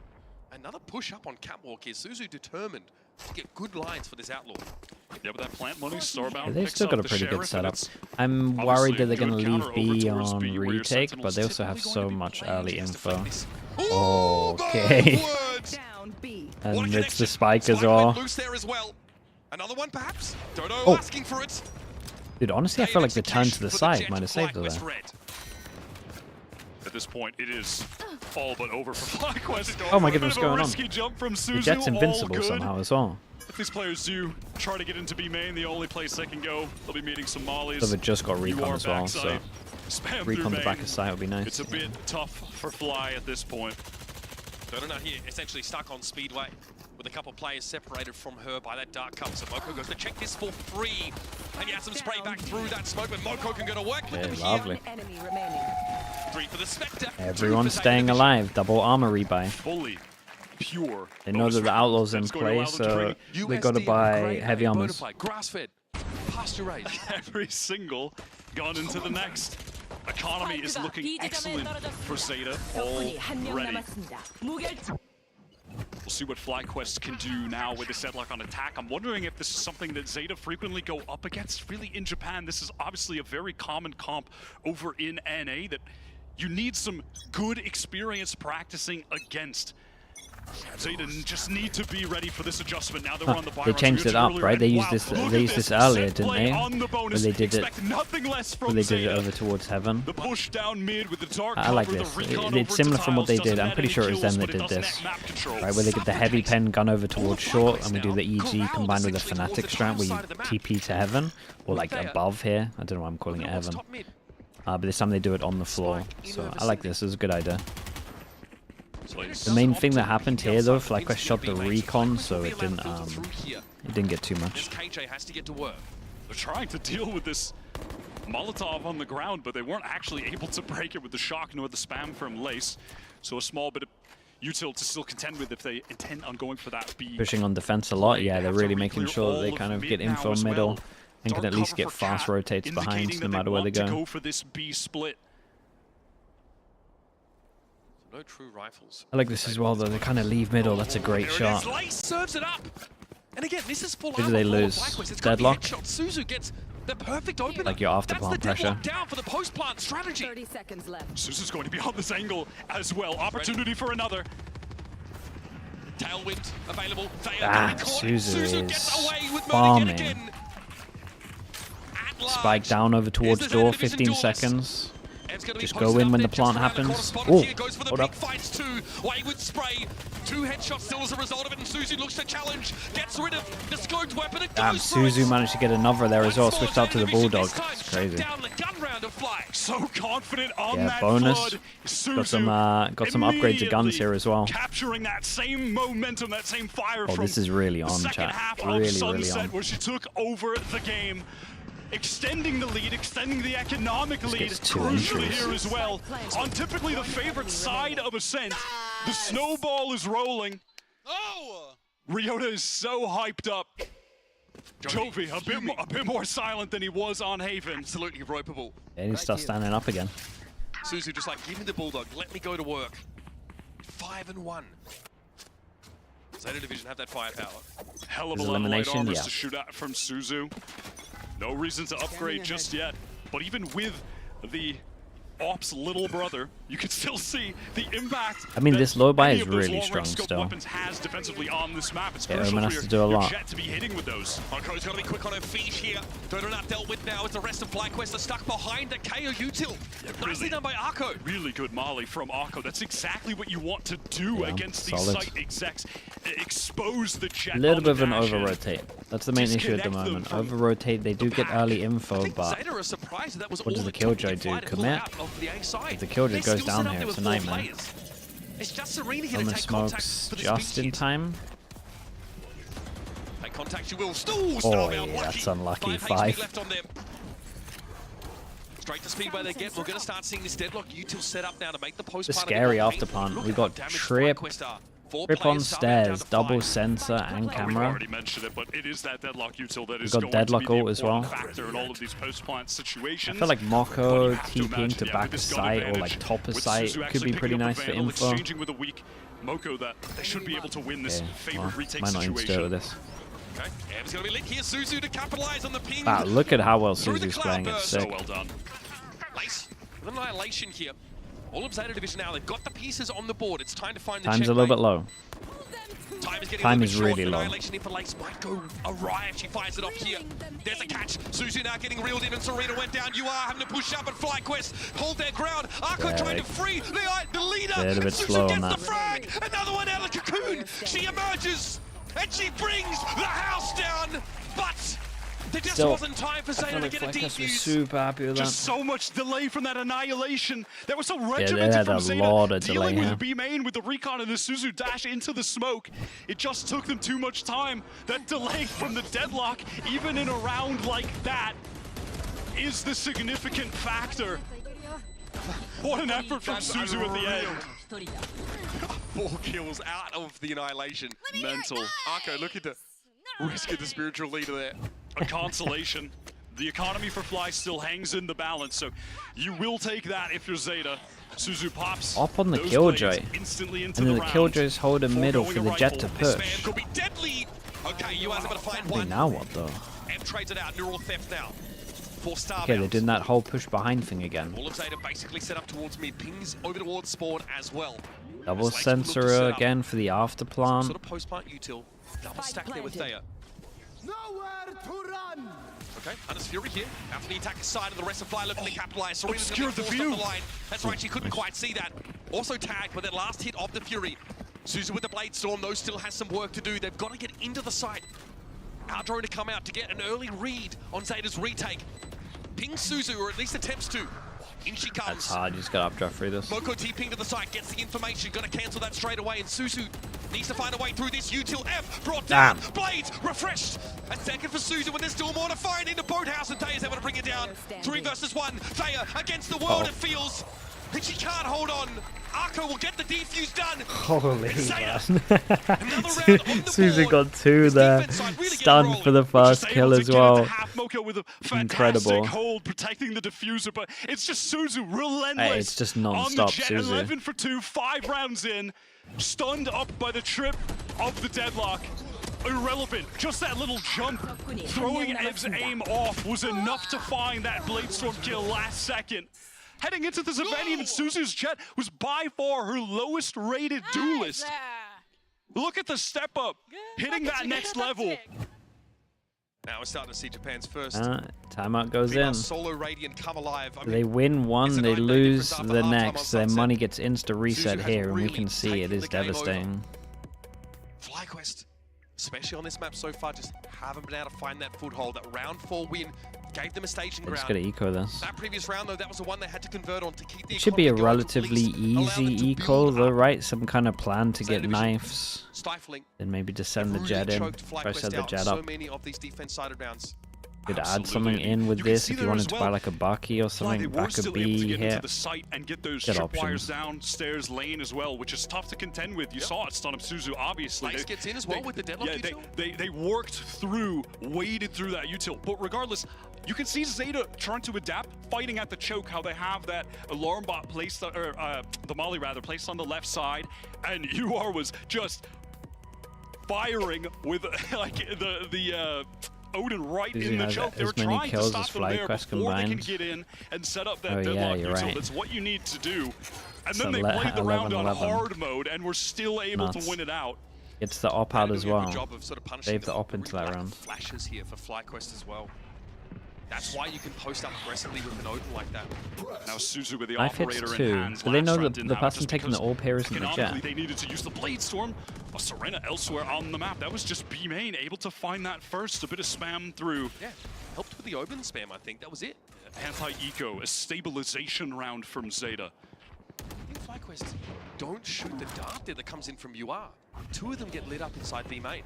Speaker 14: Another push up on Catwalk here. Suzu determined to get good lines for this Outlaw.
Speaker 10: Yeah, but that plant money, Starbound
Speaker 2: they've still got a pretty good setup. I'm worried that they're going to leave B on retake, but they also have so much early info. Okay. And it's the spike as well.
Speaker 14: Another one, perhaps? Dodo asking for it.
Speaker 2: Dude, honestly, I feel like the turn to the side might have saved her there.
Speaker 10: At this point, it is all but over for FlyQuest.
Speaker 2: Oh my goodness, what's going on?
Speaker 10: Jump from Suzu,
Speaker 2: the Jet's invincible somehow as well.
Speaker 10: If these players do try to get into B main, the only place they can go, they'll be meeting some mollies.
Speaker 2: So they've just got Recon as well, so Recon the back of site would be nice.
Speaker 10: It's a bit tough for Fly at this point.
Speaker 14: Dodo here, essentially stuck on Speedway, with a couple players separated from her by that dark cover. So Moko goes to check this for free. And he has some spray back through that smoke, but Moko can go to work with them
Speaker 2: lovely.
Speaker 14: here. 3 for the Spectre.
Speaker 2: Everyone's staying alive. Double armor rebuy.
Speaker 10: Fully pure.
Speaker 2: They know that the Outlaw's in play, so they got to buy heavy armors.
Speaker 14: Grass-fed, pasture-raised.
Speaker 10: Every single gone into the next. Economy is looking excellent for Zeta already. We'll see what FlyQuest can do now with the Deadlock on attack. I'm wondering if this is something that Zeta frequently go up against. Really, in Japan, this is obviously a very common comp over in NA that you need some good experience practicing against. Zeta just need to be ready for this adjustment now that we're on the buy.
Speaker 2: They changed it up, right? They used this. They used this earlier, didn't they? When they did it. When they did it over towards Heaven.
Speaker 10: The push down mid with the dark
Speaker 2: I like this. It's similar from what they did. I'm pretty sure it was them that did this, right? Where they get the heavy pen gun over towards short, and we do the EG combined with a Fnatic strat where you TP to Heaven, or like above here. I don't know why I'm calling it Heaven. But this time they do it on the floor. So I like this. It's a good idea. The main thing that happened here, though, FlyQuest shot the Recon, so it didn't get too much.
Speaker 14: KJ has to get to work.
Speaker 10: They're trying to deal with this Molotov on the ground, but they weren't actually able to break it with the shock nor the spam from Lace. So a small bit of util to still contend with if they intend on going for that B.
Speaker 2: Pushing on defense a lot, yeah, they're really making sure that they kind of get info middle and can at least get fast rotates behind no matter where they go.
Speaker 10: For this B split.
Speaker 14: No true rifles.
Speaker 2: I like this as well, though. They kind of leave middle. That's a great shot.
Speaker 14: Lace serves it up. And again, this is full.
Speaker 2: Who do they lose? Deadlock?
Speaker 14: Suzu gets the perfect opener.
Speaker 2: Like your after plant pressure.
Speaker 14: Down for the post plant strategy.
Speaker 10: 30 seconds left. Suzu's going to be on this angle as well. Opportunity for another.
Speaker 14: Tailwind available.
Speaker 2: Suzu is farming. Spike down over towards door. 15 seconds. Just go in when the plant happens. Oh, hold up.
Speaker 14: Wayward spray. 2 headshots still as a result of it, and Suzu looks to challenge. Gets rid of the scoped weapon.
Speaker 2: Damn, Suzu managed to get another there as well. Switched out to the Bulldog. It's crazy.
Speaker 10: So confident on that
Speaker 2: bonus. Got some upgrades of guns here as well.
Speaker 10: Capturing that same momentum, that same fire from
Speaker 2: this is really on, chat. Really on.
Speaker 10: Where she took over the game. Extending the lead, extending the economic lead, crucially here as well. On typically the favorite side of Ascent, the snowball is rolling. Ryota is so hyped up. Jovi, a bit more silent than he was on Haven.
Speaker 14: Absolutely ropeable.
Speaker 2: And he starts standing up again.
Speaker 14: Suzu just like, give me the bulldog, let me go to work. 5-1. Zeta Division have that firepower.
Speaker 10: Hell of a lot of light armors to shoot at from Suzu. No reason to upgrade just yet. But even with the Ops little brother, you can still see the impact.
Speaker 2: I mean, this low buy is really strong still.
Speaker 10: Weapons has defensively on this map. It's
Speaker 2: yeah,
Speaker 10: crucial
Speaker 2: Omen has to do a lot.
Speaker 14: Jet to be hitting with those. Marco's got to be quick on her feet here. Dodo not dealt with now as the rest of FlyQuest are stuck behind the KO util. Nicely done by Arco.
Speaker 10: Really good Molly from Arco. That's exactly what you want to do against these site execs. Expose the Jet.
Speaker 2: A little bit of an over-rotate. That's the main issue at the moment. Over-rotate, they do get early info, but what does the Killjoy do? Commit? If the Killjoy goes down here, it's a nightmare.
Speaker 14: It's just Serena here
Speaker 2: Omen
Speaker 14: to take
Speaker 2: smokes just in time.
Speaker 14: Take contact, you will.
Speaker 2: Oh, yeah, that's unlucky. 5.
Speaker 14: Left on them. Straight to speed where they get. We're going to start seeing this deadlock. Util set up now to make the post.
Speaker 2: The scary after plant. We got Trip on stairs, double sensor and camera.
Speaker 10: Already mentioned it, but it is that deadlock util that is
Speaker 2: got deadlock ult as well.
Speaker 10: Factor in all of these post-plant situations.
Speaker 2: I feel like Moko TPing to back a site or like top a site could be pretty nice for info.
Speaker 10: With a weak Moko that they should be able to win this favorite retake
Speaker 2: might not even
Speaker 10: situation.
Speaker 2: With this.
Speaker 14: Okay, Ev's gonna be lit here. Suzu to capitalize on the ping.
Speaker 2: Wow, look at how well Suzu's playing. It's sick.
Speaker 14: So well done. Lace with annihilation here. All of Zeta Division now, they've got the pieces on the board. It's time to find the
Speaker 2: Time's a little bit low.
Speaker 14: Time is
Speaker 2: really low.
Speaker 14: Annihilation for Lace might go awry if she fires it off here. There's a catch. Suzu now getting reeled in and Serena went down. You are having to push up, and FlyQuest hold their ground. Arco trying to free the leader.
Speaker 2: And
Speaker 14: Suzu gets the frag. Another one out of the cocoon. She emerges and she brings the house down. But there just wasn't time for Zeta to get a defuse.
Speaker 2: Super happy with that.
Speaker 10: Just so much delay from that annihilation. That was so regimented from Zeta. Dealing with the B main with the recon and the Suzu dash into the smoke. It just took them too much time. That delay from the deadlock, even in a round like that, is the significant factor. What an effort from Suzu at the end.
Speaker 14: 4 kills out of the annihilation.
Speaker 10: Mental.
Speaker 14: Arco, look at the risk of the spiritual leader there.
Speaker 10: A consolation. The economy for Fly still hangs in the balance, so you will take that if you're Zeta. Suzu pops
Speaker 2: up on the Killjoy,
Speaker 10: instantly into
Speaker 2: and then the Killjoys hold a middle for the Jet to push.
Speaker 14: Could be deadly. Okay, you guys are going to find one.
Speaker 2: Now what though?
Speaker 14: M trades it out. Neural theft now.
Speaker 2: Okay, they're doing that whole push behind thing again.
Speaker 14: All of Zeta basically set up towards mid. Pings over towards spawn as well.
Speaker 2: Double sensor again for the after plant.
Speaker 14: Sort of post plant util. Double stack there with Thea.
Speaker 9: Nowhere to run.
Speaker 14: Okay, Hunter's Fury here. After the attacker side of the rest of Fly looking to capitalize. Serena's
Speaker 10: obscured the view.
Speaker 14: The line. That's right, she couldn't quite see that. Also tagged by that last hit of the Fury. Suzu with the Blade Storm, though, still has some work to do. They've got to get into the site. Our drone to come out to get an early read on Zeta's retake. Ping Suzu, or at least attempts to. In she comes.
Speaker 2: That's hard, you just got updraft through this.
Speaker 14: Moko T-ping to the site, gets the information, gonna cancel that straight away, and Suzu needs to find a way through this. Util F brought down. Blades refreshed. A second for Suzu, and there's still more to find in the boathouse, and Thea's able to bring it down. 3 versus 1. Thea against the world, it feels. And she can't hold on. Arco will get the defuse done.
Speaker 2: Holy man. Suzu got 2 there. Stunned for the first kill as well.
Speaker 10: With a
Speaker 2: incredible
Speaker 10: hold protecting the diffuser, but it's just Suzu relentless.
Speaker 2: Hey, it's just non-stop Suzu.
Speaker 10: 11 for 2, 5 rounds in. Stunned up by the trip of the deadlock. Irrelevant. Just that little jump. Throwing Ev's aim off was enough to find that Blade Storm kill last second. Heading into this event, even Suzu's Jet was by far her lowest rated duelist. Look at the step up, hitting that next level.
Speaker 14: Now we're starting to see Japan's first.
Speaker 2: Timeout goes in.
Speaker 14: Solo Radiant come alive.
Speaker 2: They win one, they lose the next. Their money gets insta reset here, and we can see it is devastating.
Speaker 14: FlyQuest, especially on this map so far, just haven't been able to find that foothold. That round 4 win gave them a staging ground.
Speaker 2: Just gotta eco this.
Speaker 14: That previous round though, that was the one they had to convert on to keep the.
Speaker 2: It should be a relatively easy eco though, right? Some kind of plan to get knives.
Speaker 14: Stifling.
Speaker 2: Then maybe just send the Jet in. Try to set the Jet up.
Speaker 14: So many of these defense-sided rounds.
Speaker 2: Could add something in with this if you wanted to buy like a Bucky or something. That could be here.
Speaker 10: And get those
Speaker 2: Good
Speaker 10: tripwires
Speaker 2: options.
Speaker 10: downstairs lane as well, which is tough to contend with. You saw it stun up Suzu, obviously.
Speaker 14: Lace gets in as well with the deadlock util.
Speaker 10: They worked through, waded through that util. But regardless, you can see Zeta trying to adapt, fighting at the choke, how they have that alarm bot placed, or the molly rather, placed on the left side, and UR was just firing with like the Odin right in the choke. They were trying to stop them there before they can get in and set up that deadlock util. That's what you need to do. And then they played the round on hard mode and were still able to win it out.
Speaker 2: It's the op out as well. Save the op into that round.
Speaker 14: Flashes here for FlyQuest as well. That's why you can post up aggressively with an Odin like that.
Speaker 10: Now Suzu with the
Speaker 2: Knife hits
Speaker 10: operator
Speaker 2: too.
Speaker 10: in hands.
Speaker 2: Do they know that the person taking the AWP here isn't the Jet?
Speaker 10: They needed to use the Blade Storm. A Serena elsewhere on the map. That was just B main able to find that first. A bit of spam through.
Speaker 14: Yeah, helped with the Odin spam. I think that was it.
Speaker 10: Anti-eco, a stabilization round from Zeta.
Speaker 14: I think FlyQuest don't shoot the dart there that comes in from UR. Two of them get lit up inside B main.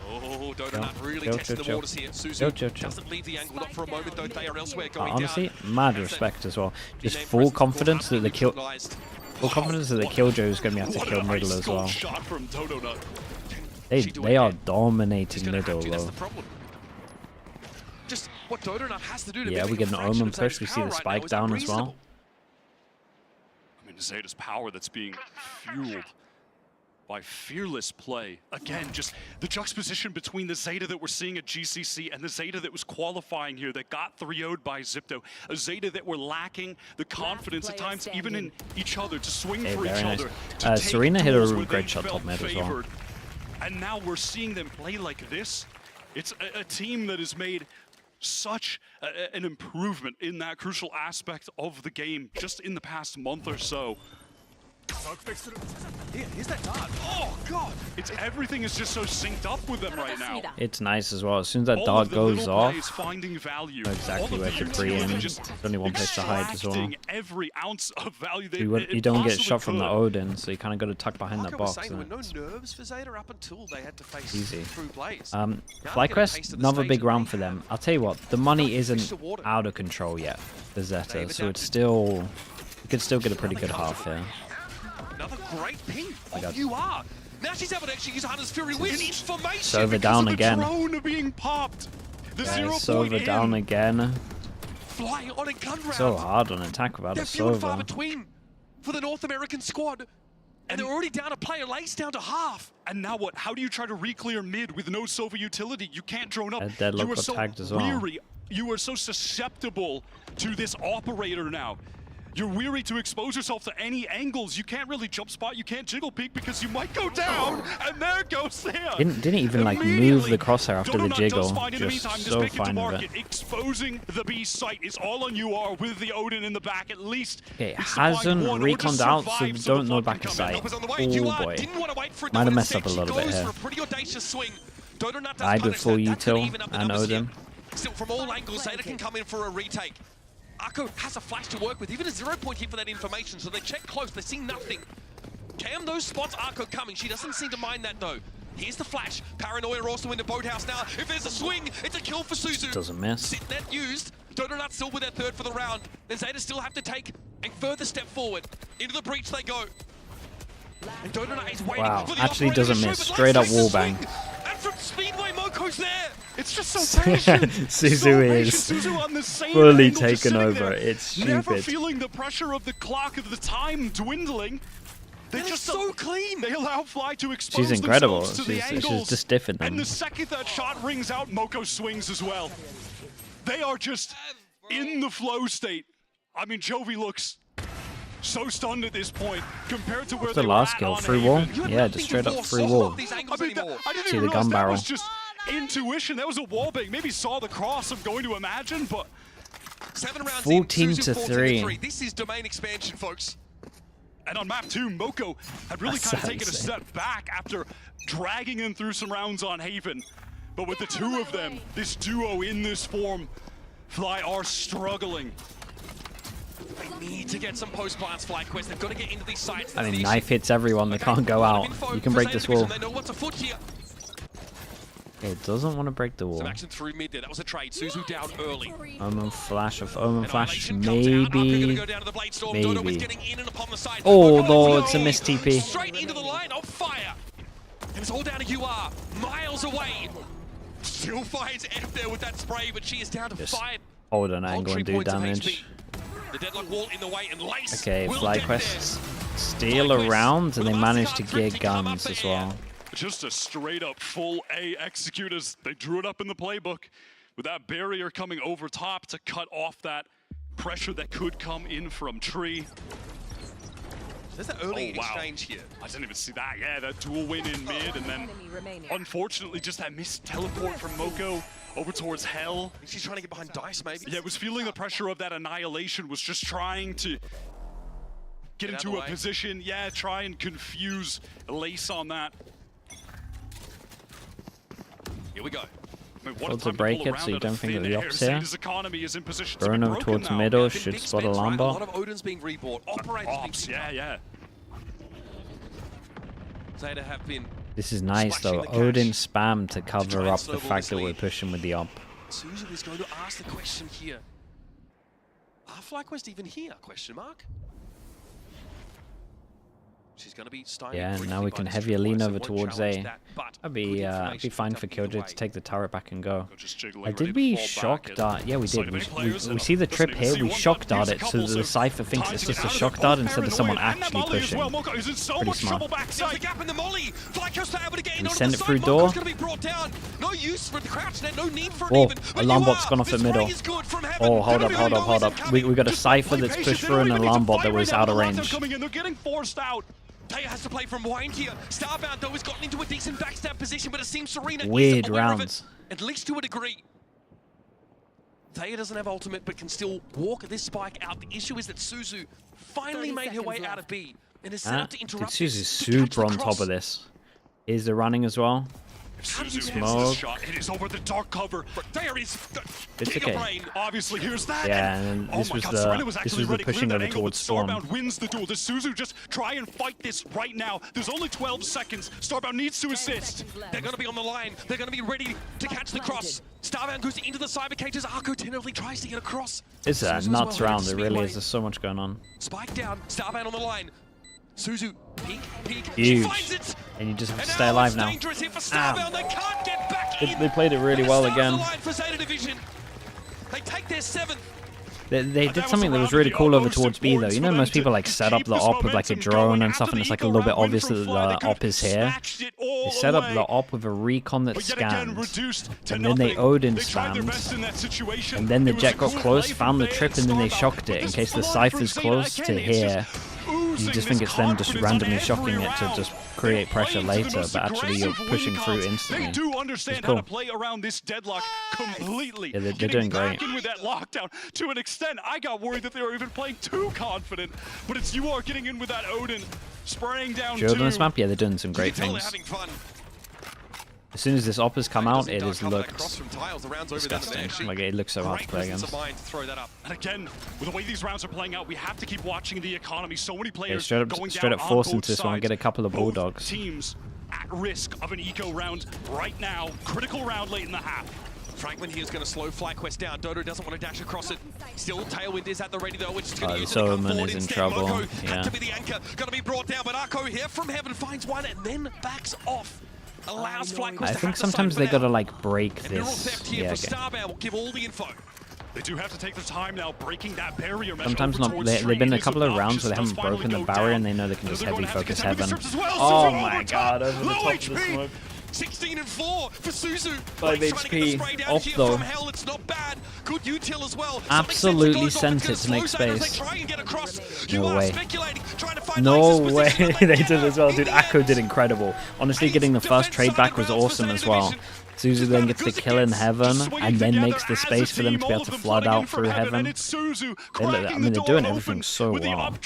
Speaker 14: Oh, Donut really testing the waters here. Suzu doesn't leave the angle, not for a moment though. They are elsewhere going
Speaker 2: honestly,
Speaker 14: down.
Speaker 2: mad respect as well. Just full confidence that the kill, full confidence that the Killjoy is going to be able to kill middle as well. They are dominating middle though.
Speaker 14: Just what Donut has to do to
Speaker 2: we get an Omen push. We see the spike down as well.
Speaker 10: I mean, Zeta's power that's being fueled by fearless play. Again, just the juxtaposition between the Zeta that we're seeing at GCC and the Zeta that was qualifying here that got 3-0'd by Zipto. A Zeta that were lacking the confidence at times, even in each other, to swing for each other.
Speaker 2: Serena hit a great shot top mid as well.
Speaker 10: And now we're seeing them play like this. It's a team that has made such an improvement in that crucial aspect of the game just in the past month or so.
Speaker 14: Here's that dart. Oh god!
Speaker 10: Everything is just so synced up with them right now.
Speaker 2: It's nice as well. As soon as that dart goes off,
Speaker 10: finding value.
Speaker 2: Know exactly where to pre in. There's only one place to hide as well.
Speaker 10: Every ounce of value
Speaker 2: you don't get shot from the Odin, so you kind of got to tuck behind that box.
Speaker 14: There were no nerves for Zeta up until they had to face through Blaze.
Speaker 2: FlyQuest, another big round for them. I'll tell you what, the money isn't out of control yet for Zeta, so it's still, you could still get a pretty good half here.
Speaker 14: Another great ping of UR. Now she's able to actually use Hunter's Fury with information.
Speaker 2: Sova down again.
Speaker 10: Being popped.
Speaker 2: Sova down again.
Speaker 14: Flying on a gun round.
Speaker 2: So hard on attack without a Sova.
Speaker 14: They're few and far between for the North American squad. And they're already down a player, Lace down to half.
Speaker 10: And now what? How do you try to re-clear mid with no Sova utility? You can't drone up.
Speaker 2: You are so tagged as well.
Speaker 10: Weary. You are so susceptible to this operator now. You're weary to expose yourself to any angles. You can't really jump spot. You can't jiggle peek because you might go down. And there goes there.
Speaker 2: Didn't even like move the crosshair after the jiggle. Just so fine with it.
Speaker 10: Exposing the B site is all on UR with the Odin in the back at least.
Speaker 2: Okay, hasn't reconned out, so don't know back of sight. Oh boy. Might have messed up a little bit here. Died with full util and Odin.
Speaker 14: Still from all angles, Zeta can come in for a retake. Akko has a flash to work with, even a 0 point hit for that information, so they check close, they see nothing. Cam those spots Akko coming, she doesn't seem to mind that though. Here's the flash, Paranoia also in the boathouse now. If there's a swing, it's a kill for Suzu.
Speaker 2: Doesn't miss.
Speaker 14: Sit net used, Donut still with their third for the round. Then Zeta still have to take a further step forward. Into the breach they go. And Donut is waiting for the
Speaker 2: actually doesn't miss, straight up wallbang.
Speaker 14: And from Speedway, Moko's there. It's just so patient.
Speaker 2: Suzu is fully taken over. It's stupid.
Speaker 10: Never feeling the pressure of the clock of the time dwindling. They're just so clean. They allow Fly to expose
Speaker 2: She's incredible.
Speaker 10: To the angles.
Speaker 2: She's just different.
Speaker 10: And the second that shot rings out, Moko swings as well. They are just in the flow state. I mean, Jovi looks so stunned at this point compared to where
Speaker 2: the
Speaker 10: they
Speaker 2: last kill, free wall. Yeah, just straight up free wall.
Speaker 10: I didn't
Speaker 2: See the gun barrel.
Speaker 10: That was just intuition. That was a wall bang. Maybe saw the cross, I'm going to imagine, but
Speaker 14: 7 rounds
Speaker 2: 14 to 3.
Speaker 14: This is domain expansion, folks.
Speaker 10: And on map 2, Moko had really kind of taken a step back after dragging him through some rounds on Haven. But with the two of them, this duo in this form, Fly are struggling.
Speaker 14: They need to get some post-plants, FlyQuest. They've got to get into these sites.
Speaker 2: I mean, knife hits everyone. They can't go out. You can break this wall.
Speaker 14: They know what's afoot here.
Speaker 2: It doesn't want to break the wall.
Speaker 14: Some action through mid there. That was a trade. Suzu down early.
Speaker 2: Omen flash of Omen flash. Maybe. Oh no, it's a miss TP.
Speaker 14: Straight into the line of fire. And it's all down to UR. Miles away. Still finds F there with that spray, but she is down to 5.
Speaker 2: Hold an angle and do damage.
Speaker 14: The deadlock wall in the way, and Lace.
Speaker 2: Okay, FlyQuest steal around, and they manage to get guns as well.
Speaker 10: Just a straight up full A executors. They drew it up in the playbook with that barrier coming over top to cut off that pressure that could come in from Tree.
Speaker 14: There's an early exchange here.
Speaker 10: I didn't even see that. Yeah, that dual win in mid, and then unfortunately just that missed teleport from Moko over towards Hell.
Speaker 14: She's trying to get behind Dice, maybe?
Speaker 10: Yeah, was feeling the pressure of that annihilation, was just trying to get into a position. Yeah, try and confuse Lace on that.
Speaker 14: Here we go.
Speaker 2: Able to break it, so you don't think of the ops here. Bruno towards middle, should spot a alarm bot.
Speaker 14: A lot of Odin's being rebought. Operators being
Speaker 10: yeah.
Speaker 14: Zeta have been.
Speaker 2: This is nice though. Odin spam to cover up the fact that we're pushing with the op.
Speaker 14: Suzu is going to ask the question here. Are FlyQuest even here? Question mark. She's going to be
Speaker 2: yeah, now we can heavy lean over towards A. That'd be fine for Killjoy to take the turret back and go. Did we shock dart? Yeah, we did. We see the trip here. We shock dart it so the Cypher thinks it's just a shock dart instead of someone actually pushing. Pretty smart. We send it through door. Oh, alarm bot's gone off the middle. Oh, hold up. We got a Cypher that's pushed through an alarm bot that was out of range.
Speaker 14: Taya has to play from behind here. Starbound, though, has gotten into a decent backstab position, but it seems Serena
Speaker 2: weird
Speaker 14: is aware
Speaker 2: rounds.
Speaker 14: Of it, at least to a degree. Taya doesn't have ultimate, but can still walk this spike out. The issue is that Suzu finally made her way out of B and is set up to interrupt.
Speaker 2: Suzu's super on top of this. Is the running as well? Smoke.
Speaker 10: It is over the dark cover. There is
Speaker 2: it's okay.
Speaker 10: Brain. Obviously, here's that.
Speaker 2: Yeah, and this was the pushing over towards Storm.
Speaker 10: Starbound wins the duel. Does Suzu just try and fight this right now? There's only 12 seconds. Starbound needs to assist.
Speaker 14: They're going to be on the line. They're going to be ready to catch the cross. Starbound goes into the cyber cages. Arco tentatively tries to get across.
Speaker 2: It's a nuts round. There really is. There's so much going on.
Speaker 14: Spike down. Starbound on the line. Suzu, peek.
Speaker 2: Huge.
Speaker 14: She finds it.
Speaker 2: And you just have to stay alive now.
Speaker 14: They can't get back in.
Speaker 2: They played it really well again.
Speaker 14: They take their 7th.
Speaker 2: They did something that was really cool over towards B though. You know, most people like set up the op with like a drone and stuff, and it's like a little bit obvious that the op is here. They set up the op with a recon that scans, and then they Odin spams, and then the jet got close, found the trip, and then they shocked it in case the Cypher's close to here. You just think it's them just randomly shocking it to just create pressure later, but actually you're pushing through instantly.
Speaker 10: They do understand how to play around this deadlock completely.
Speaker 2: Yeah, they're doing great.
Speaker 10: With that lockdown, to an extent, I got worried that they were even playing too confident, but it's UR getting in with that Odin, spraying down
Speaker 2: Jordan on this map, yeah, they're doing some great things. As soon as this op has come out, it has looked disgusting. Like, it looks so hard to play against.
Speaker 10: And again, with the way these rounds are playing out, we have to keep watching the economy. So many players
Speaker 2: straight up force into this one, get a couple of bulldogs.
Speaker 10: Teams at risk of an eco round right now. Critical round late in the half.
Speaker 14: Fragment here is going to slow FlyQuest down. Dodo doesn't want to dash across it. Still, Tailwind is at the ready though, which is going to use it.
Speaker 2: Omen is in trouble.
Speaker 14: Had to be the anchor. Going to be brought down, but Arco here from heaven finds one and then backs off. Allows FlyQuest
Speaker 2: I think sometimes they gotta like break this.
Speaker 14: Yeah, Starbound will give all the info.
Speaker 10: They do have to take the time now, breaking that barrier.
Speaker 2: Sometimes not. They've been a couple of rounds where they haven't broken the barrier and they know they can just heavy focus heaven. Oh my god, over the top of the smoke.
Speaker 14: 16 and 4 for Suzu.
Speaker 2: 5 HP off though.
Speaker 14: Hell, it's not bad. Good util as well.
Speaker 2: Absolutely sent it to make space. No way. No way. They did as well, dude. Akko did incredible. Honestly, getting the first trade back was awesome as well. Suzu then gets the kill in heaven and then makes the space for them to be able to flood out through heaven. I mean, they're doing everything so well.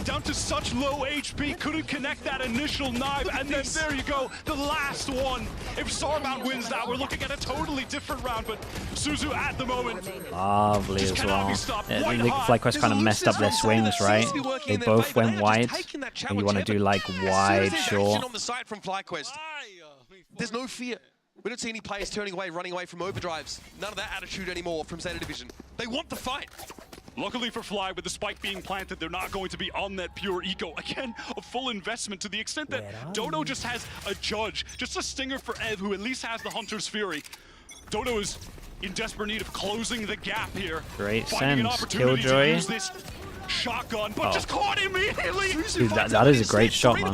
Speaker 10: Down to such low HP, couldn't connect that initial knife, and then there you go, the last one. If Starbound wins that, we're looking at a totally different round, but Suzu at the moment.
Speaker 2: Lovely as well. I think FlyQuest kind of messed up their swings, right? They both went wide, and you want to do like wide, short.
Speaker 14: There's no fear. We don't see any players turning away, running away from overdrives. None of that attitude anymore from Zeta Division. They want the fight.
Speaker 10: Luckily for Fly, with the spike being planted, they're not going to be on that pure eco. Again, a full investment to the extent that Dodo just has a judge, just a stinger for Ev, who at least has the Hunter's Fury. Dodo is in desperate need of closing the gap here.
Speaker 2: Great sense, Killjoy.
Speaker 10: Shotgun, but just caught immediately.
Speaker 2: Dude, that is a great shot, man.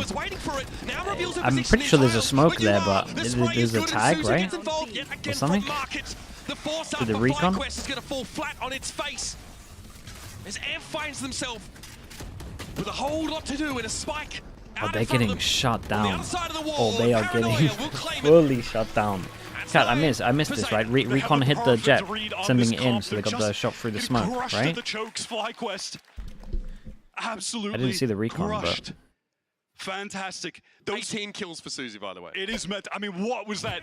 Speaker 2: I'm pretty sure there's a smoke there, but there's a tag, right? Or something? Did the recon?
Speaker 14: FlyQuest is going to fall flat on its face as Ev finds themselves with a whole lot to do in a spike.
Speaker 2: Oh, they're getting shut down. Oh, they are getting fully shut down. Cat, I missed this, right? Recon hit the jet, sending it in, so they got the shot through the smoke, right?
Speaker 10: Absolutely.
Speaker 2: I didn't see the recon, but
Speaker 14: fantastic. 18 kills for Susie, by the way.
Speaker 10: It is meant. I mean, what was that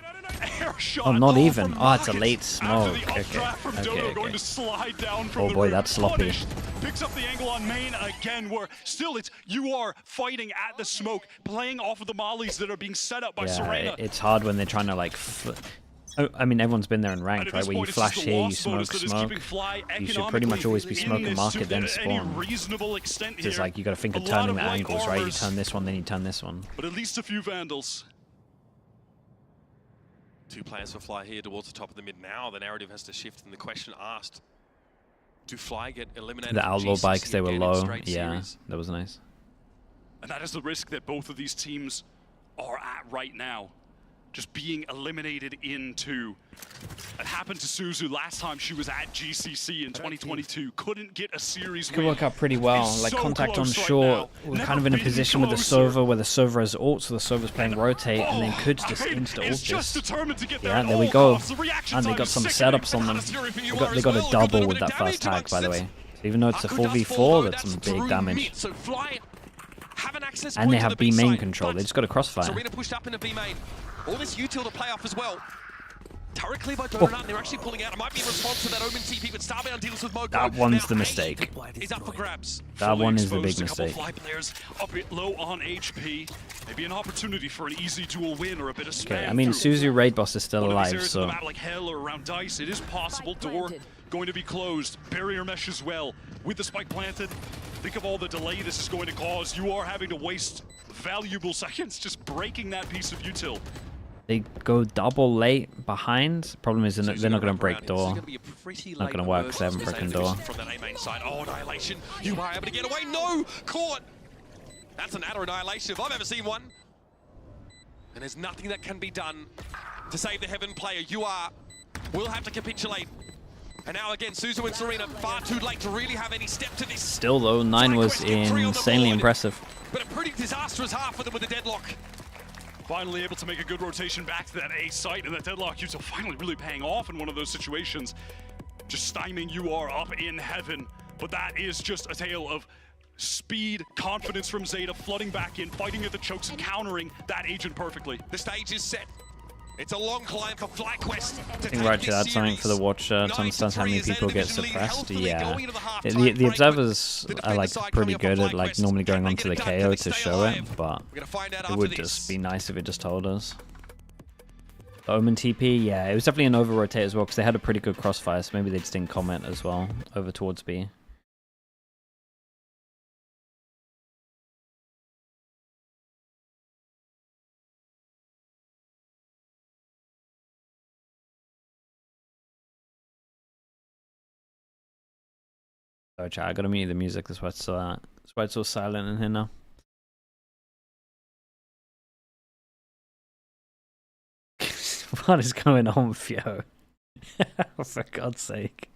Speaker 10: air shot?
Speaker 2: Oh, not even. Oh, it's a late smoke. Okay.
Speaker 10: Oh
Speaker 2: boy, that's sloppy.
Speaker 10: Picks up the angle on main again, where still it's you are fighting at the smoke, playing off of the mollies that are being set up by Serena.
Speaker 2: It's hard when they're trying to like. I mean, everyone's been there in ranked, right? Where you flash here, you smoke. You should pretty much always be smoking market, then spawn. It's like you got to think of turning the angles, right? You turn this one, then you turn this one.
Speaker 10: But at least a few Vandals.
Speaker 14: 2 players for Fly here towards the top of the mid now. The narrative has to shift, and the question asked: do Fly get eliminated?
Speaker 2: The outlaw bikes, they were low. Yeah, that was nice.
Speaker 10: And that is the risk that both of these teams are at right now. Just being eliminated into. It happened to Suzu last time she was at GCC in 2022. Couldn't get a series win.
Speaker 2: Could work out pretty well. Like contact on short. We're kind of in a position with the Sova where the Sova has ult, so the Sova's playing rotate, and then could just insta ult this. Yeah, there we go. And they got some setups on them. They got a double with that first tag, by the way. So even though it's a 4v4, that's some big damage. And they have B main control. They just got a crossfire.
Speaker 14: Serena pushed up into B main. All this util to play off as well. Turret clear by Donut, and they're actually pulling out. It might be in response to that Omen TP, but Starbound deals with Moko.
Speaker 2: That one's the mistake.
Speaker 14: Is up for grabs.
Speaker 2: That one is the big mistake.
Speaker 10: Fly players a bit low on HP. Maybe an opportunity for an easy duel win or a bit of spam.
Speaker 2: Okay, I mean, Suzu Raid Boss is still alive, so.
Speaker 10: Like hell or around Dice, it is possible. Door going to be closed. Barrier mesh as well. With the spike planted, think of all the delay this is going to cause. You are having to waste valuable seconds just breaking that piece of util.
Speaker 2: They go double late behind. Problem is they're not going to break door. Not going to work because they haven't broken door.
Speaker 14: From that A main side. Oh, Annihilation. You are able to get away. No! Caught! That's an Adder Annihilation if I've ever seen one. And there's nothing that can be done to save the Heaven player. You will have to capitulate. And now again, Suzu and Serena far too late to really have any step to this.
Speaker 2: Still though, 9 was insanely impressive.
Speaker 14: But a pretty disastrous half for them with the deadlock.
Speaker 10: Finally able to make a good rotation back to that A site, and that deadlock util finally really paying off in one of those situations. Just stymieing UR up in heaven. But that is just a tale of speed, confidence from Zeta, flooding back in, fighting at the chokes and countering that agent perfectly.
Speaker 14: The stage is set. It's a long climb for FlyQuest.
Speaker 2: I think right to that something for the watcher to understand how many people get suppressed. Yeah, the observers are like pretty good at like normally going onto the KO to show it, but it would just be nice if it just told us. The Omen TP, yeah, it was definitely an over rotate as well because they had a pretty good crossfire, so maybe they just didn't comment as well over towards B. Sorry, chat, I gotta mute the music. That's why it's all silent in here now. What is going on, Fio? For God's sake.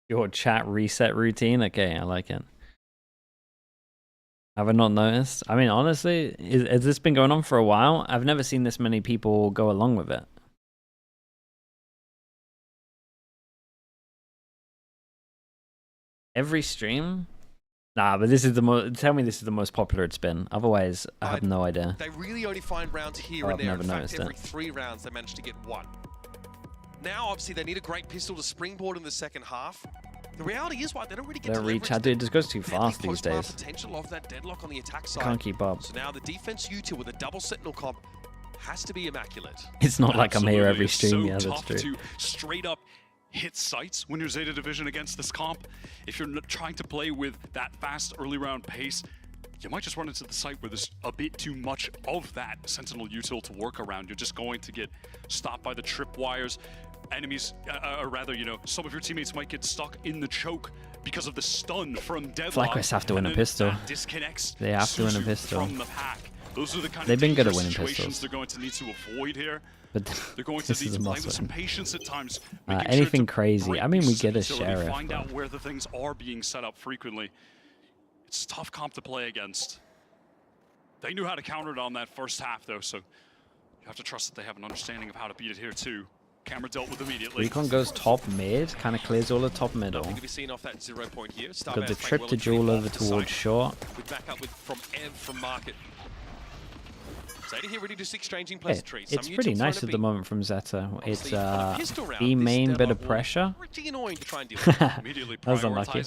Speaker 2: Your chat reset routine? Okay, I like it. Have I not noticed? I mean, honestly, has this been going on for a while? I've never seen this many people go along with it. Every stream? Nah, but this is the most. Tell me this is the most popular it's been. Otherwise, I have no idea.
Speaker 14: They really only find rounds here and there. In fact, every 3 rounds they manage to get 1. Now, obviously, they need a great pistol to springboard in the second half. The reality is, they don't really get to
Speaker 2: reach. It just goes too fast these days.
Speaker 14: Potential of that deadlock on the attack side.
Speaker 2: Can't keep up.
Speaker 14: So now the defense util with a double sentinel comp has to be immaculate.
Speaker 2: It's not like I'm here every stream. Yeah, that's true.
Speaker 10: To straight up hit sights when you're Zeta Division against this comp. If you're trying to play with that fast early round pace, you might just run into the site where there's a bit too much of that sentinel util to work around. You're just going to get stopped by the tripwires. Enemies, or rather, you know, some of your teammates might get stuck in the choke because of the stun from deadlock.
Speaker 2: FlyQuest have to win a pistol. They have to win a pistol.
Speaker 10: From the pack. Those are the kind
Speaker 2: They've been good at winning
Speaker 10: situations
Speaker 2: pistols.
Speaker 10: they're going to need to avoid here.
Speaker 2: But
Speaker 10: they're going to need to play with some patience at times.
Speaker 2: Anything crazy? I mean, we get a sheriff.
Speaker 10: Find out where the things are being set up frequently. It's a tough comp to play against. They knew how to counter it on that first half, though, so you have to trust that they have an understanding of how to beat it here too. Camera dealt with immediately.
Speaker 2: Recon goes top mid, kind of clears all the top middle.
Speaker 14: Nothing to be seen off that 0 point here.
Speaker 2: Got the trip to duel over towards short.
Speaker 14: With backup from Ev from Market. Zeta here really just exchanging pleasantries.
Speaker 2: It's pretty nice at the moment from Zeta. It's B main bit of pressure.
Speaker 14: Pretty annoying to try and deal with.
Speaker 10: Immediately
Speaker 2: that was unlucky.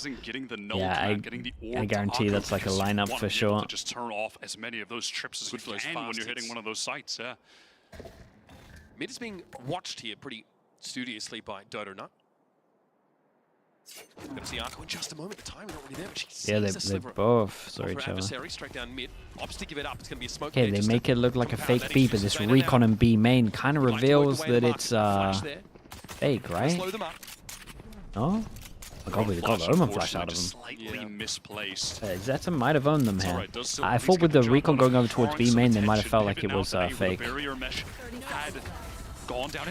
Speaker 10: Yeah,
Speaker 2: I guarantee that's like a lineup for sure.
Speaker 10: Just turn off as many of those trips as you can when you're hitting one of those sites. Yeah.
Speaker 14: Mid is being watched here pretty studiously by Dodonut. We're going to see Arco in just a moment. The time is not really there, but she sees
Speaker 2: they're both. Sorry,
Speaker 14: adversary straight down mid. Opts to give it up. It's going to be a smoke.
Speaker 2: Okay, they make it look like a fake B, but this recon and B main kind of reveals that it's fake, right? Oh? I got the Omen flash out of them.
Speaker 10: Slightly misplaced.
Speaker 2: Zeta might have owned them here. I thought with the recon going over towards B main, they might have felt like it was fake.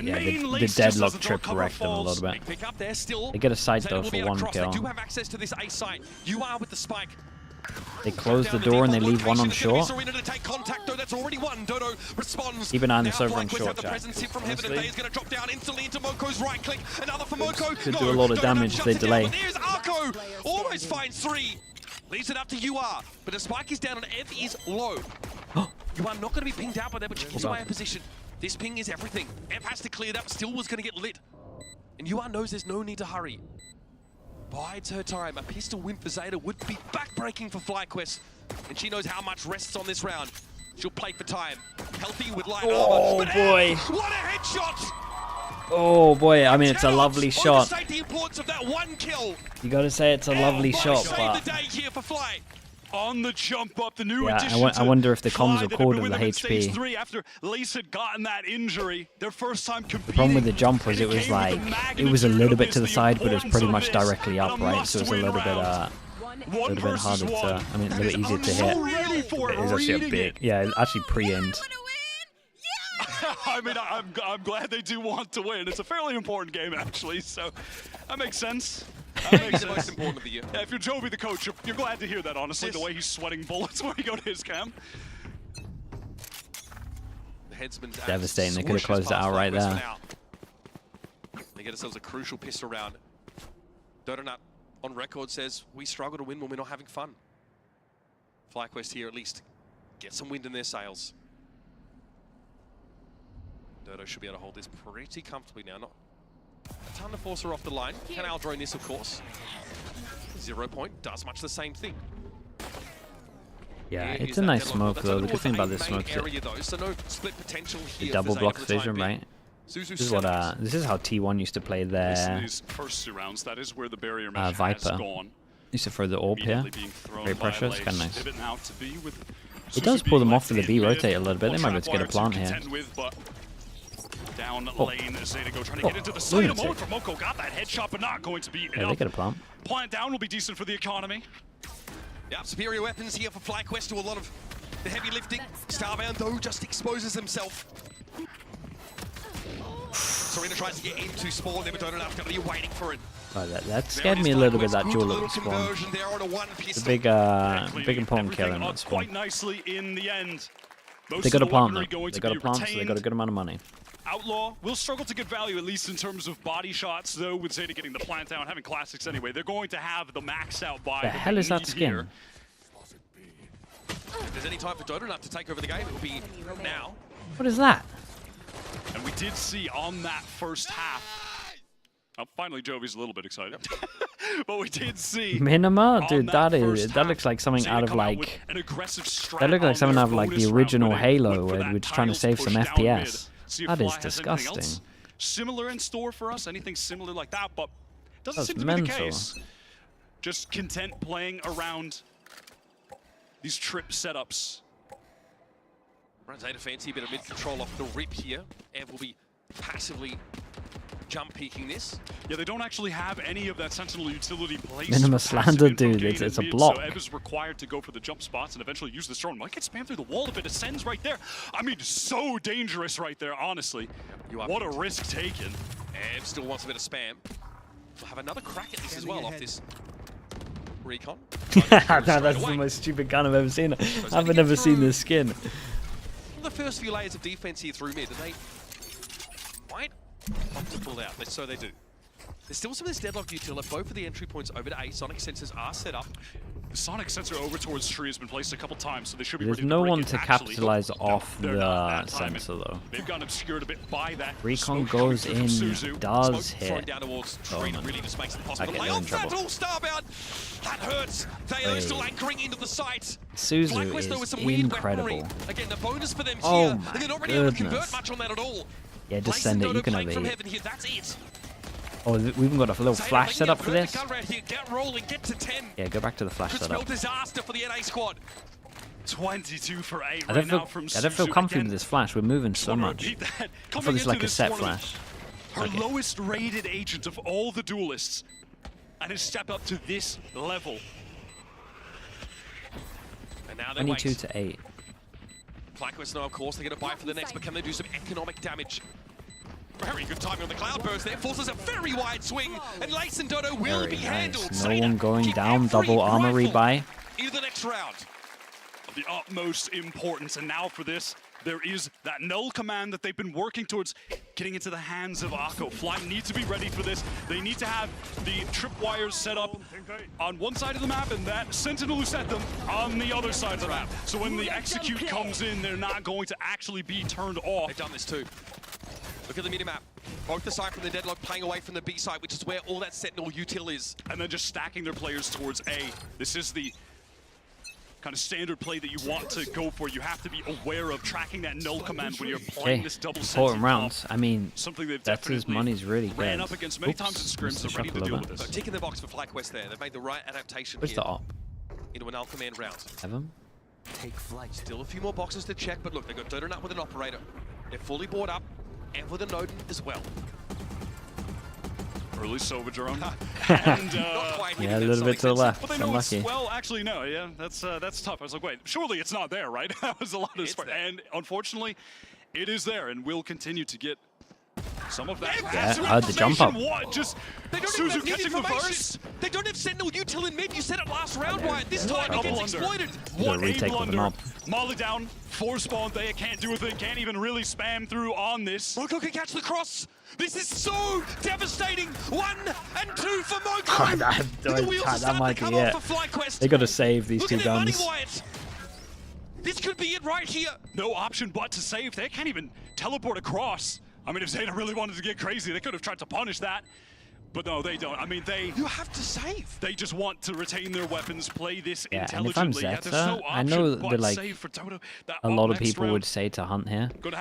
Speaker 2: Yeah, the deadlock trip wrecked them a little bit. They get a side though for 1 kill.
Speaker 14: They do have access to this A site. You are with the spike.
Speaker 2: They close the door and they leave 1 on short. Keep an eye on the server on short, Jack. Could do a lot of damage if they delay.
Speaker 14: Almost finds 3. Leaves it up to UR, but the spike is down and Ev is low. You are not going to be pinged out by that, but she gives away a position. This ping is everything. Ev has to clear that, still was going to get lit. And UR knows there's no need to hurry. Bides her time. A pistol win for Zeta would be backbreaking for FlyQuest. And she knows how much rests on this round. She'll play for time. Healthy with light armor.
Speaker 2: Oh boy.
Speaker 14: What a headshot!
Speaker 2: Oh boy, I mean, it's a lovely shot.
Speaker 14: The importance of that 1 kill.
Speaker 2: You gotta say it's a lovely shot, but...
Speaker 14: the day here for Fly.
Speaker 10: On the jump up, the new
Speaker 2: I wonder if the comms recorded the HP.
Speaker 10: After Lace had gotten that injury, their first time competing.
Speaker 2: The problem with the jump was it was like, it was a little bit to the side, but it was pretty much directly up, right? So it was a little bit harder to, I mean, a little bit easier to hit. It was actually a big, yeah, actually pre-end.
Speaker 10: I mean, I'm glad they do want to win. It's a fairly important game, actually, so that makes sense.
Speaker 14: The most important of the year.
Speaker 10: Yeah, if you're Jovi the coach, you're glad to hear that, honestly, the way he's sweating bullets when you go to his camp.
Speaker 14: The headsman's
Speaker 2: devastating. They could have closed it out right there.
Speaker 14: They get themselves a crucial pistol round. Dodonut on record says, we struggle to win when we're not having fun. FlyQuest here at least get some wind in their sails. Dodo should be able to hold this pretty comfortably now. Not a ton to force her off the line. Can Al drone this, of course. 0 point does much the same thing.
Speaker 2: Yeah, it's a nice smoke though. The good thing about this smoke is the double block vision, right? This is what this is how T1 used to play their
Speaker 10: first 2 rounds. That is where the barrier
Speaker 2: Viper. Used to throw the orb here. Very precious, kind of nice. It does pull them off for the B rotate a little bit. They might be able to get a plant here.
Speaker 10: Down lane as Zeta go trying to get into the side. A moment for Moko got that headshot, but not going to be enough.
Speaker 2: They get a plant.
Speaker 10: Plant down will be decent for the economy.
Speaker 14: Yeah, superior weapons here for FlyQuest to a lot of the heavy lifting. Starbound though just exposes himself. Serena tries to get into spawn, never done enough. Gonna be waiting for it.
Speaker 2: Oh, that scared me a little bit. That duel at the spawn. The big important kill in that spawn.
Speaker 10: Quite nicely in the end.
Speaker 2: They got a plant though. They got a plant, so they got a good amount of money.
Speaker 10: Outlaw will struggle to get value, at least in terms of body shots, though, with Zeta getting the plant down, having classics anyway. They're going to have the max out buy.
Speaker 2: The hell is that skin?
Speaker 10: Here.
Speaker 14: If there's any time for Donut to take over the game, it will be now.
Speaker 2: What is that?
Speaker 10: And we did see on that first half. Oh, finally, Jovi's a little bit excited. But we did see.
Speaker 2: Minima, dude, that looks like something out of like. That looks like something out of like the original Halo, where we're just trying to save some FPS. That is disgusting.
Speaker 10: Similar in store for us, anything similar like that, but doesn't seem to be the case. Just content playing around these trip setups.
Speaker 14: Zeta fancy a bit of mid control off the rip here. Ev will be passively jump peeking this.
Speaker 10: Yeah, they don't actually have any of that Sentinel utility placed.
Speaker 2: Minima slander, dude. It's a block.
Speaker 10: So Ev is required to go for the jump spots and eventually use this drone. Might get spammed through the wall if it ascends right there. I mean, so dangerous right there, honestly. What a risk taken.
Speaker 14: Ev still wants a bit of spam. We'll have another crack at this as well off this recon.
Speaker 2: That's the most stupid gun I've ever seen. I've never seen this skin.
Speaker 14: The first few layers of defense here through mid, and they might opt to pull out. So they do. There's still some of this deadlock util left. Both of the entry points over to A. Sonic sensors are set up.
Speaker 10: The Sonic sensor over towards tree has been placed a couple times, so they should be
Speaker 2: There's
Speaker 10: ready to
Speaker 2: no
Speaker 10: break
Speaker 2: one
Speaker 10: it.
Speaker 2: to capitalize off the sensor, though.
Speaker 10: They've gotten obscured a bit by that.
Speaker 2: Recon goes in, does hit.
Speaker 14: Down towards tree really just makes it possible.
Speaker 2: Okay, they're in trouble.
Speaker 14: Starbound! That hurts. They are still anchoring into the site.
Speaker 2: Suzu is incredible.
Speaker 14: Again, the bonus for them
Speaker 2: here,
Speaker 14: and they're not really able to convert much on that at all.
Speaker 2: Yeah, just send it. You can have
Speaker 14: from
Speaker 2: it.
Speaker 14: heaven here. That's it.
Speaker 2: Oh, we've even got a little flash setup for this.
Speaker 14: Get rolling, get to 10.
Speaker 2: Yeah, go back to the flash setup.
Speaker 14: Disaster for the NA squad.
Speaker 10: 22 for 8
Speaker 2: I don't feel comfy with this flash. We're moving so much. I thought this was like a set flash.
Speaker 10: Her lowest rated agent of all the duelists, and has stepped up to this level.
Speaker 14: And now they
Speaker 2: 22 to 8.
Speaker 14: FlyQuest now, of course, they're going to buy for the next, but can they do some economic damage? Very good timing on the Cloudburst there, forces a very wide swing, and Lace and Dodo will be handled.
Speaker 2: No one going down, double armor rebuy.
Speaker 14: Into the next round.
Speaker 10: Of the utmost importance, and now for this, there is that null command that they've been working towards getting into the hands of Akko. Fly need to be ready for this. They need to have the tripwires set up on one side of the map and that Sentinel who set them on the other side of the map. So when the execute comes in, they're not going to actually be turned off.
Speaker 14: They've done this too. Look at the mini-map. Both the side from the deadlock playing away from the B side, which is where all that Sentinel util is.
Speaker 10: And then just stacking their players towards A. This is the kind of standard play that you want to go for. You have to be aware of tracking that null command when you're playing this double
Speaker 2: important rounds. I mean, that's his money's really good.
Speaker 10: Ran up against many times in scrims, they're ready to deal with this.
Speaker 14: So tick in the box for FlyQuest there. They've made the right adaptation
Speaker 2: Where's
Speaker 14: here
Speaker 2: the op?
Speaker 14: Into an Alpha Man round.
Speaker 2: Have him?
Speaker 14: Take flight. Still a few more boxes to check, but look, they've got Donut with an operator. They're fully board up, and with a Nodin as well.
Speaker 10: Early Sova drone.
Speaker 14: And,
Speaker 2: yeah, a little bit to the left.
Speaker 10: But they know it's, well, actually, no, yeah, that's tough. I was like, wait, surely it's not there, right? That was a lot of sport. And unfortunately, it is there, and we'll continue to get some of that.
Speaker 2: Yeah, I had the jump up.
Speaker 10: What? Just
Speaker 14: they don't
Speaker 10: Suzu catching the first.
Speaker 14: They don't have Sentinel util in mid. You said it last round, Wyatt. This time it gets exploited.
Speaker 10: What a blunder. Molly down, 4 spawn. They can't do a thing. Can't even really spam through on this.
Speaker 14: Moko can catch the cross. This is so devastating. 1 and 2 for Moko.
Speaker 2: That might be it. They got to save these two guns.
Speaker 14: This could be it right here.
Speaker 10: No option but to save. They can't even teleport across. I mean, if Zeta really wanted to get crazy, they could have tried to punish that. But no, they don't. I mean,
Speaker 14: You have to save.
Speaker 10: They just want to retain their weapons, play this
Speaker 2: And
Speaker 10: intelligently.
Speaker 2: if I'm Zeta, I know that like a lot of people would say to hunt here.
Speaker 10: But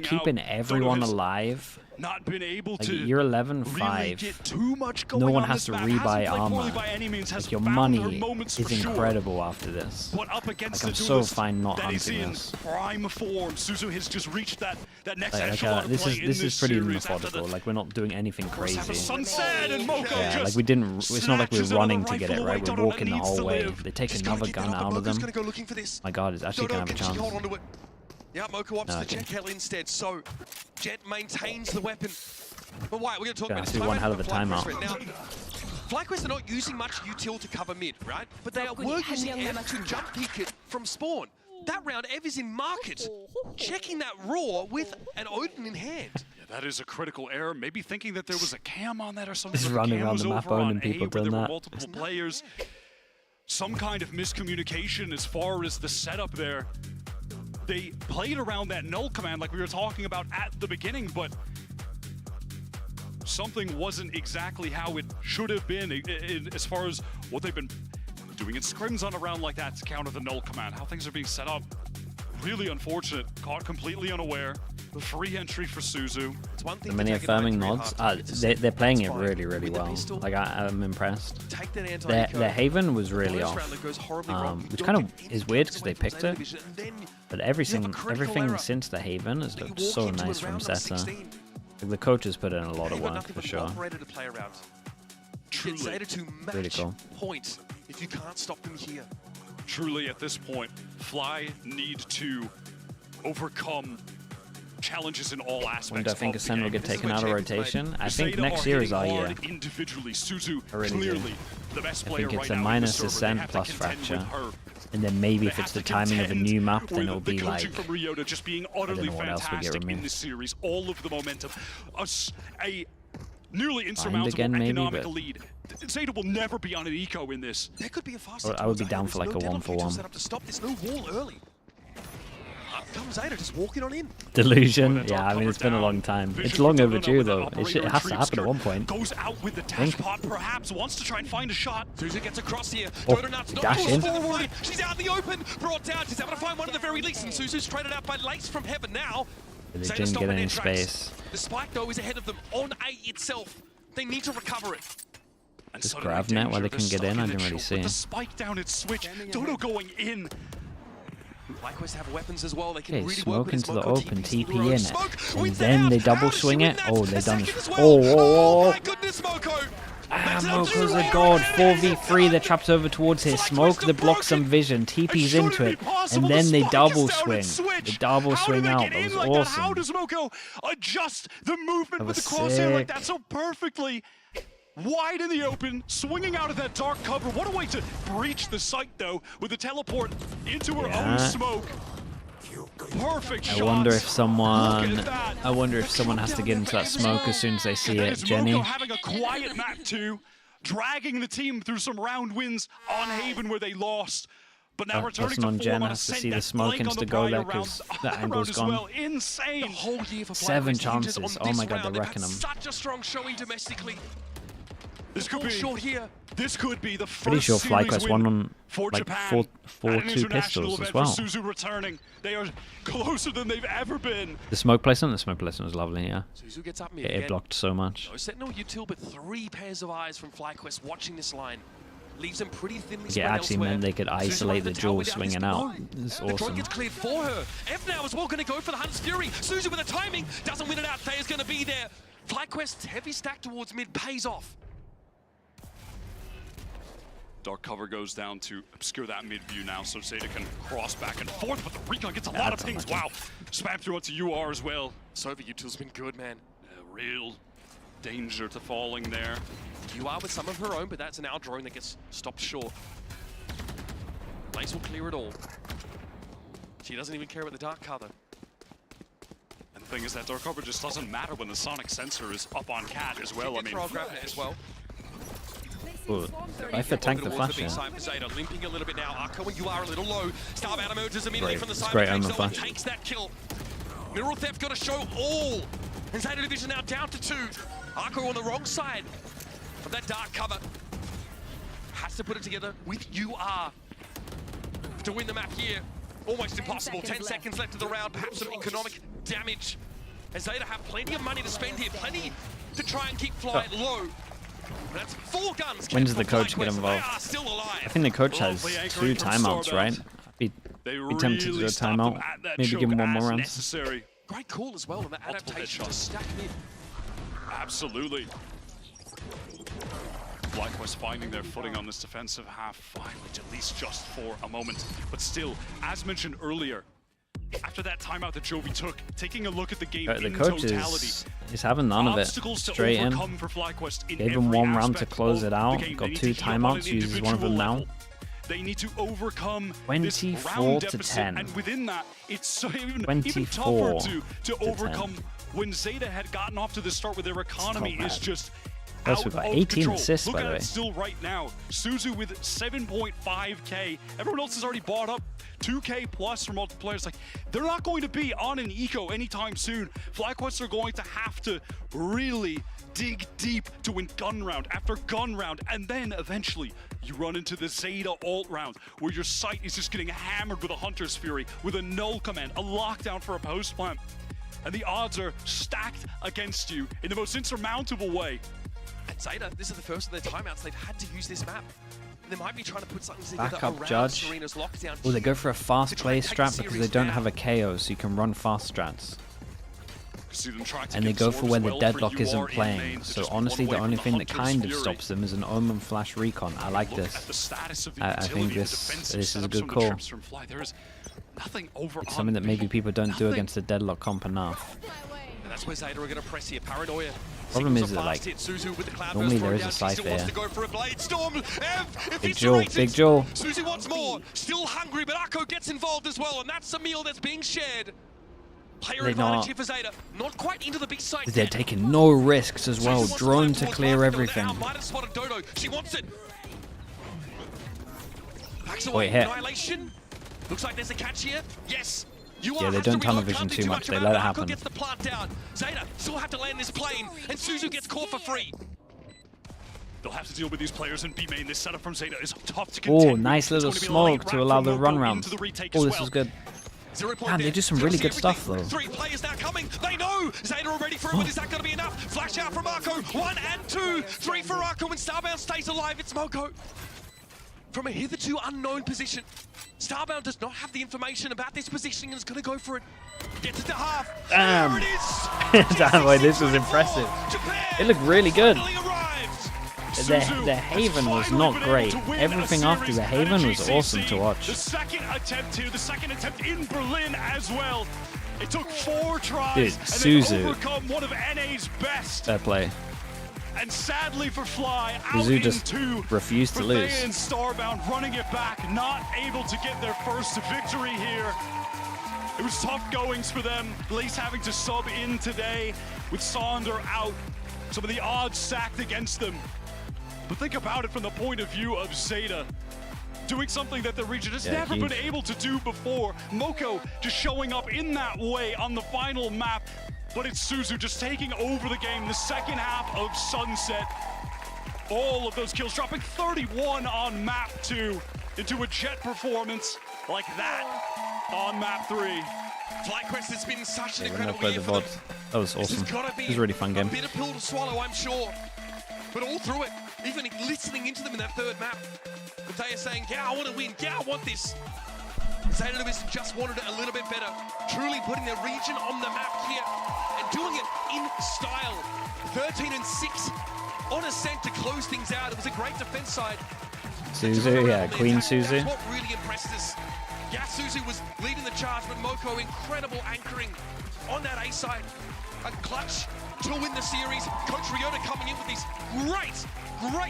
Speaker 2: keeping everyone alive.
Speaker 10: Not been able to
Speaker 2: you're 11-5. No one has to rebuy armor. Like your money is incredible after this. Like I'm so fine not hunting this.
Speaker 10: Prime form. Suzu has just reached that next echelon.
Speaker 2: This is pretty methodical. Like we're not doing anything crazy. Yeah, like we didn't. It's not like we're running to get it right. We're walking the whole way. They take another gun out of them. My God, it's actually gonna have a chance.
Speaker 14: Yeah, Moko opts to check hell instead, so Jet maintains the weapon. But Wyatt, we're going to talk about this.
Speaker 2: One hell of a timeout.
Speaker 14: Right now. FlyQuest are not using much util to cover mid, right? But they were using F to jump peek it from spawn. That round, Ev is in market, checking that Raw with an Odin in hand.
Speaker 10: Yeah, that is a critical error. Maybe thinking that there was a cam on that or something.
Speaker 2: Just running around the map owning people doing that.
Speaker 10: Multiple players. Some kind of miscommunication as far as the setup there. They played around that null command like we were talking about at the beginning, but something wasn't exactly how it should have been as far as what they've been doing in scrims on a round like that to counter the null command. How things are being set up, really unfortunate. Caught completely unaware. Free entry for Suzu.
Speaker 2: The many affirming nods. They're playing it really, really well. Like I'm impressed. Their Haven was really off, which kind of is weird because they picked it. But everything since the Haven has looked so nice from Zeta. Like the coaches put in a lot of work for sure. Really cool.
Speaker 14: Point if you can't stop them here.
Speaker 10: Truly, at this point, Fly need to overcome challenges in all aspects.
Speaker 2: I think Ascent will get taken out of rotation. I think next year is our year.
Speaker 10: Individually, Suzu
Speaker 2: I really do.
Speaker 10: The best
Speaker 2: I
Speaker 10: player
Speaker 2: think it's
Speaker 10: right
Speaker 2: a
Speaker 10: now
Speaker 2: minus
Speaker 10: in the server.
Speaker 2: Ascent plus Fracture. And then maybe if it's the timing of a new map, then it'll be like,
Speaker 10: from Ryota just being utterly fantastic in this series. All of the momentum. A nearly insurmountable economic lead. Zeta will never be on an eco in this.
Speaker 14: There could be a fast
Speaker 2: I would be down for like a 1-for-1.
Speaker 14: Set up to stop. There's no wall early. Comes Zeta just walking on in.
Speaker 2: Delusion. Yeah, I mean it's been a long time. It's long overdue though. It has to happen at one point.
Speaker 10: Goes out with the dash pod, perhaps wants to try and find a shot.
Speaker 14: Suzu gets across here.
Speaker 2: Dash in.
Speaker 14: Forward. She's out in the open. Brought down. She's able to find one at the very least. And Suzu's traded out by Lace from Heaven now.
Speaker 2: They didn't get any space.
Speaker 14: The spike though is ahead of them on A itself. They need to recover it.
Speaker 2: Just grab net where they can get in. I didn't really see.
Speaker 10: The spike down its switch. Dodo going in.
Speaker 14: FlyQuest have weapons as well. They can
Speaker 2: Okay,
Speaker 14: really
Speaker 2: smoke
Speaker 14: work
Speaker 2: into the
Speaker 14: smoke
Speaker 2: open, TP in it, and then they double swing it. Oh, they've done it. Oh,
Speaker 14: my goodness, Moko!
Speaker 2: Moko's a god. 4v3. They're trapped over towards here. Smoke that blocks some vision. TP's into it, and then they double swing. They double swing out. That was awesome.
Speaker 10: How does Moko adjust the movement with the crosshair like that so perfectly? Wide in the open, swinging out of that dark cover. What a way to breach the site, though, with the teleport into her own smoke. Perfect shot.
Speaker 2: I wonder if someone has to get into that smoke as soon as they see it. Jenny.
Speaker 10: Moko having a quiet map too, dragging the team through some round wins on Haven where they lost. But now returning to
Speaker 2: on Jen
Speaker 10: form
Speaker 2: has to see the smoke insta go there because the angle's gone.
Speaker 10: Well. Insane.
Speaker 14: The whole year for
Speaker 2: 7 chances. Oh my god, they're wrecking them.
Speaker 14: Such a strong showing domestically.
Speaker 10: This could be
Speaker 14: short here.
Speaker 10: This could be the first
Speaker 2: pretty sure FlyQuest won on
Speaker 10: for
Speaker 2: like
Speaker 10: Japan.
Speaker 2: 4-2 pistols as well.
Speaker 10: Suzu returning. They are closer than they've ever been.
Speaker 2: The smoke placement was lovely, yeah.
Speaker 14: Suzu gets up mid
Speaker 2: It blocked so much.
Speaker 14: No Sentinel util, but 3 pairs of eyes from FlyQuest watching this line. Leaves them pretty thinly spread
Speaker 2: It actually
Speaker 14: elsewhere.
Speaker 2: meant they could isolate the jewel swinging out. It's
Speaker 14: The drone
Speaker 2: awesome.
Speaker 14: gets cleared for her. F now as well going to go for the Hunter's Fury. Suzu with the timing doesn't win it out. Thea's going to be there. FlyQuest's heavy stack towards mid pays off.
Speaker 10: Dark cover goes down to obscure that mid view now, so Zeta can cross back and forth, but the recon gets a lot of pings. Wow, spam through onto UR as well.
Speaker 14: Sova util's been good, man.
Speaker 10: Real danger to falling there.
Speaker 14: UR with some of her own, but that's an out drone that gets stopped short. Lace will clear it all. She doesn't even care about the dark cover.
Speaker 10: And the thing is that dark cover just doesn't matter when the sonic sensor is up on Cat as well. I mean,
Speaker 14: grabbing it as well.
Speaker 2: Ooh, I for tank the flash here.
Speaker 14: Zeta limping a little bit now. Arco and UR a little low. Starbound emerges immediately from the side.
Speaker 2: Great on the flash.
Speaker 14: Takes that kill. Mineral Theft got to show all. And Zeta Division now down to 2. Arco on the wrong side of that dark cover. Has to put it together with UR to win the map here. Almost impossible. 10 seconds left of the round. Perhaps some economic damage. As Zeta have plenty of money to spend here. Plenty to try and keep flying low. That's 4 guns.
Speaker 2: When does the coach get involved? I think the coach has 2 timeouts, right? Be tempted to do a timeout. Maybe give him 1 more round.
Speaker 14: Great call as well on that adaptation to stack mid.
Speaker 10: Absolutely. FlyQuest finding their footing on this defensive half finally, at least just for a moment. But still, as mentioned earlier, after that timeout that Jovi took, taking a look at the game
Speaker 2: The
Speaker 10: in
Speaker 2: coach
Speaker 10: totality,
Speaker 2: is having none of it. Straight in.
Speaker 10: For FlyQuest in
Speaker 2: Gave him 1 round to
Speaker 10: aspect
Speaker 2: close
Speaker 10: of
Speaker 2: it out.
Speaker 10: the game.
Speaker 2: Got
Speaker 10: They
Speaker 2: 2
Speaker 10: need to keep up on
Speaker 2: timeouts.
Speaker 10: an
Speaker 2: Uses one of them now.
Speaker 10: individual level. They need to overcome
Speaker 2: 24
Speaker 10: this round
Speaker 2: to
Speaker 10: deficit,
Speaker 2: 10.
Speaker 10: and within that, it's so even
Speaker 2: 24
Speaker 10: tougher to overcome 10. When Zeta had gotten off to the start with their economy is just
Speaker 2: Plus we've got 18 assists,
Speaker 10: Look
Speaker 2: by the way.
Speaker 10: Look at it still right now. Suzu with 7.5k. Everyone else has already bought up 2k plus for multiplayers. Like, they're not going to be on an eco anytime soon. FlyQuest are going to have to really dig deep to win gun round after gun round, and then eventually you run into the Zeta ult round where your sight is just getting hammered with a Hunter's Fury, with a null command, a lockdown for a post plant. And the odds are stacked against you in the most insurmountable way.
Speaker 14: And Zeta, this is the first of their timeouts. They've had to use this map. They might be trying to put something together
Speaker 2: Backup
Speaker 14: around
Speaker 2: Judge.
Speaker 14: Serena's lockdown.
Speaker 2: Oh, they go for a fast play strat because they don't have a KO, so you can run fast strats. And they go for where the deadlock isn't playing. So honestly, the only thing that kind of stops them is an Omen Flash Recon. I like this. I think this is a good call. It's something that maybe people don't do against the deadlock comp enough.
Speaker 14: And that's where Zeta are going to press here. Paranoia.
Speaker 2: Problem is that, like, normally there is a Cypher here. Big Joel, Big Joel.
Speaker 14: Suzu wants more. Still hungry, but Akko gets involved as well, and that's a meal that's being shared. Player advantage here for Zeta. Not quite into the B side.
Speaker 2: They're taking no risks as well. Drone to clear everything.
Speaker 14: Might have spotted Dodo. She wants it. Backs
Speaker 2: Wait,
Speaker 14: away.
Speaker 2: hit.
Speaker 14: Annihilation. Looks like there's a catch here. Yes.
Speaker 2: Yeah, they don't tunnel vision too much. They let it happen.
Speaker 14: Gets the plant down. Zeta still have to land this plane, and Suzu gets caught for free.
Speaker 10: They'll have to deal with these players in B main. This setup from Zeta is tough to contend.
Speaker 2: Oh, nice little smoke to allow the run round. Oh, this is good. Man, they do some really good stuff though.
Speaker 14: 3 players now coming. They know Zeta are ready for it, but is that going to be enough? Flash out from Akko. 1 and 2. 3 for Akko, and Starbound stays alive. It's Moko. From a hitherto unknown position. Starbound does not have the information about this positioning and is going to go for it. Gets it to half.
Speaker 2: Damn.
Speaker 14: There it is.
Speaker 2: Damn, boy, this was impressive. It looked really good. The Haven was not great. Everything after the Haven was awesome to watch.
Speaker 10: The second attempt here, the second attempt in Berlin as well. It took 4 tries.
Speaker 2: Dude, Suzu.
Speaker 10: Overcome one of NA's best.
Speaker 2: Fair play.
Speaker 10: And sadly for Fly,
Speaker 2: Suzu just refused to lose.
Speaker 10: And Starbound running it back, not able to get their first victory here. It was tough goings for them. Blaze having to sub in today with Sonder out. Some of the odds stacked against them. But think about it from the point of view of Zeta. Doing something that the region has never been able to do before. Moko just showing up in that way on the final map. But it's Suzu just taking over the game, the second half of Sunset. All of those kills, dropping 31 on map 2 into a jet performance like that on map 3.
Speaker 14: FlyQuest has been such an incredible
Speaker 2: year
Speaker 14: for them.
Speaker 2: That was awesome. It was a really fun game.
Speaker 14: A bitter pill to swallow, I'm sure. But all through it, even listening into them in that third map, but they are saying, yeah, I want to win, yeah, I want this. Zeta just wanted it a little bit better. Truly putting their region on the map here and doing it in style. 13 and 6 on Ascent to close things out. It was a great defense side.
Speaker 2: Suzu, yeah, Queen Suzu.
Speaker 14: That's what really impressed us. Yeah, Suzu was leading the charge, but Moko incredible anchoring on that A side. A clutch to win the series. Coach Ryota coming in with these great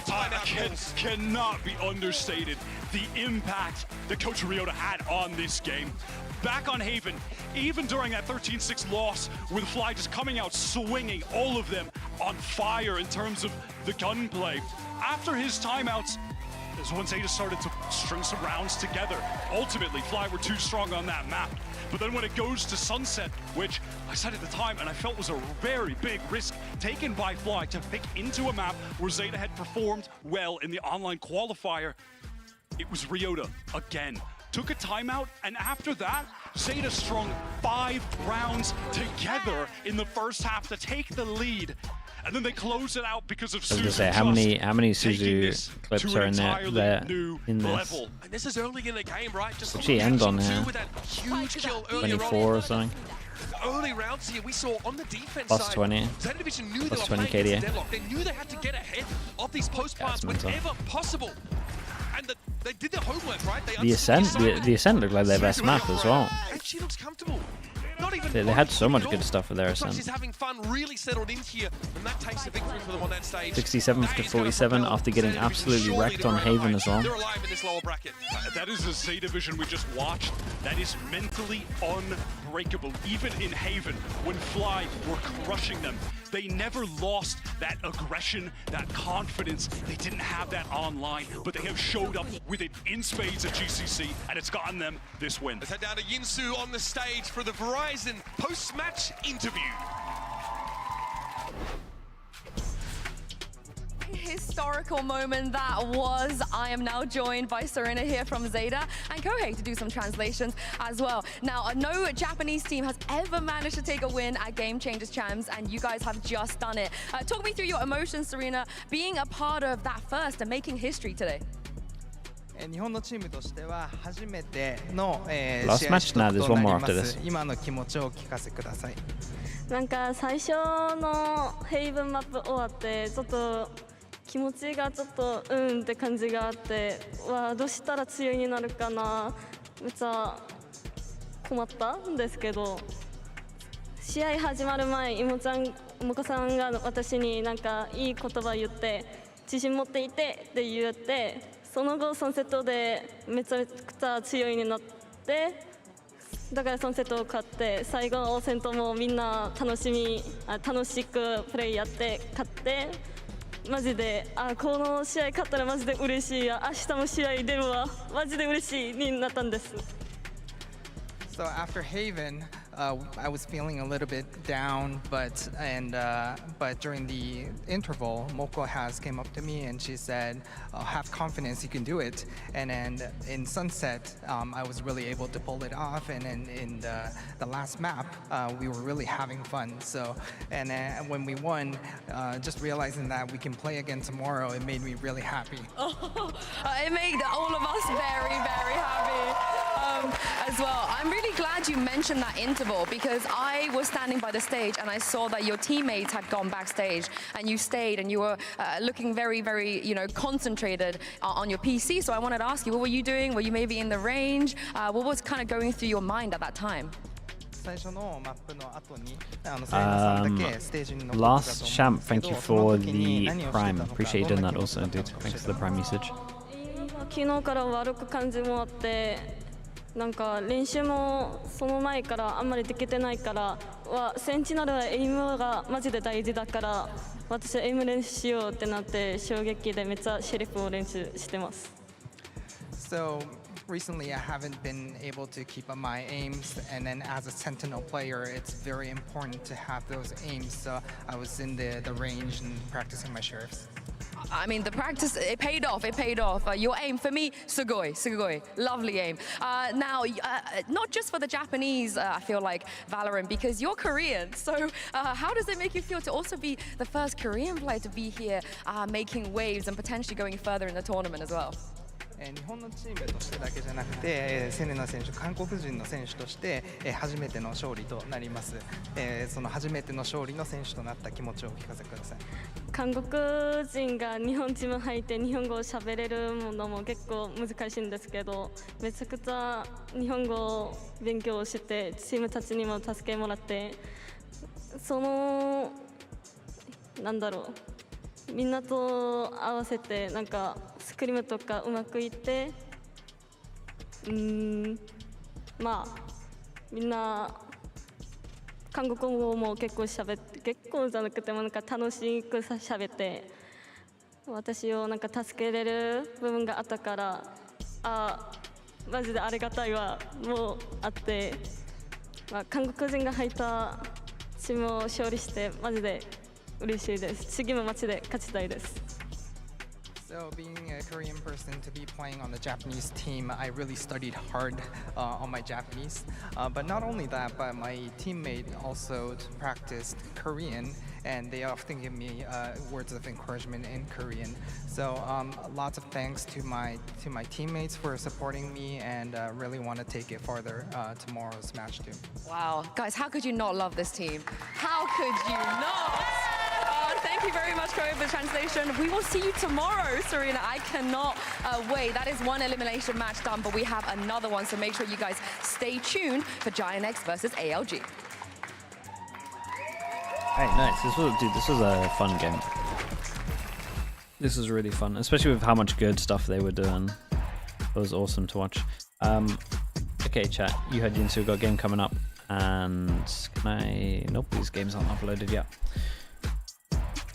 Speaker 14: timeout calls.
Speaker 10: Cannot be understated the impact that Coach Ryota had on this game. Back on Haven, even during that 13-6 loss with Fly just coming out swinging, all of them on fire in terms of the gunplay. After his timeouts, is when Zeta started to string some rounds together. Ultimately, Fly were too strong on that map. But then when it goes to Sunset, which I said at the time and I felt was a very big risk taken by Fly to pick into a map where Zeta had performed well in the online qualifier, it was Ryota again. Took a timeout, and after that, Zeta strung 5 rounds together in the first half to take the lead. And then they close it out because of Suzu.
Speaker 2: I was gonna say, how many Suzu clips are in there in this?
Speaker 14: And this is early in the game, right? Just
Speaker 2: What's she end on here? 24 or something?
Speaker 14: Early rounds here, we saw on the defense
Speaker 2: plus
Speaker 14: side,
Speaker 2: 20.
Speaker 14: Zeta Division knew
Speaker 2: plus
Speaker 14: they were
Speaker 2: 20
Speaker 14: playing
Speaker 2: KDA.
Speaker 14: deadlock. They knew they had to get ahead of these post plants whenever possible. And they did their homework, right?
Speaker 2: The Ascent looked like their best map as well.
Speaker 14: And she looks comfortable.
Speaker 2: They had so much good stuff for their Ascent.
Speaker 14: She's having fun, really settled into you, and that takes a victory for them on that stage.
Speaker 2: 67 to 47 after getting absolutely wrecked on Haven as well.
Speaker 14: They're alive in this lower bracket.
Speaker 10: That is a Z division we just watched. That is mentally unbreakable. Even in Haven, when Fly were crushing them, they never lost that aggression, that confidence. They didn't have that online, but they have showed up with it in spades at GCC, and it's gotten them this win.
Speaker 14: Let's head down to Yinsu on the stage for the Verizon post-match interview.
Speaker 4: Historical moment that was. I am now joined by Serena here from Zeta and Kohei to do some translations as well. Now, no Japanese team has ever managed to take a win at Game Changers Champs, and you guys have just done it. Talk me through your emotions, Serena, being a part of that first and making history today.
Speaker 17: 日本のチームとしては初めての試合
Speaker 2: Last match now, there's one more after this.
Speaker 17: 今の気持ちをお聞かせください。
Speaker 19: なんか最初のヘイブンマップ終わってちょっと気持ちがちょっとって感じがあって、どうしたら強いになるかな、めっちゃ困ったんですけど、試合始まる前、妹さんが私になんかいい言葉言って自信持っていてって言って。その後、3セットでめちゃくちゃ強いになって、だから3セットを勝って、最後の戦闘もみんな楽しくプレイやって勝って、マジで、この試合勝ったらマジで嬉しいや、明日も試合出るわ、マジで嬉しいになったんです。
Speaker 17: So after Haven, I was feeling a little bit down, but during the interval, Moko came up to me and she said, "Have confidence, you can do it." And then in Sunset, I was really able to pull it off. And then in the last map, we were really having fun. So, and when we won, just realizing that we can play again tomorrow, it made me really happy.
Speaker 4: It made all of us very, very happy. As well. I'm really glad you mentioned that interval because I was standing by the stage and I saw that your teammates had gone backstage and you stayed and you were looking very, very, concentrated on your PC. So I wanted to ask you, what were you doing? Were you maybe in the range? What was kind of going through your mind at that time?
Speaker 2: Last champ, thank you for the prime. Appreciate you doing that also, dude. Thanks for the prime usage.
Speaker 19: 昨日から悪く感じもあって、なんか練習もその前からあんまりできてないからセンチナルはエイムがマジで大事だから私はエイム練習しようってなって衝撃でめっちゃシェリフを練習してます。
Speaker 17: So recently I haven't been able to keep up my aims, and then as a Sentinel player it's very important to have those aims, so I was in the range and practicing my sheriffs.
Speaker 4: I mean, the practice, it paid off, Your aim, for me, sugoi, lovely aim. Now, not just for the Japanese, I feel like, Valorant, because you're Korean. So how does it make you feel to also be the first Korean player to be here making waves and potentially going further in the tournament as well?
Speaker 17: 日本のチームとしてだけじゃなくて、セレナ選手、韓国人の選手として初めての勝利となります。その初めての勝利の選手となった気持ちをお聞かせください。
Speaker 19: 韓国人が日本チーム入って日本語を喋れるのも結構難しいんですけど、めちゃくちゃ日本語を勉強してチームたちにも助けもらって、なんだろう、みんなと合わせてなんかスクリームとかうまくいって、まあみんな韓国語も結構喋って、結構じゃなくてもなんか楽しく喋って、私をなんか助けれる部分があったから、マジでありがたいわもうあって、韓国人が入ったチームを勝利してマジで嬉しいです。次も街で勝ちたいです。
Speaker 17: So being a Korean person to be playing on the Japanese team, I really studied hard on my Japanese. But not only that, but my teammate also practiced Korean, and they often give me words of encouragement in Korean. So lots of thanks to my teammates for supporting me, and really want to take it farther tomorrow's match too.
Speaker 4: Wow, guys, how could you not love this team? How could you not? Thank you very much, Chloe, for the translation. We will see you tomorrow, Serena. I cannot wait. That is one elimination match done, but we have another one, so make sure you guys stay tuned for Giant X versus ALG.
Speaker 2: Hey, nice. This was a fun game. This was really fun, especially with how much good stuff they were doing. It was awesome to watch. Okay, chat, you heard Jinsu, got a game coming up, and can I... Nope, these games aren't uploaded yet.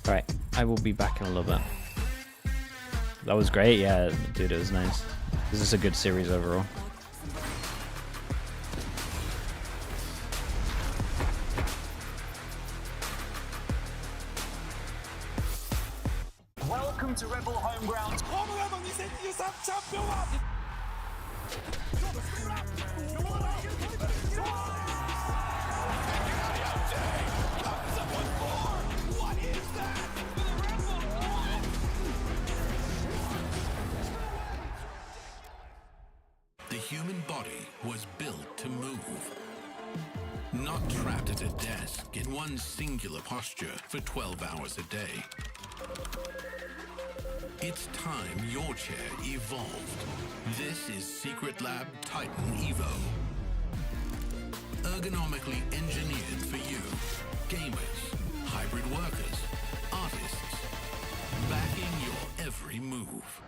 Speaker 2: Alright, I will be back in a little bit. That was great, yeah, dude, it was nice. This is a good series overall.
Speaker 9: Welcome to Rebel Homegrounds.
Speaker 20: The human body was built to move. Not trapped at a desk in one singular posture for 12 hours a day. It's time your chair evolved. This is Secret Lab Titan Evo. Ergonomically engineered for you. Gamers, hybrid workers, artists. Backing your every move.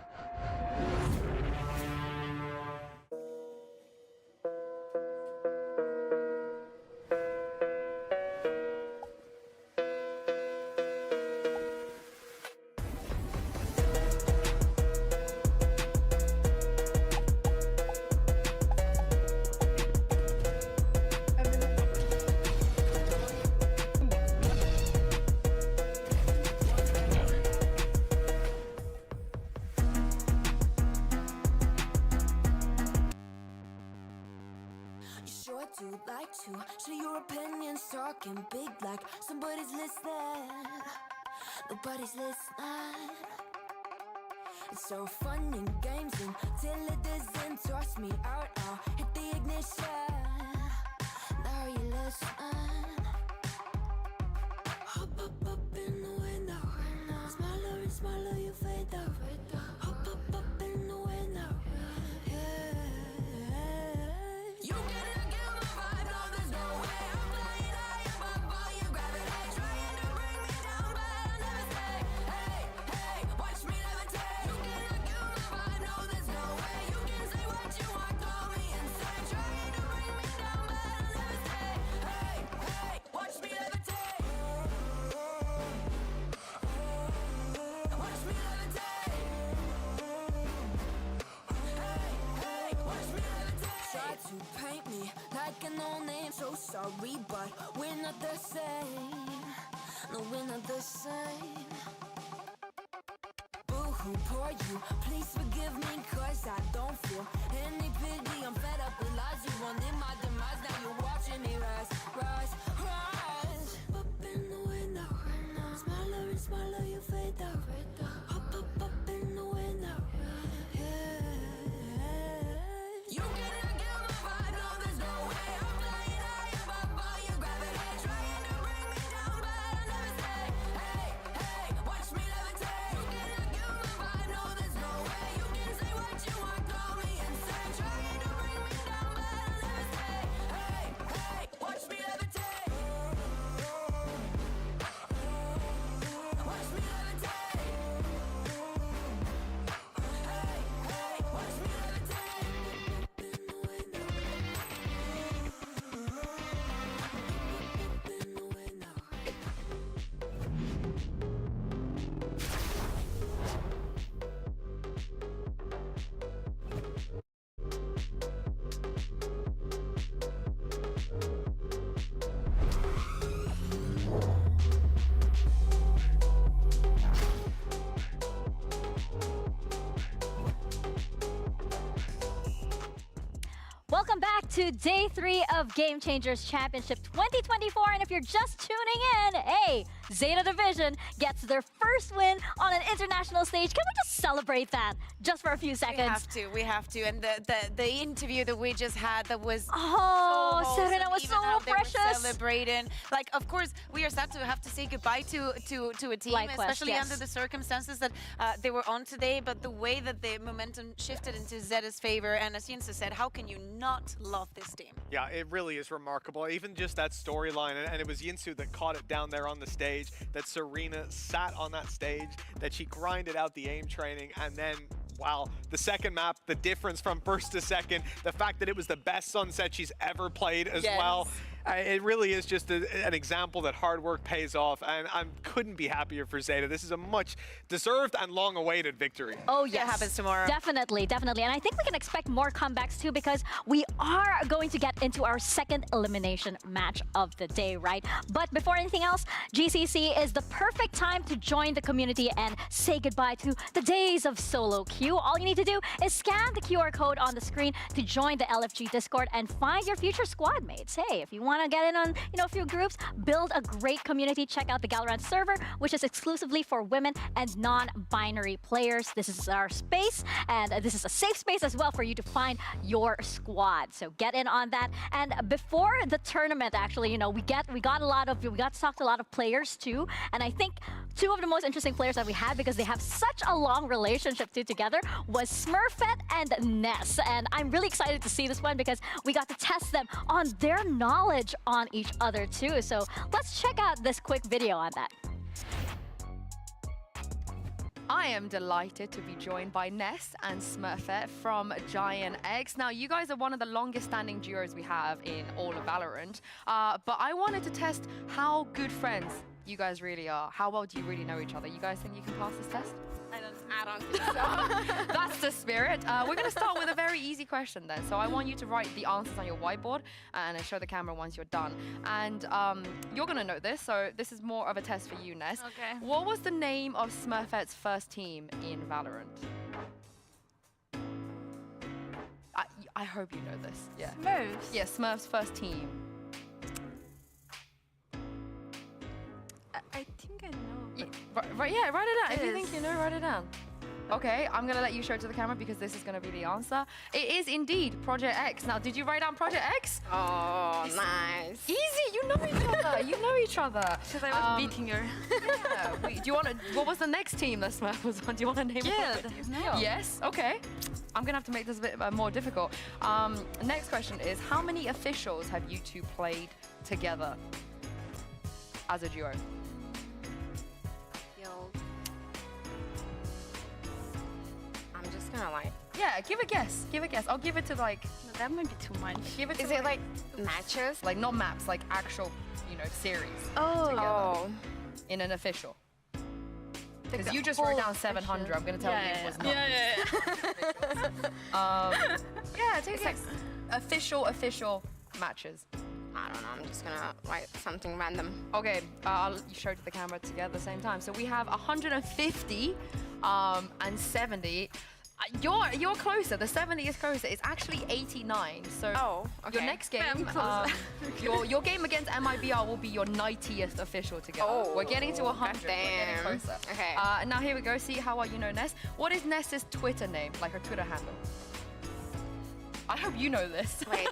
Speaker 21: Share your opinions, talking big like somebody's listening. Nobody's listening. It's so fun and games until it doesn't toss me out. I'll hit the ignition. Now you listen. Hop up in the window. Smaller and smaller you fade out. Hop up in the window. Yeah. You gotta get my vibe. No, there's no way I'm flying high above all your gravity. Trying to bring me down, but I'll never stay. Hey, watch me levitate. You cannot get my vibe. No, there's no way. You can say what you want, call me insane. Trying to bring me down, but I'll never stay. Hey, watch me levitate. Watch me levitate. Hey, watch me levitate. Try to paint me like a no-name, so sorry, but we're not the same. No, we're not the same. Boo-hoo, poor you, please forgive me, cause I don't feel any pity. I'm fed up with lies, you wanted my demise. Now you're watching me rise, rise, rise. Up in the window, smaller and smaller you fade out. Up in the window, yeah. You cannot get my vibe, no, there's no way. I'm flying high above all your gravity. Trying to bring me down, but I'll never stay. Hey, watch me levitate. You cannot get my vibe, no, there's no way. You can say what you want, call me insane. Trying to bring me down, but I'll never stay. Hey, watch me levitate. Watch me levitate. Hey, watch me levitate.
Speaker 3: Welcome back to Day 3 of Game Changers Championship 2024. And if you're just tuning in, hey, Zeta Division gets their first win on an international stage. Can we just celebrate that just for a few seconds?
Speaker 6: We have to. And the interview that we just had that was
Speaker 3: Serena was so precious.
Speaker 6: They were celebrating. Like, of course, we are sad to have to say goodbye to a team,
Speaker 3: FlyQuest,
Speaker 6: especially under the circumstances that they were on today. But the way that the momentum shifted into Zeta's favor, and as Yinsu said, how can you not love this team?
Speaker 1: Yeah, it really is remarkable. Even just that storyline, and it was Yinsu that caught it down there on the stage, that Serena sat on that stage, that she grinded out the aim training, and then wow, the second map, the difference from first to second, the fact that it was the best Sunset she's ever played as well. It really is just an example that hard work pays off, and I couldn't be happier for Zeta. This is a much deserved and long-awaited victory.
Speaker 3: Oh yes,
Speaker 6: it happens tomorrow.
Speaker 3: Definitely, definitely. And I think we can expect more comebacks too, because we are going to get into our second elimination match of the day, right? But before anything else, GCC is the perfect time to join the community and say goodbye to the days of solo queue. All you need to do is scan the QR code on the screen to join the LFG Discord and find your future squad mates. Hey, if you want to get in on a few groups, build a great community, check out the Galorant server, which is exclusively for women and non-binary players. This is our space, and this is a safe space as well for you to find your squad. So get in on that. And before the tournament, actually, we got to talk to a lot of players too. And I think two of the most interesting players that we had, because they have such a long relationship together, was Smurfette and Ness. And I'm really excited to see this one because we got to test them on their knowledge on each other too. So let's check out this quick video on that.
Speaker 4: I am delighted to be joined by Ness and Smurfette from Giant X. Now, you guys are one of the longest standing duos we have in all of Valorant, but I wanted to test how good friends you guys really are. How well do you really know each other? You guys think you can pass this test?
Speaker 6: I don't think so.
Speaker 4: That's the spirit. We're going to start with a very easy question then. So I want you to write the answers on your whiteboard and show the camera once you're done. And you're going to know this, so this is more of a test for you, Ness.
Speaker 3: Okay.
Speaker 4: What was the name of Smurfette's first team in Valorant? I hope you know this. Yeah.
Speaker 3: Smurfs?
Speaker 4: Yeah, Smurf's first team.
Speaker 3: I think I know.
Speaker 4: Yeah, write it down. If you think you know, write it down. Okay, I'm going to let you show it to the camera because this is going to be the answer. It is indeed Project X. Now, did you write down Project X?
Speaker 6: Oh, nice.
Speaker 4: Easy, you know each other. You know each other.
Speaker 3: Because I was beating her.
Speaker 4: Yeah. Do you want to, what was the next team that Smurf was on? Do you want to name it?
Speaker 3: No.
Speaker 4: Yes, okay. I'm going to have to make this a bit more difficult. Next question is, how many officials have you two played together as a duo? Yeah, give a guess. Give a guess. I'll give it to like.
Speaker 3: No, that might be too much.
Speaker 4: Give it to
Speaker 6: Is it like matches?
Speaker 4: Like not maps, like actual, series.
Speaker 3: Oh.
Speaker 4: Together in an official. Because you just wrote down 700. I'm gonna tell you it was not. Yeah, take a guess. Official matches.
Speaker 6: I don't know. I'm just gonna write something random.
Speaker 4: Okay, I'll show it to the camera together at the same time. So we have 150 and 70. You're closer. The 70 is closer. It's actually 89. So
Speaker 6: okay.
Speaker 4: Your next game, your game against MIBR will be your 90th official together.
Speaker 6: Oh,
Speaker 4: we're getting to 100. We're getting closer.
Speaker 6: Okay.
Speaker 4: Now here we go. See how well you know Ness. What is Ness's Twitter name? Like her Twitter handle. I hope you know this.
Speaker 6: Wait.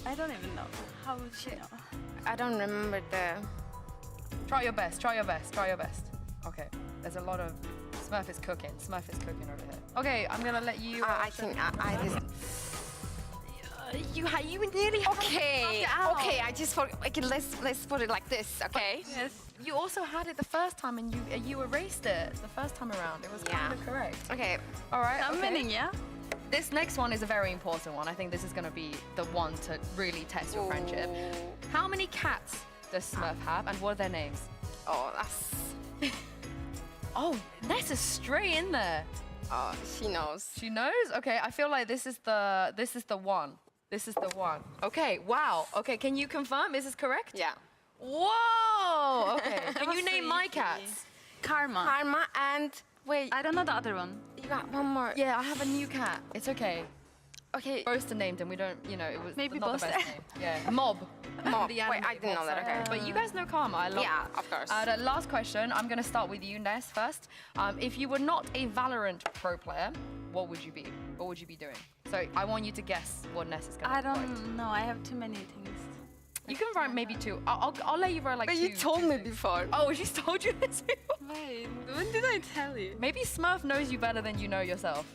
Speaker 3: I don't even know. How would she know?
Speaker 6: I don't remember the...
Speaker 4: Try your best, try your best, try your best. Okay, there's a lot of... Smurf is cooking over here. Okay, I'm gonna let you...
Speaker 6: I think I just...
Speaker 4: You nearly had
Speaker 6: Okay, I just thought... Okay, let's put it like this, okay?
Speaker 4: Yes. You also had it the first time and you erased it the first time around. It was kind of correct.
Speaker 6: Okay.
Speaker 4: All right,
Speaker 3: I'm winning, yeah?
Speaker 4: This next one is a very important one. I think this is going to be the one to really test your friendship. How many cats does Smurf have, and what are their names?
Speaker 6: Oh, that's...
Speaker 4: Oh, Ness is straight in there.
Speaker 6: Oh, she knows.
Speaker 4: She knows? Okay, I feel like this is the one. This is the one. Okay, wow. Okay, can you confirm? Is this correct?
Speaker 6: Yeah.
Speaker 4: Whoa! Okay. Can you name my cats?
Speaker 3: Karma.
Speaker 6: And... Wait.
Speaker 3: I don't know the other one.
Speaker 6: You got one more.
Speaker 4: Yeah, I have a new cat. It's okay. Okay. Boaster named him. We don't, you know, it was
Speaker 12: maybe
Speaker 4: not
Speaker 12: Boaster.
Speaker 4: the best name. Yeah. Mob.
Speaker 12: Mob. Wait, I didn't know that. Okay.
Speaker 4: But you guys know Karma. I love
Speaker 12: Yeah, of course.
Speaker 4: The last question. I'm going to start with you, Ness, first. If you were not a Valorant pro player, what would you be? What would you be doing? So I want you to guess what Ness is going to
Speaker 12: I don't know. I have too many things.
Speaker 4: You can write maybe 2. I'll let you write like 2.
Speaker 12: But you told me before.
Speaker 4: Oh, she's told you this before?
Speaker 12: Wait, when did I tell you?
Speaker 4: Maybe Smurf knows you better than you know yourself.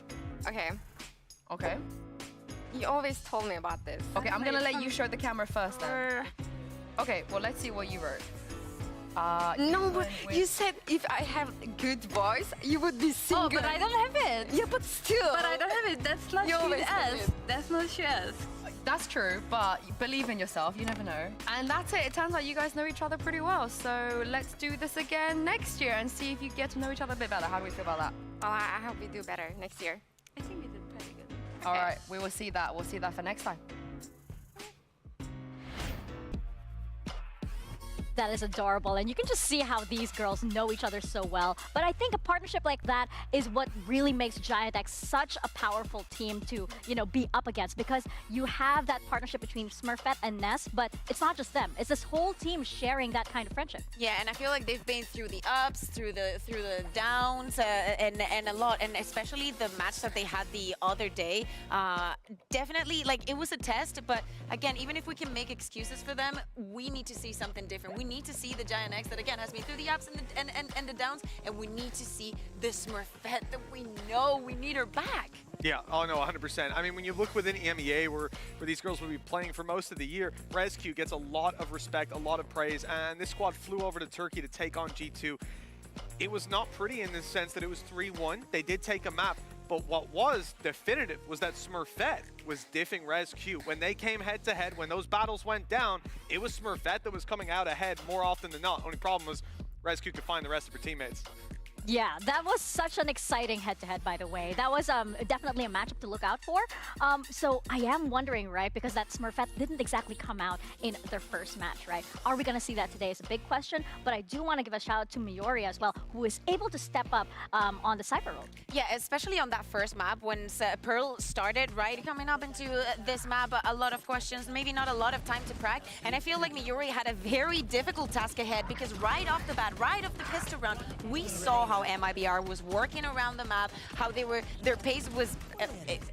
Speaker 12: Okay.
Speaker 4: Okay.
Speaker 12: You always told me about this.
Speaker 4: Okay, I'm gonna let you show the camera first then. Okay, well let's see what you wrote.
Speaker 12: No, but you said if I have a good voice, you would be singing.
Speaker 5: Oh, but I don't have it.
Speaker 12: Yeah, but still.
Speaker 5: But I don't have it. That's not US. That's not US.
Speaker 4: That's true, but believe in yourself. You never know. And that's it. It turns out you guys know each other pretty well. So let's do this again next year and see if you get to know each other a bit better. How do we feel about that?
Speaker 12: Well, I hope we do better next year.
Speaker 5: I think we did pretty good.
Speaker 4: All right, we will see that. We'll see that for next time.
Speaker 3: That is adorable, and you can just see how these girls know each other so well. But I think a partnership like that is what really makes Giant X such a powerful team to, you know, be up against, because you have that partnership between Smurfette and Ness, but it's not just them. It's this whole team sharing that kind of friendship.
Speaker 6: Yeah, and I feel like they've been through the ups, through the downs, and a lot, and especially the match that they had the other day. Definitely, like, it was a test, but again, even if we can make excuses for them, we need to see something different. We need to see the Giant X that again has been through the ups and the downs, and we need to see the Smurfette that we know. We need her back.
Speaker 1: Yeah, oh no, 100%. I mean, when you look within EMEA, where these girls will be playing for most of the year, Rescue gets a lot of respect, a lot of praise, and this squad flew over to Turkey to take on G2. It was not pretty in the sense that it was 3-1. They did take a map, but what was definitive was that Smurfette was diffing Rescue. When they came head-to-head, when those battles went down, it was Smurfette that was coming out ahead more often than not. Only problem was Rescue could find the rest of her teammates.
Speaker 3: Yeah, that was such an exciting head-to-head, by the way. That was definitely a matchup to look out for. So I am wondering, right, because that Smurfette didn't exactly come out in their first match, right? Are we going to see that today is a big question, but I do want to give a shout out to Miori as well, who is able to step up on the Cypher role.
Speaker 6: Yeah, especially on that first map when Pearl started, right, coming up into this map, a lot of questions, maybe not a lot of time to prac, and I feel like Miori had a very difficult task ahead because right off the bat, right off the pistol round, we saw how MIBR was working around the map, how their pace was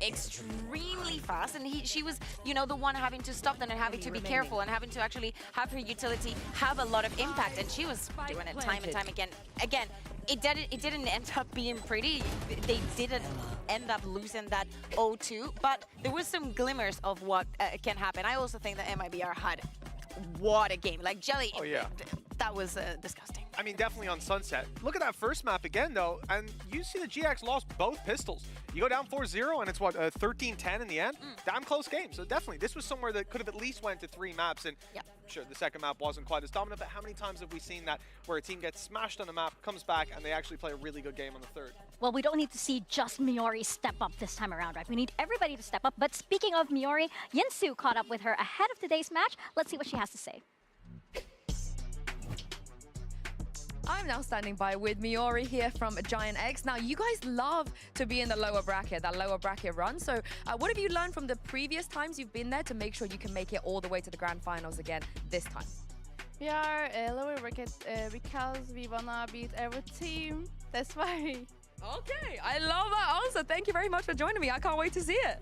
Speaker 6: extremely fast, and she was, you know, the one having to stop them and having to be careful and having to actually have her utility have a lot of impact, and she was doing it time and time again. Again, it didn't end up being pretty. They didn't end up losing that 0-2, but there was some glimmers of what can happen. I also think that MIBR had what a game. Like, Jelly,
Speaker 1: oh, yeah.
Speaker 6: That was disgusting.
Speaker 1: I mean, definitely on Sunset. Look at that first map again, though, and you see the GX lost both pistols. You go down 4-0, and it's, what, 13-10 in the end? Damn close game. So definitely, this was somewhere that could have at least went to 3 maps, and sure, the second map wasn't quite as dominant, but how many times have we seen that where a team gets smashed on a map, comes back, and they actually play a really good game on the third?
Speaker 3: Well, we don't need to see just Miori step up this time around, right? We need everybody to step up. But speaking of Miori, Yinsu caught up with her ahead of today's match. Let's see what she has to say.
Speaker 4: I'm now standing by with Miori here from Giant X. Now, you guys love to be in the lower bracket, that lower bracket run. So what have you learned from the previous times you've been there to make sure you can make it all the way to the grand finals again this time?
Speaker 7: We are a lower bracket because we wanna beat every team. That's why.
Speaker 4: Okay, I love that answer. Thank you very much for joining me. I can't wait to see it.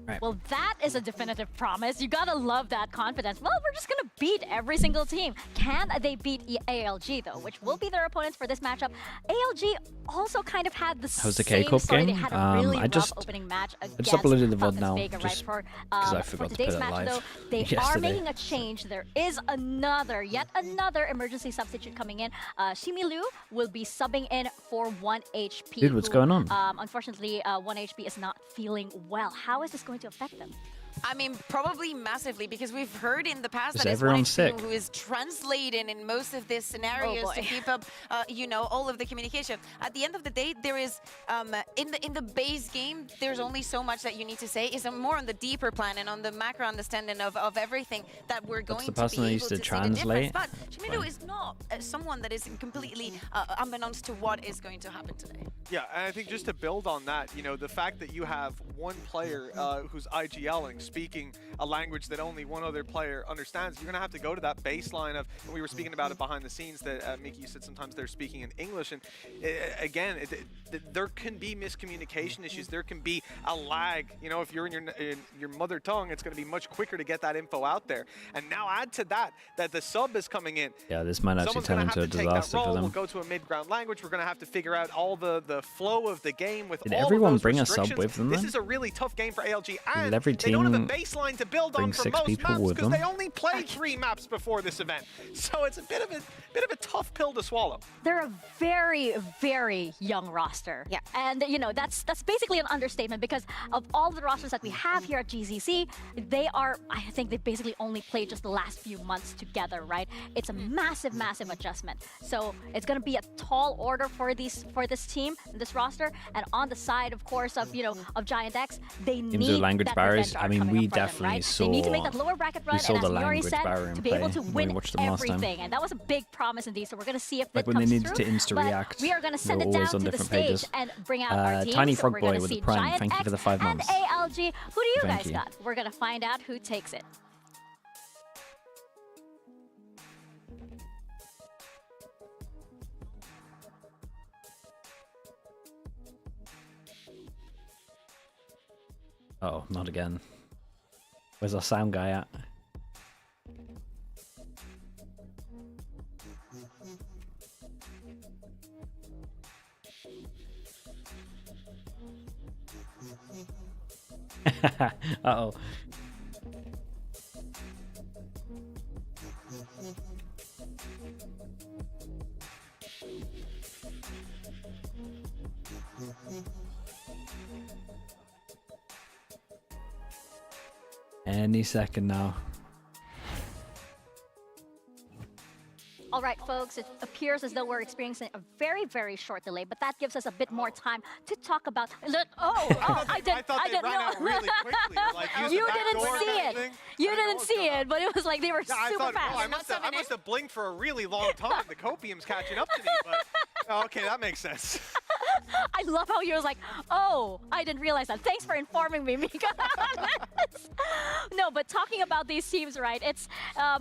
Speaker 3: Right. Well, that is a definitive promise. You gotta love that confidence. Well, we're just gonna beat every single team. Can they beat ALG, though, which will be their opponents for this matchup? ALG also kind of had the same story. They had a really rough opening match against
Speaker 2: uploaded the VOD
Speaker 3: Falcons
Speaker 2: now,
Speaker 3: Vega,
Speaker 2: just
Speaker 3: right?
Speaker 2: because I forgot to put it
Speaker 3: match,
Speaker 2: live
Speaker 3: though, they are making a change. There is yet another emergency substitute coming in. Shimilu will be subbing in for 1 HP.
Speaker 2: Dude, what's going on?
Speaker 3: Unfortunately, 1 HP is not feeling well. How is this going to affect them?
Speaker 6: I mean, probably massively, because we've heard in the past that
Speaker 2: everyone's sick.
Speaker 6: Who is translating in most of these scenarios to keep up, you know, all of the communication. At the end of the day, there is in the base game, there's only so much that you need to say. It's more on the deeper plan and on the macro understanding of everything that we're going to be able to translate. But Shimiru is not someone that is completely unbeknownst to what is going to happen today.
Speaker 1: Yeah, and I think just to build on that, you know, the fact that you have one player who's IGLing, speaking a language that only one other player understands, you're going to have to go to that baseline of, and we were speaking about it behind the scenes, that Miki, you said sometimes they're speaking in English, and again, there can be miscommunication issues, there can be a lag, you know, if you're in your mother tongue, it's going to be much quicker to get that info out there, and now add to that the sub is coming in.
Speaker 2: Yeah, this might actually turn into a disaster for them.
Speaker 1: We'll go to a mid-ground language, we're going to have to figure out all the flow of the game with
Speaker 2: Did
Speaker 1: all
Speaker 2: everyone
Speaker 1: of those
Speaker 2: bring a sub with them then?
Speaker 1: This is a really tough game for ALG, and
Speaker 2: every
Speaker 1: they don't have a
Speaker 2: team
Speaker 1: baseline to build on for most maps because they only played 3 maps before this event. So it's a bit of a tough pill to swallow.
Speaker 3: They're a very, very young roster. Yeah. And you know, that's basically an understatement, because of all the rosters that we have here at GCC, I think they basically only played just the last few months together, right? It's a massive, massive adjustment. So it's going to be a tall order for this team, this roster, and on the side, of course, of Giant X, they need
Speaker 2: language barriers. I mean, we definitely
Speaker 3: right?
Speaker 2: saw.
Speaker 3: They need to make that lower bracket run,
Speaker 2: and
Speaker 3: as Yuri said, to be able to win everything, and that was a big promise indeed. So we're going to see if that
Speaker 2: when
Speaker 3: comes
Speaker 2: they needed
Speaker 3: through.
Speaker 2: to insta-react,
Speaker 3: we are going to send it down to the stage and bring out our teams.
Speaker 2: Tiny
Speaker 3: So
Speaker 2: Frog
Speaker 3: we're
Speaker 2: Boy
Speaker 3: going to
Speaker 2: with
Speaker 3: see
Speaker 2: the prime.
Speaker 3: Giant
Speaker 2: Thank you for the 5
Speaker 3: and
Speaker 2: months.
Speaker 3: ALG. Who do you
Speaker 2: Thank
Speaker 3: guys
Speaker 2: you.
Speaker 3: got? We're going to find out who takes it.
Speaker 2: Oh, not again. Where's our sound guy at? Uh-oh. Any second now.
Speaker 3: All right, folks, it appears as though we're experiencing a very, very short delay, but that gives us a bit more time to talk about. Look, I didn't know.
Speaker 1: Really quickly. Like,
Speaker 3: you didn't see it. You didn't see it, but it was like they were super fast.
Speaker 1: I must have blinked for a really long time. The copium's catching up to me, but okay, that makes sense.
Speaker 3: I love how you was like, oh, I didn't realize that. Thanks for informing me, Mika. No, but talking about these teams, right? It's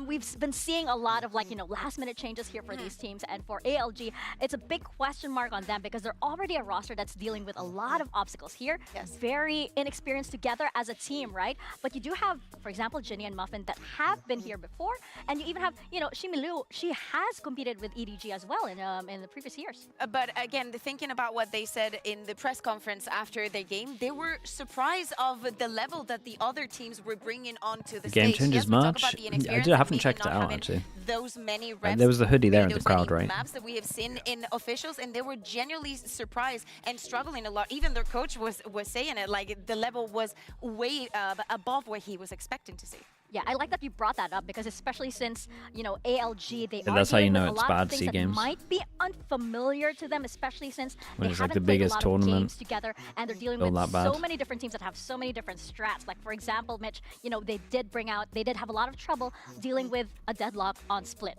Speaker 3: we've been seeing a lot of last-minute changes here for these teams, and for ALG, it's a big question mark on them because they're already a roster that's dealing with a lot of obstacles here. Yes. Very inexperienced together as a team, right? But you do have, for example, Ginny and Muffin that have been here before, and you even have, Shimilu. She has competed with EDG as well in the previous years.
Speaker 6: But again, thinking about what they said in the press conference after their game, they were surprised of the level that the other teams were bringing onto the
Speaker 2: game
Speaker 6: stage.
Speaker 2: changes much. I haven't checked it out actually.
Speaker 6: Those many reps,
Speaker 2: there was the hoodie there in the crowd, right?
Speaker 6: Maps that we have seen in officials, and they were genuinely surprised and struggling a lot. Even their coach was saying it, like the level was way above what he was expecting to see.
Speaker 3: Yeah, I like that you brought that up because especially since, ALG, they are
Speaker 2: that's how you know
Speaker 3: a
Speaker 2: it's
Speaker 3: lot
Speaker 2: bad
Speaker 3: of things
Speaker 2: C
Speaker 3: that
Speaker 2: games.
Speaker 3: Might be unfamiliar to them, especially since
Speaker 2: when
Speaker 3: they
Speaker 2: it's
Speaker 3: haven't
Speaker 2: like the
Speaker 3: played
Speaker 2: biggest
Speaker 3: a lot
Speaker 2: tournament
Speaker 3: of games together, and they're dealing with so many different teams that have so many different strats. Like, for example, Mitch, they did have a lot of trouble dealing with a deadlock on split.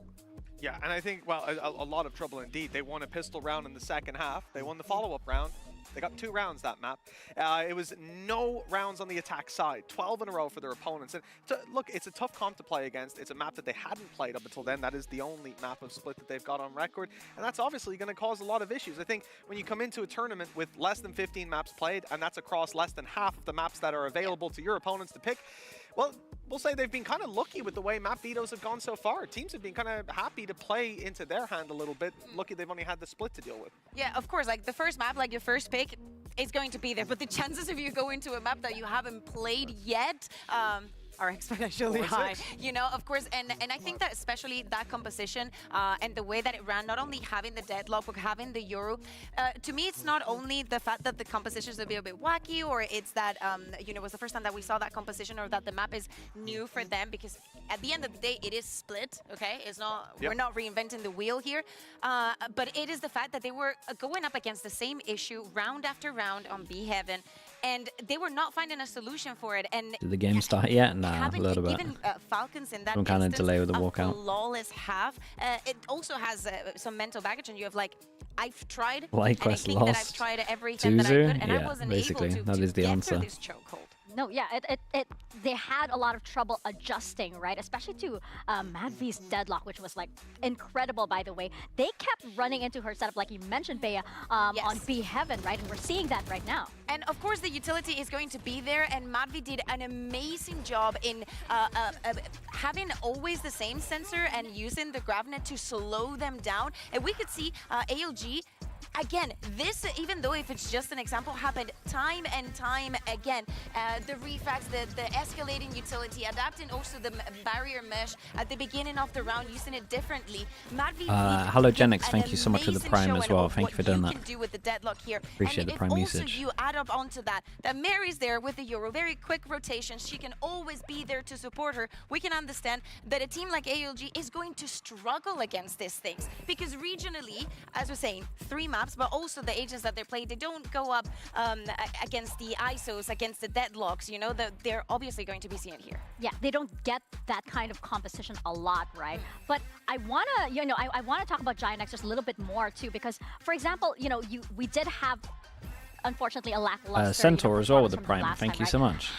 Speaker 1: Yeah, and I think, a lot of trouble indeed. They won a pistol round in the second half. They won the follow-up round. They got 2 rounds that map. It was no rounds on the attack side, 12 in a row for their opponents. And look, it's a tough comp to play against. It's a map that they hadn't played up until then. That is the only map of Split that they've got on record. And that's obviously going to cause a lot of issues. I think when you come into a tournament with less than 15 maps played, and that's across less than half of the maps that are available to your opponents to pick, well, we'll say they've been kind of lucky with the way map vetoes have gone so far. Teams have been kind of happy to play into their hand a little bit. Lucky they've only had the split to deal with.
Speaker 6: Yeah, of course, like the first map, like your first pick, is going to be there. But the chances of you go into a map that you haven't played yet, are exponentially high. You know, of course, and I think that especially that composition and the way that it ran, not only having the deadlock, but having the Euro, to me, it's not only the fact that the composition is a bit wacky, or it's that, you know, it was the first time that we saw that composition, or that the map is new for them, because at the end of the day, it is split, okay? It's not, we're not reinventing the wheel here, but it is the fact that they were going up against the same issue round after round on B Heaven, and they were not finding a solution for it. And
Speaker 2: did the game start yet? Nah, a little bit.
Speaker 6: Even Falcons in that
Speaker 2: some kind of delay with the walkout.
Speaker 6: Flawless half. It also has some mental baggage, and you have like, I've tried,
Speaker 2: FlyQuest
Speaker 6: and I think
Speaker 2: lost.
Speaker 6: that I've tried everything that I could, and
Speaker 2: yeah,
Speaker 6: I wasn't
Speaker 2: basically,
Speaker 6: able to,
Speaker 2: that is the
Speaker 6: get
Speaker 2: answer.
Speaker 6: through this chokehold.
Speaker 3: No, yeah, they had a lot of trouble adjusting, right? Especially to Madvi's deadlock, which was like incredible, by the way. They kept running into her setup, like you mentioned, Bea, on B Heaven, right? And we're seeing that right now.
Speaker 6: And of course, the utility is going to be there, and Madvi did an amazing job in having always the same sensor and using the GravNet to slow them down. And we could see ALG. Again, this, even though if it's just an example, happened time and time again. The refrags, the escalating utility, adapting also the barrier mesh at the beginning of the round, using it differently.
Speaker 2: Hello, Genix, thank you so much for the Prime as well. Thank you for doing that.
Speaker 6: Can do with the deadlock here.
Speaker 2: Appreciate the Prime usage.
Speaker 6: Also you add up onto that Mary's there with the Euro, very quick rotations. She can always be there to support her. We can understand that a team like ALG is going to struggle against these things, because regionally, as we're saying, 3 maps, but also the agents that they play, they don't go up against the ISOs, against the deadlocks, you know, they're obviously going to be seen here.
Speaker 3: Yeah, they don't get that kind of composition a lot, right? But I want to, you know, I want to talk about Giant X just a little bit more too, because, for example, you know, we did have, unfortunately, a lackluster
Speaker 2: Centaur as well with the Prime. Thank you so much.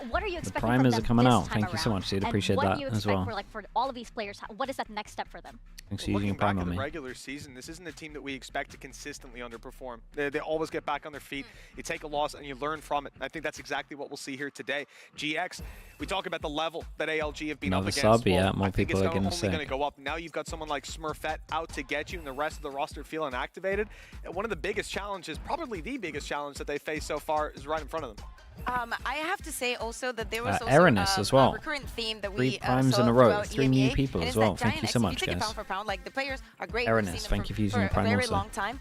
Speaker 3: What are you expecting
Speaker 2: the Primers are coming out. Thank
Speaker 3: around?
Speaker 2: You so much, dude. Appreciate
Speaker 3: that
Speaker 2: as well.
Speaker 3: What do you expect for all of these players? What is that next step for them?
Speaker 2: Thanks for using Prime on me.
Speaker 1: The regular season, this isn't a team that we expect to consistently underperform. They always get back on their feet. You take a loss and you learn from it. I think that's exactly what we'll see here today. GX, we talk about the level that ALG have been up against.
Speaker 2: Sub, yeah, more people are going to say.
Speaker 1: Only going to go up. Now you've got someone like Smurfette out to get you, and the rest of the roster feeling activated. One of the biggest challenges, probably the biggest challenge that they face so far, is right in front of them.
Speaker 6: I have to say also that there was also
Speaker 2: as well.
Speaker 6: A recurrent theme that
Speaker 2: 3
Speaker 6: we
Speaker 2: primes
Speaker 6: saw
Speaker 2: in a row,
Speaker 6: throughout
Speaker 2: 3 new people as well. Thank you so much,
Speaker 6: guys.
Speaker 2: guys.
Speaker 6: Pound for pound, like the players are great.
Speaker 2: Thank you for using
Speaker 6: for
Speaker 2: Prime
Speaker 6: a very
Speaker 2: also.
Speaker 6: long time.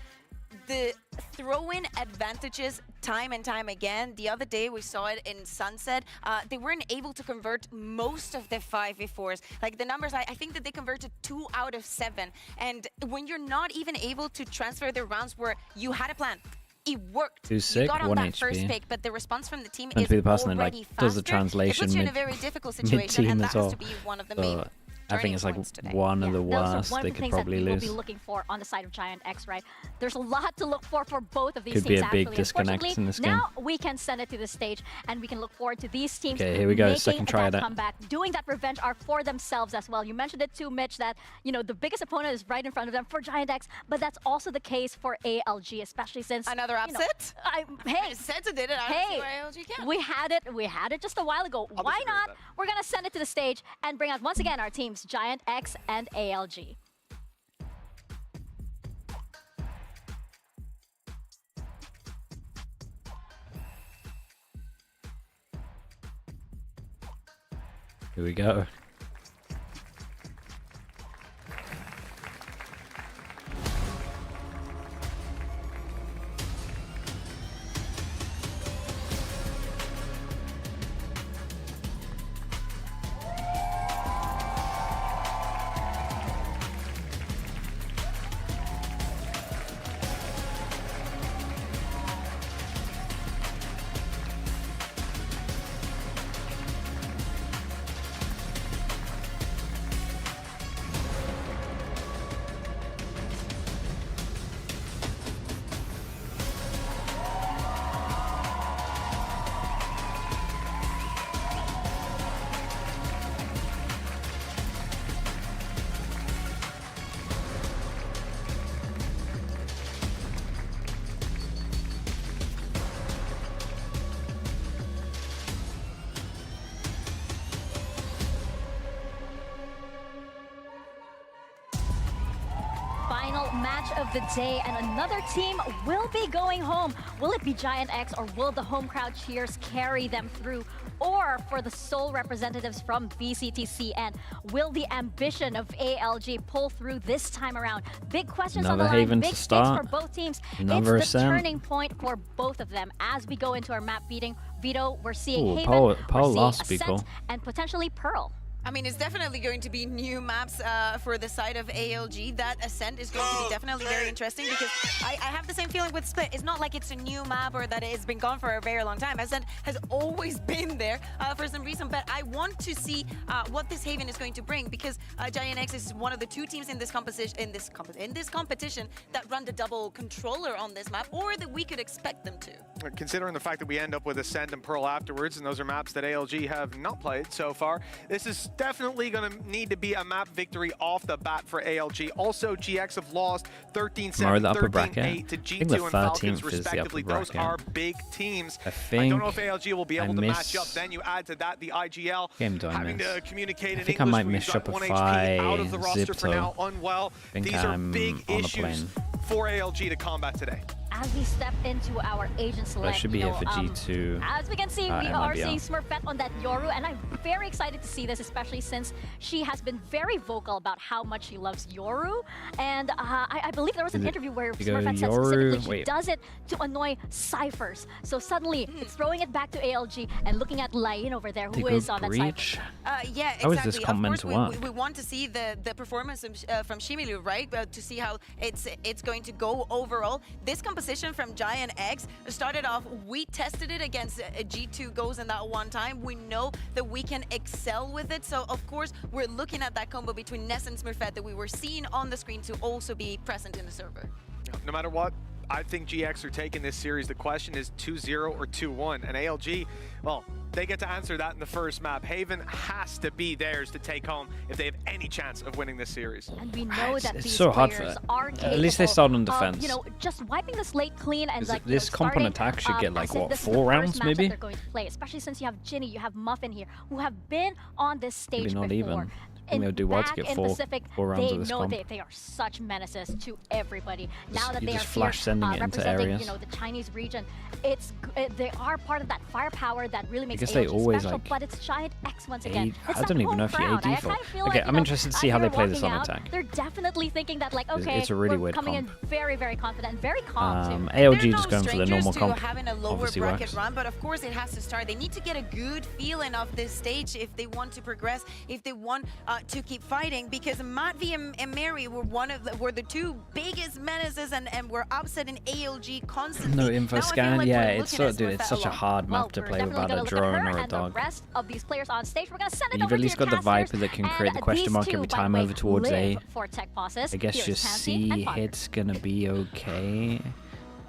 Speaker 6: The throw-in advantages time and time again. The other day we saw it in Sunset. They weren't able to convert most of their 5v4s. Like the numbers, I think that they converted 2 out of 7. And when you're not even able to transfer the rounds where you had a plan, it worked.
Speaker 2: Too sick,
Speaker 6: you got on
Speaker 2: 1
Speaker 6: that
Speaker 2: HP.
Speaker 6: First pick, but the response from the team
Speaker 2: Meant
Speaker 6: is
Speaker 2: to be the person that
Speaker 6: already
Speaker 2: like
Speaker 6: faster.
Speaker 2: does the translation
Speaker 6: It puts you in a very difficult situation, and that has to be one of the main.
Speaker 2: I think it's like one of the worst they could probably lose.
Speaker 3: Those are one of the things that we will be looking for on the side of Giant X, right? There's a lot to look for both of these
Speaker 2: teams.
Speaker 3: Could be a
Speaker 2: big disconnect in this game.
Speaker 3: Now we can send it to the stage, and we can look forward to these teams
Speaker 2: here we go.
Speaker 3: making
Speaker 2: Second try
Speaker 3: that
Speaker 2: at
Speaker 3: comeback, doing that revenge arc for themselves as well. You mentioned it too, Mitch, that you know the biggest opponent is right in front of them for Giant X, but that's also the case for ALG, especially since
Speaker 6: another upset.
Speaker 3: Hey,
Speaker 6: Senta did it.
Speaker 3: Hey, we had it just a while ago. Why not? We're gonna send it to the stage and bring out once again our teams, Giant X and ALG.
Speaker 2: Here we go.
Speaker 3: final match of the day, and another team will be going home. Will it be Giant X, or will the home crowd cheers carry them through? Or for the sole representatives from VCT, and will the ambition of ALG pull through this time around? Big questions on the line, big stakes for both teams. It's the turning point for both of them as we go into our map beating. Veto, we're seeing Haven, we're seeing Ascent, and potentially Pearl.
Speaker 6: I mean, it's definitely going to be new maps for the side of ALG. That Ascent is going to be definitely very interesting because I have the same feeling with Split. It's not like it's a new map or that it's been gone for a very long time. Ascent has always been there for some reason, but I want to see what this Haven is going to bring because Giant X is one of the two teams in this competition that run the double controller on this map, or that we could expect them to.
Speaker 1: Considering the fact that we end up with Ascent and Pearl afterwards, and those are maps that ALG have not played so far, this is definitely going to need to be a map victory off the bat for ALG. Also, GX have lost 13-7, 13-8 to G2 and Falcons, respectively. Those are big teams. I don't know if ALG will be able to match up. Then you add to that the IGL having to communicate in English.
Speaker 2: I might miss Shopify,
Speaker 1: out of the roster for now, unwell. These are big issues for ALG to combat today.
Speaker 3: As we step into our agent select,
Speaker 2: I should be here for G2.
Speaker 3: As we can see, we are seeing Smurfette on that Yoru, and I'm very excited to see this, especially since she has been very vocal about how much she loves Yoru. And I believe there was an interview where Smurfette said specifically she does it to annoy ciphers. So suddenly, it's throwing it back to ALG and looking at Lain over there, who is on that cypher.
Speaker 6: Yeah, exactly.
Speaker 2: How is this comment to work?
Speaker 6: We want to see the performance from Shimilu, right? To see how it's going to go overall. This composition from Giant X started off, we tested it against G2 goes in that one time. We know that we can excel with it. So of course, we're looking at that combo between Ness and Smurfette that we were seeing on the screen to also be present in the server.
Speaker 1: No matter what, I think GX are taking this series. The question is 2-0 or 2-1. And ALG, well, they get to answer that in the first map. Haven has to be theirs to take home if they have any chance of winning this series.
Speaker 3: And we know that
Speaker 2: it's
Speaker 3: these
Speaker 2: so hard
Speaker 3: players
Speaker 2: for
Speaker 3: are capable
Speaker 2: at least they start on defense.
Speaker 3: You know, just wiping the slate clean and like
Speaker 2: this comp on attack should get like what, 4 rounds maybe?
Speaker 3: They're going to play, especially since you have Ginny, you have Muffin here, who have been on this stage
Speaker 2: maybe not
Speaker 3: before.
Speaker 2: Even. I think they'll do well to get 4 rounds of this comp.
Speaker 3: They are such menaces to everybody. Now that they are
Speaker 2: flash sending it into areas.
Speaker 3: You know, the Chinese region, they are part of that firepower that really makes
Speaker 2: ALG
Speaker 3: always special. But it's Giant X once again.
Speaker 2: I don't even know if you AD for. Okay, I'm interested to see how they play this on attack.
Speaker 3: They're definitely thinking that like, okay,
Speaker 2: it's a really weird
Speaker 3: coming in very, very confident, very calm too.
Speaker 2: ALG just going for the normal comp.
Speaker 6: Having a lower bracket run, but of course it has to start. They need to get a good feeling of this stage if they want to progress, if they want to keep fighting. Because Matvi and Mary were the two biggest menaces and were upsetting ALG constantly.
Speaker 2: No info scan, like it's such a hard map to play without a drone or a dog.
Speaker 3: The rest of these players on stage, we're gonna send it
Speaker 2: You've at least got the Viper that can create the question mark every time over towards A. I guess your C hit's gonna be okay.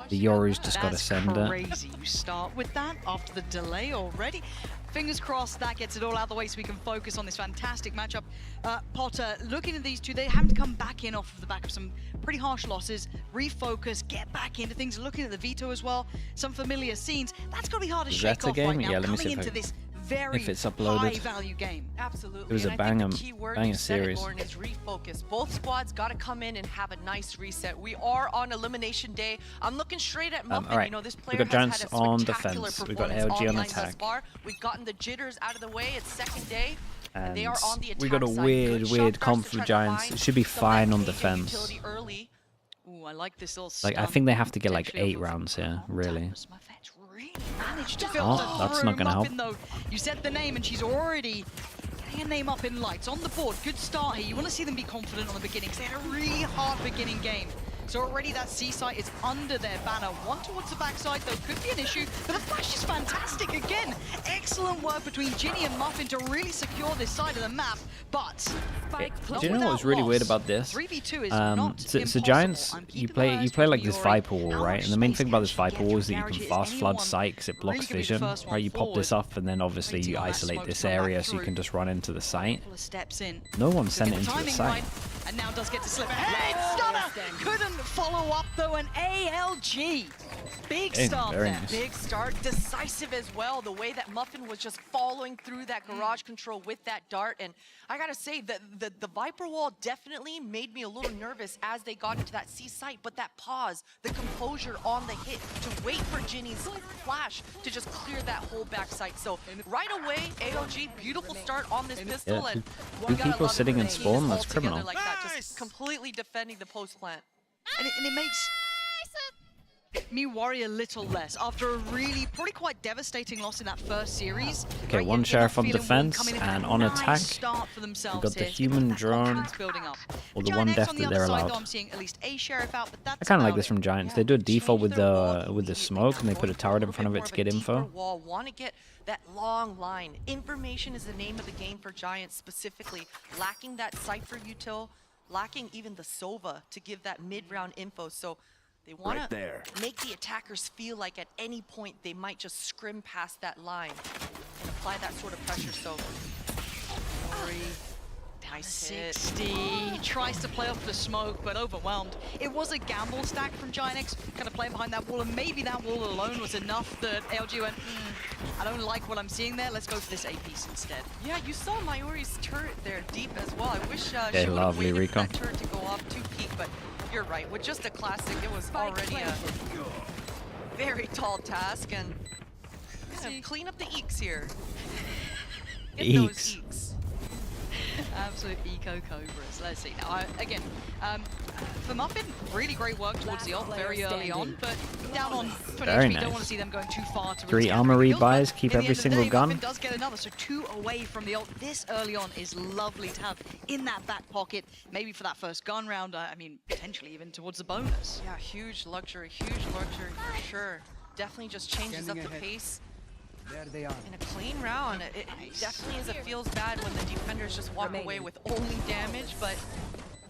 Speaker 2: The Yoru's just got to send it.
Speaker 8: Crazy. You start with that after the delay already. Fingers crossed that gets it all out of the way so we can focus on this fantastic matchup. Potter, looking at these two, they have to come back in off of the back of some pretty harsh losses, refocus, get back into things, looking at the veto as well, some familiar scenes. That's got to be hard to shake off right now,
Speaker 2: let me see if it's uploaded.
Speaker 8: High-value game.
Speaker 5: Absolutely.
Speaker 2: It was a banger series.
Speaker 5: Is refocus. Both squads got to come in and have a nice reset. We are on elimination day. I'm looking straight at Muffin.
Speaker 2: All right.
Speaker 5: You know, this player
Speaker 2: We've got Giants
Speaker 5: has had a
Speaker 2: on
Speaker 5: spectacular
Speaker 2: defense. We've got ALG on attack.
Speaker 5: We've gotten the jitters out of the way. It's second day.
Speaker 2: And
Speaker 5: they are on the attack
Speaker 2: we got a weird comp for Giants. It should be fine on defense.
Speaker 8: Ooh, I like this little
Speaker 2: like I think they have to get like 8 rounds here, really. Oh, that's not gonna help.
Speaker 8: Though. You said the name and she's already getting a name up in lights. On the board, good start here. You want to see them be confident on the beginning because they had a really hard beginning game. So already that C site is under their banner. One towards the backside, though, could be an issue. But the flash is fantastic again. Excellent work between Ginny and Muffin to really secure this side of the map. But
Speaker 2: do you know what's really weird about this?
Speaker 8: 3v2 is not
Speaker 2: so Giants, you play like this Viper wall, right? And the main thing about this Viper wall is that you can fast flood sight because it blocks vision, right? You pop this up and then obviously you isolate this area so you can just run into the site. No one sent it into the site.
Speaker 8: And now does get to slip ahead. Stunner couldn't follow up though, an ALG Big start there.
Speaker 2: Nice.
Speaker 5: Big start, decisive as well. The way that Muffin was just following through that garage control with that dart. And I gotta say, the Viper wall definitely made me a little nervous as they got into that C site. But that pause, the composure on the hit, to wait for Ginny's flash to just clear that whole back site. So right away, ALG, beautiful start on this pistol.
Speaker 2: Yeah,
Speaker 5: and
Speaker 2: two people sitting in spawn, that's criminal.
Speaker 5: like that, just completely defending the post plant.
Speaker 8: And it makes me worry a little less after a really, probably quite devastating loss in that first series.
Speaker 2: Okay, one sheriff on defense, and on attack, we've got the human drone, or the one death that they're allowed. I kind of like this from Giants. They do a default with the smoke, and they put a turret in front of it to get info.
Speaker 5: Want to get that long line. Information is the name of the game for Giants specifically. Lacking that Cypher util, lacking even the Sova to give that mid-round info. So they want to make the attackers feel like at any point they might just scrim past that line and apply that sort of pressure. So, nice
Speaker 8: 60. He tries to play off the smoke, but overwhelmed. It was a gamble stack from Giants, kind of playing behind that wall, and maybe that wall alone was enough that ALG went, I don't like what I'm seeing there, let's go for this A piece instead.
Speaker 5: Yeah, you saw Mayuri's turret there deep as well. I wish she would have
Speaker 2: lovely
Speaker 5: waited
Speaker 2: recon.
Speaker 5: for that turret to go off to peak, but you're right. With just a classic, it was already a very tall task, and clean up the eeks here. Get those eeks.
Speaker 8: Absolute eco cobras. Let's see. Now, again, for Muffin, really great work towards the ult very early on, but down on 20
Speaker 2: Very
Speaker 8: HP,
Speaker 2: nice.
Speaker 8: don't want to see them going too far to
Speaker 2: 3 armory buys, keep every single gun.
Speaker 8: Muffin does get another, so 2 away from the ult. This early on is lovely to have in that back pocket, maybe for that first gun round. I mean, potentially even towards the bonus.
Speaker 5: Yeah, huge luxury for sure. Definitely just changes up the pace.
Speaker 16: There they are.
Speaker 5: In a clean round, it definitely feels bad when the defenders just walk away with only damage, but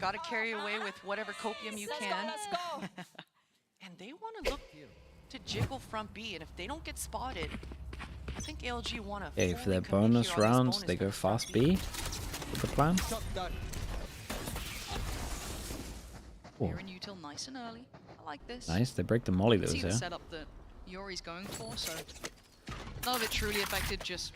Speaker 5: gotta carry away with whatever copium you can.
Speaker 6: Let's go.
Speaker 5: And they want to look to jiggle front B, and if they don't get spotted, I think ALG want to.
Speaker 2: Okay, for their bonus rounds, they go fast B with the plan.
Speaker 8: Here in util nice and early. I like this.
Speaker 2: Nice, they break the molly that was
Speaker 8: See the
Speaker 2: there.
Speaker 8: setup that Yori's going for, so none of it truly affected, just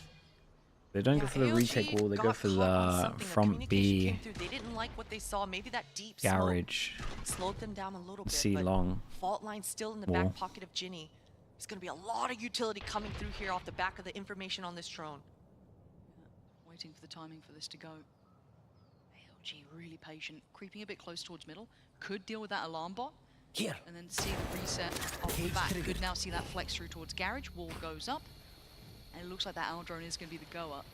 Speaker 2: They don't go for the retake wall, they go for the front B
Speaker 5: they didn't like what they saw. Maybe that deep
Speaker 2: garage
Speaker 5: slowed them down a little bit.
Speaker 2: C long.
Speaker 5: Fault line still in the
Speaker 2: wall.
Speaker 5: back pocket of Ginny. There's going to be a lot of utility coming through here off the back of the information on this drone.
Speaker 8: waiting for the timing for this to go. ALG really patient, creeping a bit close towards middle. Could deal with that alarm bot.
Speaker 16: Here.
Speaker 8: And then see the reset off the back. Could now see that flex through towards garage. Wall goes up. And it looks like that owl drone is going to be the go up.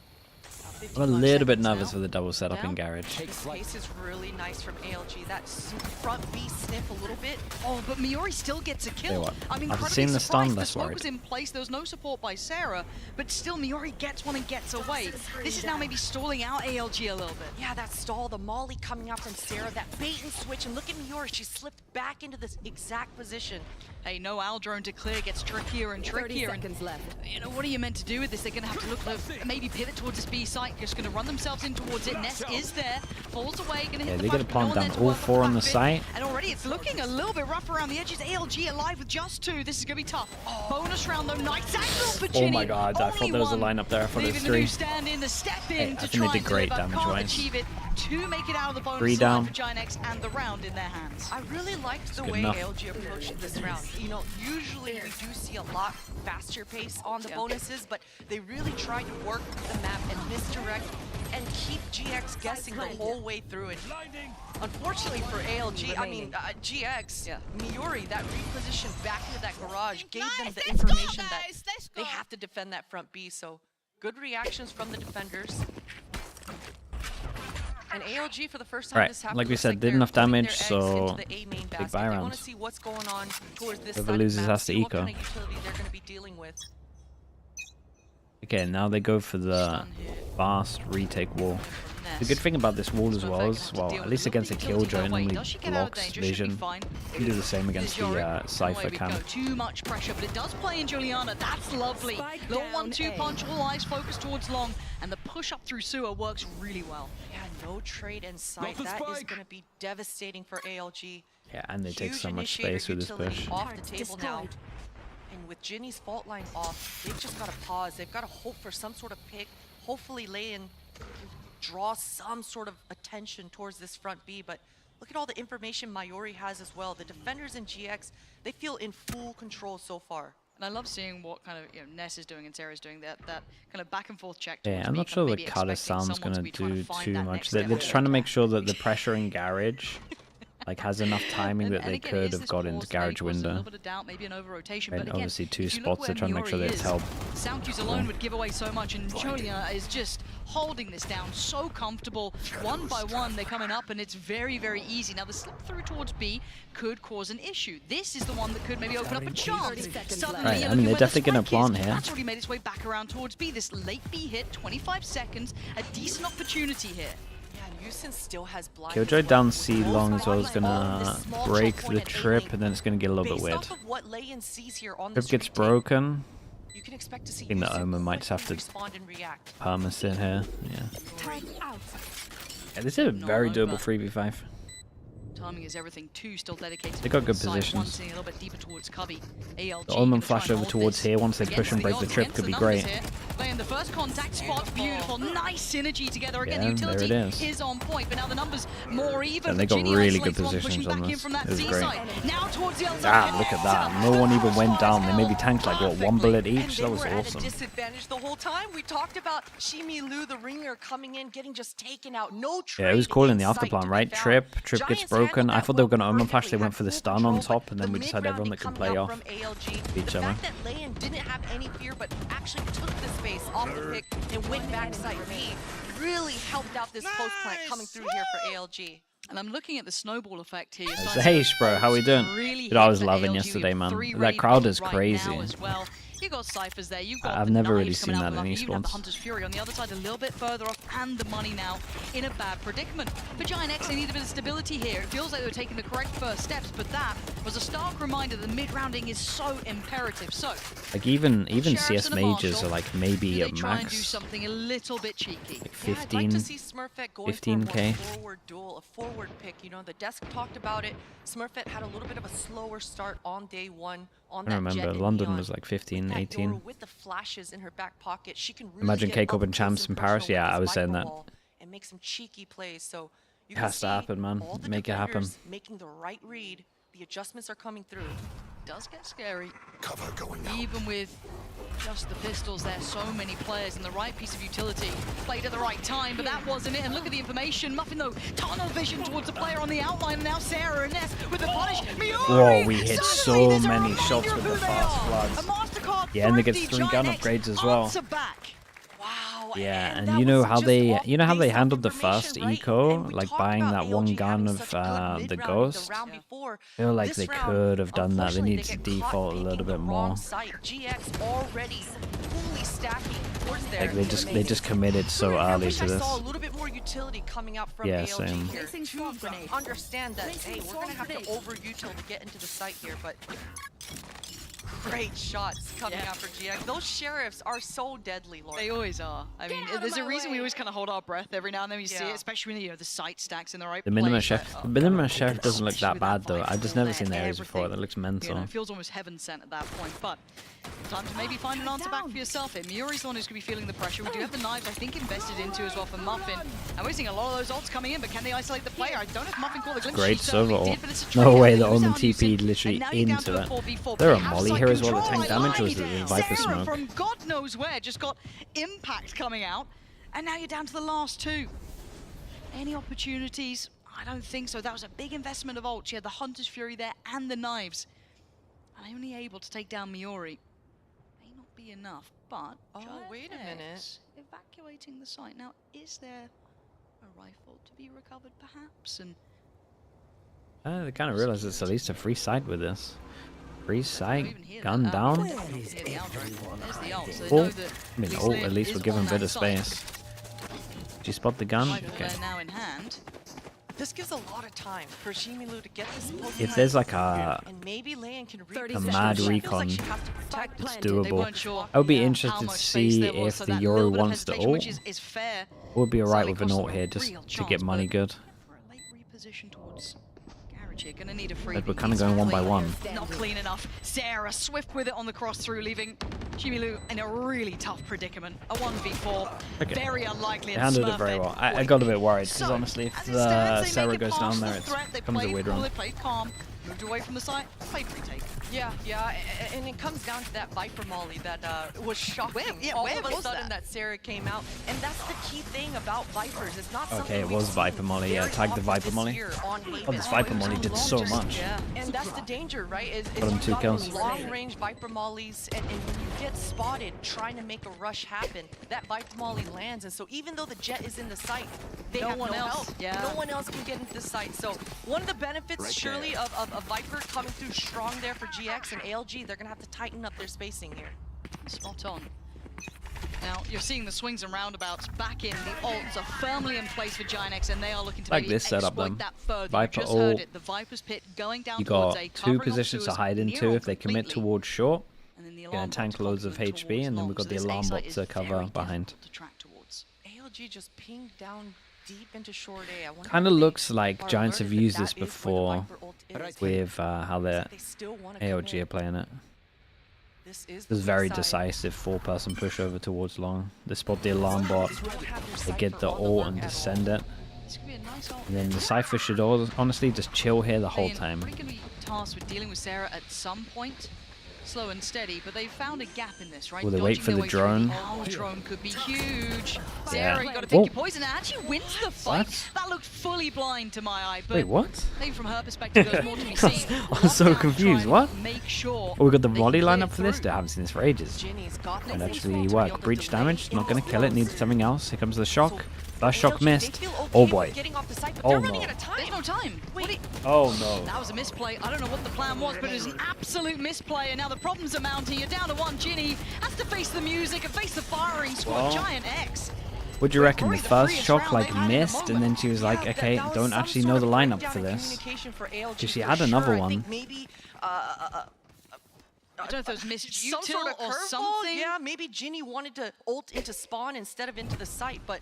Speaker 2: I'm a little bit nervous for the double setup in garage.
Speaker 5: This pace is really nice from ALG. That front B sniff a little bit.
Speaker 8: Oh, but Miori still gets a kill.
Speaker 2: I'm
Speaker 8: incredibly
Speaker 2: seen the stun,
Speaker 8: surprised.
Speaker 2: less
Speaker 8: The smoke
Speaker 2: worried.
Speaker 8: was in place. There was no support by Sarah, but still Miori gets one and gets away. This is now maybe stalling out ALG a little bit.
Speaker 5: Yeah, that stall, the molly coming out from Sarah, that bait and switch, and look at Miori. She slipped back into this exact position.
Speaker 8: Hey, no owl drone to clear gets trickier and trickier.
Speaker 6: 30 seconds left.
Speaker 8: You know, what are you meant to do with this? They're going to have to look to maybe pivot towards this B site. Just going to run themselves in towards it. Ness is there, falls away, going to hit the
Speaker 2: They get a
Speaker 8: button.
Speaker 2: plant down all four on the site.
Speaker 8: And already it's looking a little bit rough around the edges. ALG alive with just two. This is going to be tough. Bonus round though, nice angle for Ginny.
Speaker 2: Oh my god, I thought there was a lineup there. I thought it was
Speaker 8: Leaving the new
Speaker 2: three.
Speaker 8: stand in, the step in
Speaker 2: Hey, I
Speaker 8: to
Speaker 2: think
Speaker 8: try
Speaker 2: they did
Speaker 8: and
Speaker 2: great
Speaker 8: deliver.
Speaker 2: damage
Speaker 8: Can't
Speaker 2: wise.
Speaker 8: achieve it to make it out of the bonus
Speaker 2: 3
Speaker 8: line
Speaker 2: down.
Speaker 8: for Ginex and the round in their hands.
Speaker 5: I really liked the
Speaker 2: good
Speaker 5: way
Speaker 2: enough.
Speaker 5: ALG approached this round. You know, usually we do see a lot faster pace on the bonuses, but they really tried to work the map and misdirect and keep GX guessing the whole way through it. Unfortunately for ALG, I mean, GX, Miori, that reposition back into that garage gave them the information that they have to defend that front B, so good reactions from the defenders. And ALG for the first time this happened,
Speaker 2: like we
Speaker 5: looks
Speaker 2: said, did
Speaker 5: they're
Speaker 2: enough
Speaker 5: putting their
Speaker 2: damage,
Speaker 5: eggs
Speaker 2: so
Speaker 5: into the A main
Speaker 2: big
Speaker 5: basket.
Speaker 2: buy
Speaker 5: They want
Speaker 2: rounds.
Speaker 5: to see what's going on towards this
Speaker 2: Whoever
Speaker 5: side of
Speaker 2: loses
Speaker 5: the map,
Speaker 2: has to
Speaker 5: see what
Speaker 2: eco.
Speaker 5: kind of utility they're going to be dealing with.
Speaker 2: Okay, now they go for the fast retake wall. The good thing about this wall as well is, well, at least against a Killjoy, it normally blocks vision. You can do the same against the Cypher cam.
Speaker 8: Too much pressure, but it does play in Juliana. That's lovely. Little 1-2 punch, all eyes focused towards long, and the push up through sewer works really well.
Speaker 5: Yeah, no trade in sight. That is going to be devastating for ALG.
Speaker 2: Yeah, and they take so much space with this push.
Speaker 5: Off the table now. And with Ginny's fault line off, they've just got to pause. They've got to hope for some sort of pick. Hopefully Leyen can draw some sort of attention towards this front B, but look at all the information Mayuri has as well. The defenders in GX, they feel in full control so far.
Speaker 8: And I love seeing what kind of Ness is doing and Sarah's doing, that kind of back and forth check.
Speaker 2: Yeah, I'm not sure that Kardassan's going to do too much. They're just trying to make sure that the pressure in Garage like has enough timing that they could have got into Garage window. And obviously 2 spots, they're trying to make sure that it's held.
Speaker 8: Soundcues alone would give away so much, and Julia is just holding this down so comfortable. One by one, they're coming up, and it's very, very easy. Now, the slip through towards B could cause an issue. This is the one that could maybe open up a chance. Suddenly,
Speaker 2: right, I mean, they're definitely going to plant here.
Speaker 8: That's already made its way back around towards B. This late B hit, 25 seconds, a decent opportunity here.
Speaker 5: Still has blind.
Speaker 2: Killjoy down C long as well is gonna break the trip, and then it's gonna get a little bit weird. Trip gets broken. I think the Omen might just have to perma-sit here. Yeah, this is a very doable 3v5.
Speaker 8: Timing is everything too, still dedicated.
Speaker 2: They got good positions.
Speaker 8: A little bit deeper towards Cubby. ALG
Speaker 2: the Omen flash over towards here once they push and break the trip could be great.
Speaker 8: Playing the first contact spot, beautiful, nice synergy together. Again, the utility is on point, but now the numbers more even.
Speaker 2: And they got really good positions on this. It was great. Damn, look at that. No one even went down. They maybe tanked like, what, 1 bullet each? That was awesome.
Speaker 5: Disadvantage the whole time. We talked about Shimi Lu, the ringer, coming in, getting just taken out. No trade.
Speaker 2: Yeah, it was cool in the afterplan, right? Trip gets broken. I thought they were going to Omen flash. They went for the stun on top, and then we just had everyone that could play off each other.
Speaker 5: The fact that Leyen didn't have any fear, but actually took the space off the pick and went backside B, really helped out this post plant coming through here for ALG.
Speaker 8: And I'm looking at the snowball effect here.
Speaker 2: Hey, bro, how we doing? Dude, I was loving yesterday, man. That crowd is crazy.
Speaker 8: You got Cyphers there. You
Speaker 2: I've never really seen that in esports.
Speaker 8: The Hunter's Fury on the other side, a little bit further off, and the money now in a bad predicament. For Giant X, they need a bit of stability here. It feels like they were taking the correct first steps, but that was a stark reminder that mid-rounding is so imperative. So,
Speaker 2: like even CS majors are like maybe at
Speaker 8: try
Speaker 2: max.
Speaker 8: And do something a little bit cheeky.
Speaker 2: Like 15,
Speaker 5: I'd like to see Smurfette going
Speaker 2: 15K.
Speaker 5: For a forward duel, a forward pick. You know, the desk talked about it. Smurfette had a little bit of a slower start on day 1. On
Speaker 2: I remember London was like 15, 18.
Speaker 5: With the flashes in her back pocket, she can really
Speaker 2: imagine K-Cup and Champs in Paris. Yeah, I was saying that.
Speaker 5: And make some cheeky plays. So you
Speaker 2: it has to happen, man. Make it happen.
Speaker 5: Making the right read. The adjustments are coming through.
Speaker 8: Does get scary.
Speaker 20: Cover going out.
Speaker 8: Even with just the pistols, there's so many players and the right piece of utility played at the right time, but that wasn't it. And look at the information. Muffin though, tunnel vision towards the player on the outline, and now Sarah and Ness with the punish.
Speaker 2: Whoa, we hit so many shots with the fast floods. Yeah, and they get 3 gun upgrades as well. Yeah, and you know how they handled the first eco, like buying that 1 gun of the Ghost. I feel like they could have done that. They need to default a little bit more. Like they just committed so early to this. Yeah, same.
Speaker 5: Understand that, hey, we're gonna have to over-util to get into the site here, but great shots coming out for GX. Those sheriffs are so deadly, Lord.
Speaker 8: They always are. I mean, there's a reason we always kind of hold our breath every now and then we see it, especially when the site stacks in the right
Speaker 2: place. The minimum chef doesn't look that bad though. I've just never seen the areas before. That looks mental.
Speaker 8: It feels almost heaven sent at that point, but time to maybe find an answer back for yourself here. Miori's the one who's going to be feeling the pressure. We do have the knives, I think, invested into as well for Muffin. And we're seeing a lot of those ults coming in, but can they isolate the player? I don't know if Muffin called the glimpse.
Speaker 2: Great server ult. No way, the Omen TP'd literally into that. There are Molly here as well. The tank damage was the Viper smoke.
Speaker 8: From God knows where just got impact coming out, and now you're down to the last 2. Any opportunities? I don't think so. That was a big investment of ults. You had the Hunter's Fury there and the knives. And only able to take down Miori. May not be enough, but
Speaker 5: wait a minute.
Speaker 8: Evacuating the site. Now, is there a rifle to be recovered perhaps? And
Speaker 2: they kind of realize it's at least a free site with this. Free site, gun down. Ult. I mean, ult at least will give him a bit of space. Did you spot the gun? Okay.
Speaker 8: Now in hand.
Speaker 5: This gives a lot of time for Shimilu to get this Pokemon.
Speaker 2: If there's like a mad recon, it's doable. I would be interested to see if the Yoru wants to ult. Would be alright with an ult here just to get money good.
Speaker 8: Gonna need a free.
Speaker 2: But we're kind of going one by one.
Speaker 8: Not clean enough. Sarah swift with it on the cross through, leaving Shimilu in a really tough predicament. A 1v4.
Speaker 2: Okay.
Speaker 8: Very unlikely.
Speaker 2: They handled it very well. I got a bit worried because honestly, if Sarah goes down there, it becomes a weird run.
Speaker 8: Played calm, moved away from the site, played retake.
Speaker 5: Yeah, and it comes down to that Viper Molly that was shocking. All of a sudden that Sarah came out, and that's the key thing about Vipers. It's not something
Speaker 2: it was Viper Molly. Yeah, tag the Viper Molly. Oh, this Viper Molly did so much.
Speaker 5: Yeah, and that's the danger, right? Is
Speaker 2: got him 2 kills.
Speaker 5: Long-range Viper Mollies, and when you get spotted trying to make a rush happen, that Viper Molly lands, and so even though the Jet is in the site, they have no help. Yeah. No one else can get into the site. So one of the benefits, surely, of Viper coming through strong there for GX and ALG, they're going to have to tighten up their spacing here.
Speaker 8: Spot on. Now, you're seeing the swings and roundabouts back in. The ults are firmly in place for Giant and they are looking to
Speaker 2: like this setup then. Viper ult.
Speaker 8: The Viper's pit going down
Speaker 2: you got 2 positions to hide into if they commit towards short. Gonna tank loads of HP, and then we've got the alarm bot to cover behind.
Speaker 5: ALG just pinged down deep into short A.
Speaker 2: Kind of looks like Giants have used this before with how their ALG are playing it. This is very decisive 4-person pushover towards long. They spot the alarm bot, they get the ult and descend it. And then the Cypher should honestly just chill here the whole time.
Speaker 8: We're going to be tasked with dealing with Sarah at some point. Slow and steady, but they found a gap in this, right?
Speaker 2: Will they wait for the drone?
Speaker 8: Oh, the drone could be huge.
Speaker 2: Yeah.
Speaker 8: Sarah, you got to pick your poison, and actually wins the fight. What? That looked fully blind to my eye, but
Speaker 2: wait, what?
Speaker 8: Maybe from her perspective, there's more to be seen.
Speaker 2: I'm so confused. What?
Speaker 8: Make sure
Speaker 2: we got the volley lineup for this. I haven't seen this for ages. And actually work. Breach damage, not going to kill it. Needs something else. Here comes the shock. First shock missed. Oh boy. Oh no.
Speaker 8: There's no time.
Speaker 2: Oh no.
Speaker 8: That was a misplay. I don't know what the plan was, but it was an absolute misplay. And now the problems are mounting. You're down to 1. Ginny has to face the music and face the firing squad. Giant X.
Speaker 2: What do you reckon? The first shock like missed, and then she was like, okay, don't actually know the lineup for this. Because she had another one.
Speaker 8: I don't know if it was missed
Speaker 5: some sort of something. Yeah, maybe Ginny wanted to ult into spawn instead of into the site, but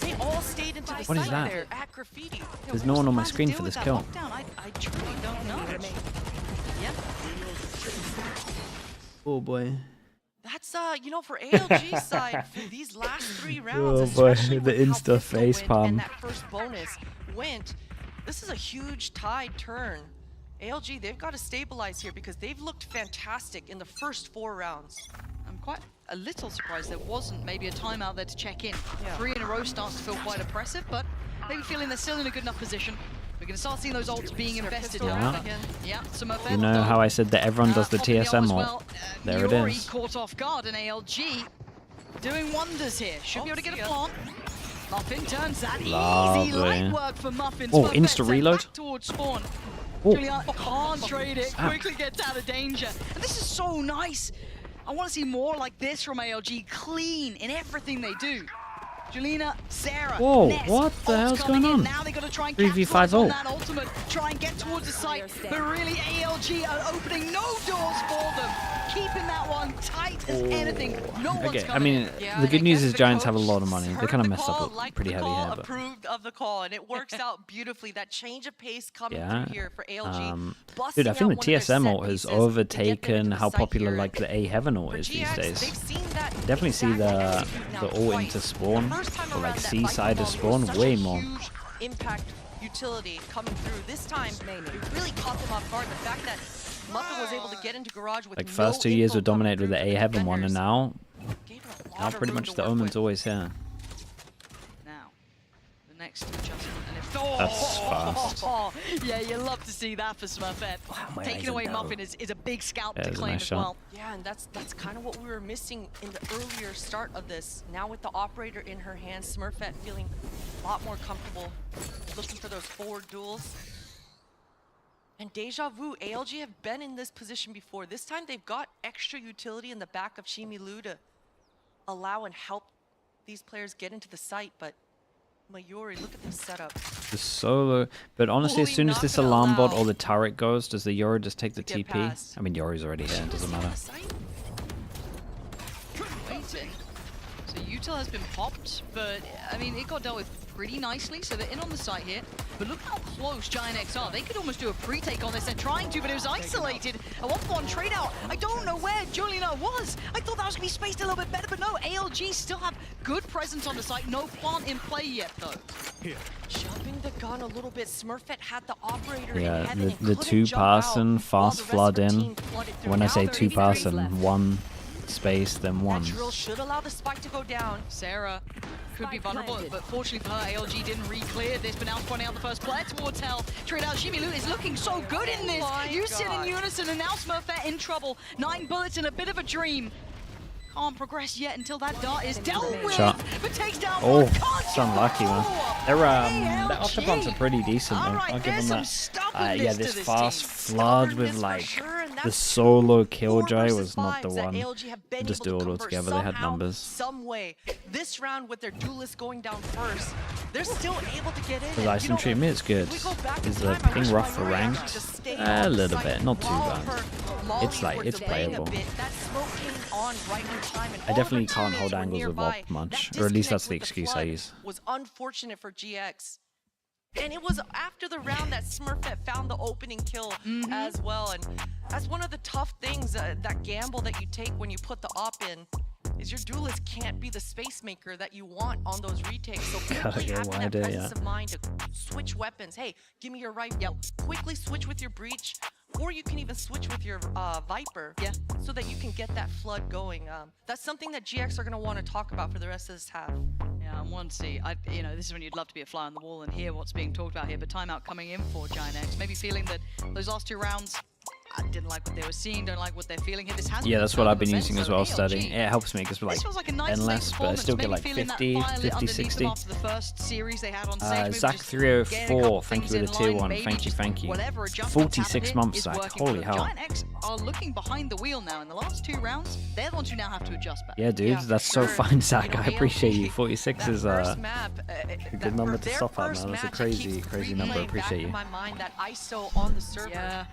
Speaker 5: they all stayed into the site there at Graffiti.
Speaker 2: There's no one on my screen for this kill.
Speaker 8: I truly don't know. Yeah.
Speaker 2: Oh boy.
Speaker 5: That's you know, for ALG's side, for these last 3 rounds,
Speaker 2: oh boy, the insta face palm.
Speaker 5: That first bonus went. This is a huge tide turn. ALG, they've got to stabilize here because they've looked fantastic in the first 4 rounds.
Speaker 8: I'm quite a little surprised there wasn't maybe a timeout there to check in. 3 in a row starts to feel quite oppressive, but maybe feeling they're still in a good enough position. We're going to start seeing those ults being invested in again. Yeah,
Speaker 2: you know how I said that everyone does the TSM ult? There it is.
Speaker 8: Caught off guard, and ALG doing wonders here. Should be able to get a plant. Muffin turns that easy light work for Muffin.
Speaker 2: Oh, insta reload.
Speaker 8: Towards spawn. Juliana can't trade it, quickly gets out of danger. And this is so nice. I want to see more like this from ALG, clean in everything they do. Julina, Sarah,
Speaker 2: whoa,
Speaker 8: Ness,
Speaker 2: what the hell's going on?
Speaker 8: Now they got to try and
Speaker 2: 3v5 ult.
Speaker 8: That ultimate, try and get towards the site, but really ALG are opening no doors for them. Keeping that one tight as anything. No one's
Speaker 2: I mean, the good news is Giants have a lot of money. They kind of messed up pretty heavy here. But
Speaker 5: approved of the call, and it works out beautifully. That change of pace coming through here for ALG.
Speaker 2: Dude, I think the TSM ult has overtaken how popular like the A Heaven ult is these days. Definitely see the ult into spawn, or like C side of spawn, way more.
Speaker 5: Impact utility coming through this time. It really caught them off guard. The fact that Muffin was able to get into garage with
Speaker 2: like first 2 years were dominated with the A Heaven one, and now pretty much the Omen's always here.
Speaker 8: Now, the next adjustment, and if
Speaker 2: that's fast.
Speaker 8: Yeah, you love to see that for Smurfette. Taking away Muffin is a big scalp to claim as well.
Speaker 5: Yeah, and that's kind of what we were missing in the earlier start of this. Now with the operator in her hands, Smurfette feeling a lot more comfortable, looking for those forward duels. And Deja Vu, ALG have been in this position before. This time they've got extra utility in the back of Shimilu to allow and help these players get into the site, but Mayuri, look at this setup.
Speaker 2: The solo, but honestly, as soon as this alarm bot or the turret goes, does the Yoru just take the TP? I mean, Yoru's already here, it doesn't matter.
Speaker 8: Waiting. So Util has been popped, but I mean, it got dealt with pretty nicely, so they're in on the site here. But look how close Giant X are. They could almost do a pre-take on this. They're trying to, but it was isolated. A 1-for-1 trade out. I don't know where Juliana was. I thought that was going to be spaced a little bit better, but no, ALG still have good presence on the site. No plant in play yet, though.
Speaker 5: Here. Jumping the gun a little bit. Smurfette had the operator
Speaker 2: Yeah,
Speaker 5: in heaven
Speaker 2: the two-person fast flood in. When I say two-person, one space, then one.
Speaker 5: That drill should allow the spike to go down.
Speaker 8: Sarah could be vulnerable, but fortunately for her, ALG didn't re-clear this, but now spawning out the first player towards Hell. Trade out Shimilu is looking so good in this. You sit in unison, and now Smurfette in trouble. 9 bullets and a bit of a dream. Can't progress yet until that dart is dealt with.
Speaker 2: Shot.
Speaker 8: But takes down
Speaker 2: Oh, it's unlucky, man. Their afterbumps are pretty decent, though. I'll give them that. Yeah, this fast flood with like the solo killjoy was not the one. Just do all those together. They had numbers.
Speaker 5: Some way, this round with their duelist going down first, they're still able to get in.
Speaker 2: The ice and treatment is good. Is the ping rough for ranked? A little bit, not too bad. It's like, it's playable. I definitely can't hold angles with Op much, or at least that's the excuse I use.
Speaker 5: Was unfortunate for GX. And it was after the round that Smurfette found the opening kill as well. And that's one of the tough things, that gamble that you take when you put the op in, is your duelist can't be the space maker that you want on those retakes. So quickly having that presence of mind to switch weapons. Hey, give me your rifle. Quickly switch with your breach. Or you can even switch with your Viper, so that you can get that flood going. That's something that GX are going to want to talk about for the rest of this half.
Speaker 8: Yeah, I want to see. You know, this is when you'd love to be a fly on the wall and hear what's being talked about here. But timeout coming in for Giant X. Maybe feeling that those last 2 rounds, I didn't like what they were seeing, don't like what they're feeling here. This has
Speaker 2: that's what I've been using as well, studying. It helps me because we're like
Speaker 8: nice
Speaker 2: endless, but I still get like 50, 50, 60.
Speaker 8: After the first series they had on stage,
Speaker 2: Zach304, thank you for the tier 1. Thank you. 46 months, Zach. Holy hell.
Speaker 8: Giant X are looking behind the wheel now. In the last 2 rounds, they're the ones who now have to adjust back.
Speaker 2: Yeah, dude, that's so fine, Zach. I appreciate you. 46 is a good number to stop at, man. That's a crazy number. I appreciate you.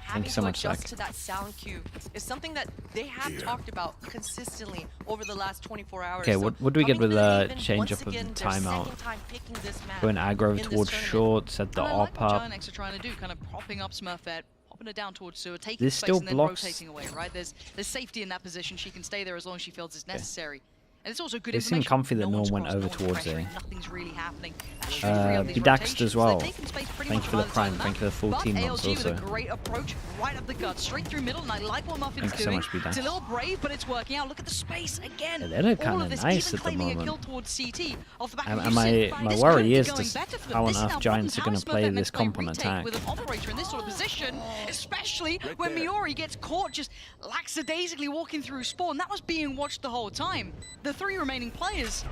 Speaker 2: Thank you so much, Zach.
Speaker 5: To that sound cue is something that they have talked about consistently over the last 24 hours.
Speaker 2: Okay, what do we get with the change up of the timeout? Going aggro towards short, set the op up.
Speaker 8: Giant X are trying to do, kind of propping up Smurfette, popping it down towards sewer, taking
Speaker 2: this
Speaker 8: space
Speaker 2: still
Speaker 8: and then
Speaker 2: blocks.
Speaker 8: rotating away, right? There's safety in that position. She can stay there as long as she feels it's necessary. And it's also good
Speaker 2: It seemed comfy that no one went over towards A. Be daxed as well. Thank you for the prime. Thank you for the 14 months also.
Speaker 8: With a great approach, right up the gut, straight through middle, and I like what Muffin's
Speaker 2: Thank you so
Speaker 8: doing.
Speaker 2: much, Be
Speaker 8: It's a little brave, but it's working out. Look at the space again.
Speaker 2: Yeah, they're kind of nice at the moment. And my worry is just how on earth Giants are going to play this comp on attack.
Speaker 8: With an operator in this sort of position, especially when Miori gets caught just lackadaisically walking through spawn. That was being watched the whole time. The 3 remaining players,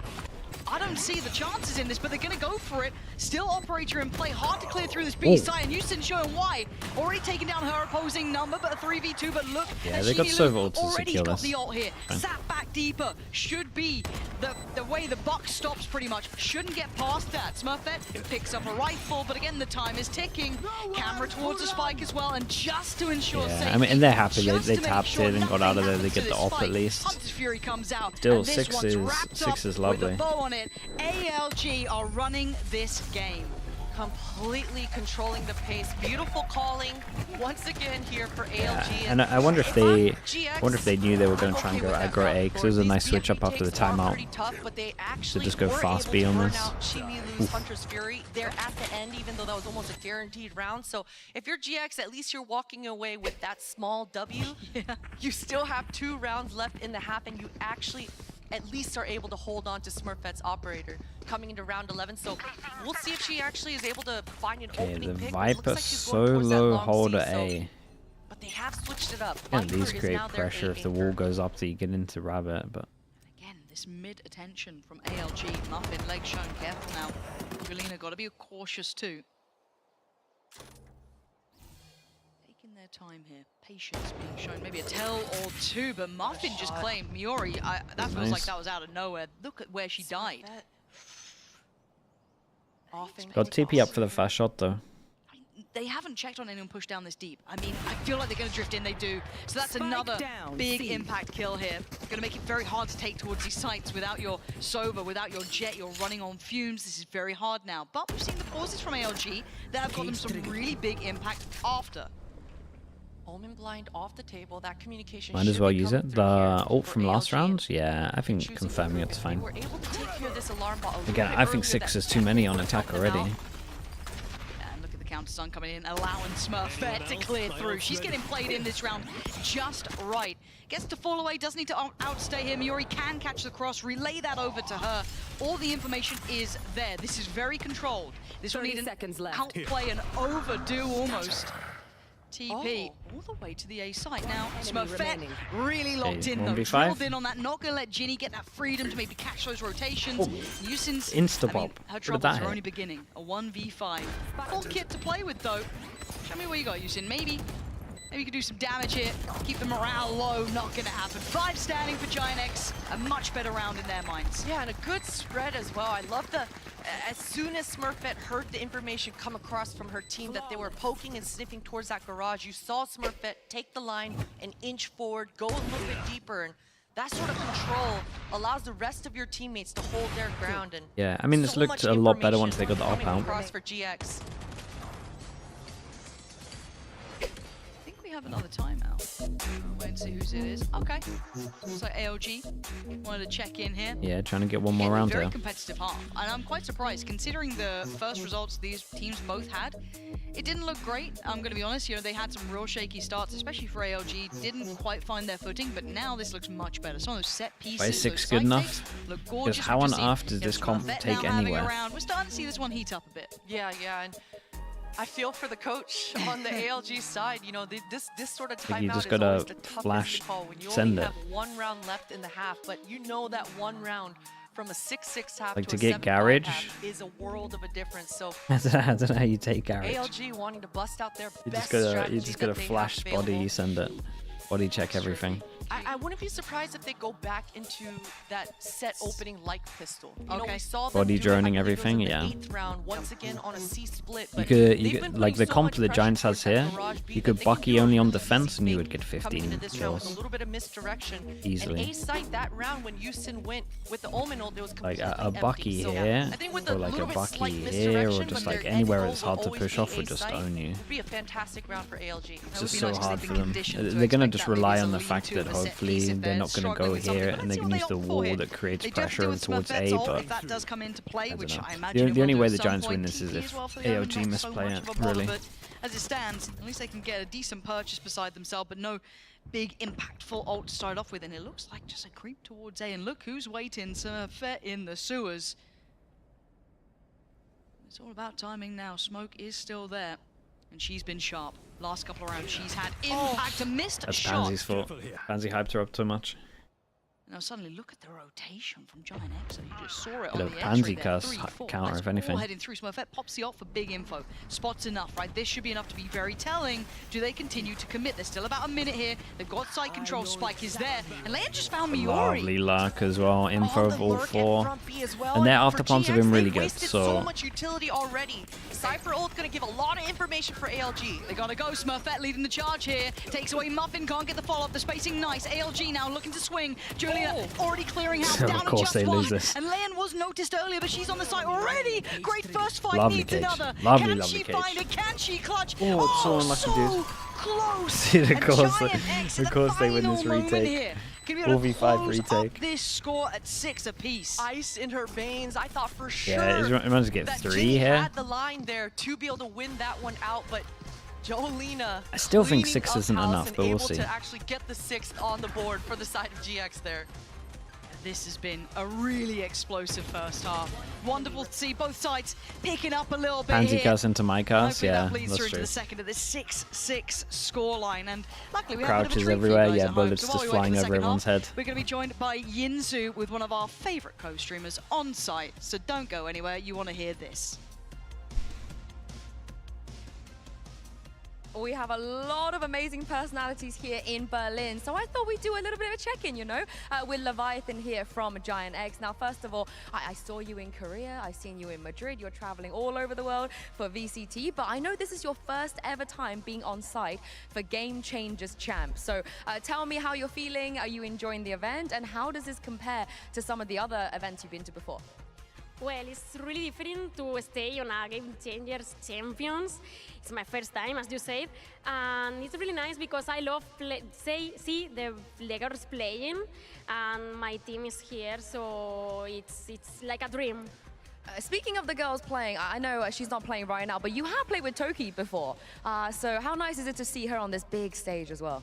Speaker 8: I don't see the chances in this, but they're going to go for it. Still operator in play, hard to clear through this B side, and Houston showing why. Already taking down her opposing number, but a 3v2, but look,
Speaker 2: they got Sova ult to
Speaker 8: already
Speaker 2: secure
Speaker 8: got
Speaker 2: this.
Speaker 8: the ult here. Sat back deeper, should be the way the buck stops pretty much. Shouldn't get past that. Smurfette picks up a rifle, but again, the time is ticking. Camera towards the spike as well, and just to ensure safety.
Speaker 2: I mean, and they're happy. They tapped it and got out of there. They get the op at least.
Speaker 8: Hunter's Fury comes out.
Speaker 2: Still, 6 is lovely.
Speaker 8: With a bow on it, ALG are running this game.
Speaker 5: Completely controlling the pace. Beautiful calling once again here for ALG.
Speaker 2: And I wonder if they knew they were going to try and go aggro A, because it was a nice switch up after the timeout. So just go fast B on this.
Speaker 5: Hunter's Fury. They're at the end, even though that was almost a guaranteed round. So if you're GX, at least you're walking away with that small W. You still have 2 rounds left in the half, and you actually at least are able to hold on to Smurfette's operator coming into round 11. So we'll see if she actually is able to find an opening pick.
Speaker 2: The Viper solo holder A.
Speaker 5: But they have switched it up.
Speaker 2: Can at least create pressure if the wall goes up so you get into Rabbit, but
Speaker 8: again, this mid attention from ALG. Muffin, leg shown, careful now. Galena got to be cautious too. Taking their time here. Patience being shown, maybe a tell or 2, but Muffin just claimed Miori. That feels like that was out of nowhere. Look at where she died.
Speaker 2: Got TP up for the fast shot though.
Speaker 8: They haven't checked on anyone pushed down this deep. I mean, I feel like they're going to drift in. They do. So that's another big impact kill here. Going to make it very hard to take towards these sites without your Sova, without your Jet. You're running on fumes. This is very hard now. But we've seen the pauses from ALG that have got them some really big impact after.
Speaker 5: Omen blind off the table. That communication
Speaker 2: might as well use it. The ult from last round, yeah, I think confirming it's fine. Again, I think 6 is too many on attack already.
Speaker 8: Counter stun coming in, allowing Smurfette to clear through. She's getting played in this round just right. Gets to fall away, doesn't need to outstay him. Yuri can catch the cross, relay that over to her. All the information is there. This is very controlled. This will need an outplay and overdo almost. TP all the way to the A site. Now, Smurfette really locked in though. Drilled in on that, not going to let Ginny get that freedom to maybe catch those rotations. Yusin's,
Speaker 2: Insta-bob.
Speaker 8: her troubles are only beginning. A 1v5. Full kit to play with though. Show me what you got, Yusin. Maybe you could do some damage here. Keep the morale low, not going to happen. 5 standing for Giant X. A much better round in their minds.
Speaker 5: Yeah, and a good spread as well. I love the... As soon as Smurfette heard the information come across from her team that they were poking and sniffing towards that garage, you saw Smurfette take the line and inch forward, go a little bit deeper, and that sort of control allows the rest of your teammates to hold their ground. And
Speaker 2: yeah, I mean, this looked a lot better once they got the op out.
Speaker 5: Across for GX.
Speaker 8: Have another timeout. Wait and see whose it is. Okay. So ALG wanted to check in here.
Speaker 2: Yeah, trying to get one more round
Speaker 8: very
Speaker 2: here.
Speaker 8: Competitive half, and I'm quite surprised considering the first results these teams both had. It didn't look great. I'm going to be honest. You know, they had some real shaky starts, especially for ALG. Didn't quite find their footing, but now this looks much better. Some of those set pieces.
Speaker 2: Is 6 good enough?
Speaker 8: Look gorgeous.
Speaker 2: Because how on earth does this comp take anywhere?
Speaker 8: We're starting to see this one heat up a bit.
Speaker 5: Yeah, and I feel for the coach on the ALG side. You know, this sort of timeout
Speaker 2: just
Speaker 5: is
Speaker 2: gotta
Speaker 5: always the toughest
Speaker 2: flash,
Speaker 5: to call when you
Speaker 2: send
Speaker 5: only
Speaker 2: it.
Speaker 5: have 1 round left in the half, but you know that 1 round from a 6-6 half
Speaker 2: like
Speaker 5: to
Speaker 2: to get
Speaker 5: a 7-5
Speaker 2: garage
Speaker 5: half is a world of a difference. So
Speaker 2: I don't know how you take garage.
Speaker 5: ALG wanting to bust out their
Speaker 2: You
Speaker 5: best
Speaker 2: just gotta flash body, send it, body check everything.
Speaker 5: I wouldn't be surprised if they go back into that set opening like pistol. You know, we saw them
Speaker 2: Body
Speaker 5: do
Speaker 2: droning
Speaker 5: it,
Speaker 2: everything,
Speaker 5: in the
Speaker 2: yeah.
Speaker 5: 8th round, once again on a C split.
Speaker 2: You could like the comp the Giants has here. You could Bucky only on defense and you would get 15 kills.
Speaker 5: A little bit of misdirection.
Speaker 2: Easily.
Speaker 5: And A site that round when Yusin went with the Omen ult, it was
Speaker 2: Like
Speaker 5: completely
Speaker 2: a Bucky
Speaker 5: empty.
Speaker 2: here,
Speaker 5: I think with
Speaker 2: or
Speaker 5: a
Speaker 2: like a
Speaker 5: little bit
Speaker 2: Bucky
Speaker 5: slight
Speaker 2: here, or
Speaker 5: misdirection,
Speaker 2: just
Speaker 5: but
Speaker 2: like
Speaker 5: their
Speaker 2: anywhere
Speaker 5: end
Speaker 2: it's
Speaker 5: goal
Speaker 2: hard
Speaker 5: will
Speaker 2: to
Speaker 5: always
Speaker 2: push
Speaker 5: be
Speaker 2: off or
Speaker 5: A
Speaker 2: just
Speaker 5: site.
Speaker 2: own you.
Speaker 5: It'd be a fantastic round for ALG.
Speaker 2: It's just so hard for them. They're gonna just rely on the fact that hopefully they're not gonna go here and they can use the wall that creates pressure towards A, but
Speaker 8: that does come into play, which I
Speaker 2: the
Speaker 8: imagine
Speaker 2: only way the Giants win this is if ALG misplay it, really.
Speaker 8: But as it stands, at least they can get a decent purchase beside themselves, but no big impactful ult to start off with, and it looks like just a creep towards A, and look who's waiting, Smurfette in the sewers. It's all about timing now. Smoke is still there, and she's been sharp. Last couple of rounds, she's had impact, a missed
Speaker 2: That's
Speaker 8: shot.
Speaker 2: Pansy's fault. Pansy hyped her up too much.
Speaker 8: Now suddenly look at the rotation from Giant X. You just saw it
Speaker 2: Bit
Speaker 8: on
Speaker 2: of
Speaker 8: the
Speaker 2: Pansy
Speaker 8: X-ray there.
Speaker 2: curse
Speaker 8: 3, 4.
Speaker 2: counter,
Speaker 8: That's
Speaker 2: if anything.
Speaker 8: all heading through. Smurfette pops the ult for big info. Spots enough, right? This should be enough to be very telling. Do they continue to commit? There's still about a minute here. They've got side control. Spike is there. And Leia just found Miori.
Speaker 2: Lovely luck as well. Info of all 4.
Speaker 5: Well,
Speaker 2: And their
Speaker 5: for
Speaker 2: after-pawns have
Speaker 5: GX,
Speaker 2: been really
Speaker 5: they've
Speaker 2: good,
Speaker 5: wasted
Speaker 2: so...
Speaker 5: much utility already. Cypher ult gonna give a lot of information for ALG.
Speaker 8: They gotta go. Smurfette leading the charge here. Takes away Muffin. Can't get the follow-up. The spacing nice. ALG now looking to swing. Julia already clearing house. Down
Speaker 2: Of course they lose this.
Speaker 8: And Leon was noticed earlier, but she's on the site already. Great first fight.
Speaker 2: Lovely
Speaker 8: needs
Speaker 2: cage.
Speaker 8: another.
Speaker 2: Lovely
Speaker 8: Can she
Speaker 2: cage.
Speaker 8: find it? Can she clutch?
Speaker 2: Oh, it's so unlucky, dude.
Speaker 8: Close.
Speaker 2: Dude, of course they win this retake. 4v5 retake.
Speaker 8: This score at 6 apiece.
Speaker 5: Ice in her veins. I thought for sure.
Speaker 2: Yeah, it managed to get
Speaker 5: that
Speaker 2: 3
Speaker 5: Ginny
Speaker 2: here.
Speaker 5: had the line there to be able to win that one out, but Jolina.
Speaker 2: I still think
Speaker 5: cleaning
Speaker 2: 6
Speaker 5: up
Speaker 2: isn't
Speaker 5: house
Speaker 2: enough,
Speaker 5: and
Speaker 2: but we'll
Speaker 5: able
Speaker 2: see.
Speaker 5: to actually get the 6th on the board for the side of GX there.
Speaker 8: This has been a really explosive first half. Wonderful to see both sides picking up a little bit
Speaker 2: Pansy
Speaker 8: here.
Speaker 2: cast into my cast,
Speaker 8: Hopefully
Speaker 2: yeah,
Speaker 8: that bleeds through
Speaker 2: that's
Speaker 8: into
Speaker 2: true.
Speaker 8: the second of this 6-6 scoreline. And luckily we
Speaker 2: Crouches
Speaker 8: have a bit of a treat for you
Speaker 2: everywhere,
Speaker 8: guys
Speaker 2: yeah,
Speaker 8: at home.
Speaker 2: bullets
Speaker 8: So while
Speaker 2: just
Speaker 8: we wait for
Speaker 2: flying
Speaker 8: the
Speaker 2: over
Speaker 8: second
Speaker 2: everyone's
Speaker 8: half,
Speaker 2: head.
Speaker 8: We're going to be joined by Yinzu with one of our favorite co-streamers on site. So don't go anywhere, you want to hear this.
Speaker 4: We have a lot of amazing personalities here in Berlin, so I thought we'd do a little bit of a check-in, you know, with Leviathan here from Giant X. Now, first of all, I saw you in Korea, I've seen you in Madrid, you're traveling all over the world for VCT, but I know this is your first ever time being on site for Game Changers Champ. So tell me how you're feeling, are you enjoying the event, and how does this compare to some of the other events you've been to before?
Speaker 16: Well, it's really different to stay on a Game Changers Champions. It's my first time, as you said, and it's really nice because I love see the girls playing, and my team is here, so it's like a dream.
Speaker 4: Speaking of the girls playing, I know she's not playing right now, but you have played with Toki before. So how nice is it to see her on this big stage as well?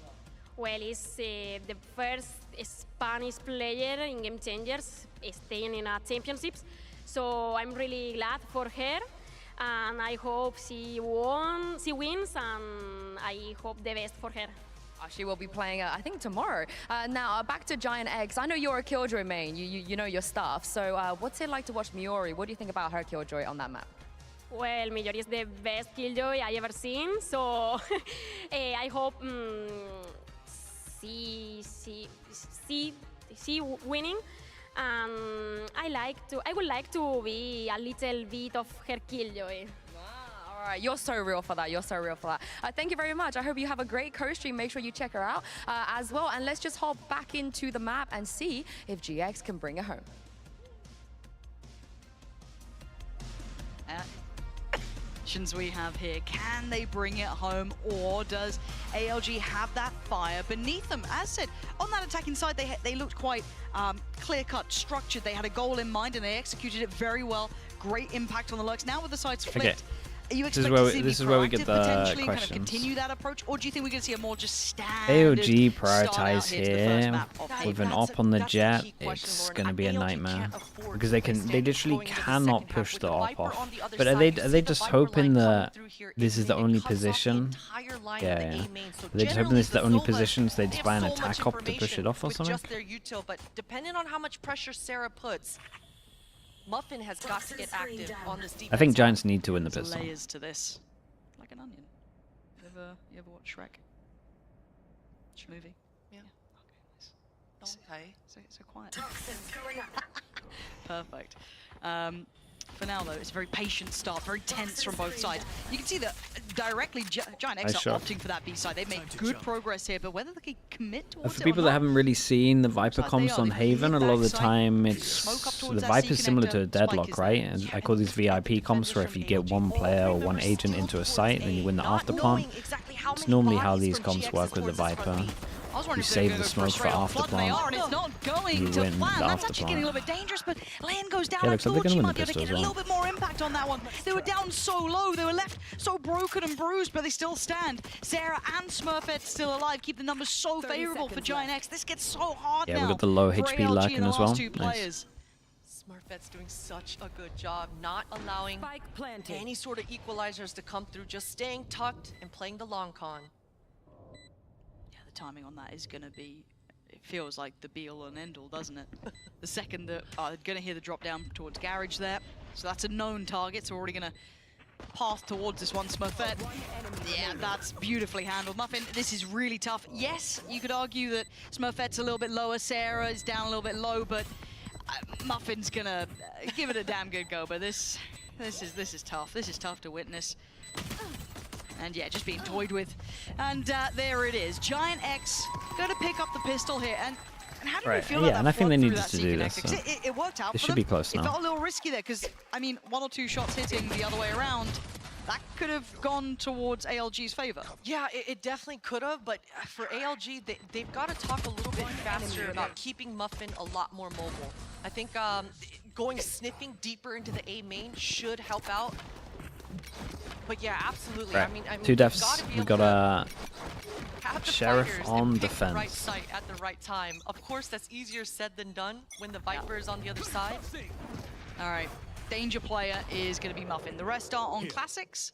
Speaker 16: Well, it's the first Spanish player in Game Changers staying in a championships. So I'm really glad for her, and I hope she wins, and I hope the best for her.
Speaker 4: She will be playing, I think, tomorrow. Now, back to Giant X. I know you're a Killjoy main, you know your stuff, so what's it like to watch Miori? What do you think about her Killjoy on that map?
Speaker 16: Well, Miori is the best Killjoy I ever seen, so I hope she winning. I would like to be a little bit of her Killjoy.
Speaker 4: All right, you're so real for that. You're so real for that. Thank you very much. I hope you have a great co-stream. Make sure you check her out as well. And let's just hop back into the map and see if GX can bring it home.
Speaker 8: We have here, can they bring it home, or does ALG have that fire beneath them? As said, on that attacking side, they looked quite clear-cut, structured. They had a goal in mind and they executed it very well. Great impact on the lurks. Now with the sides flipped,
Speaker 2: okay.
Speaker 8: Are you expecting to see this is where we get the potentially kind of continue that approach, or do you think we're going to see a more just standard
Speaker 2: ALG prioritize here with an op on the jet? It's going to be a nightmare because they literally cannot push the op off. But are they just hoping that this is the only position? Yeah. Are they just hoping this is the only position, so they just buy an attack op to push it off or something?
Speaker 5: Just their util, but depending on how much pressure Sarah puts, Muffin has got to get active on this defense.
Speaker 2: I think Giants need to win the pistol.
Speaker 8: Layers to this, like an onion. You ever watch Shrek? Movie?
Speaker 5: Yeah.
Speaker 8: Okay, nice. Okay. So quiet. Perfect. For now, though, it's a very patient start, very tense from both sides. You can see that directly Giant X are opting for that B side. They've made good progress here, but whether they can commit towards
Speaker 2: For people that haven't really seen the Viper comps on Haven, a lot of the time it's the Viper's similar to a deadlock, right? And I call these VIP comps where if you get one player or one agent into a site, then you win the after plant. It's normally how these comps work with the Viper. You save the smoke for after plant. You win the after plant.
Speaker 8: Getting a little bit dangerous, but Lane goes down. I thought she might be able to get a little bit more impact on that one. They were down so low, they were left so broken and bruised, but they still stand. Sarah and Smurfette still alive, keep the numbers so favorable for Giant X. This gets so hard now.
Speaker 2: Yeah, we got the low HP lurking as well. Nice.
Speaker 5: Smurfette's doing such a good job not allowing any sort of equalizers to come through, just staying tucked and playing the long con.
Speaker 8: Timing on that is going to be, it feels like the be-all and end-all, doesn't it? The second that going to hear the drop down towards Garage there, so that's a known target, so we're already going to path towards this one. Smurfette, yeah, that's beautifully handled. Muffin, this is really tough. Yes, you could argue that Smurfette's a little bit lower, Sarah is down a little bit low, but Muffin's going to give it a damn good go, but this is tough. This is tough to witness. And yeah, just being toyed with. And there it is. Giant X going to pick up the pistol here. And how do you feel about that?
Speaker 2: And I think they needed to do this.
Speaker 8: So. It worked out.
Speaker 2: It should be close now.
Speaker 8: It felt a little risky there because, I mean, 1 or 2 shots hitting the other way around, that could have gone towards ALG's favor.
Speaker 5: Yeah, it definitely could have, but for ALG, they've got to talk a little bit faster about keeping Muffin a lot more mobile. I think going sniffing deeper into the A main should help out. But yeah, absolutely.
Speaker 2: Right.
Speaker 5: I mean,
Speaker 2: 2 deaths. We got a Sheriff on defense.
Speaker 5: Right site at the right time. Of course, that's easier said than done when the Viper is on the other side.
Speaker 8: All right, danger player is going to be Muffin. The rest are on classics.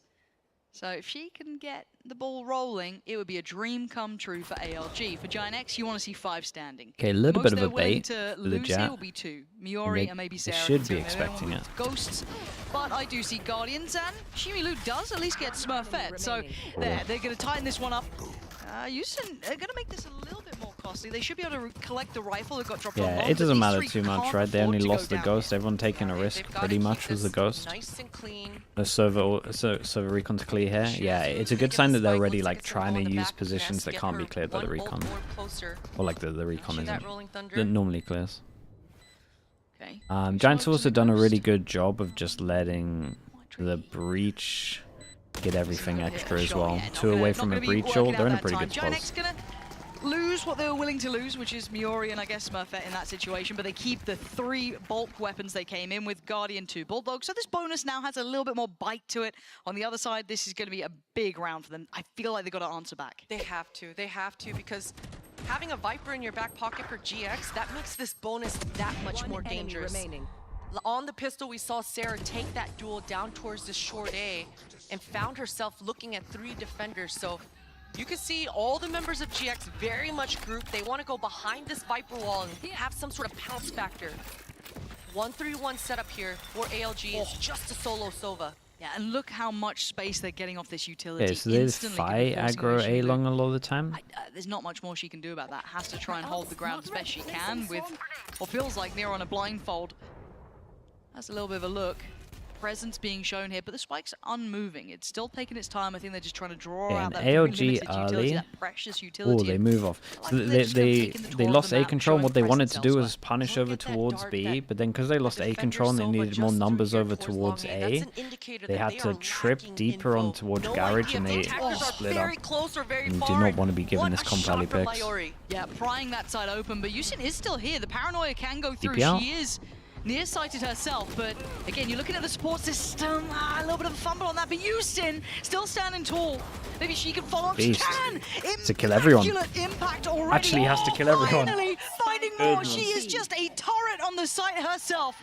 Speaker 8: So if she can get the ball rolling, it would be a dream come true for ALG. For Giant X, you want to see 5 standing.
Speaker 2: Okay, a little bit of a bait
Speaker 8: to
Speaker 2: for the
Speaker 8: lose
Speaker 2: Jet.
Speaker 8: Will be 2. Miori and maybe Sarah.
Speaker 2: They should be expecting it.
Speaker 8: Ghosts, but I do see Guardians, and Shimilu does at least get Smurfette. So they're going to tighten this one up. Houston, they're going to make this a little bit more costly. They should be able to collect the rifle that got dropped on.
Speaker 2: Yeah, it doesn't matter too much, right? They only lost the Ghost. Everyone taking a risk pretty much was the Ghost.
Speaker 5: Nice and clean.
Speaker 2: The server recon to clear here. Yeah, it's a good sign that they're already like trying to use positions that can't be cleared by the recon. Or like the recon isn't. That normally clears. Giants also done a really good job of just letting the breach get everything extra as well. 2 away from a breach ult, they're in a pretty good spot.
Speaker 8: Lose what they were willing to lose, which is Miori and I guess Smurfette in that situation, but they keep the 3 bulk weapons they came in with, Guardian 2 Bulldog. So this bonus now has a little bit more bite to it. On the other side, this is going to be a big round for them. I feel like they've got to answer back.
Speaker 5: They have to, because having a Viper in your back pocket for GX, that makes this bonus that much more dangerous. On the pistol, we saw Sarah take that duel down towards the short A and found herself looking at 3 defenders. So you can see all the members of GX very much grouped. They want to go behind this Viper wall and have some sort of pounce factor. 1-3-1 setup here for ALG. It's just a solo Sova.
Speaker 8: Yeah, and look how much space they're getting off this utility.
Speaker 2: Okay, so there's fight aggro A long a lot of the time.
Speaker 8: There's not much more she can do about that. Has to try and hold the ground as best she can with what feels like near on a blindfold. That's a little bit of a look. Presence being shown here, but the spike's unmoving. It's still taking its time. I think they're just trying to draw out that
Speaker 2: ALG early.
Speaker 8: that precious utility.
Speaker 2: Oh, they move off. So they lost A control, and what they wanted to do was punish over towards B, but then because they lost A control and they needed more numbers over towards A, they had to trip deeper on towards Garage, and they split up. And do not want to be given this comp alley picks.
Speaker 8: Yeah, prying that side open, but Yusin is still here. The paranoia can go through. She is nearsighted herself, but again, you're looking at the support system. A little bit of a fumble on that, but Houston still standing tall. Maybe she can follow up. She can!
Speaker 2: To kill everyone.
Speaker 8: Impact already.
Speaker 2: Actually has to kill everyone.
Speaker 8: Finally, finding more. She is just a turret on the site herself.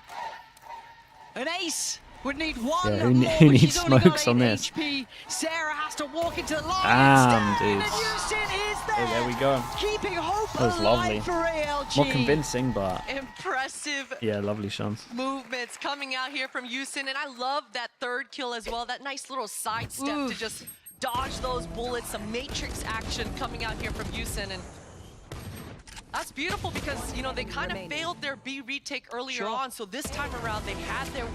Speaker 8: An ace would need one more.
Speaker 2: Who needs smokes on this?
Speaker 8: HP. Sarah has to walk into the line.
Speaker 2: Damn, dude.
Speaker 8: There
Speaker 2: we go.
Speaker 8: Keeping hope
Speaker 2: that was lovely.
Speaker 8: For ALG.
Speaker 2: More convincing, but
Speaker 5: impressive.
Speaker 2: Yeah, lovely shots.
Speaker 5: Movements coming out here from Yusin, and I love that 3rd kill as well. That nice little sidestep to just dodge those bullets. Some matrix action coming out here from Yusin, and that's beautiful because you know they kind of failed their B retake earlier on. So this time around, they had their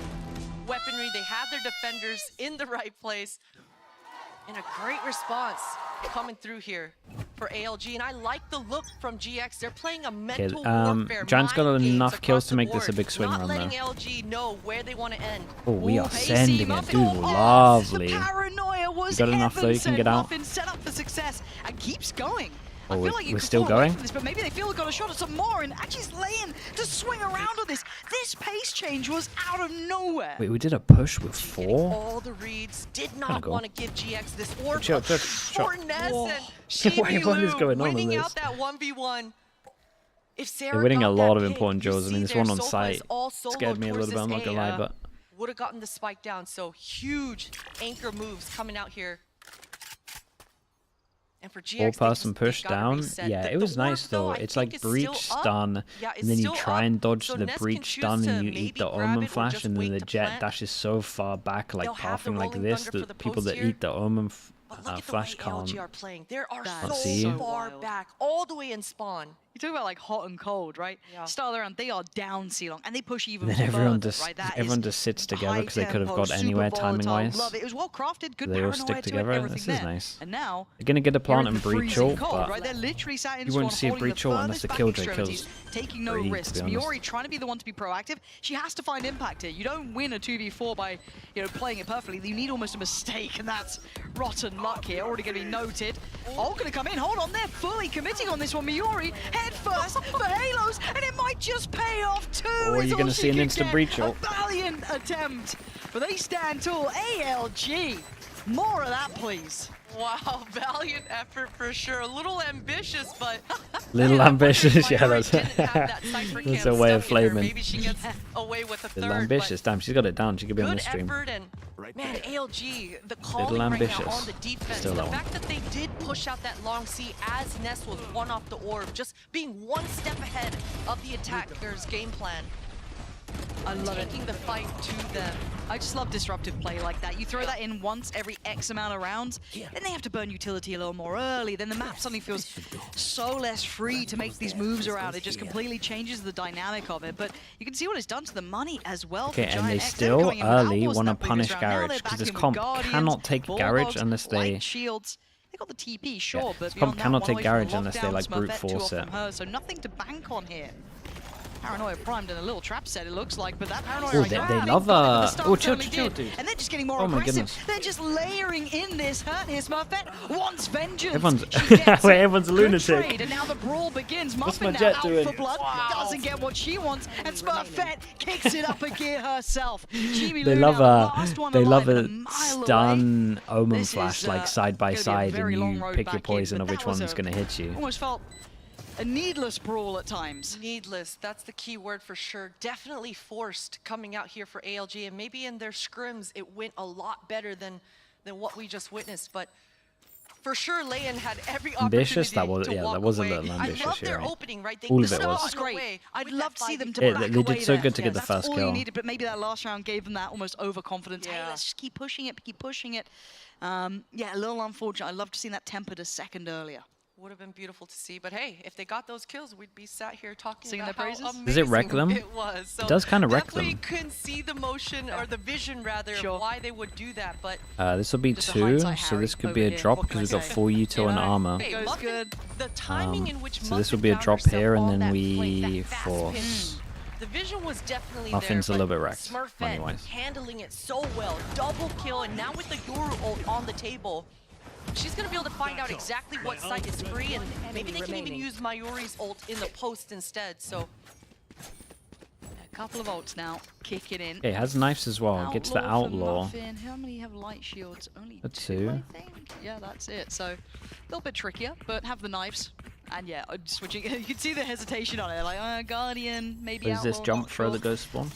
Speaker 5: weaponry, they had their defenders in the right place, and a great response coming through here for ALG. And I like the look from GX. They're playing a mental warfare.
Speaker 2: Giants got enough kills to make this a big swing run, though.
Speaker 5: Not letting ALG know where they want to end.
Speaker 2: Oh, we are sending it, dude. Lovely. You got enough though, you can get out.
Speaker 8: Set up for success and keeps going.
Speaker 2: Oh,
Speaker 8: I feel like
Speaker 2: we're still going?
Speaker 8: this, but maybe they feel they've got a shot at some more, and actually Slaying to swing around on this. This pace change was out of nowhere.
Speaker 2: Wait, we did a push with 4?
Speaker 5: All the reads did not want to give GX this orb.
Speaker 2: Chill.
Speaker 5: For Ness and Shimilu
Speaker 2: what is going on
Speaker 5: winning
Speaker 2: with
Speaker 5: out that 1v1. If Sarah
Speaker 2: They're winning a lot of
Speaker 5: pick,
Speaker 2: important duels. I mean, this one on site scared me a little bit, I'm not gonna lie, but
Speaker 5: would have gotten the spike down. So huge anchor moves coming out here. And for GX,
Speaker 2: 4-person push down. Yeah, it was nice though. It's like breach stun, and then you try and dodge the breach stun, and you eat the omen flash, and then the Jet dashes so far back, like pathing like this, that people that eat the omen flash can't see you.
Speaker 5: Far back, all the way in spawn.
Speaker 8: You talk about like hot and cold, right? Yeah. Start around, they are down C-long, and they push even
Speaker 2: then everyone just sits together because they could have got anywhere timing-wise.
Speaker 8: It was well crafted, good
Speaker 2: they all stick together. This is nice.
Speaker 8: And now
Speaker 2: they're gonna get a plant and breach ult, but
Speaker 8: right? They're literally sat in
Speaker 2: you won't see a breach ult unless the killjoy kills.
Speaker 8: Taking no risks. Miori trying to be the one to be proactive. She has to find impact here. You don't win a 2v4 by playing it perfectly. You need almost a mistake, and that's rotten luck here. Already going to be noted. All going to come in. Hold on, they're fully committing on this one. Miori head first for Halos, and it might just pay off too.
Speaker 2: Or you're going to see an instant breach ult.
Speaker 8: A valiant attempt, but they stand tall. ALG, more of that, please.
Speaker 5: Wow, valiant effort for sure. A little ambitious, but...
Speaker 2: Little ambitious, yeah, that's a way of flaming.
Speaker 5: Maybe she gets away with a
Speaker 2: Little
Speaker 5: third,
Speaker 2: ambitious. Damn, she's got it down. She could be on
Speaker 5: good
Speaker 2: the stream.
Speaker 5: effort and, man, ALG, the calling right now on the defense.
Speaker 2: Still
Speaker 5: The
Speaker 2: that
Speaker 5: fact that they did push out that long C as Ness was one off the orb, just being one step ahead of the attacker's game plan.
Speaker 8: I love
Speaker 5: taking the fight to them.
Speaker 8: I just love disruptive play like that. You throw that in once every X amount of rounds, then they have to burn utility a little more early. Then the map suddenly feels so less free to make these moves around. It just completely changes the dynamic of it. But you can see what it's done to the money as well.
Speaker 2: Okay, and they still early want to punish Garage because this comp cannot take Garage unless they...
Speaker 8: Shields. They got the TP, sure,
Speaker 2: Yeah,
Speaker 8: but
Speaker 2: this comp cannot take Garage unless they like brute
Speaker 8: Smurfette
Speaker 2: force it.
Speaker 8: So nothing to bank on here. Paranoia primed in a little trap set, it looks like, but that Paranoia...
Speaker 2: Oh, they love chill, dude.
Speaker 8: And they're just getting more
Speaker 2: Oh my
Speaker 8: aggressive.
Speaker 2: goodness.
Speaker 8: They're just layering in this hurt here. Smurfette wants vengeance.
Speaker 2: Everyone's a lunatic.
Speaker 8: Trade, and now the brawl begins.
Speaker 2: What's
Speaker 8: Muffin
Speaker 2: my
Speaker 8: now
Speaker 2: jet
Speaker 8: out
Speaker 2: doing?
Speaker 8: for blood, doesn't get what she wants, and Smurfette kicks it up a gear herself.
Speaker 2: They love a stun Omen flash like side by side, and you pick your poison of which one's going to hit you.
Speaker 8: Almost felt a needless brawl at times.
Speaker 5: Needless, that's the key word for sure. Definitely forced coming out here for ALG, and maybe in their scrims it went a lot better than what we just witnessed, but for sure Leyen had every
Speaker 2: ambitious.
Speaker 5: opportunity
Speaker 2: That was a little ambitious.
Speaker 5: I love their opening, right?
Speaker 2: All of it was.
Speaker 8: Great. I'd love to see them to
Speaker 2: back away. They did so good to get the first
Speaker 8: kill.
Speaker 2: kill.
Speaker 8: All you needed, but maybe that last round gave them that almost overconfidence.
Speaker 5: Yeah.
Speaker 8: Hey, let's just keep pushing it, Yeah, a little unfortunate. I'd love to see that tempered a second earlier.
Speaker 5: Would have been beautiful to see, but hey, if they got those kills, we'd be sat here talking
Speaker 8: Singing
Speaker 5: about
Speaker 8: their praises.
Speaker 5: how amazing
Speaker 2: Does it wreck them?
Speaker 5: It was. So
Speaker 2: it does kind of wreck them.
Speaker 5: definitely couldn't see the motion or the vision rather of why they would do that, but
Speaker 2: this will be 2, so this could be a drop because we've got full util and armor.
Speaker 5: Hey, good. The timing in which
Speaker 2: so this will be a drop here, and then we force.
Speaker 5: The vision was definitely
Speaker 2: Muffin's
Speaker 5: there,
Speaker 2: a little bit wrecked,
Speaker 5: Smurfette
Speaker 2: money-wise.
Speaker 5: handling it so well, double kill, and now with the Yoru ult on the table, she's going to be able to find out exactly what site is free, and maybe they can even use Mayuri's ult in the post instead, so...
Speaker 8: A couple of ults now, kicking in.
Speaker 2: Okay, it has knives as well. Get to the Outlaw.
Speaker 8: How many have light shields? Only
Speaker 2: a 2.
Speaker 8: I think. Yeah, that's it. So, a little bit trickier, but have the knives. And yeah, switching. You can see the hesitation on it, like, Guardian, maybe
Speaker 2: Is this jump throw the ghost spawn?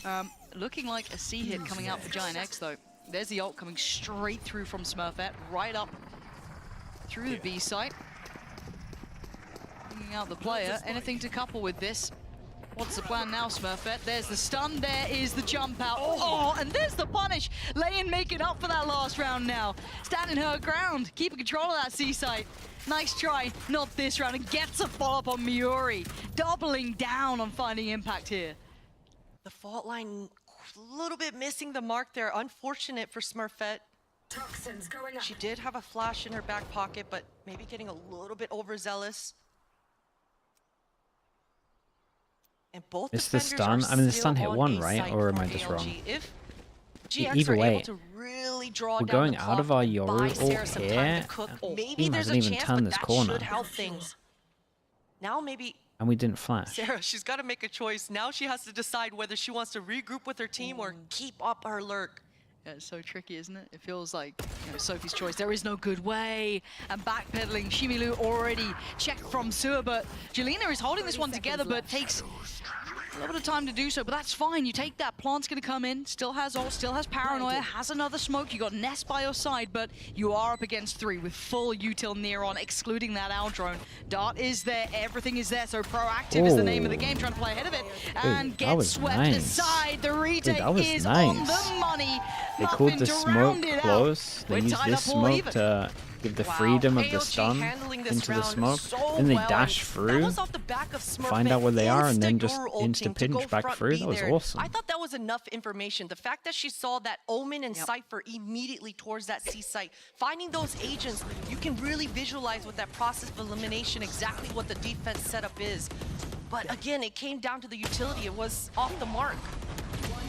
Speaker 8: Looking like a C hit coming out for Giant X, though. There's the ult coming straight through from Smurfette, right up through the B site. Bringing out the player. Anything to couple with this? What's the plan now, Smurfette? There's the stun, there is the jump out. Oh, and there's the punish. Leyen making up for that last round now. Standing her ground, keeping control of that C site. Nice try, not this round, and gets a follow-up on Mayuri. Doubling down on finding impact here.
Speaker 5: The fault line, a little bit missing the mark there. Unfortunate for Smurfette. She did have a flash in her back pocket, but maybe getting a little bit overzealous. And both
Speaker 2: it's the stun. I mean, the stun hit 1, right? Or am I just wrong? Either way, we're going out of our Yoru ult here. The team hasn't even turned this corner.
Speaker 5: Now maybe...
Speaker 2: And we didn't flash.
Speaker 5: Sarah, she's got to make a choice. Now she has to decide whether she wants to regroup with her team or keep up her lurk.
Speaker 8: Yeah, it's so tricky, isn't it? It feels like, you know, Sophie's choice. There is no good way. And backpedaling, Shimilu already checked from Sewer, but Jelena is holding this one together, but takes a little bit of time to do so, but that's fine. You take that, Plant's gonna come in, still has ult, still has Paranoia, has another smoke. You got Ness by your side, but you are up against 3 with full util near on, excluding that owl drone. Dart is there, everything is there, so proactive is the name of the game, trying to play ahead of it, and get swept aside. The retake is on the money.
Speaker 2: They called the smoke close. They used this smoke to give the freedom of the stun into the smoke. Then they dash through, find out where they are, and then just insta-pinch back through. That was awesome.
Speaker 5: I thought that was enough information. The fact that she saw that Omen and Cypher immediately towards that C site, finding those agents, you can really visualize with that process of elimination exactly what the defense setup is. But again, it came down to the utility. It was off the mark.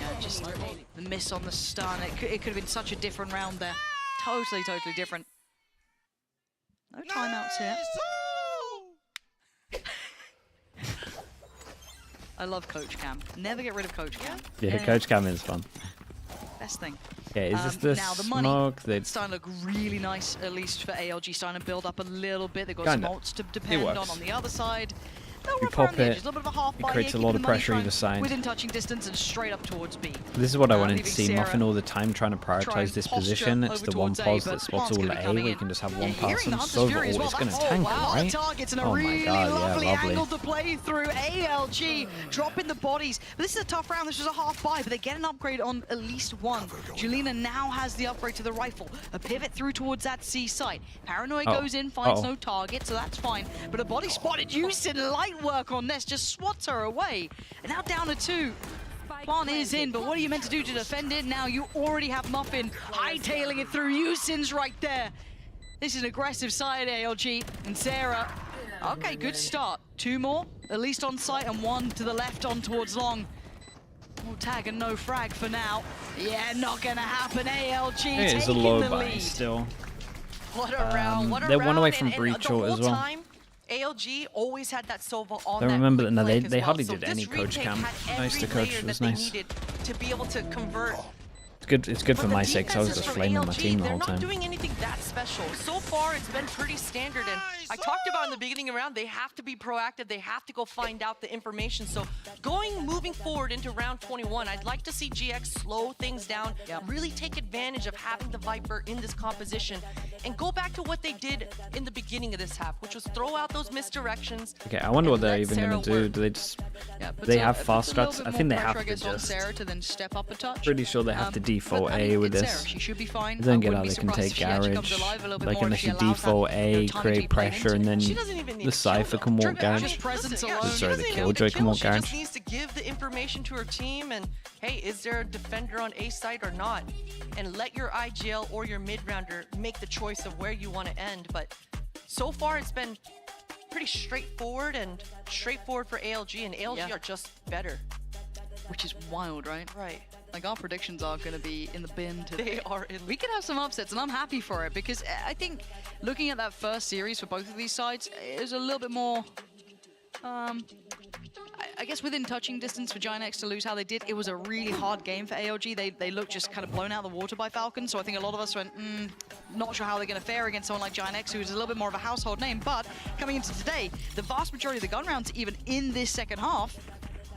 Speaker 8: Yeah, just the miss on the stun. It could have been such a different round there. Totally different. No timeouts here. I love Coach Cam. Never get rid of Coach Cam.
Speaker 2: Yeah, Coach Cam is fun.
Speaker 8: best thing.
Speaker 2: Yeah, is this the
Speaker 8: now the
Speaker 2: smoke?
Speaker 8: It's starting to look really nice, at least for ALG. Starting to build up a little bit. They've got some ults to depend on the other side.
Speaker 2: You pop it, it creates a lot of pressure either side.
Speaker 8: Within touching distance and straight up towards B.
Speaker 2: This is what I wanted to see. Muffin all the time trying to prioritize this position. It's the one pause that spots all at A, where you can just have one pass and solve it all. It's going to tank, right? Oh my god, yeah, lovely.
Speaker 8: Angle to play through. ALG dropping the bodies. But this is a tough round. This was a half buy, but they get an upgrade on at least one. Julina now has the upgrade to the rifle. A pivot through towards that C site. Paranoid goes in, finds no target, so that's fine. But a body spotted. Yusin, light work on Ness, just swats her away. And now down to 2. Plant is in, but what are you meant to do to defend it? Now you already have Muffin hightailing it through. Yusin's right there. This is an aggressive side, ALG. And Sarah, okay, good start. 2 more, at least on site, and 1 to the left on towards long. No tag and no frag for now. Yeah, not gonna happen. ALG
Speaker 2: it is a low buy still.
Speaker 5: What a round, what a
Speaker 2: they're
Speaker 5: round.
Speaker 2: One away from
Speaker 5: and
Speaker 2: breach short as well.
Speaker 5: ALG always had that Sova on
Speaker 2: I
Speaker 5: that
Speaker 2: remember that. No, they
Speaker 5: well.
Speaker 2: hardly did any coach cam. Nice to coach. It was nice.
Speaker 5: To be able to convert.
Speaker 2: It's good for my sake. I was just flaming my team the whole time.
Speaker 5: They're not doing anything that special. So far, it's been pretty standard. And I talked about in the beginning of the round, they have to be proactive. They have to go find out the information. So moving forward into round 21, I'd like to see GX slow things down, really take advantage of having the Viper in this composition, and go back to what they did in the beginning of this half, which was throw out those misdirections.
Speaker 2: Okay, I wonder what they're even going to do. Do they just... they have fast strats? I think they have to just...
Speaker 8: Sarah to then step up a touch.
Speaker 2: Pretty sure they have to default A with this.
Speaker 8: She should be fine.
Speaker 2: I don't get how they can take garage. Like, unless you default A, create pressure, and then the Cypher can walk garage. Sorry, the Killjoy can walk garage.
Speaker 5: She just needs to give the information to her team and, hey, is there a defender on A site or not? And let your IGL or your mid-rounder make the choice of where you want to end. But so far, it's been pretty straightforward for ALG, and ALG are just better.
Speaker 8: Which is wild, right?
Speaker 5: Right.
Speaker 8: Like, our predictions are going to be in the bin today.
Speaker 5: They are in.
Speaker 8: We can have some upsets, and I'm happy for it, because I think looking at that first series for both of these sides, it was a little bit more... I guess within touching distance for Giant to lose how they did, it was a really hard game for ALG. They looked just kind of blown out of the water by Falcon, so I think a lot of us went, not sure how they're going to fare against someone like Giant X, who's a little bit more of a household name. But coming into today, the vast majority of the gun rounds, even in this second half,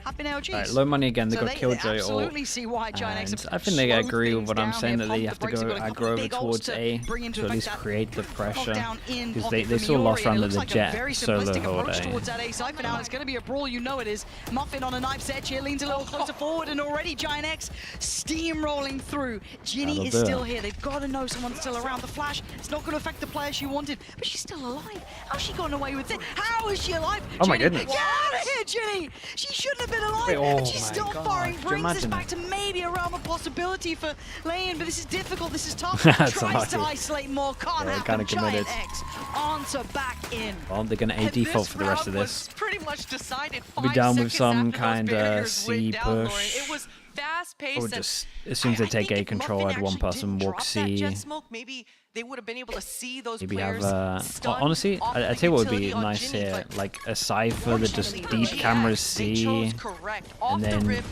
Speaker 8: have been ALGs.
Speaker 2: Right, low money again. They got Killjoy.
Speaker 8: Absolutely see why Giant X.
Speaker 2: I think they agree with what I'm saying, that they have to go aggro over towards A to at least create the pressure, because they saw last round of the Jet solo hold A.
Speaker 8: Now it's going to be a brawl, you know it is. Muffin on a knife's edge here, leans a little closer forward, and already Giant X steamrolling through. Ginny is still here. They've got to know someone's still around. The flash, it's not going to affect the player she wanted, but she's still alive. How's she gotten away with it? How is she alive?
Speaker 2: Oh my goodness.
Speaker 8: Get out of here, Ginny! She shouldn't have been alive.
Speaker 2: Wait,
Speaker 8: And she's still firing, brings us back to maybe a realm of possibility for Layan, but this is difficult, this is tough. Tries to isolate more, can't happen. Giant X, answer back in.
Speaker 2: Well, they're going to A default for the rest of this.
Speaker 5: Pretty much decided.
Speaker 2: Be down with some kind of C push.
Speaker 5: It was fast-paced.
Speaker 2: Or just, as soon as they take A control, I'd one person walk C.
Speaker 5: Maybe they would have been able to see those
Speaker 2: Maybe
Speaker 5: players
Speaker 2: have honestly, I tell you what would be nice here, like a Cypher that just deep cameras C, and then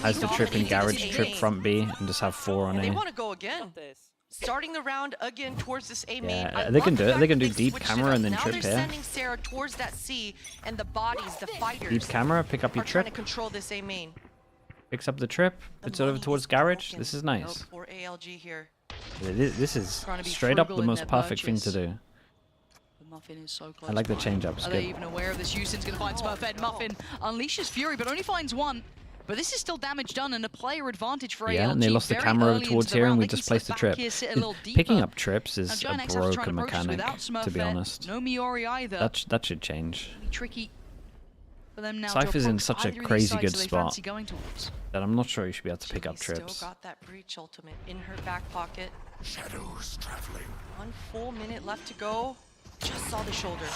Speaker 2: has the trip in garage, trip front B, and just have 4 on A.
Speaker 5: They want to go again. Starting the round again towards this A main.
Speaker 2: Yeah, they can do it. They can do deep camera and then trip here.
Speaker 5: Now they're sending Sarah towards that C, and the bodies, the fighters.
Speaker 2: Deep camera, pick up your trip.
Speaker 5: Trying to control this A main.
Speaker 2: Picks up the trip, puts it over towards garage. This is nice.
Speaker 5: For ALG here.
Speaker 2: This is straight up the most perfect thing to do.
Speaker 8: Muffin is so close.
Speaker 2: I like the change-ups.
Speaker 8: Are they even aware of this? Yusin's going to find Smurfette. Muffin unleashes Fury, but only finds 1. But this is still damage done and a player advantage for ALG.
Speaker 2: Yeah, and they lost the camera over towards here, and we just placed the trip. Picking up trips is a broken mechanic, to be honest.
Speaker 8: No Miori either.
Speaker 2: That should change.
Speaker 8: Tricky for them now.
Speaker 2: Cypher's in such a crazy good spot that I'm not sure you should be able to pick up trips.
Speaker 5: Still got that breach ultimate in her back pocket.
Speaker 20: Shadows traveling.
Speaker 5: 1 full minute left to go. Just saw the shoulder.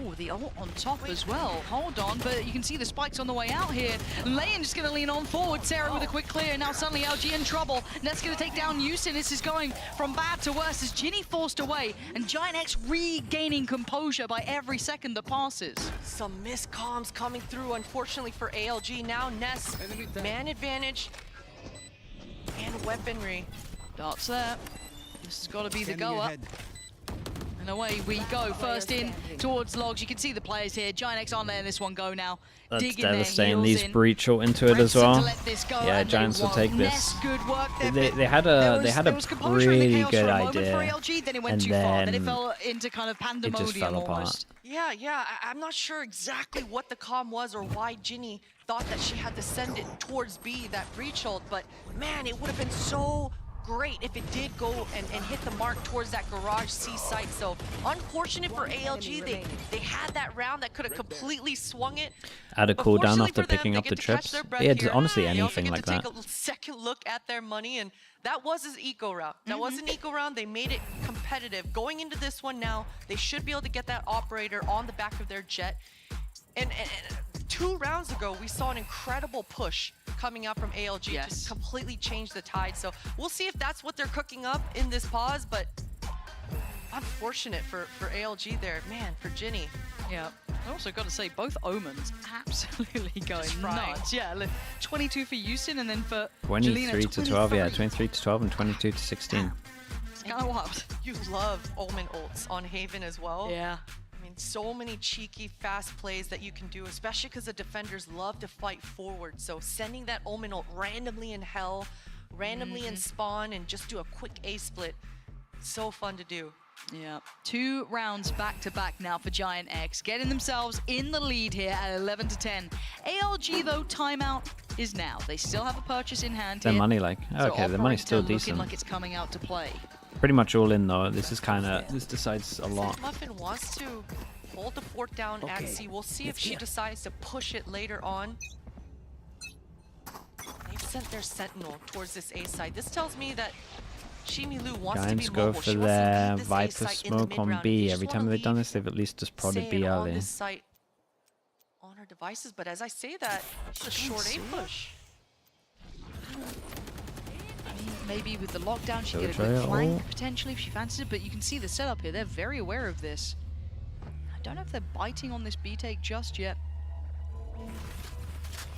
Speaker 8: Oh, the ult on top as well. Hold on, but you can see the spikes on the way out here. Layan just going to lean on forward. Sarah with a quick clear. Now suddenly LG in trouble. Ness going to take down Yusin. This is going from bad to worse as Ginny forced away. And Giant X regaining composure by every second that passes.
Speaker 5: Some miscomms coming through, unfortunately, for ALG. Now Ness, man advantage. and weaponry.
Speaker 8: Darts there. This has got to be the go-up. And away we go. First in towards Logs. You can see the players here. Giant X on there, and this one go now.
Speaker 2: That's devastating. These breach all into it as well. Yeah, Giants will take this. They had a pretty good idea, and then it just fell apart.
Speaker 5: Yeah, I'm not sure exactly what the comm was or why Ginny thought that she had to send it towards B, that breach ult, but man, it would have been so great if it did go and hit the mark towards that garage C site. So unfortunate for ALG, they had that round that could have completely swung it.
Speaker 2: Add a cooldown after picking up the chips. Yeah, honestly, anything like that.
Speaker 5: Take a second look at their money, and that was his eco round. That was an eco round. They made it competitive. Going into this one now, they should be able to get that operator on the back of their jet. And 2 rounds ago, we saw an incredible push coming out from ALG to completely change the tide. So we'll see if that's what they're cooking up in this pause, but unfortunate for ALG there. Man, for Ginny.
Speaker 8: Yeah, I also got to say, both Omens absolutely going nuts. Yeah, 22 for Houston, and then for
Speaker 2: 23 to 12, yeah, 23 to 12 and 22 to 16.
Speaker 8: It's kind of wild.
Speaker 5: You love Omen ults on Haven as well.
Speaker 8: Yeah.
Speaker 5: I mean, so many cheeky, fast plays that you can do, especially because the defenders love to fight forward. So sending that Omen ult randomly in Hell, randomly in Spawn, and just do a quick A-split, so fun to do.
Speaker 8: Yeah, 2 rounds back-to-back now for Giant X, getting themselves in the lead here at 11 to 10. ALG, though, timeout is now. They still have a purchase in hand here.
Speaker 2: Their money, like, okay,
Speaker 8: so
Speaker 2: the money's still
Speaker 8: looking
Speaker 2: decent.
Speaker 8: Like it's coming out to play.
Speaker 2: Pretty much all in, though. This is kind of, this decides a lot.
Speaker 5: Muffin wants to hold the fort down at C. We'll see if she decides to push it later on. They've sent their Sentinel towards this A side. This tells me that Shimilu wants
Speaker 2: Giants
Speaker 5: to be
Speaker 2: go
Speaker 5: mobile.
Speaker 2: for their Viper smoke on B. Every time they've done this, they've at least just prodded B early.
Speaker 5: On her devices, but as I say that, it's a short A push.
Speaker 8: Maybe with the lockdown, she get a quick flank potentially if she fancies it, but you can see the setup here. They're very aware of this. I don't know if they're biting on this B take just yet.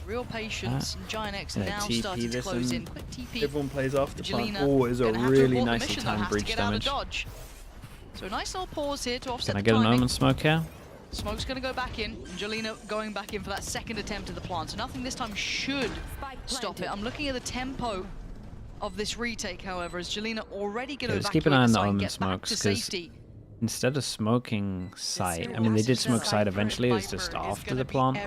Speaker 8: Real patience, and Giant X now starting to close in. Quick TP.
Speaker 2: Everyone plays after plant. Oh, is a really nicely timed breach damage.
Speaker 8: So a nice little pause here to offset
Speaker 2: the timing. Can I get an Omen smoke here?
Speaker 8: Smoke's going to go back in. Jelena going back in for that second attempt at the plant. So nothing this time should stop it. I'm looking at the tempo of this retake, however, as Jelena already going to
Speaker 2: just keep an eye on the Omen smokes, because instead of smoking site, I mean, they did smoke site eventually, it was just after the plant.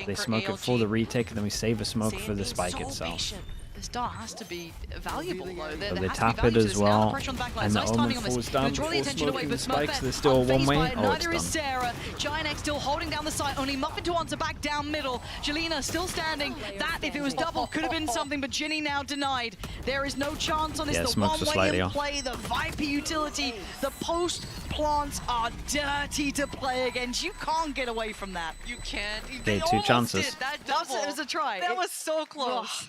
Speaker 2: They smoke it for the retake, and then we save a smoke for the spike itself.
Speaker 8: This dart has to be valuable, though.
Speaker 2: So they tap it as well, and the Omen falls down before smoking the spikes. They're still one way. Oh, it's done.
Speaker 8: Sarah. Giant X still holding down the site, only Muffin to answer back down middle. Jelena still standing. That, if it was double, could have been something, but Ginny now denied. There is no chance on this. The one-way in play, the Viper utility, the post plants are dirty to play against. You can't get away from that.
Speaker 5: You can't.
Speaker 2: They 2 chances.
Speaker 5: That was a try. That was so close.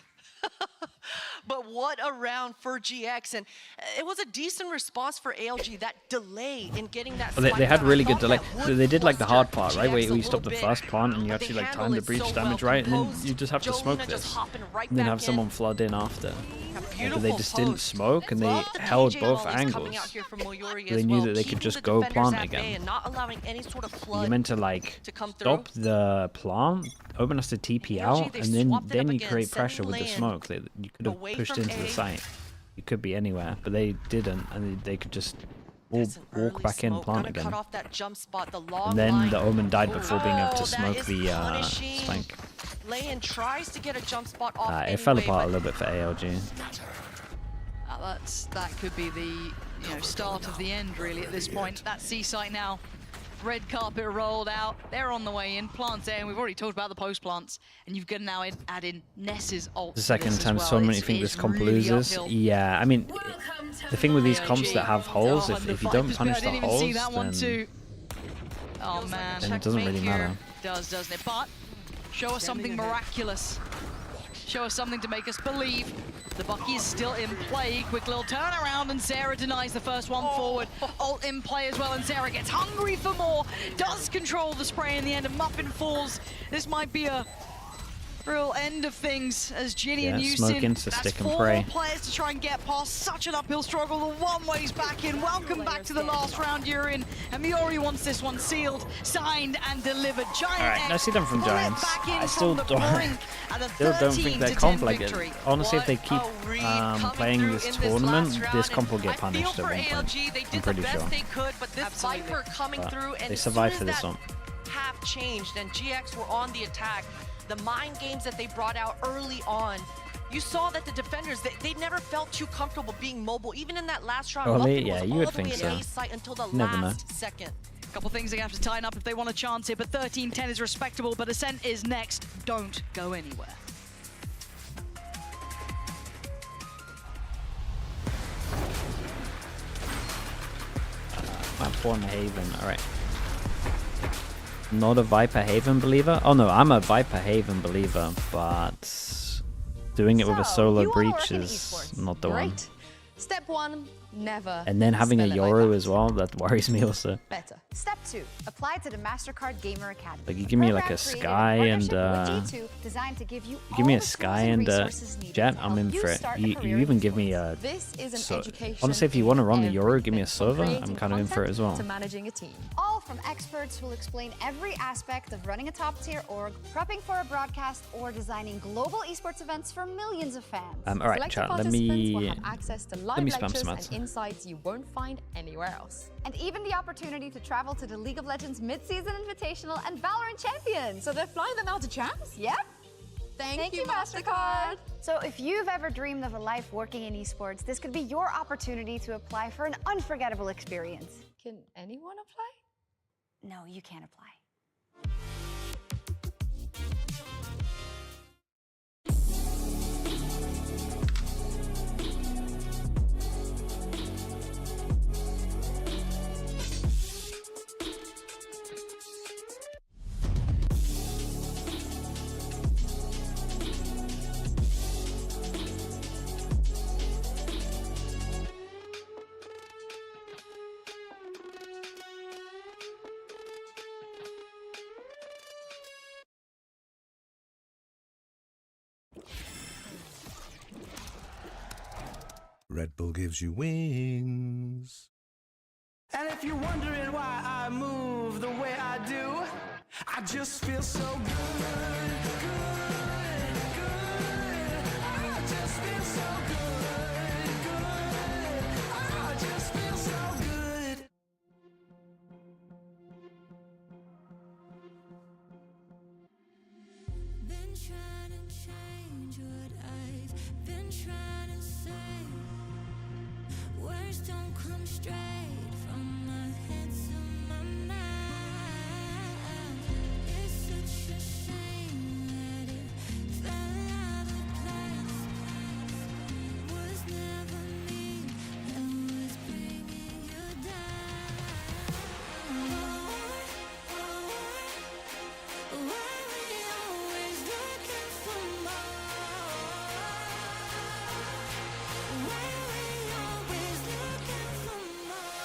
Speaker 5: But what a round for GX, and it was a decent response for ALG. That delay in getting that.
Speaker 2: Well, they had really good delay. They did like the hard part, right? Where you stop the first plant and you actually like time the breach damage right, and then you just have to smoke this, and then have someone flood in after. But they just didn't smoke, and they held both angles. They knew that they could just go plant again. You meant to like stop the plant. Omen has to TP out, and then you create pressure with the smoke. You could have pushed into the site. You could be anywhere, but they didn't, and they could just walk back in, plant again. And then the Omen died before being able to smoke the spike.
Speaker 5: Tries to get a jump spot off
Speaker 2: it fell apart a little bit for ALG.
Speaker 8: That could be the start of the end, really, at this point. That C site now. Red carpet rolled out. They're on the way in. Plants there, and we've already talked about the post plants. And you've got to now add in Ness's ult.
Speaker 2: The second time tournament, you think this comp loses? Yeah, I mean, the thing with these comps that have holes, if you don't punish the holes, then it doesn't really matter.
Speaker 8: Doesn't it? But show us something miraculous. Show us something to make us believe. The Bucky is still in play. Quick little turnaround, and Sarah denies the first one forward. Ult in play as well, and Sarah gets hungry for more. Does control the spray in the end, and Muffin falls. This might be a real end of things as Ginny and Houston.
Speaker 2: Smoke into stick and pray.
Speaker 8: 4 players to try and get past such an uphill struggle. The one-way's back in. Welcome back to the last round you're in. And Miori wants this one sealed, signed, and delivered. Giant
Speaker 2: Alright, I see them from Giants. I still don't think their comp, like, honestly, if they keep playing this tournament, this comp will get punished at one point. I'm pretty sure.
Speaker 5: But this Viper coming through, and
Speaker 2: they survived for this one.
Speaker 5: Have changed, and GX were on the attack. The mind games that they brought out early on, you saw that the defenders, they never felt too comfortable being mobile. Even in that last round,
Speaker 2: yeah, you would think so.
Speaker 5: Until the
Speaker 2: Never
Speaker 5: last second.
Speaker 8: A couple things they have to tighten up if they want a chance here, but 13-10 is respectable, but Ascent is next. Don't go anywhere.
Speaker 2: Map 1 Haven, alright. Not a Viper Haven believer? Oh no, I'm a Viper Haven believer, but doing it with a solo breach is not the one.
Speaker 4: Step 1, never.
Speaker 2: And then having a Yoru as well, that worries me also.
Speaker 18: Better. Step 2, apply to the MasterCard Gamer Academy.
Speaker 2: Like, you give me like a Sky and give me a Sky and Jet, I'm in for it. You even give me a honestly, if you want to run the Yoru, give me a Sova, I'm kind of in for it as well.
Speaker 18: To managing a team. All from experts who'll explain every aspect of running a top-tier org, prepping for a broadcast, or designing global esports events for millions of fans.
Speaker 2: Alright, chat, let me
Speaker 4: spam some ads. Insights you won't find anywhere else.
Speaker 18: And even the opportunity to travel to the League of Legends Mid-Season Invitational and Valorant Champions.
Speaker 4: So they're flying them out to champs?
Speaker 18: Yep.
Speaker 4: Thank you, MasterCard.
Speaker 18: So if you've ever dreamed of a life working in esports, this could be your opportunity to apply for an unforgettable experience.
Speaker 4: Can anyone apply?
Speaker 18: No, you can't apply.
Speaker 15: Red Bull gives you wings.
Speaker 9: And if you're wondering why I move the way I do, I just feel so good, good, good. I just feel so good, good. I just feel so good.
Speaker 21: Been trying to change what I've been trying to say. Words don't come straight from my head to my mouth. It's such a shame that it fell out of place. Was never me that was bringing you down. Why we always looking for more? Why we always looking for more?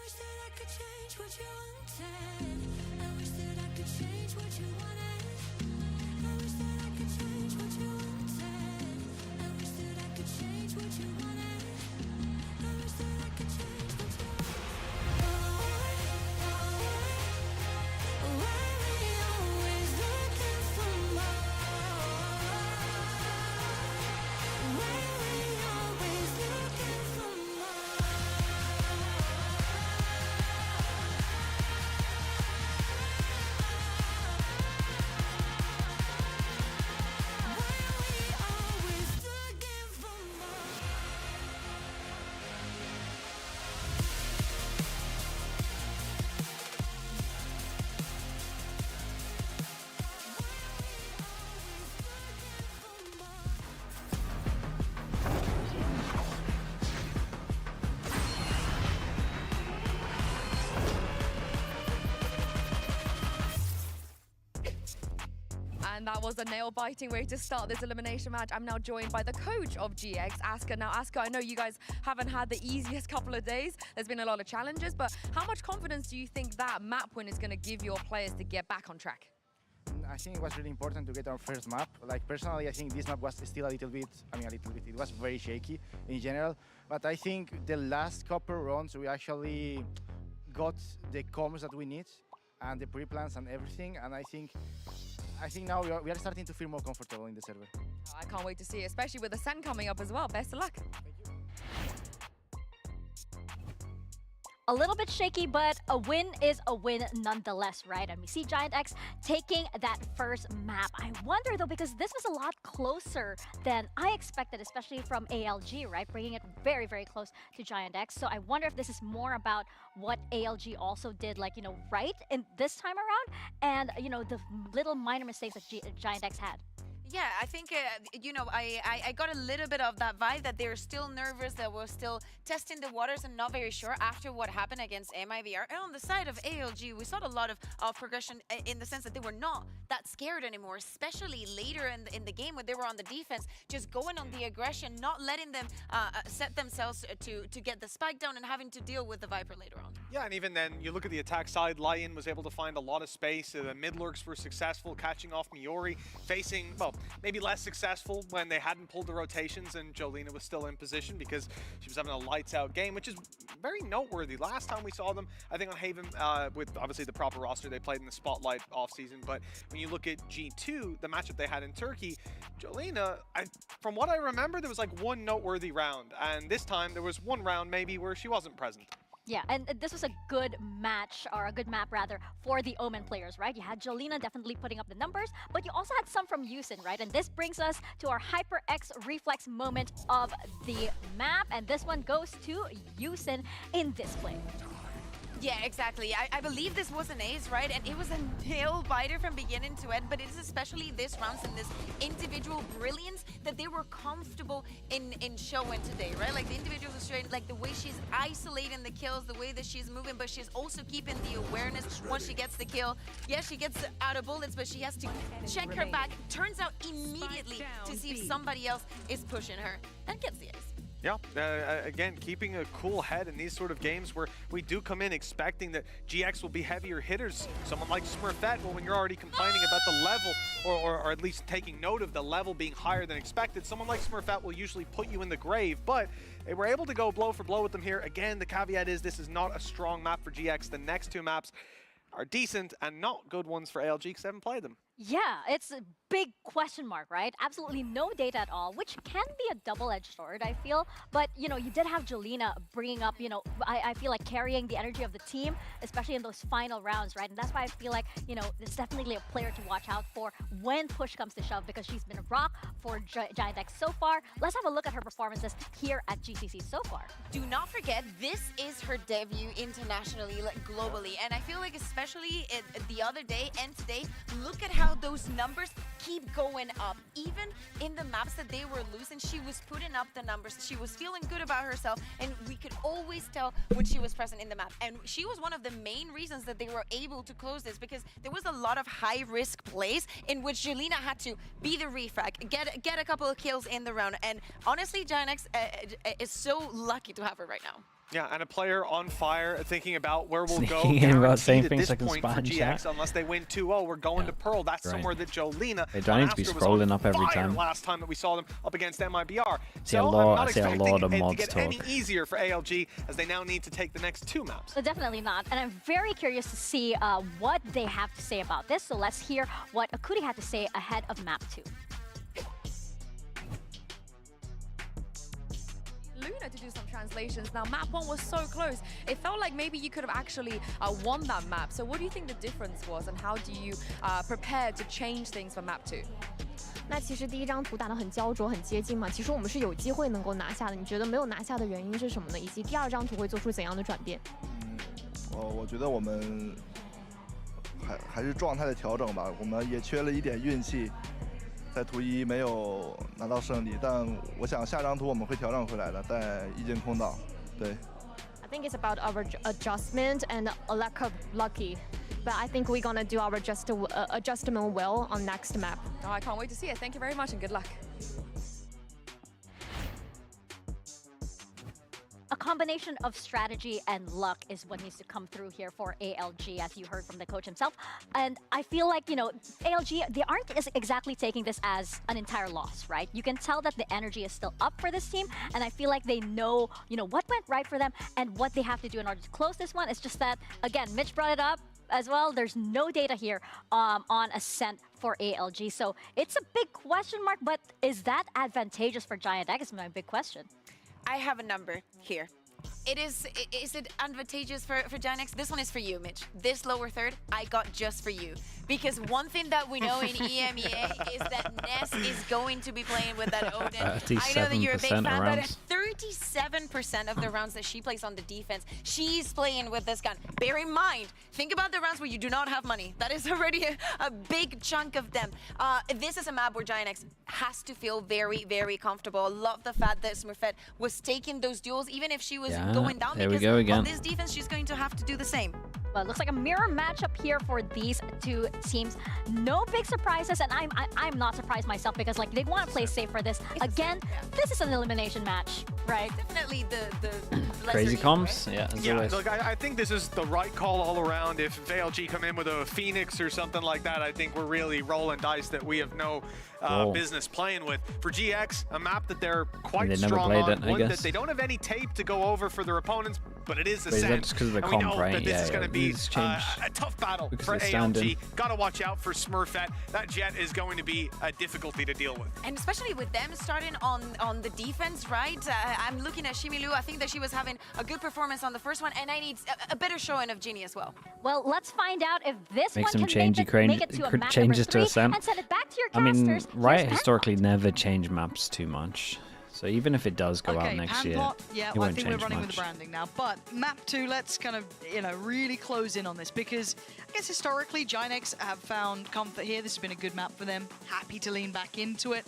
Speaker 21: wish that I could change what you wanted. I wish that I could change what you wanted. I wish that I could change what you wanted. I wish that I could change what you wanted. I wish that I could change what you wanted. Why we always looking for more? Why we always looking for more?
Speaker 4: And that was a nail-biting way to start this elimination match. I'm now joined by the coach of GX, Aska. Now, Aska, I know you guys haven't had the easiest couple of days. There's been a lot of challenges, but how much confidence do you think that map win is going to give your players to get back on track?
Speaker 13: I think it was really important to get our first map. Like, personally, I think this map was still a little bit, it was very shaky in general. But I think the last couple rounds, we actually got the comms that we need and the pre-plans and everything. And I think now we are starting to feel more comfortable in the server.
Speaker 4: Oh, I can't wait to see it, especially with Ascent coming up as well. Best of luck.
Speaker 3: A little bit shaky, but a win is a win nonetheless, right? And we see Giant X taking that first map. I wonder though, because this was a lot closer than I expected, especially from ALG, right? Bringing it very, very close to Giant X. So I wonder if this is more about what ALG also did, like, right in this time around, and, the little minor mistakes that Giant X had.
Speaker 6: Yeah, I think, I got a little bit of that vibe that they're still nervous, that we're still testing the waters and not very sure after what happened against MIVR. And on the side of ALG, we saw a lot of progression in the sense that they were not that scared anymore, especially later in the game when they were on the defense, just going on the aggression, not letting them set themselves to get the spike down and having to deal with the Viper later on.
Speaker 1: Yeah, and even then, you look at the attack side, Lion was able to find a lot of space. The mid lurks were successful, catching off Miori, facing, well, maybe less successful when they hadn't pulled the rotations and Jolina was still in position because she was having a lights out game, which is very noteworthy. Last time we saw them, I think on Haven, with obviously the proper roster, they played in the Spotlight offseason, but when you look at G2, the matchup they had in Turkey, Jolina, from what I remember, there was like one noteworthy round, and this time there was one round maybe where she wasn't present.
Speaker 3: Yeah, and this was a good match, or a good map rather, for the Omen players, right? You had Jolina definitely putting up the numbers, but you also had some from Yusin, right? And this brings us to our Hyper X reflex moment of the map, and this one goes to Yusin in display.
Speaker 6: Yeah, exactly. I believe this was an ace, right? And it was a nail-biter from beginning to end, but it is especially this rounds and this individual brilliance that they were comfortable in showing today, right? Like the individual straight, like the way she's isolating the kills, the way that she's moving, but she's also keeping the awareness once she gets the kill. Yeah, she gets out of bullets, but she has to check her back, turns out immediately to see if somebody else is pushing her, and gets the ace.
Speaker 1: Yeah, again, keeping a cool head in these sort of games where we do come in expecting that GX will be heavier hitters. Someone like Smurfette, well, when you're already complaining about the level, or at least taking note of the level being higher than expected, someone like Smurfette will usually put you in the grave, but they were able to go blow for blow with them here. Again, the caveat is this is not a strong map for GX. The next two maps are decent and not good ones for ALG because they haven't played them.
Speaker 3: Yeah, it's a big question mark, right? Absolutely no data at all, which can be a double-edged sword, I feel. But, you did have Jolina bringing up, I feel like carrying the energy of the team, especially in those final rounds, right? And that's why I feel like, it's definitely a player to watch out for when push comes to shove, because she's been a rock for Giant X so far. Let's have a look at her performances here at GCC so far.
Speaker 6: Do not forget, this is her debut internationally, like globally. And I feel like especially the other day and today, look at how those numbers keep going up. Even in the maps that they were losing, she was putting up the numbers. She was feeling good about herself, and we could always tell when she was present in the map. And she was one of the main reasons that they were able to close this, because there was a lot of high-risk plays in which Jolina had to be the refrag, get a couple of kills in the round. And honestly, Giant X is so lucky to have her right now.
Speaker 1: Yeah, and a player on fire, thinking about where we'll go.
Speaker 2: About saying
Speaker 1: At
Speaker 2: things
Speaker 1: this
Speaker 2: like
Speaker 1: point for GX, unless they win 2-0, we're going to Pearl. That's somewhere that Jolina
Speaker 2: they don't need to be scrolling up every time.
Speaker 1: Last time that we saw them up against MIBR.
Speaker 2: See a lot of mods
Speaker 1: get
Speaker 2: talk.
Speaker 1: any easier for ALG as they now need to take the next 2 maps.
Speaker 3: Definitely not, and I'm very curious to see what they have to say about this. So let's hear what Akudi had to say ahead of map 2.
Speaker 4: Luna to do some translations. Now, map 1 was so close. It felt like maybe you could have actually won that map. So what do you think the difference was, and how do you prepare to change things for map 2?
Speaker 11: 那其实第一张图打得很焦灼，很接近嘛。其实我们是有机会能够拿下的。你觉得没有拿下的原因是什么呢？以及第二张图会做出怎样的转变？
Speaker 22: 我觉得我们还是状态的调整吧。我们也缺了一点运气。 在图1没有拿到胜利，但我想下张图我们会调整回来的，在一进空岛，对。
Speaker 11: I think it's about our adjustment and a lack of lucky, but I think we're gonna do our adjustment well on next map.
Speaker 4: Oh, I can't wait to see it. Thank you very much and good luck.
Speaker 3: A combination of strategy and luck is what needs to come through here for ALG, as you heard from the coach himself. And I feel like, you know, ALG, they aren't exactly taking this as an entire loss, right? You can tell that the energy is still up for this team, and I feel like they know, you know, what went right for them and what they have to do in order to close this one. It's just that, again, Mitch brought it up as well. There's no data here on Ascent for ALG, so it's a big question mark, but is that advantageous for Giant Egg is my big question.
Speaker 6: I have a number here. Is it advantageous for Giant? This one is for you, Mitch. This lower third, I got just for you. Because one thing that we know in EMEA is that Ness is going to be playing with that Odin. I know that you're a big fan, but 37% of the rounds that she plays on the defense, she's playing with this gun. Bear in mind, think about the rounds where you do not have money. That is already a big chunk of them. This is a map where Giant X has to feel very, very comfortable. I love the fact that Smurfette was taking those duels, even if she was going down.
Speaker 2: There we go again.
Speaker 6: On this defense, she's going to have to do the same.
Speaker 3: Well, it looks like a mirror matchup here for these two teams. No big surprises, and I'm not surprised myself because like they want to play safe for this. Again, this is an elimination match, right?
Speaker 6: Definitely the
Speaker 2: crazy comms, right?
Speaker 1: Yeah. Look, I think this is the right call all around. If ALG come in with a Phoenix or something like that, I think we're really rolling dice that we have no business playing with. For GX, a map that they're quite strong on, one that they don't have any tape to go over for their opponents, but it is Ascent.
Speaker 2: That's because of the comp, right?
Speaker 1: That this is going to be a tough battle for ALG. Got to watch out for Smurfette. That Jet is going to be a difficulty to deal with.
Speaker 6: And especially with them starting on the defense, right? I'm looking at Shimilu. I think that she was having a good performance on the first one, and I need a better showing of Genie as well.
Speaker 3: Well, let's find out if this
Speaker 2: make
Speaker 3: one
Speaker 2: some
Speaker 3: can make it to a map
Speaker 2: changes
Speaker 3: number 3
Speaker 2: to Ascent.
Speaker 3: and send it back to your
Speaker 2: I mean,
Speaker 3: casters.
Speaker 2: Riot historically never change maps too much. So even if it does go out next year,
Speaker 8: yeah,
Speaker 2: it
Speaker 8: well, I
Speaker 2: won't
Speaker 8: think
Speaker 2: change
Speaker 8: we're running
Speaker 2: much.
Speaker 8: with the branding now. But map 2, let's kind of, you know, really close in on this because I guess historically Giant X have found comfort here. This has been a good map for them. Happy to lean back into it.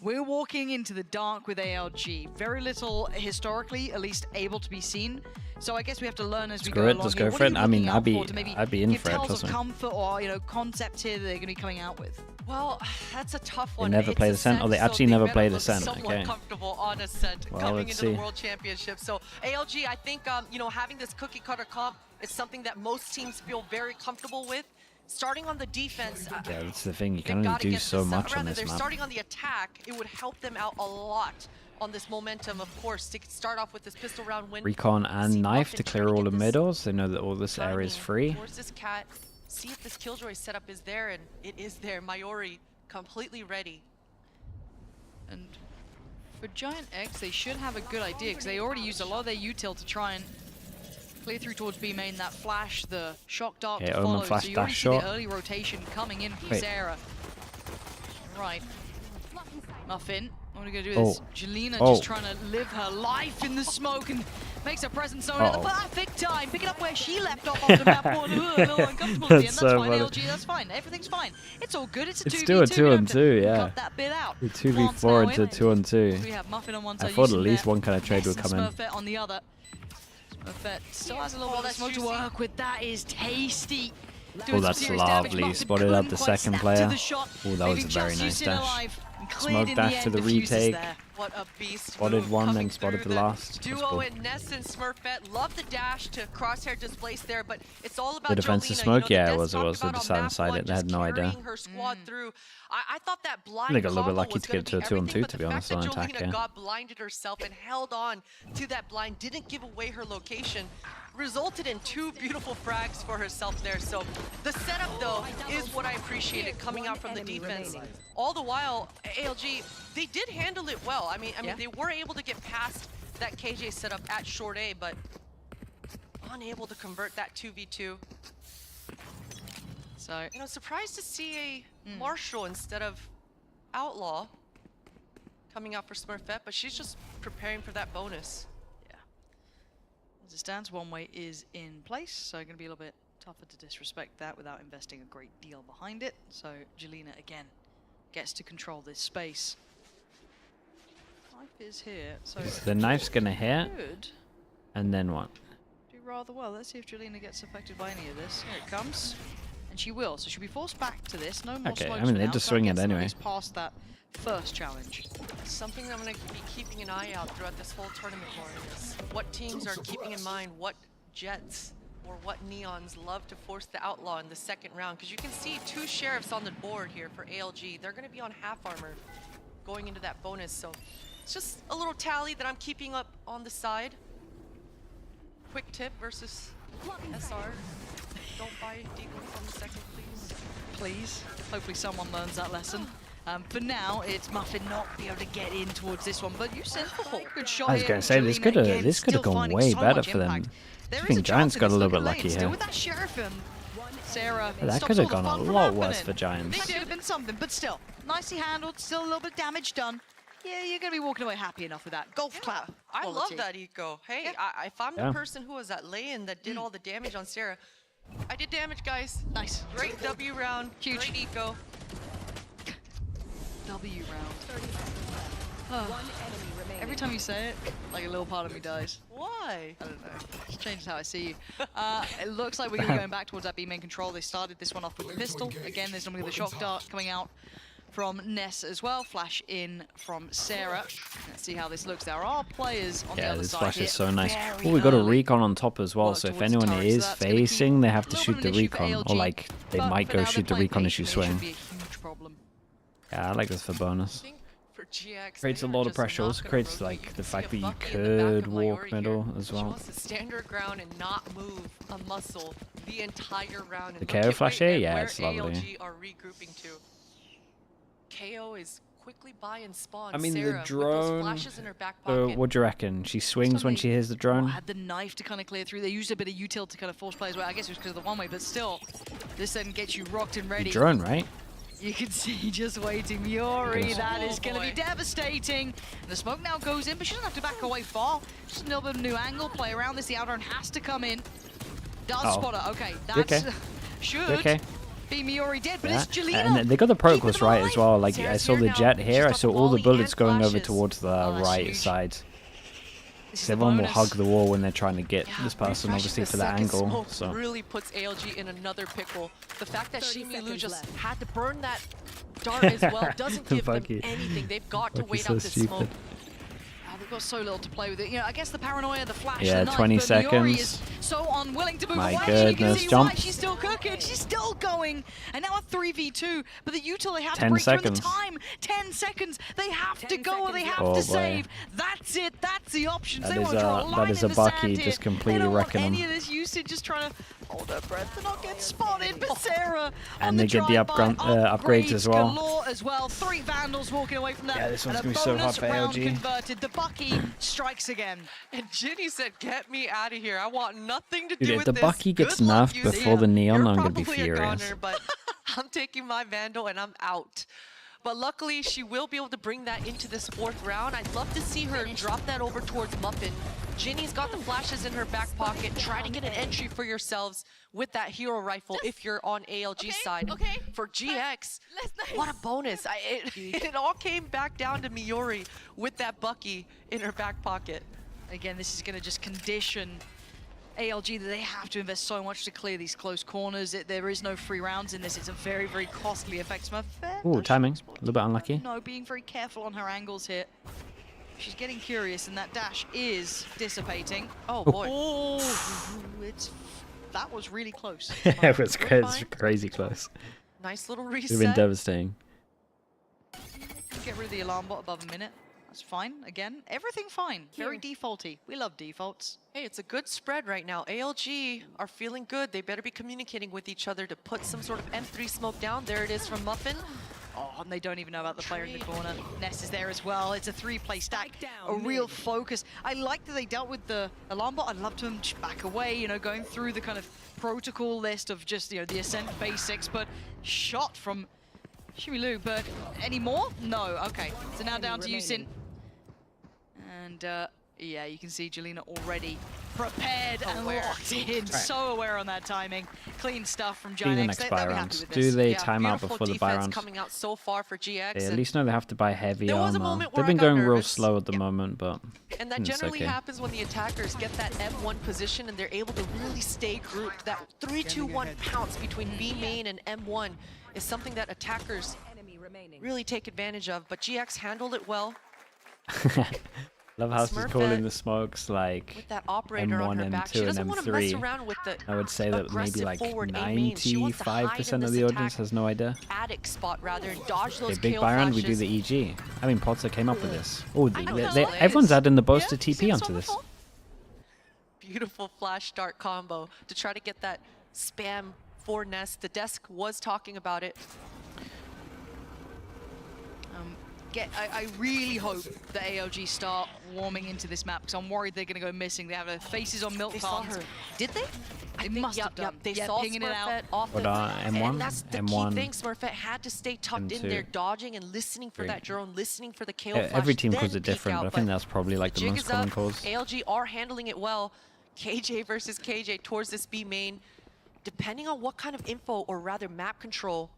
Speaker 8: We're walking into the dark with ALG. Very little historically, at least, able to be seen. So I guess we have to learn as we go along.
Speaker 2: Let's go for it. I mean, I'd be in for it.
Speaker 8: Tales of comfort or, you know, concept here that they're going to be coming out with.
Speaker 5: Well, that's a tough one.
Speaker 2: They never played Ascent, or they actually never played Ascent.
Speaker 5: Okay. Comfortable on Ascent coming into
Speaker 2: see.
Speaker 5: the World Championship. So ALG, I think you know, having this cookie cutter comp is something that most teams feel very comfortable with. Starting on the defense,
Speaker 2: yeah, that's the thing. You can only do so much on this
Speaker 5: they're
Speaker 2: map.
Speaker 5: Starting on the attack, it would help them out a lot on this momentum, of course, to start off with this pistol round win.
Speaker 2: Recon and knife to clear all the middles. They know that all this area is free.
Speaker 5: Towards this cat, see if this Killjoy setup is there, and it is there. Mayori completely ready.
Speaker 8: And for Giant X, they should have a good idea because they already used a lot of their util to try and clear through towards B main. That flash, the shock dart to follow.
Speaker 2: Flash,
Speaker 8: so you already see
Speaker 2: shot.
Speaker 8: the early rotation coming in from Sarah. Right. Muffin. What are we going to do with this? Jelena just trying to live her life in the smoke and makes her presence known at the perfect time. Picking up where she left off the map. A little uncomfortable at the end. That's fine, ALG. That's fine. Everything's fine. It's all good. It's a 2v2.
Speaker 2: It's still a 2-on-2, yeah.
Speaker 8: Cut that bit out.
Speaker 2: 2v4 into 2-on-2.
Speaker 8: We have Muffin on one side.
Speaker 2: I thought at least one kind of trade would come in.
Speaker 8: Smurfette on the other. Smurfette still has a little bit of smoke to work with. That is tasty.
Speaker 2: Oh, that's lovely. Spotted out the second player. Oh, that was a very nice dash. Smoke dash to the retake.
Speaker 5: What a beast.
Speaker 2: Spotted one, then spotted the last.
Speaker 5: Duo and Ness and Smurfette love the dash to crosshair displace there, but it's all about
Speaker 2: the defensive
Speaker 5: Jolina.
Speaker 2: smoke.
Speaker 5: You know,
Speaker 2: yeah, it was. They decided inside it. They had no idea.
Speaker 5: Her squad through. I thought that blind
Speaker 2: they got a little bit lucky to get to a 2-on-2, to be honest, on attack.
Speaker 5: Jolina got blinded herself and held on to that blind, didn't give away her location, resulted in 2 beautiful frags for herself there. So the setup, though, is what I appreciated coming out from the defense. All the while, ALG, they did handle it well. I mean, they were able to get past that KJ setup at short A, but unable to convert that 2v2. So, you know, surprised to see a Marshall instead of Outlaw coming out for Smurfette, but she's just preparing for that bonus.
Speaker 8: Yeah. As it stands, one way is in place, so going to be a little bit tougher to disrespect that without investing a great deal behind it. So Jolina again gets to control this space. Knife is here, so
Speaker 2: the knife's gonna hit, and then what?
Speaker 8: Do rather well. Let's see if Jolina gets affected by any of this. Here it comes. And she will, so she'll be forced back to this. No more smokes.
Speaker 2: I mean, they just swing it anyway.
Speaker 8: Past that first challenge.
Speaker 5: Something that I'm going to be keeping an eye out throughout this whole tournament, Lauren, is what teams are keeping in mind what Jets or what Neons love to force the Outlaw in the second round. Because you can see 2 Sheriffs on the board here for ALG. They're going to be on half armor going into that bonus. So it's just a little tally that I'm keeping up on the side. Quick tip versus SR. Don't buy Deagle from the second, please.
Speaker 8: Please. Hopefully someone learns that lesson. For now, it's Muffin not be able to get in towards this one, but you sent before. Good shot.
Speaker 2: I was going to say, this could have gone way better for them. I think Giants got a little bit lucky here.
Speaker 8: With that Sheriff and Sarah,
Speaker 2: that could have gone a lot worse for Giants.
Speaker 8: It could have been something, but still, nicely handled, still a little bit of damage done. Yeah, you're going to be walking away happy enough with that. Golf clap.
Speaker 5: I love that eco. Hey, if I'm the person who was at lay-in that did all the damage on Sarah, I did damage, guys.
Speaker 8: Nice.
Speaker 5: Great W round. Huge. Great eco.
Speaker 8: W round. Every time you say it, like a little part of me dies.
Speaker 5: Why?
Speaker 8: I don't know. It changes how I see you. It looks like we're going to be going back towards that B main control. They started this one off with the pistol. Again, there's normally the shock dart coming out from Ness as well. Flash in from Sarah. Let's see how this looks. There are players on the other side.
Speaker 2: Yeah, this flash is so nice. Oh, we got a recon on top as well, so if anyone is facing, they have to shoot the recon. Or like, they might go shoot the recon as you swing. Yeah, I like this for bonus. Creates a lot of pressure. Also creates like the fact that you could walk middle as well.
Speaker 5: She wants to stand her ground and not move a muscle the entire round.
Speaker 2: The KO flash here? Yeah, it's lovely.
Speaker 5: ALG are regrouping to. KO is quickly by and spawn.
Speaker 2: I mean,
Speaker 5: Sarah,
Speaker 2: the drone.
Speaker 5: Flashes in her back pocket.
Speaker 2: What do you reckon? She swings when she hears the drone?
Speaker 8: Had the knife to kind of clear through. They used a bit of util to kind of force players away. I guess it was because of the one way, but still, this then gets you rocked and ready.
Speaker 2: The drone, right?
Speaker 8: You can see just waiting. Yuri, that is going to be devastating. And the smoke now goes in, but she doesn't have to back away far. Just a little bit of a new angle, play around this. The outer one has to come in. Does spotter. Okay, that's should be Miori dead, but it's Jolina.
Speaker 2: And they got the protocols right as well. Like I saw the jet here, I saw all the bullets going over towards the right side. So everyone will hug the wall when they're trying to get this person, obviously, for that angle. So
Speaker 5: really puts ALG in another pickle. The fact that Shimilu just had to burn that dart as well doesn't give them anything. They've got to wait out this smoke.
Speaker 8: They've got so little to play with it. You know, I guess the paranoia, the flash,
Speaker 2: yeah,
Speaker 8: the knife,
Speaker 2: 20
Speaker 8: but Miori is
Speaker 2: seconds.
Speaker 8: so unwilling to move
Speaker 2: My
Speaker 8: away.
Speaker 2: goodness,
Speaker 8: you can see
Speaker 2: jump.
Speaker 8: why she's still cooking. She's still going. And now a 3v2. But the util, they have to
Speaker 2: 10
Speaker 8: break
Speaker 2: seconds.
Speaker 8: through the time. 10 seconds. They have to go or they have to save. That's it. That's the options. They want to draw a line
Speaker 2: that is
Speaker 8: in
Speaker 2: a
Speaker 8: the
Speaker 2: Bucky
Speaker 8: sand here.
Speaker 2: just completely
Speaker 8: they don't
Speaker 2: wrecking
Speaker 8: want
Speaker 2: them.
Speaker 8: any of this usage, just trying to hold her breath and not get spotted. But Sarah
Speaker 2: And they get the upgrades as well.
Speaker 8: Galore as well. 3 Vandals walking away from that.
Speaker 2: Yeah, this one's
Speaker 8: and
Speaker 2: going to be so hard for
Speaker 8: round
Speaker 2: ALG.
Speaker 8: converted. The Bucky strikes again.
Speaker 5: And Ginny said, "Get me out of here. I want nothing to
Speaker 2: Dude,
Speaker 5: do
Speaker 2: if
Speaker 5: with
Speaker 2: the
Speaker 5: this.
Speaker 2: Bucky gets
Speaker 5: Good luck
Speaker 2: nerfed
Speaker 5: using
Speaker 2: before the Neon,
Speaker 5: You're
Speaker 2: I'm going to be
Speaker 5: probably a
Speaker 2: furious.
Speaker 5: goner, but I'm taking my Vandal and I'm out." But luckily, she will be able to bring that into this 4th round. I'd love to see her drop that over towards Muffin. Ginny's got the flashes in her back pocket. Try to get an entry for yourselves with that hero rifle if you're on ALG side. For GX, what a bonus. It all came back down to Miori with that Bucky in her back pocket.
Speaker 8: Again, this is going to just condition ALG that they have to invest so much to clear these close corners. There is no free rounds in this. It's a very, very costly effect. Smurf.
Speaker 2: Ooh, timing. A little bit unlucky.
Speaker 8: No, being very careful on her angles here. She's getting curious, and that dash is dissipating. Oh, boy. Oh, that was really close.
Speaker 2: It was crazy close.
Speaker 5: Nice little reset.
Speaker 2: It would have been devastating.
Speaker 8: Get rid of the alarm bot above a minute. That's fine. Again, everything fine. Very defaulty. We love defaults.
Speaker 5: Hey, it's a good spread right now. ALG are feeling good. They better be communicating with each other to put some sort of M3 smoke down. There it is from Muffin.
Speaker 8: Oh, and they don't even know about the player in the corner. Ness is there as well. It's a 3-play stack. A real focus. I like that they dealt with the alarm bot. I'd love to them just back away, you know, going through the kind of protocol list of just, you know, the Ascent basics, but shot from Shimilu. But any more? No. Okay. So now down to Yusin. And yeah, you can see Jelena already prepared and locked in. Right. So aware on that timing. Clean stuff from Giant
Speaker 2: the next buy round. Do they time out before the buy round?
Speaker 5: Coming out so far for GX.
Speaker 2: They at least know they have to buy heavy armor. They've been going real slow at the moment, but
Speaker 5: and that generally happens when the attackers get that M1 position and they're able to really stay grouped. That 3-2-1 pounce between B main and M1 is something that attackers really take advantage of. But GX handled it well.
Speaker 2: Love how she's calling the smokes like M1, M2, and M3. I would say that maybe like 95% of the audience has no idea.
Speaker 5: Attic spot rather and dodge those
Speaker 2: big buy round, we do the EG. I mean, Potter came up with this. Oh, everyone's adding the boasted TP onto this.
Speaker 5: Beautiful flash dart combo to try to get that spam for Nest. The desk was talking about it.
Speaker 8: I really hope the ALG start warming into this map because I'm worried they're going to go missing. They have their faces on milk cartons. Did they? They must have done.
Speaker 5: They saw
Speaker 8: pinging it out.
Speaker 5: Off
Speaker 2: the M1?
Speaker 5: And that's the key thing. Smurfette had to stay tucked in there, dodging and listening for that drone, listening for the KO flash.
Speaker 2: Every team calls it different, but I think that's probably like the most common calls.
Speaker 5: ALG are handling it well. KJ versus KJ towards this B main. Depending on what kind of info, or rather map control,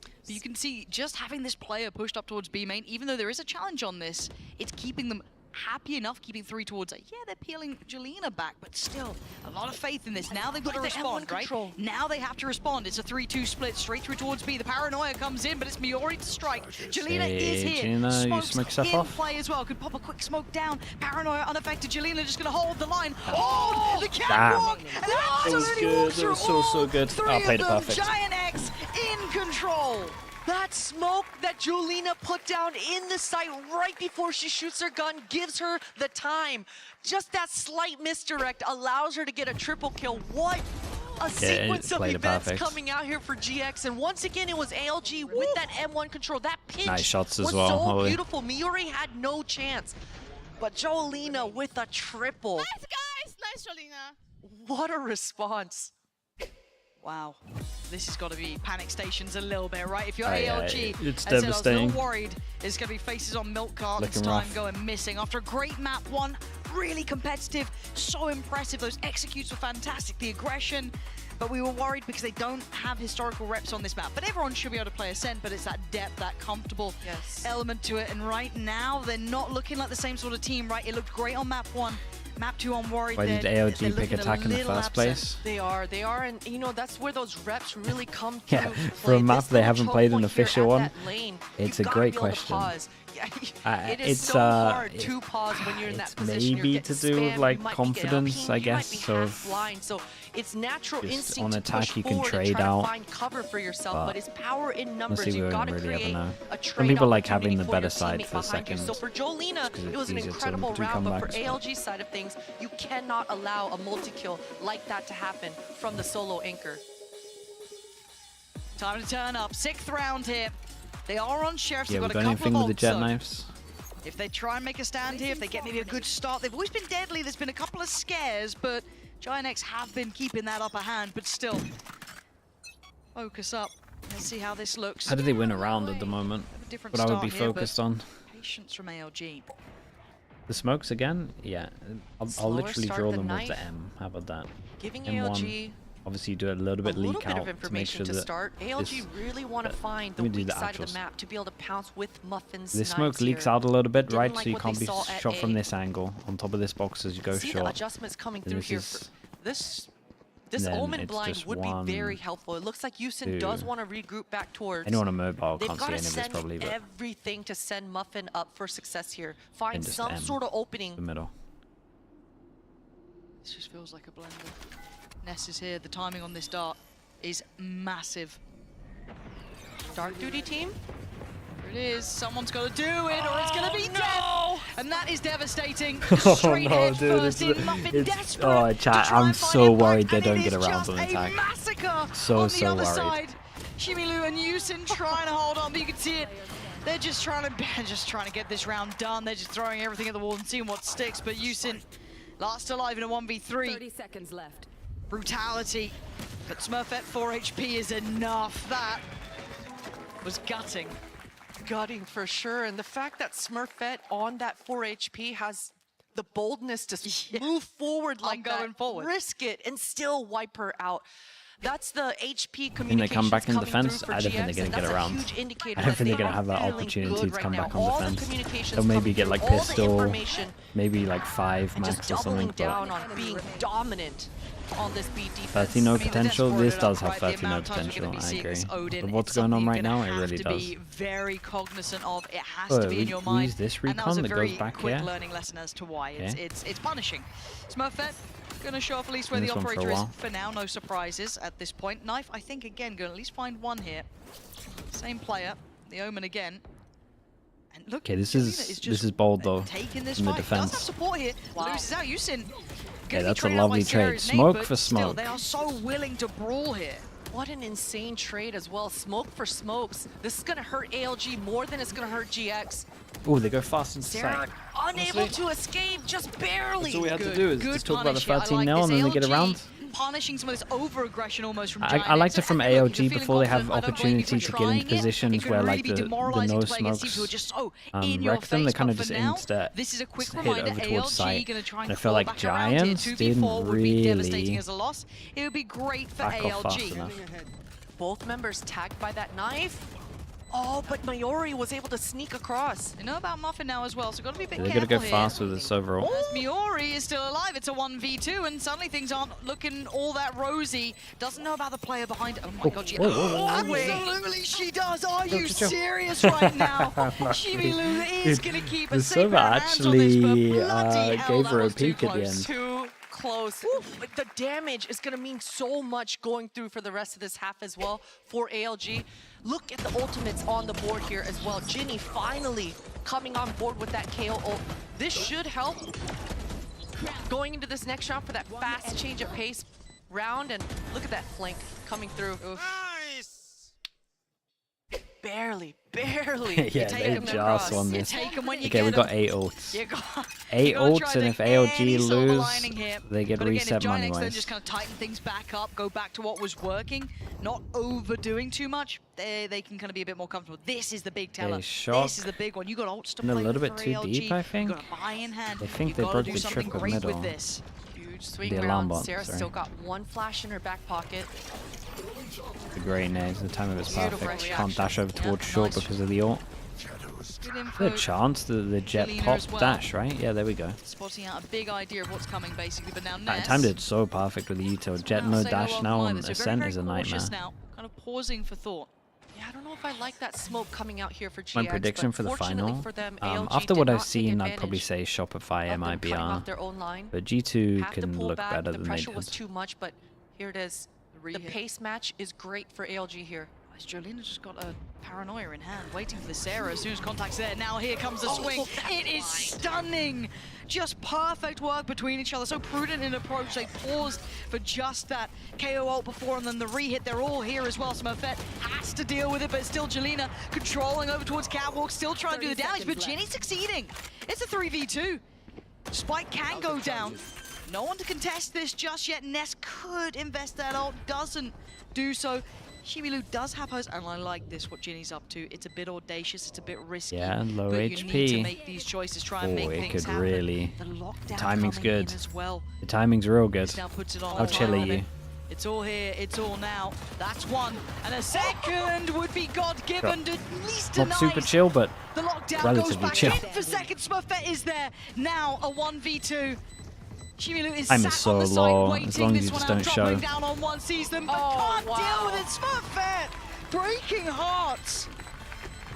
Speaker 8: but you can see just having this player pushed up towards B main, even though there is a challenge on this, it's keeping them happy enough, keeping 3 towards A. Yeah, they're peeling Jelena back, but still, a lot of faith in this. Now they've got to respond, right? Now they have to respond. It's a 3-2 split straight through towards B. The paranoia comes in, but it's Miori to strike. Jelena is here. Smokes in play as well. Could pop a quick smoke down. Paranoia unaffected. Jelena just going to hold the line. Oh, the catwalk!
Speaker 2: It was good. It was so good. I played it perfect.
Speaker 8: Giant X in control.
Speaker 5: That smoke that Jelena put down in the site right before she shoots her gun gives her the time. Just that slight misdirect allows her to get a triple kill. What a sequence of events coming out here for GX. And once again, it was ALG with that M1 control. That pinch
Speaker 2: nice shots as
Speaker 5: was
Speaker 2: well,
Speaker 5: so beautiful. Miori had no chance. But Jelena with a triple.
Speaker 10: Nice, guys. Nice, Jelena.
Speaker 5: What a response.
Speaker 8: Wow, this has got to be panic stations a little bit, right? If you're ALG,
Speaker 2: it's
Speaker 8: I was
Speaker 2: devastating.
Speaker 8: a little worried. There's going to be faces on milk cartons time going missing. After a great map one, really competitive, so impressive. Those executes were fantastic, the aggression. But we were worried because they don't have historical reps on this map. But everyone should be able to play Ascent, but it's that depth, that comfortable element to it. And right now, they're not looking like the same sort of team, right? It looked great on map 1. Map 2 on Worried.
Speaker 2: Why did ALG pick attack in the first place?
Speaker 5: They are, and you know, that's where those reps really come through.
Speaker 2: Yeah, for a map they haven't played an official one, it's a great question.
Speaker 5: It's so hard to pause when you're in that position.
Speaker 2: Maybe to do with like confidence, I guess.
Speaker 5: So it's natural instinct
Speaker 2: on attack
Speaker 5: to
Speaker 2: you can trade out.
Speaker 5: Find cover for yourself, but it's power in numbers.
Speaker 2: Honestly,
Speaker 5: You've got to
Speaker 2: really
Speaker 5: create a trade.
Speaker 2: Some people like having the better side for seconds.
Speaker 5: So for Jelena, it was an incredible round, but for ALG's side of things, you cannot allow a multi-kill like that to happen from the solo anchor.
Speaker 8: Time to turn up. 6th round here. They are on Sheriffs.
Speaker 2: Yeah,
Speaker 8: They've got
Speaker 2: we've
Speaker 8: a
Speaker 2: done
Speaker 8: couple
Speaker 2: anything
Speaker 8: of
Speaker 2: with the jet knives.
Speaker 8: If they try and make a stand here, if they get maybe a good start, they've always been deadly. There's been a couple of scares, but Giant X have been keeping that upper hand, but still. Focus up. Let's see how this looks.
Speaker 2: How do they win a round at the moment? What I would be focused on.
Speaker 8: Patience from ALG.
Speaker 2: The smokes again? Yeah. I'll literally draw them with the M. How about that?
Speaker 5: Giving ALG
Speaker 2: obviously you do a little bit leak out
Speaker 5: to
Speaker 2: make sure
Speaker 5: to
Speaker 2: that
Speaker 5: start. ALG really want to find the weak side of the map to be able to pounce with Muffin's
Speaker 2: this smoke leaks out a little bit, right? So you can't be shot from this angle on top of this box as you go short.
Speaker 5: The adjustments coming through here. This Omen blind would be very helpful. It looks like Yusin does want to regroup back towards.
Speaker 2: Anyone on mobile
Speaker 5: They've
Speaker 2: can't see any of this
Speaker 5: send
Speaker 2: probably, but
Speaker 5: everything to send Muffin up for success here. Find some sort of opening.
Speaker 2: The middle.
Speaker 8: This just feels like a blender. Ness is here. The timing on this dart is massive.
Speaker 5: Dark Duty team?
Speaker 8: Here it is. Someone's got to do it, or it's going to be death. And that is devastating.
Speaker 2: Oh no, dude! Oh, chat. I'm so worried they don't get around on attack. So worried.
Speaker 8: Shimilu and Yusin trying to hold on, but you can see it. They're just trying to get this round done. They're just throwing everything at the wall and seeing what sticks. But Yusin last alive in a 1v3.
Speaker 14: 30 seconds left.
Speaker 8: Brutality. But Smurfette 4 HP is enough. That was gutting.
Speaker 5: Gutting for sure. And the fact that Smurfette on that 4 HP has the boldness to move forward like that, risk it, and still wipe her out. That's the HP communication.
Speaker 2: When they come back in defense, I don't think they're going to get around. I don't think they're going to have that opportunity to come back on defense. They'll maybe get like pistol, maybe like 5 max or something.
Speaker 5: Down on being dominant on this B defense.
Speaker 2: 30-0 potential. This does have 30-0 potential. I agree. But what's going on right now, it really does.
Speaker 8: Be very cognizant of. It has to be in your mind.
Speaker 2: Use this recon that goes back here.
Speaker 8: Learning lesson as to why it's punishing. Smurfette gonna show off at least where the operator is for now. No surprises at this point. Knife, I think again gonna at least find one here. Same player, the Omen again. And look,
Speaker 2: okay, this is bold though.
Speaker 8: Taking this
Speaker 2: in the
Speaker 8: fight.
Speaker 2: defense.
Speaker 8: Does have support here. Loses out. Yusin.
Speaker 2: Okay, that's a lovely trade. Smoke for smoke.
Speaker 8: Still, they are so willing to brawl here.
Speaker 5: What an insane trade as well. Smoke for smokes. This is going to hurt ALG more than it's going to hurt GX.
Speaker 2: Oh, they go fast into
Speaker 5: sight. Unable to escape, just barely.
Speaker 2: That's all we had to do is just talk about the 13-0 and then they get around.
Speaker 8: Punishing some of this over-aggression almost from
Speaker 2: I liked it from ALG before they have opportunity to get in positions where like the no smokes wreck them. They kind of just insta hit over towards sight. And I feel like Giants didn't really
Speaker 8: it would be great for
Speaker 2: back off fast enough.
Speaker 5: Both members tagged by that knife. Oh, but Mayori was able to sneak across.
Speaker 8: You know about Muffin now as well, so got to be a bit
Speaker 2: careful.
Speaker 8: They're
Speaker 2: going to go fast with this overall.
Speaker 8: As Mayori is still alive, it's a 1v2, and suddenly things aren't looking all that rosy. Doesn't know about the player behind it. Oh my god, absolutely she does. Are you serious right now? Shimilu is going to keep a safer hands on this, but
Speaker 2: gave her a peek at the end.
Speaker 5: Too close. But the damage is going to mean so much going through for the rest of this half as well for ALG. Look at the ultimates on the board here as well. Ginny finally coming on board with that KO ult. This should help going into this next round for that fast change of pace round. And look at that flank coming through. Nice! Barely.
Speaker 2: Yeah, they just won this. Okay, we got 8 ults. 8 ults, and if ALG lose, they get reset money wise.
Speaker 8: Then just kind of tighten things back up, go back to what was working, not overdoing too much. They can kind of be a bit more comfortable. This is the big teller. This is the big one. You got ults to play
Speaker 2: a little bit
Speaker 8: for
Speaker 2: too
Speaker 8: ALG.
Speaker 2: deep, I think.
Speaker 8: You got a buy in hand.
Speaker 2: I think they broke the triple middle.
Speaker 5: Huge swing around. Sarah still got 1 flash in her back pocket.
Speaker 2: The great nades, the timing was perfect. Can't dash over towards short because of the ult. The chance, the jet pop dash, right? Yeah, there we go.
Speaker 8: Spotting out a big idea of what's coming basically, but now
Speaker 2: Ness timed it so perfect with the util. Jet no dash now on Ascent is a nightmare.
Speaker 8: Now, kind of pausing for thought.
Speaker 5: Yeah, I don't know if I like that smoke coming out here for GX.
Speaker 2: My prediction for the final, after what I've seen, I'd probably say Shopify MIBR. But G2 can look better than they did.
Speaker 5: The pressure was too much, but here it is. The pace match is great for ALG here.
Speaker 8: Jolina just got a paranoia in hand, waiting for the Sarah. As soon as contact's there, now here comes the swing. It is stunning. Just perfect work between each other. So prudent in approach. They paused for just that KO ult before, and then the re-hit. They're all here as well. Smurfette has to deal with it, but still Jolina controlling over towards Catwalk, still trying to do the damage, but Ginny succeeding. It's a 3v2. Spike can go down. No one to contest this just yet. Ness could invest that ult, doesn't do so. Shimilu does have hers, and I like this, what Ginny's up to. It's a bit audacious, it's a bit risky.
Speaker 2: Yeah, low
Speaker 8: but
Speaker 2: HP.
Speaker 8: You need to make these choices, try and make things happen.
Speaker 2: Really.
Speaker 8: The
Speaker 2: timing's good.
Speaker 8: as well.
Speaker 2: The timing's real good.
Speaker 8: Now puts it on
Speaker 2: How chill are you?
Speaker 8: It's all here, it's all now. That's one. And a second would be God-given, at least
Speaker 2: not
Speaker 8: tonight.
Speaker 2: super chill, but
Speaker 8: the lockdown
Speaker 2: relatively
Speaker 8: goes back
Speaker 2: chill.
Speaker 8: in for second. Smurfette is there. Now a 1v2. Chimilu is
Speaker 2: Time
Speaker 8: sat
Speaker 2: is so
Speaker 8: on the side
Speaker 2: low,
Speaker 8: waiting.
Speaker 2: as long as
Speaker 8: This
Speaker 2: you just
Speaker 8: one out,
Speaker 2: don't show.
Speaker 8: dropping down on one, sees them, but can't deal with it. Smurfette breaking hearts.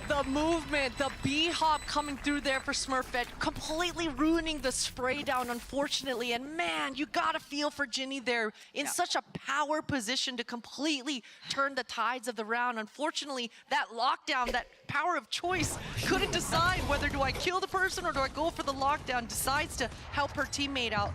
Speaker 5: The movement, the B-hop coming through there for Smurfette, completely ruining the spray down, unfortunately. And man, you gotta feel for Ginny there in such a power position to completely turn the tides of the round. Unfortunately, that lockdown, that power of choice, couldn't decide whether do I kill the person or do I go for the lockdown. Decides to help her teammate out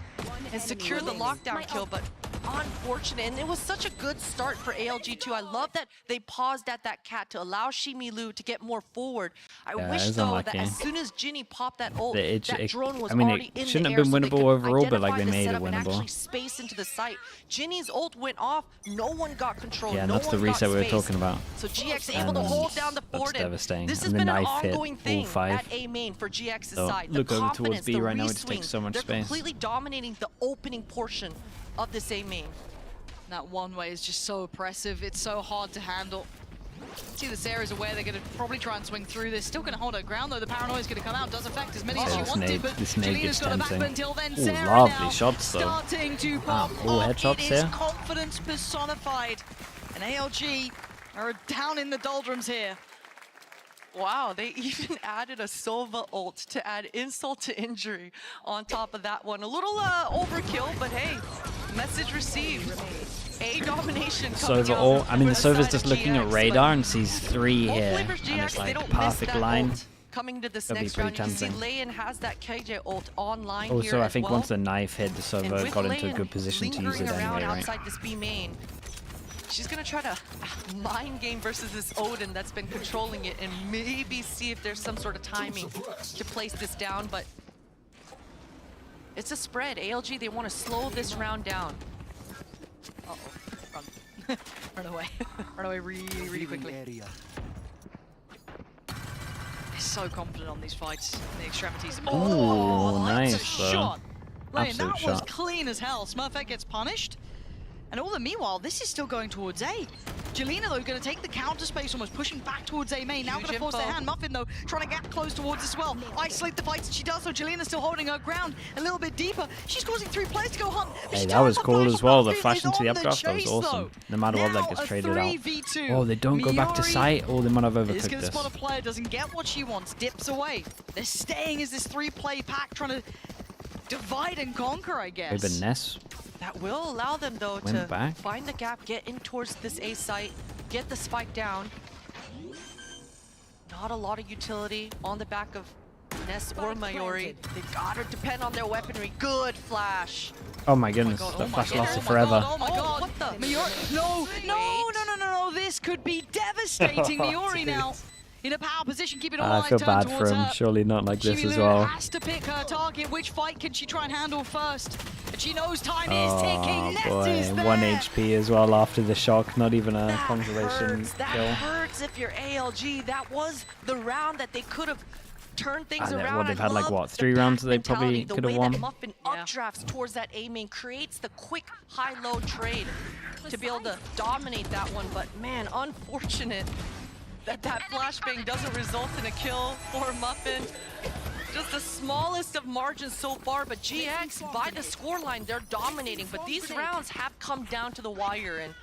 Speaker 5: and secure the lockdown kill, but unfortunate. And it was such a good start for ALG too. I love that they paused at that cat to allow Chimilu to get more forward. I wish though that as soon as Ginny popped that ult, that drone was already in the air.
Speaker 2: It shouldn't have been winnable overall, but like they made it winnable.
Speaker 5: Actually space into the site. Ginny's ult went off. No one got control.
Speaker 2: Yeah, and
Speaker 5: no
Speaker 2: that's the
Speaker 5: one got
Speaker 2: reset we were
Speaker 5: space.
Speaker 2: talking about.
Speaker 5: So GX able to hold down the fort.
Speaker 2: That's devastating.
Speaker 5: This has
Speaker 2: And the
Speaker 5: been an
Speaker 2: knife hit
Speaker 5: ongoing thing
Speaker 2: all 5.
Speaker 5: at A main for GX's
Speaker 2: So
Speaker 5: side.
Speaker 2: look
Speaker 5: The
Speaker 2: over towards
Speaker 5: confidence,
Speaker 2: B
Speaker 5: the
Speaker 2: right now, it just
Speaker 5: reswing,
Speaker 2: takes so much
Speaker 5: they're
Speaker 2: space.
Speaker 5: completely dominating the opening portion of this A main.
Speaker 8: That one way is just so oppressive. It's so hard to handle. See, the Sarah's aware they're going to probably try and swing through this. Still going to hold her ground, though. The paranoia is going to come out. Does affect as many as she wanted, but Jalena's got her back until then.
Speaker 2: Ooh,
Speaker 8: Sarah
Speaker 2: lovely
Speaker 8: now
Speaker 2: shots, though.
Speaker 8: starting to pop
Speaker 2: All
Speaker 8: off.
Speaker 2: headshots
Speaker 8: It is
Speaker 2: here.
Speaker 8: confidence personified. And ALG are down in the doldrums here.
Speaker 5: Wow, they even added a Sova ult to add insult to injury on top of that one. A little overkill, but hey, message received. A domination coming
Speaker 2: Sova
Speaker 5: out
Speaker 2: ult. I mean, the
Speaker 5: for
Speaker 2: Sova's
Speaker 5: side
Speaker 2: just
Speaker 5: of
Speaker 2: looking at
Speaker 5: GX,
Speaker 2: radar and sees 3 here.
Speaker 5: for
Speaker 2: And
Speaker 5: GX,
Speaker 2: it's
Speaker 5: they
Speaker 2: like
Speaker 5: don't miss
Speaker 2: perfect
Speaker 5: that
Speaker 2: line.
Speaker 5: ult coming to this
Speaker 2: That'd be
Speaker 5: next
Speaker 2: pretty
Speaker 5: round. You can see
Speaker 2: tempting.
Speaker 5: Layan has that KJ ult online here
Speaker 2: Also, I
Speaker 5: as
Speaker 2: think
Speaker 5: well.
Speaker 2: once the knife hit, the
Speaker 5: And
Speaker 2: Sova
Speaker 5: with
Speaker 2: got into a
Speaker 5: Layan
Speaker 2: good position to use it
Speaker 5: lingering around
Speaker 2: anyway, right?
Speaker 5: outside this B main, she's gonna try to mind game versus this Odin that's been controlling it and maybe see if there's some sort of timing to place this down, but it's a spread. ALG, they want to slow this round down.
Speaker 8: Uh-oh, run. Run away. Run away really, really quickly. They're so confident on these fights in the extremities.
Speaker 2: Ooh,
Speaker 8: that's
Speaker 2: nice,
Speaker 8: a shot. Lane,
Speaker 2: Absolute
Speaker 8: that was
Speaker 2: shot.
Speaker 8: clean as hell. Smurfette gets punished. And all the meanwhile, this is still going towards A. Jelena, though, going to take the counter space, almost pushing back towards A main. Now going to force their hand. Muffin, though, trying to get close towards as well. Isolate the fights, and she does so. Jelena still holding her ground a little bit deeper. She's causing 3 players to go hunt.
Speaker 2: Hey, that was cool as well. The flash into the updraft, that was awesome. No matter what, that gets traded out. Oh, they don't go back to site. Oh, they might have
Speaker 8: Is
Speaker 2: overcooked
Speaker 8: going to
Speaker 2: this.
Speaker 8: spot a player, doesn't get what she wants, dips away. They're staying as this 3-play pack, trying to divide and conquer, I guess.
Speaker 2: Maybe Ness.
Speaker 5: That will allow them, though,
Speaker 2: Went
Speaker 5: to
Speaker 2: back.
Speaker 5: find the gap, get in towards this A site, get the spike down. Not a lot of utility on the back of Ness or Mayori. They gotta depend on their weaponry. Good flash.
Speaker 2: Oh my goodness, that flash lasted forever.
Speaker 8: Oh my god,
Speaker 5: what the?
Speaker 8: Mayori, no, this could be devastating. Mayori now in a power position, keep it all
Speaker 2: I feel
Speaker 8: turned
Speaker 2: bad
Speaker 8: towards
Speaker 2: for him.
Speaker 8: her.
Speaker 2: Surely not like this as
Speaker 8: Chimilu
Speaker 2: well.
Speaker 8: has to pick her target. Which fight can she try and handle first? And she knows time is ticking. Ness
Speaker 2: boy,
Speaker 8: is there.
Speaker 2: 1 HP as well after the shock. Not even a consolation
Speaker 5: That
Speaker 2: kill.
Speaker 5: hurts if you're ALG. That was the round that they could have turned things around.
Speaker 2: They've
Speaker 5: I
Speaker 2: had like
Speaker 5: love
Speaker 2: what,
Speaker 5: the
Speaker 2: 3 rounds
Speaker 5: pack
Speaker 2: they probably
Speaker 5: mentality,
Speaker 2: could have
Speaker 5: The way
Speaker 2: won.
Speaker 5: that Muffin updrafts towards that A main creates the quick high-low trade to be able to dominate that one. But man, unfortunate that flashbang doesn't result in a kill for Muffin. Just the smallest of margins so far, but GX, by the scoreline, they're dominating. But these rounds have come down to the wire, and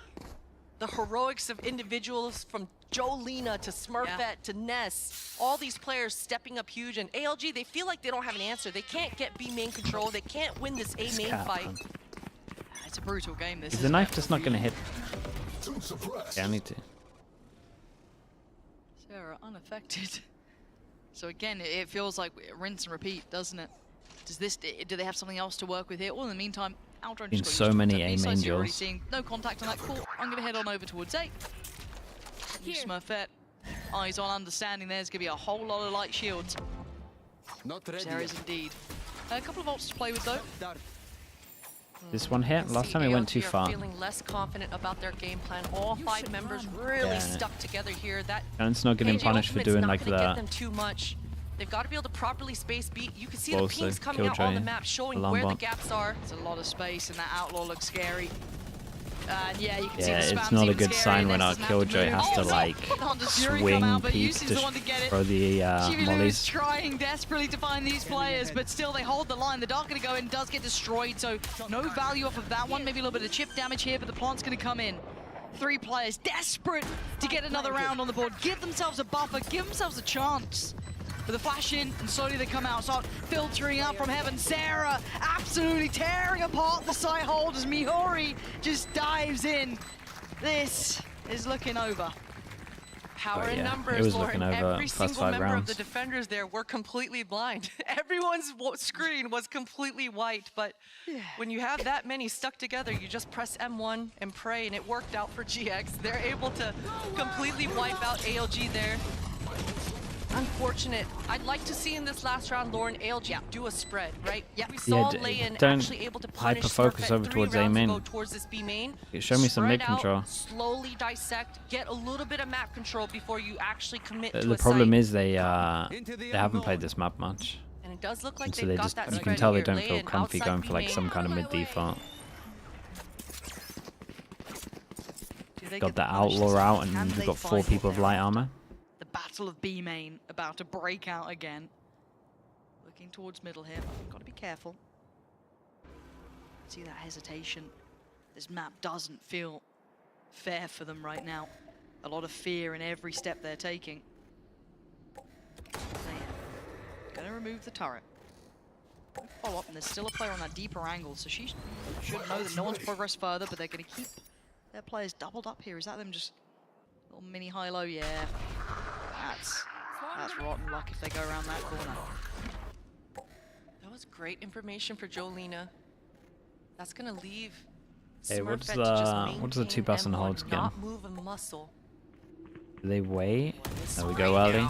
Speaker 5: the heroics of individuals from Jolena to Smurfette to Ness, all these players stepping up huge, and ALG, they feel like they don't have an answer. They can't get B main control. They can't win this A main fight.
Speaker 8: It's a brutal game, this
Speaker 2: Is
Speaker 8: is
Speaker 2: the knife just not going to hit? Yeah, I need to.
Speaker 8: Sarah unaffected. So again, it feels like rinse and repeat, doesn't it? Do they have something else to work with here? Well, in the meantime, Aldron
Speaker 2: Been
Speaker 8: just
Speaker 2: so
Speaker 8: got
Speaker 2: many
Speaker 8: used to
Speaker 2: A
Speaker 8: it.
Speaker 2: main
Speaker 8: You're already
Speaker 2: duels.
Speaker 8: seeing no contact on that court. I'm going to head on over towards A. Smurfette, eyes on understanding there's going to be a whole lot of light shields. There is indeed. A couple of ults to play with though.
Speaker 2: This one hit. Last time it went too
Speaker 5: ALG are
Speaker 2: far.
Speaker 5: feeling less confident about their game plan. All 5 members really
Speaker 2: Yeah.
Speaker 5: stuck together here. That
Speaker 2: And it's not getting
Speaker 5: KJ
Speaker 2: punished for
Speaker 5: ultimate's
Speaker 2: doing
Speaker 5: not
Speaker 2: like
Speaker 5: gonna get
Speaker 2: that.
Speaker 5: them too much. They've got to be able to properly space beat. You can see the
Speaker 2: Close,
Speaker 5: pings
Speaker 2: the
Speaker 5: coming out on the
Speaker 2: Killjoy
Speaker 5: map, showing
Speaker 2: alarm
Speaker 5: where the
Speaker 2: bot.
Speaker 5: gaps are.
Speaker 8: There's a lot of space and that outlaw looks scary. Yeah, you can see the spam's
Speaker 2: it's not a
Speaker 8: even
Speaker 2: good
Speaker 8: scarier.
Speaker 2: sign when
Speaker 8: This
Speaker 2: our
Speaker 8: doesn't have
Speaker 2: Killjoy
Speaker 8: to
Speaker 2: has to
Speaker 8: move.
Speaker 2: like swing peek to throw the
Speaker 8: Chibi is
Speaker 2: mollies.
Speaker 8: trying desperately to find these players, but still they hold the line. The Dark going to go in, does get destroyed, so no value off of that one. Maybe a little bit of chip damage here, but the plant's going to come in. 3 players desperate to get another round on the board. Give themselves a buffer, give themselves a chance. With the flash in, and slowly they come out, start filtering out from heaven. Sarah absolutely tearing apart the site hold as Mihori just dives in. This is looking over.
Speaker 5: Power in
Speaker 2: It
Speaker 5: numbers,
Speaker 2: was
Speaker 5: Lauren.
Speaker 2: looking over
Speaker 5: Every
Speaker 2: first
Speaker 5: single
Speaker 2: 5
Speaker 5: member of
Speaker 2: rounds.
Speaker 5: the defenders there were completely blind. Everyone's screen was completely white, but when you have that many stuck together, you just press M1 and pray, and it worked out for GX. They're able to completely wipe out ALG there. Unfortunate. I'd like to see in this last round, Lauren, ALG do a spread, right? Yeah. We saw Leyen actually able to punish
Speaker 2: hyper-focus over towards A main.
Speaker 5: towards this B main.
Speaker 2: Show me some mid
Speaker 5: Spread out,
Speaker 2: control.
Speaker 5: slowly dissect, get a little bit of map control before you actually commit to
Speaker 2: The
Speaker 5: a
Speaker 2: problem
Speaker 5: site.
Speaker 2: is they haven't played this map much.
Speaker 5: And it does look like
Speaker 2: And so
Speaker 5: they've
Speaker 2: they
Speaker 5: got
Speaker 2: just
Speaker 5: that
Speaker 2: you
Speaker 5: spread
Speaker 2: can tell they
Speaker 5: here.
Speaker 2: don't feel
Speaker 5: Leyen
Speaker 2: comfy
Speaker 5: outside
Speaker 2: going
Speaker 5: B
Speaker 2: for like
Speaker 5: main.
Speaker 2: some kind of mid default.
Speaker 8: Do they
Speaker 2: Got
Speaker 8: get
Speaker 2: the
Speaker 8: punished
Speaker 2: outlaw
Speaker 8: this
Speaker 2: out
Speaker 8: round? Can
Speaker 2: and we've
Speaker 8: they
Speaker 2: got 4
Speaker 8: fight
Speaker 2: people
Speaker 8: it
Speaker 2: with light armor.
Speaker 8: The battle of B main about to break out again. Looking towards middle here. Got to be careful. See that hesitation. This map doesn't feel fair for them right now. A lot of fear in every step they're taking. Gonna remove the turret. Follow up, and there's still a player on that deeper angle, so she should know that no one's progressed further, but they're gonna keep their players doubled up here. Is that them just little mini high-low? Yeah. That's rotten luck if they go around that corner.
Speaker 5: That was great information for Jolina. That's gonna leave
Speaker 2: Hey, what's
Speaker 5: Smurfette to just
Speaker 2: the 2 bus and
Speaker 5: maintain
Speaker 2: holds
Speaker 5: M1,
Speaker 2: again?
Speaker 5: not move a muscle.
Speaker 2: Do they wait? There we go early.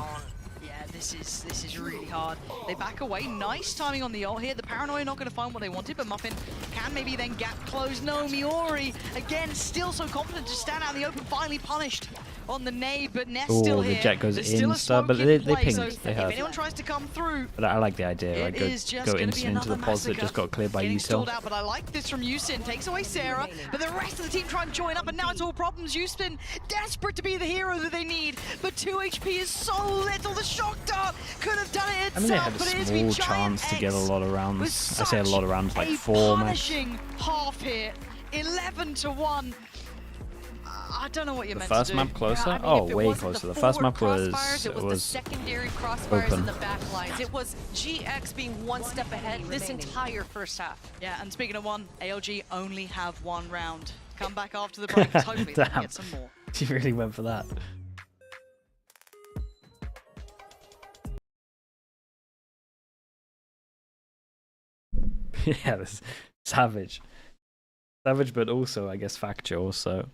Speaker 8: Yeah, this is really hard. They back away. Nice timing on the ult here. The Paranoia not going to find what they wanted, but Muffin can maybe then gap close. No, Miori, again, still so confident to stand out in the open, finally punished on the nade, but Ness still here.
Speaker 2: The jet goes
Speaker 8: There's still a
Speaker 2: insta,
Speaker 8: smoke
Speaker 2: but
Speaker 8: in
Speaker 2: they
Speaker 8: play,
Speaker 2: pinged,
Speaker 8: so
Speaker 2: they
Speaker 8: if
Speaker 2: heard.
Speaker 8: anyone tries to come through,
Speaker 2: But I like the idea, right?
Speaker 8: it is just
Speaker 2: Go
Speaker 8: gonna be
Speaker 2: instant into the
Speaker 8: another
Speaker 2: pods that
Speaker 8: massacre.
Speaker 2: just got cleared by
Speaker 8: Getting stalled
Speaker 2: Util.
Speaker 8: out, but I like this from Yusin. Takes away Sarah, but the rest of the team try and join up, and now it's all problems. Yusin desperate to be the hero that they need, but 2 HP is so little. The shock dart could have done it itself,
Speaker 2: I mean, they had
Speaker 8: but it
Speaker 2: a
Speaker 8: is
Speaker 2: small
Speaker 8: the Giant
Speaker 2: chance to get a
Speaker 8: X
Speaker 2: lot of rounds.
Speaker 8: with
Speaker 2: I say a lot of rounds, like 4 maybe.
Speaker 8: punishing half here. 11-1. I don't know what you're
Speaker 2: The
Speaker 8: meant
Speaker 2: first
Speaker 8: to do.
Speaker 2: map closer?
Speaker 5: Yeah, I mean,
Speaker 2: Oh,
Speaker 5: if it
Speaker 2: way
Speaker 5: wasn't
Speaker 2: closer. The
Speaker 5: the
Speaker 2: first map
Speaker 5: forward
Speaker 2: was
Speaker 5: crossfires, it was the secondary crossfires
Speaker 2: open.
Speaker 5: in the back lines. It was GX being 1 step ahead this entire first half.
Speaker 8: Yeah, and speaking of 1, ALG only have 1 round. Come back after the break. Hopefully they can
Speaker 2: Damn.
Speaker 8: get some more.
Speaker 2: She really went for that. Yeah, this savage. Savage, but also, I guess, factual, so.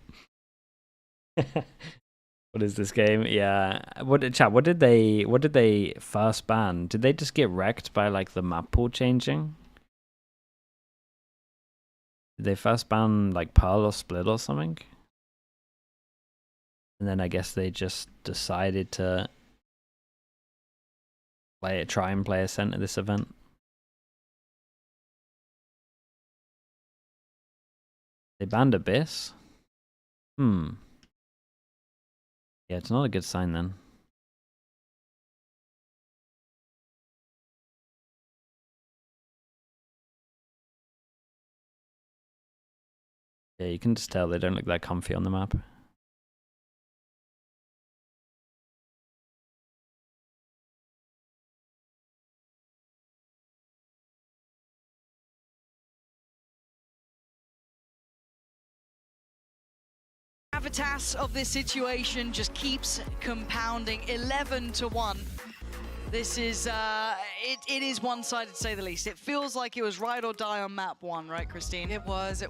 Speaker 2: What is this game? Yeah. What did they first ban? Did they just get wrecked by like the map pool changing? Did they first ban like Pearl or Split or something? And then I guess they just decided to try and play Ascent at this event. They banned Abyss? Yeah, it's not a good sign then. Yeah, you can just tell they don't look that comfy on the map.
Speaker 8: Gravitas of this situation just keeps compounding. 11-1. This is, it is one-sided to say the least. It feels like it was ride or die on map 1, right, Christine?
Speaker 5: It was,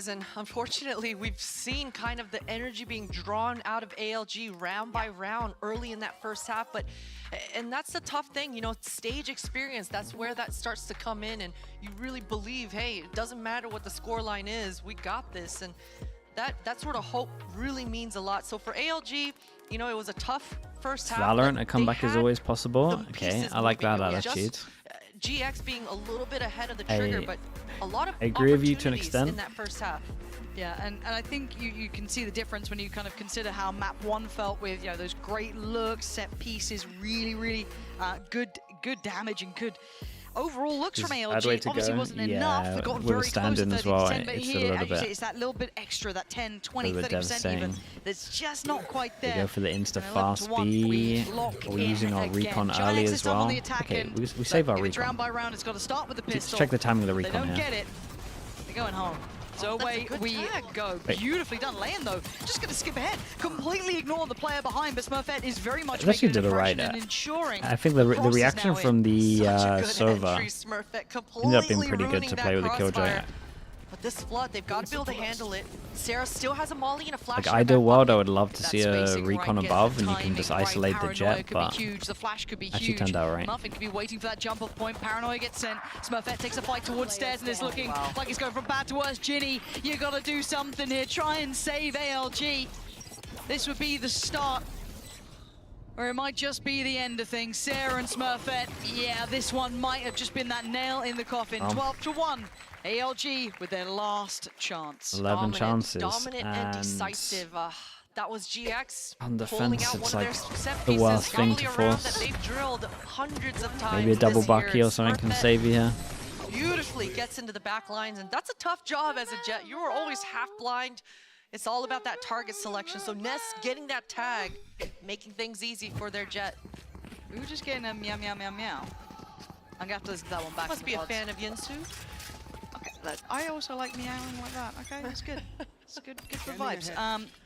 Speaker 5: and unfortunately, we've seen kind of the energy being drawn out of ALG round by round early in that first half, and that's the tough thing, you know, stage experience, that's where that starts to come in, and you really believe, hey, it doesn't matter what the scoreline is, we got this, and that sort of hope really means a lot. So for ALG, you know, it was a tough first half.
Speaker 2: Valorant, a comeback is always possible. Okay, I like that attitude.
Speaker 5: GX being a little bit ahead of the trigger, but a lot of
Speaker 2: I agree with you to an extent
Speaker 5: in that first half.
Speaker 8: Yeah, and I think you can see the difference when you kind of consider how map 1 felt with, you know, those great looks, set pieces, really good damage and good overall looks from ALG. Obviously wasn't enough. They got very close to 30%, but here, as you say, it's that little bit extra, that 10, 20, 30% even. That's just not quite there.
Speaker 2: We go for the insta fast B. Are we using our recon early as well? Okay, we save our recon.
Speaker 8: Round by round, it's got to start with the pistol.
Speaker 2: Check the timing of the recon here.
Speaker 8: They don't get it. They're going home. So away we go. Beautifully done. Leon, though, just going to skip ahead. Completely ignore the player behind, but Smurfette is very much making an impression and ensuring.
Speaker 2: I think the reaction from the server ended up being pretty good to play with the Killjoy.
Speaker 5: But this flood, they've got to be able to handle it. Sarah still has a molly and a flash.
Speaker 2: Like ideal world, I would love to see a recon above, and you can just isolate the jet, but actually turned out right.
Speaker 8: Muffin could be waiting for that jump off point. Paranoia gets sent. Smurfette takes a fight towards stairs and is looking like he's going from bad to worse. Ginny, you got to do something here. Try and save ALG. This would be the start, or it might just be the end of things. Sarah and Smurfette, yeah, this one might have just been that nail in the coffin. 12-1. ALG with their last chance.
Speaker 2: 11 chances.
Speaker 5: Dominant and decisive. That was GX
Speaker 2: on
Speaker 5: defense.
Speaker 2: It's like the worst thing to force.
Speaker 5: They've drilled hundreds of times.
Speaker 2: Maybe a double bucky or something can save you here.
Speaker 5: Beautifully gets into the back lines, and that's a tough job as a Jet. You are always half blind. It's all about that target selection. So Ness getting that tag, making things easy for their Jet.
Speaker 8: We were just getting a meow meow meow meow. I'm gonna have to listen to that one back.
Speaker 5: Must be a fan of Yinsu.
Speaker 8: Okay, I also like meowing like that. Okay, that's good. It's good for vibes.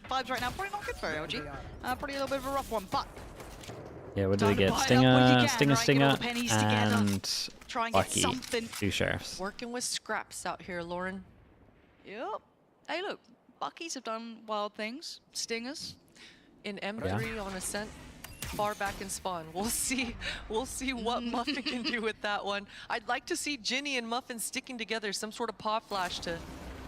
Speaker 8: Vibes right now probably not good for ALG. Probably a little bit of a rough one, but
Speaker 2: yeah, what do we get? Stinger, and Bucky. 2 sheriffs.
Speaker 5: Working with scraps out here, Lauren.
Speaker 8: Yep. Hey, look, Buckies have done wild things. Stingers
Speaker 5: in M3 on Ascent. Far back in spawn. We'll see what Muffin can do with that one. I'd like to see Ginny and Muffin sticking together, some sort of pop flash to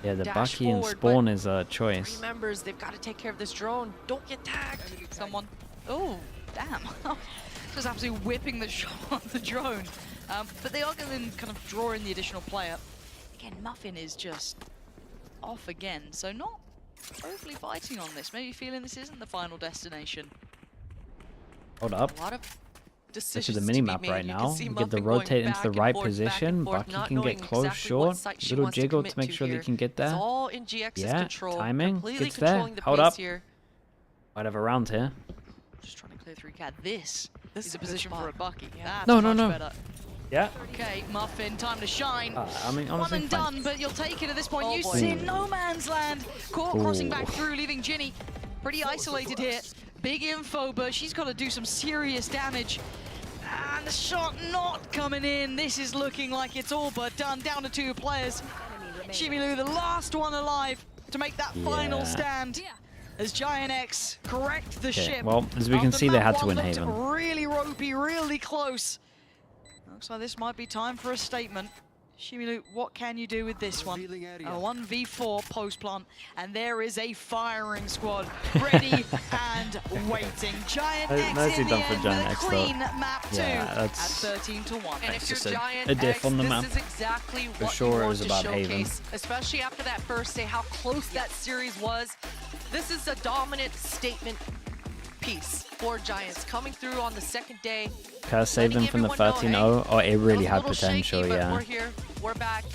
Speaker 2: the Bucky and Spawn is a choice.
Speaker 5: 3 members, they've got to take care of this drone. Don't get tagged.
Speaker 8: Someone. Oh, damn. Just absolutely whipping the shot on the drone. But they are going to kind of draw in the additional player. Again, Muffin is just off again, so not overly fighting on this. Maybe feeling this isn't the final destination.
Speaker 2: Hold up.
Speaker 5: A lot of
Speaker 2: this is the mini-map right now. We get the rotate into the right position. Bucky can get close, short. Little jiggle to make sure they can get there.
Speaker 5: All in GX's control.
Speaker 2: Timing. Gets there. Hold up. Might have a round here.
Speaker 8: Just trying to clear through cat. This is a position for a Bucky.
Speaker 2: No.
Speaker 8: Better.
Speaker 2: Yeah.
Speaker 8: Okay, Muffin, time to shine.
Speaker 2: I mean,
Speaker 8: one and done, but you'll take it at this point. You see no man's land. Caught crossing back through, leaving Ginny pretty isolated here. Big info, but she's got to do some serious damage. And the shot not coming in. This is looking like it's all but done. Down to 2 players. Shimilu, the last one alive to make that final stand. As Giant X correct the ship.
Speaker 2: Well, as we can see, they had to win Haven.
Speaker 8: Really ropey, really close. Looks like this might be time for a statement. Shimilu, what can you do with this one? A 1v4 post plant, and there is a firing squad ready and waiting. Giant X in the end with a clean map 2 at 13-1.
Speaker 5: And if you're Giant
Speaker 2: a diff on the map.
Speaker 5: This is exactly what
Speaker 2: sure
Speaker 5: you
Speaker 2: it
Speaker 5: want
Speaker 2: was
Speaker 5: to
Speaker 2: about
Speaker 5: showcase,
Speaker 2: Haven.
Speaker 5: especially after that first day, how close that series was. This is a dominant statement piece for Giants coming through on the second day.
Speaker 2: Curse saved them from the 13-0. Oh, it really had potential,
Speaker 5: shaky, but we're here, we're back.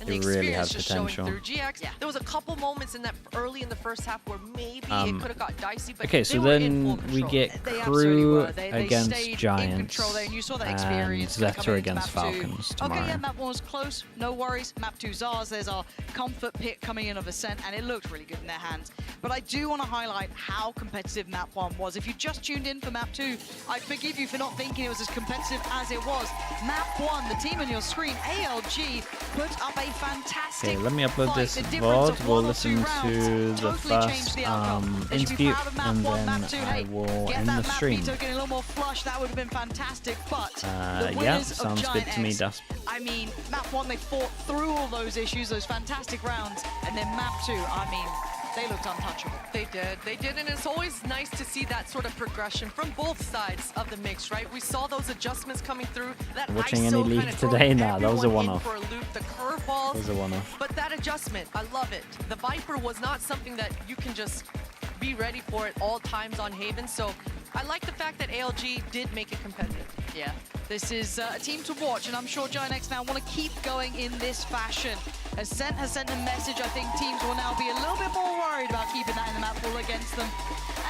Speaker 5: And the experience just potential. Showing through GX. There was a couple moments in that early in the first half where maybe it could have got dicey, but
Speaker 2: okay, so then we get Crew against Giants
Speaker 8: and you saw that experience
Speaker 2: Zeta against Falcons tomorrow.
Speaker 8: Okay, yeah, map 1 was close, no worries. Map 2's ours. There's our comfort pick coming in of Ascent, and it looked really good in their hands. But I do want to highlight how competitive map 1 was. If you just tuned in for map 2, I forgive you for not thinking it was as competitive as it was. Map 1, the team on your screen, ALG, put up a fantastic
Speaker 2: Okay, let me upload this VOD. We'll listen to the first interview, and then I will end the stream.
Speaker 8: Getting a little more flush, that would have been fantastic, but
Speaker 2: yeah, sounds good to me, Dust.
Speaker 8: I mean, map 1, they fought through all those issues, those fantastic rounds, and then map 2, I mean, they looked untouchable.
Speaker 5: They did, and it's always nice to see that sort of progression from both sides of the mix, right? We saw those adjustments coming through. That
Speaker 2: watching
Speaker 5: ISO
Speaker 2: any league today? Nah, that was a one-off.
Speaker 5: The curveballs.
Speaker 2: That was a one-off.
Speaker 5: But that adjustment, I love it. The Viper was not something that you can just be ready for at all times on Haven, so I like the fact that ALG did make it competitive.
Speaker 8: Yeah, this is a team to watch, and I'm sure Giant now want to keep going in this fashion. Ascent has sent a message. I think teams will now be a little bit more worried about keeping that in the map pool against them.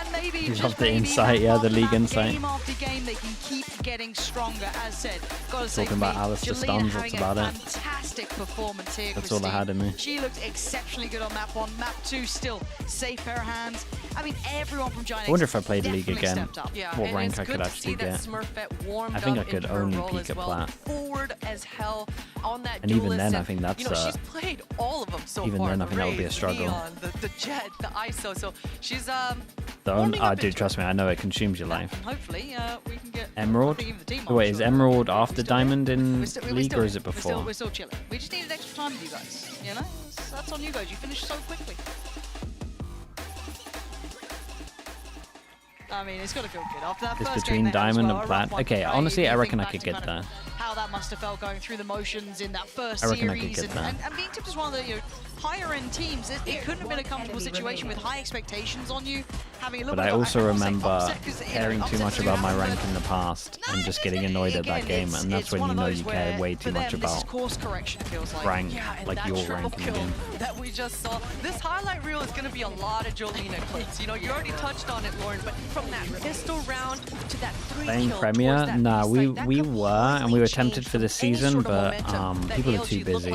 Speaker 8: And maybe,
Speaker 2: you
Speaker 8: just
Speaker 2: love the
Speaker 8: maybe,
Speaker 2: insight, yeah, the league insight.
Speaker 8: Game after game, they can keep getting stronger. As said, gotta say,
Speaker 2: talking about Alistair Stuns, that's about it.
Speaker 8: Fantastic performance here.
Speaker 2: That's all I had in me.
Speaker 8: She looked exceptionally good on map 1. Map 2 still safe pair of hands. I mean, everyone from Giant
Speaker 2: I wonder if I played League again,
Speaker 5: yeah,
Speaker 2: what rank I could actually get. I think I could only peak at plat.
Speaker 5: Forward as hell on that
Speaker 2: and even then, I think that's
Speaker 5: she's played all of them so
Speaker 2: even
Speaker 5: far.
Speaker 2: Then, I think that would be a struggle.
Speaker 5: Neon, the Jet, the ISO. So she's
Speaker 2: dude, trust me, I know it consumes your life.
Speaker 8: Hopefully, we can get
Speaker 2: Emerald. Wait, is Emerald after Diamond in League, or is it before?
Speaker 8: We're still chilling. We just needed extra time with you guys. You know, that's on you guys. You finished so quickly. I mean, it's got to feel good after that
Speaker 2: It's
Speaker 8: first
Speaker 2: between
Speaker 8: game
Speaker 2: Diamond and
Speaker 8: well,
Speaker 2: Plat. Okay, honestly, I reckon I could get there.
Speaker 8: How that must have felt going through the motions in that first
Speaker 2: I reckon I
Speaker 8: series,
Speaker 2: could get that.
Speaker 8: and being tipped as one of the higher end teams, it couldn't have been a comfortable situation with high expectations on you. Having a little
Speaker 2: But
Speaker 8: bit
Speaker 2: I
Speaker 8: of,
Speaker 2: also remember
Speaker 8: upset,
Speaker 2: caring too much about my rank in the past and just getting annoyed at that game, and that's when you know you care way too much about rank, like your rank in the game.
Speaker 5: That we just saw. This highlight reel is going to be a lot of Jolina clips. You know, you already touched on it, Lauren, but from that pistol round to that 3
Speaker 2: Playing
Speaker 5: kill
Speaker 2: Premier? Nah, we were, and we were tempted for this season, but people are too busy.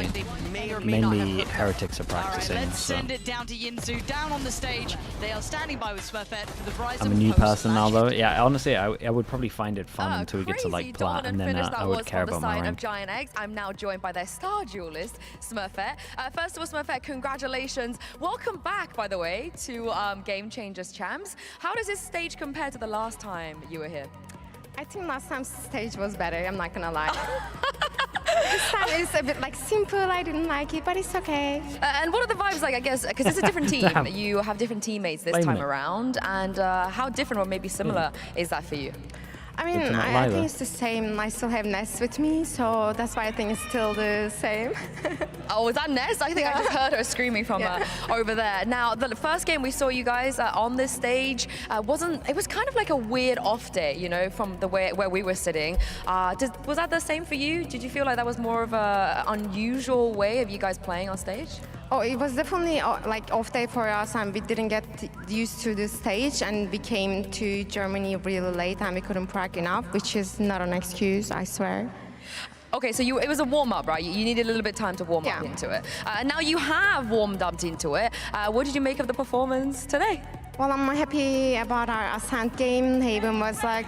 Speaker 2: Mainly Heretics are practicing,
Speaker 8: Let's
Speaker 2: so.
Speaker 8: send it down to Yinzu, down on the stage. They are standing by with Smurfette. The Verizon
Speaker 2: I'm a new
Speaker 8: post
Speaker 2: person now,
Speaker 8: match.
Speaker 2: though. Yeah, honestly, I would probably find it fun until we get to like Plat, and then I would care about my rank.
Speaker 4: Giant Eggs. I'm now joined by their star duelist, Smurfette. First of all, Smurfette, congratulations. Welcome back, by the way, to Game Changers Champs. How does this stage compare to the last time you were here?
Speaker 12: I think last time's stage was better, I'm not gonna lie. This time is a bit like simple, I didn't like it, but it's okay.
Speaker 4: And what are the vibes like, I guess, because it's a different team. You have different teammates this time around, and how different or maybe similar is that for you?
Speaker 12: I mean, I think it's the same. I still have Ness with me, so that's why I think it's still the same.
Speaker 4: Oh, was that Ness? I think I just heard her screaming from over there. Now, the first game we saw you guys on this stage it was kind of like a weird off day, you know, from the way where we were sitting. Was that the same for you? Did you feel like that was more of a unusual way of you guys playing on stage?
Speaker 12: Oh, it was definitely like off day for us, and we didn't get used to the stage, and we came to Germany really late and we couldn't practice enough, which is not an excuse, I swear.
Speaker 4: Okay, so it was a warm-up, right? You needed a little bit of time to warm up into it. Now you have warmed up into it. What did you make of the performance today?
Speaker 12: Well, I'm happy about our Ascent game. Haven was like ...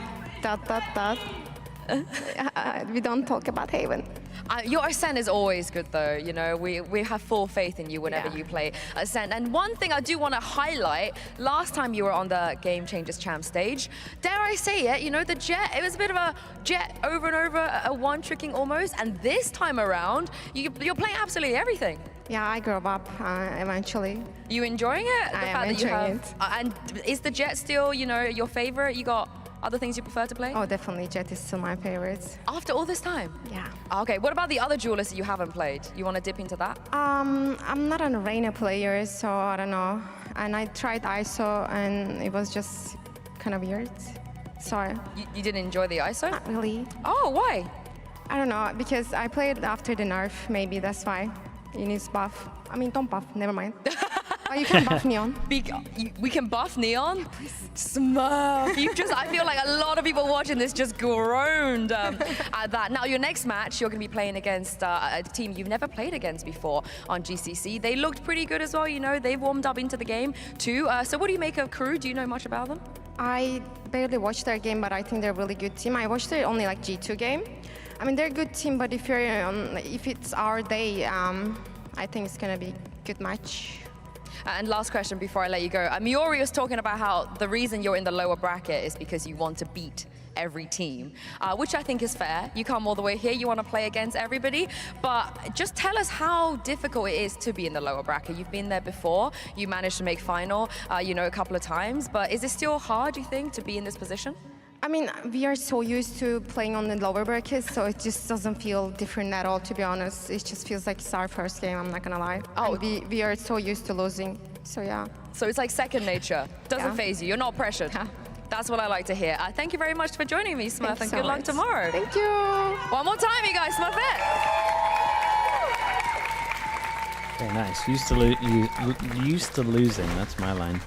Speaker 12: We don't talk about Haven.
Speaker 4: Your Ascent is always good, though. You know, we have full faith in you whenever you play Ascent. And one thing I do want to highlight, last time you were on the Game Changers Champ stage, dare I say it, you know, the Jet, it was a bit of a Jet over and over, a one-tricking almost. And this time around, you're playing absolutely everything.
Speaker 12: Yeah, I grew up eventually.
Speaker 4: You enjoying it?
Speaker 12: I am enjoying it.
Speaker 4: And is the Jet still, you know, your favorite? You got other things you prefer to play?
Speaker 12: Oh, definitely. Jet is still my favorite.
Speaker 4: After all this time?
Speaker 12: Yeah.
Speaker 4: Okay, what about the other duelists that you haven't played? You want to dip into that?
Speaker 12: I'm not an arena player, so I don't know. And I tried ISO, and it was just kind of weird. Sorry.
Speaker 4: You didn't enjoy the ISO?
Speaker 12: Not really.
Speaker 4: Oh, why?
Speaker 12: I don't know, because I played after the nerf, maybe that's why. You need buff. I mean, don't buff, never mind. Oh, you can buff Neon.
Speaker 4: We can buff Neon? Smurf. I feel like a lot of people watching this just groaned at that. Now, your next match, you're going to be playing against a team you've never played against before on GCC. They looked pretty good as well, you know. They warmed up into the game too. So what do you make of Crew? Do you know much about them?
Speaker 12: I barely watched their game, but I think they're a really good team. I watched their only like G2 game. I mean, they're a good team, but if it's our day, I think it's going to be a good match.
Speaker 4: And last question before I let you go. Miori was talking about how the reason you're in the lower bracket is because you want to beat every team, which I think is fair. You come all the way here, you want to play against everybody, but just tell us how difficult it is to be in the lower bracket. You've been there before, you managed to make final, you know, a couple of times, but is it still hard, do you think, to be in this position?
Speaker 12: I mean, we are so used to playing on the lower brackets, so it just doesn't feel different at all, to be honest. It just feels like it's our first game, I'm not gonna lie. Oh, we are so used to losing, so yeah.
Speaker 4: So it's like second nature, doesn't phase you, you're not pressured.
Speaker 12: Yeah.
Speaker 4: That's what I like to hear. Thank you very much for joining me, Smurf, and good luck tomorrow.
Speaker 12: Thank you.
Speaker 4: One more time, you guys, Smurf it.
Speaker 2: Very nice. Used to losing. That's my line.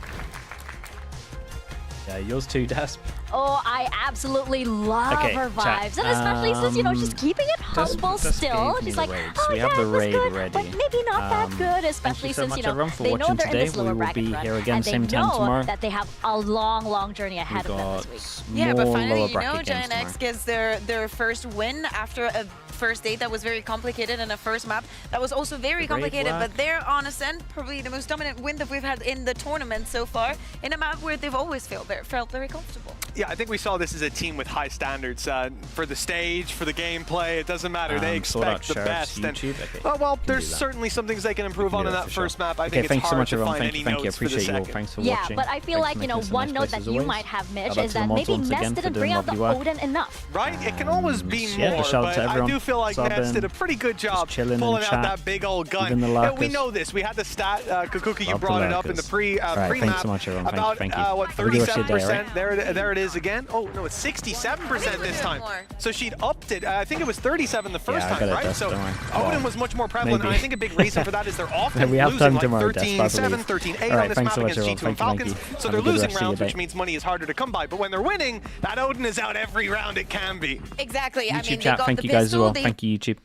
Speaker 2: Yeah, yours too, Dasp.
Speaker 3: Oh, I absolutely love her vibes. And especially since, you know, she's keeping it humble still. She's like, oh,
Speaker 2: we
Speaker 3: yeah,
Speaker 2: have the
Speaker 3: it was
Speaker 2: raid
Speaker 3: good,
Speaker 2: ready.
Speaker 3: but maybe not that good, especially since, you know, they know they're in this lower bracket run, and they know that they have a long, long journey ahead of them this week.
Speaker 6: Yeah, but finally, you know, Gen X gets their first win after a first date that was very complicated and a first map that was also very complicated, but they're on Ascent, probably the most dominant win that we've had in the tournament so far, in a map where they've always felt very comfortable.
Speaker 1: Yeah, I think we saw this as a team with high standards for the stage, for the gameplay. It doesn't matter. They expect the best. And, well, there's certainly some things they can improve on in that first map. I think it's hard to find any notes for the second.
Speaker 2: Thanks for
Speaker 3: watching.
Speaker 2: watching.
Speaker 3: But I feel like, you know, one note that you might have, Mitch, is that maybe Ness didn't bring out the Odin enough.
Speaker 1: Right? It can always be more, but I do feel like Ness did a pretty good job pulling out that big old gun. We know this. We had the stat, Kukuka, you brought it up in the pre-map about, what, 37%? There it is again. Oh, no, it's 67% this time. So she'd upped it. I think it was 37 the first time, right? So Odin was much more prevalent, and I think a big reason for that is they're often losing like 13-7, 13-8 on this map against G2 and Falcons. So they're losing rounds, which means money is harder to come by. But when they're winning, that Odin is out every round it can be.
Speaker 6: Exactly.
Speaker 2: YouTube chat, thank you guys as well. Thank you, YouTube.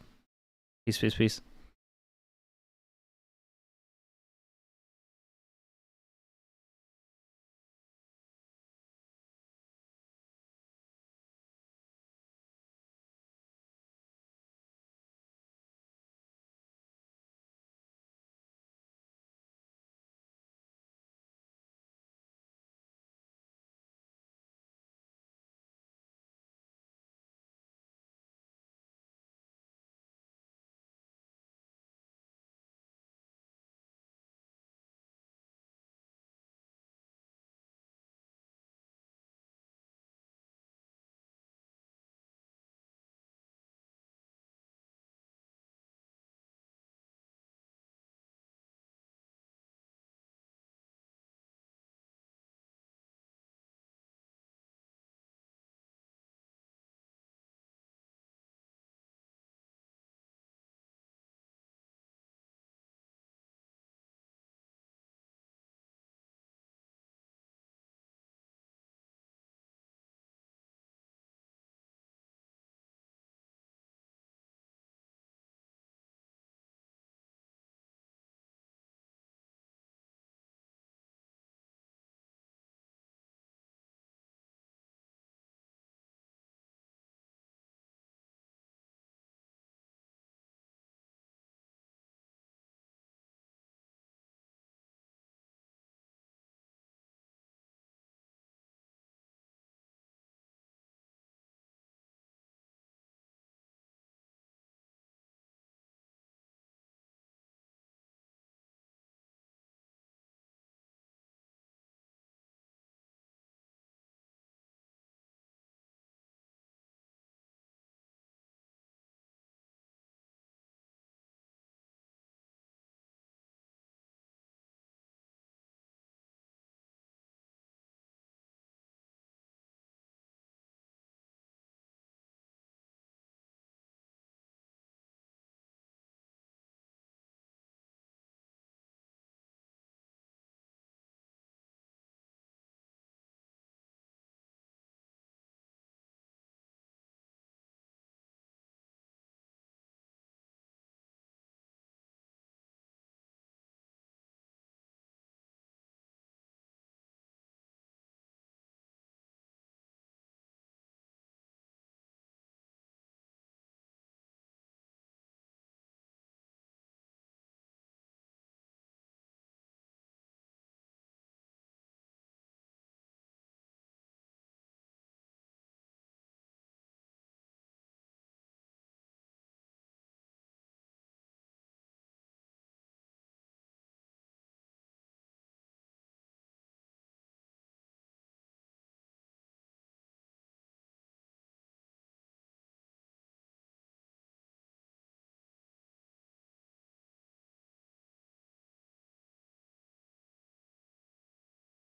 Speaker 2: Peace, peace, peace.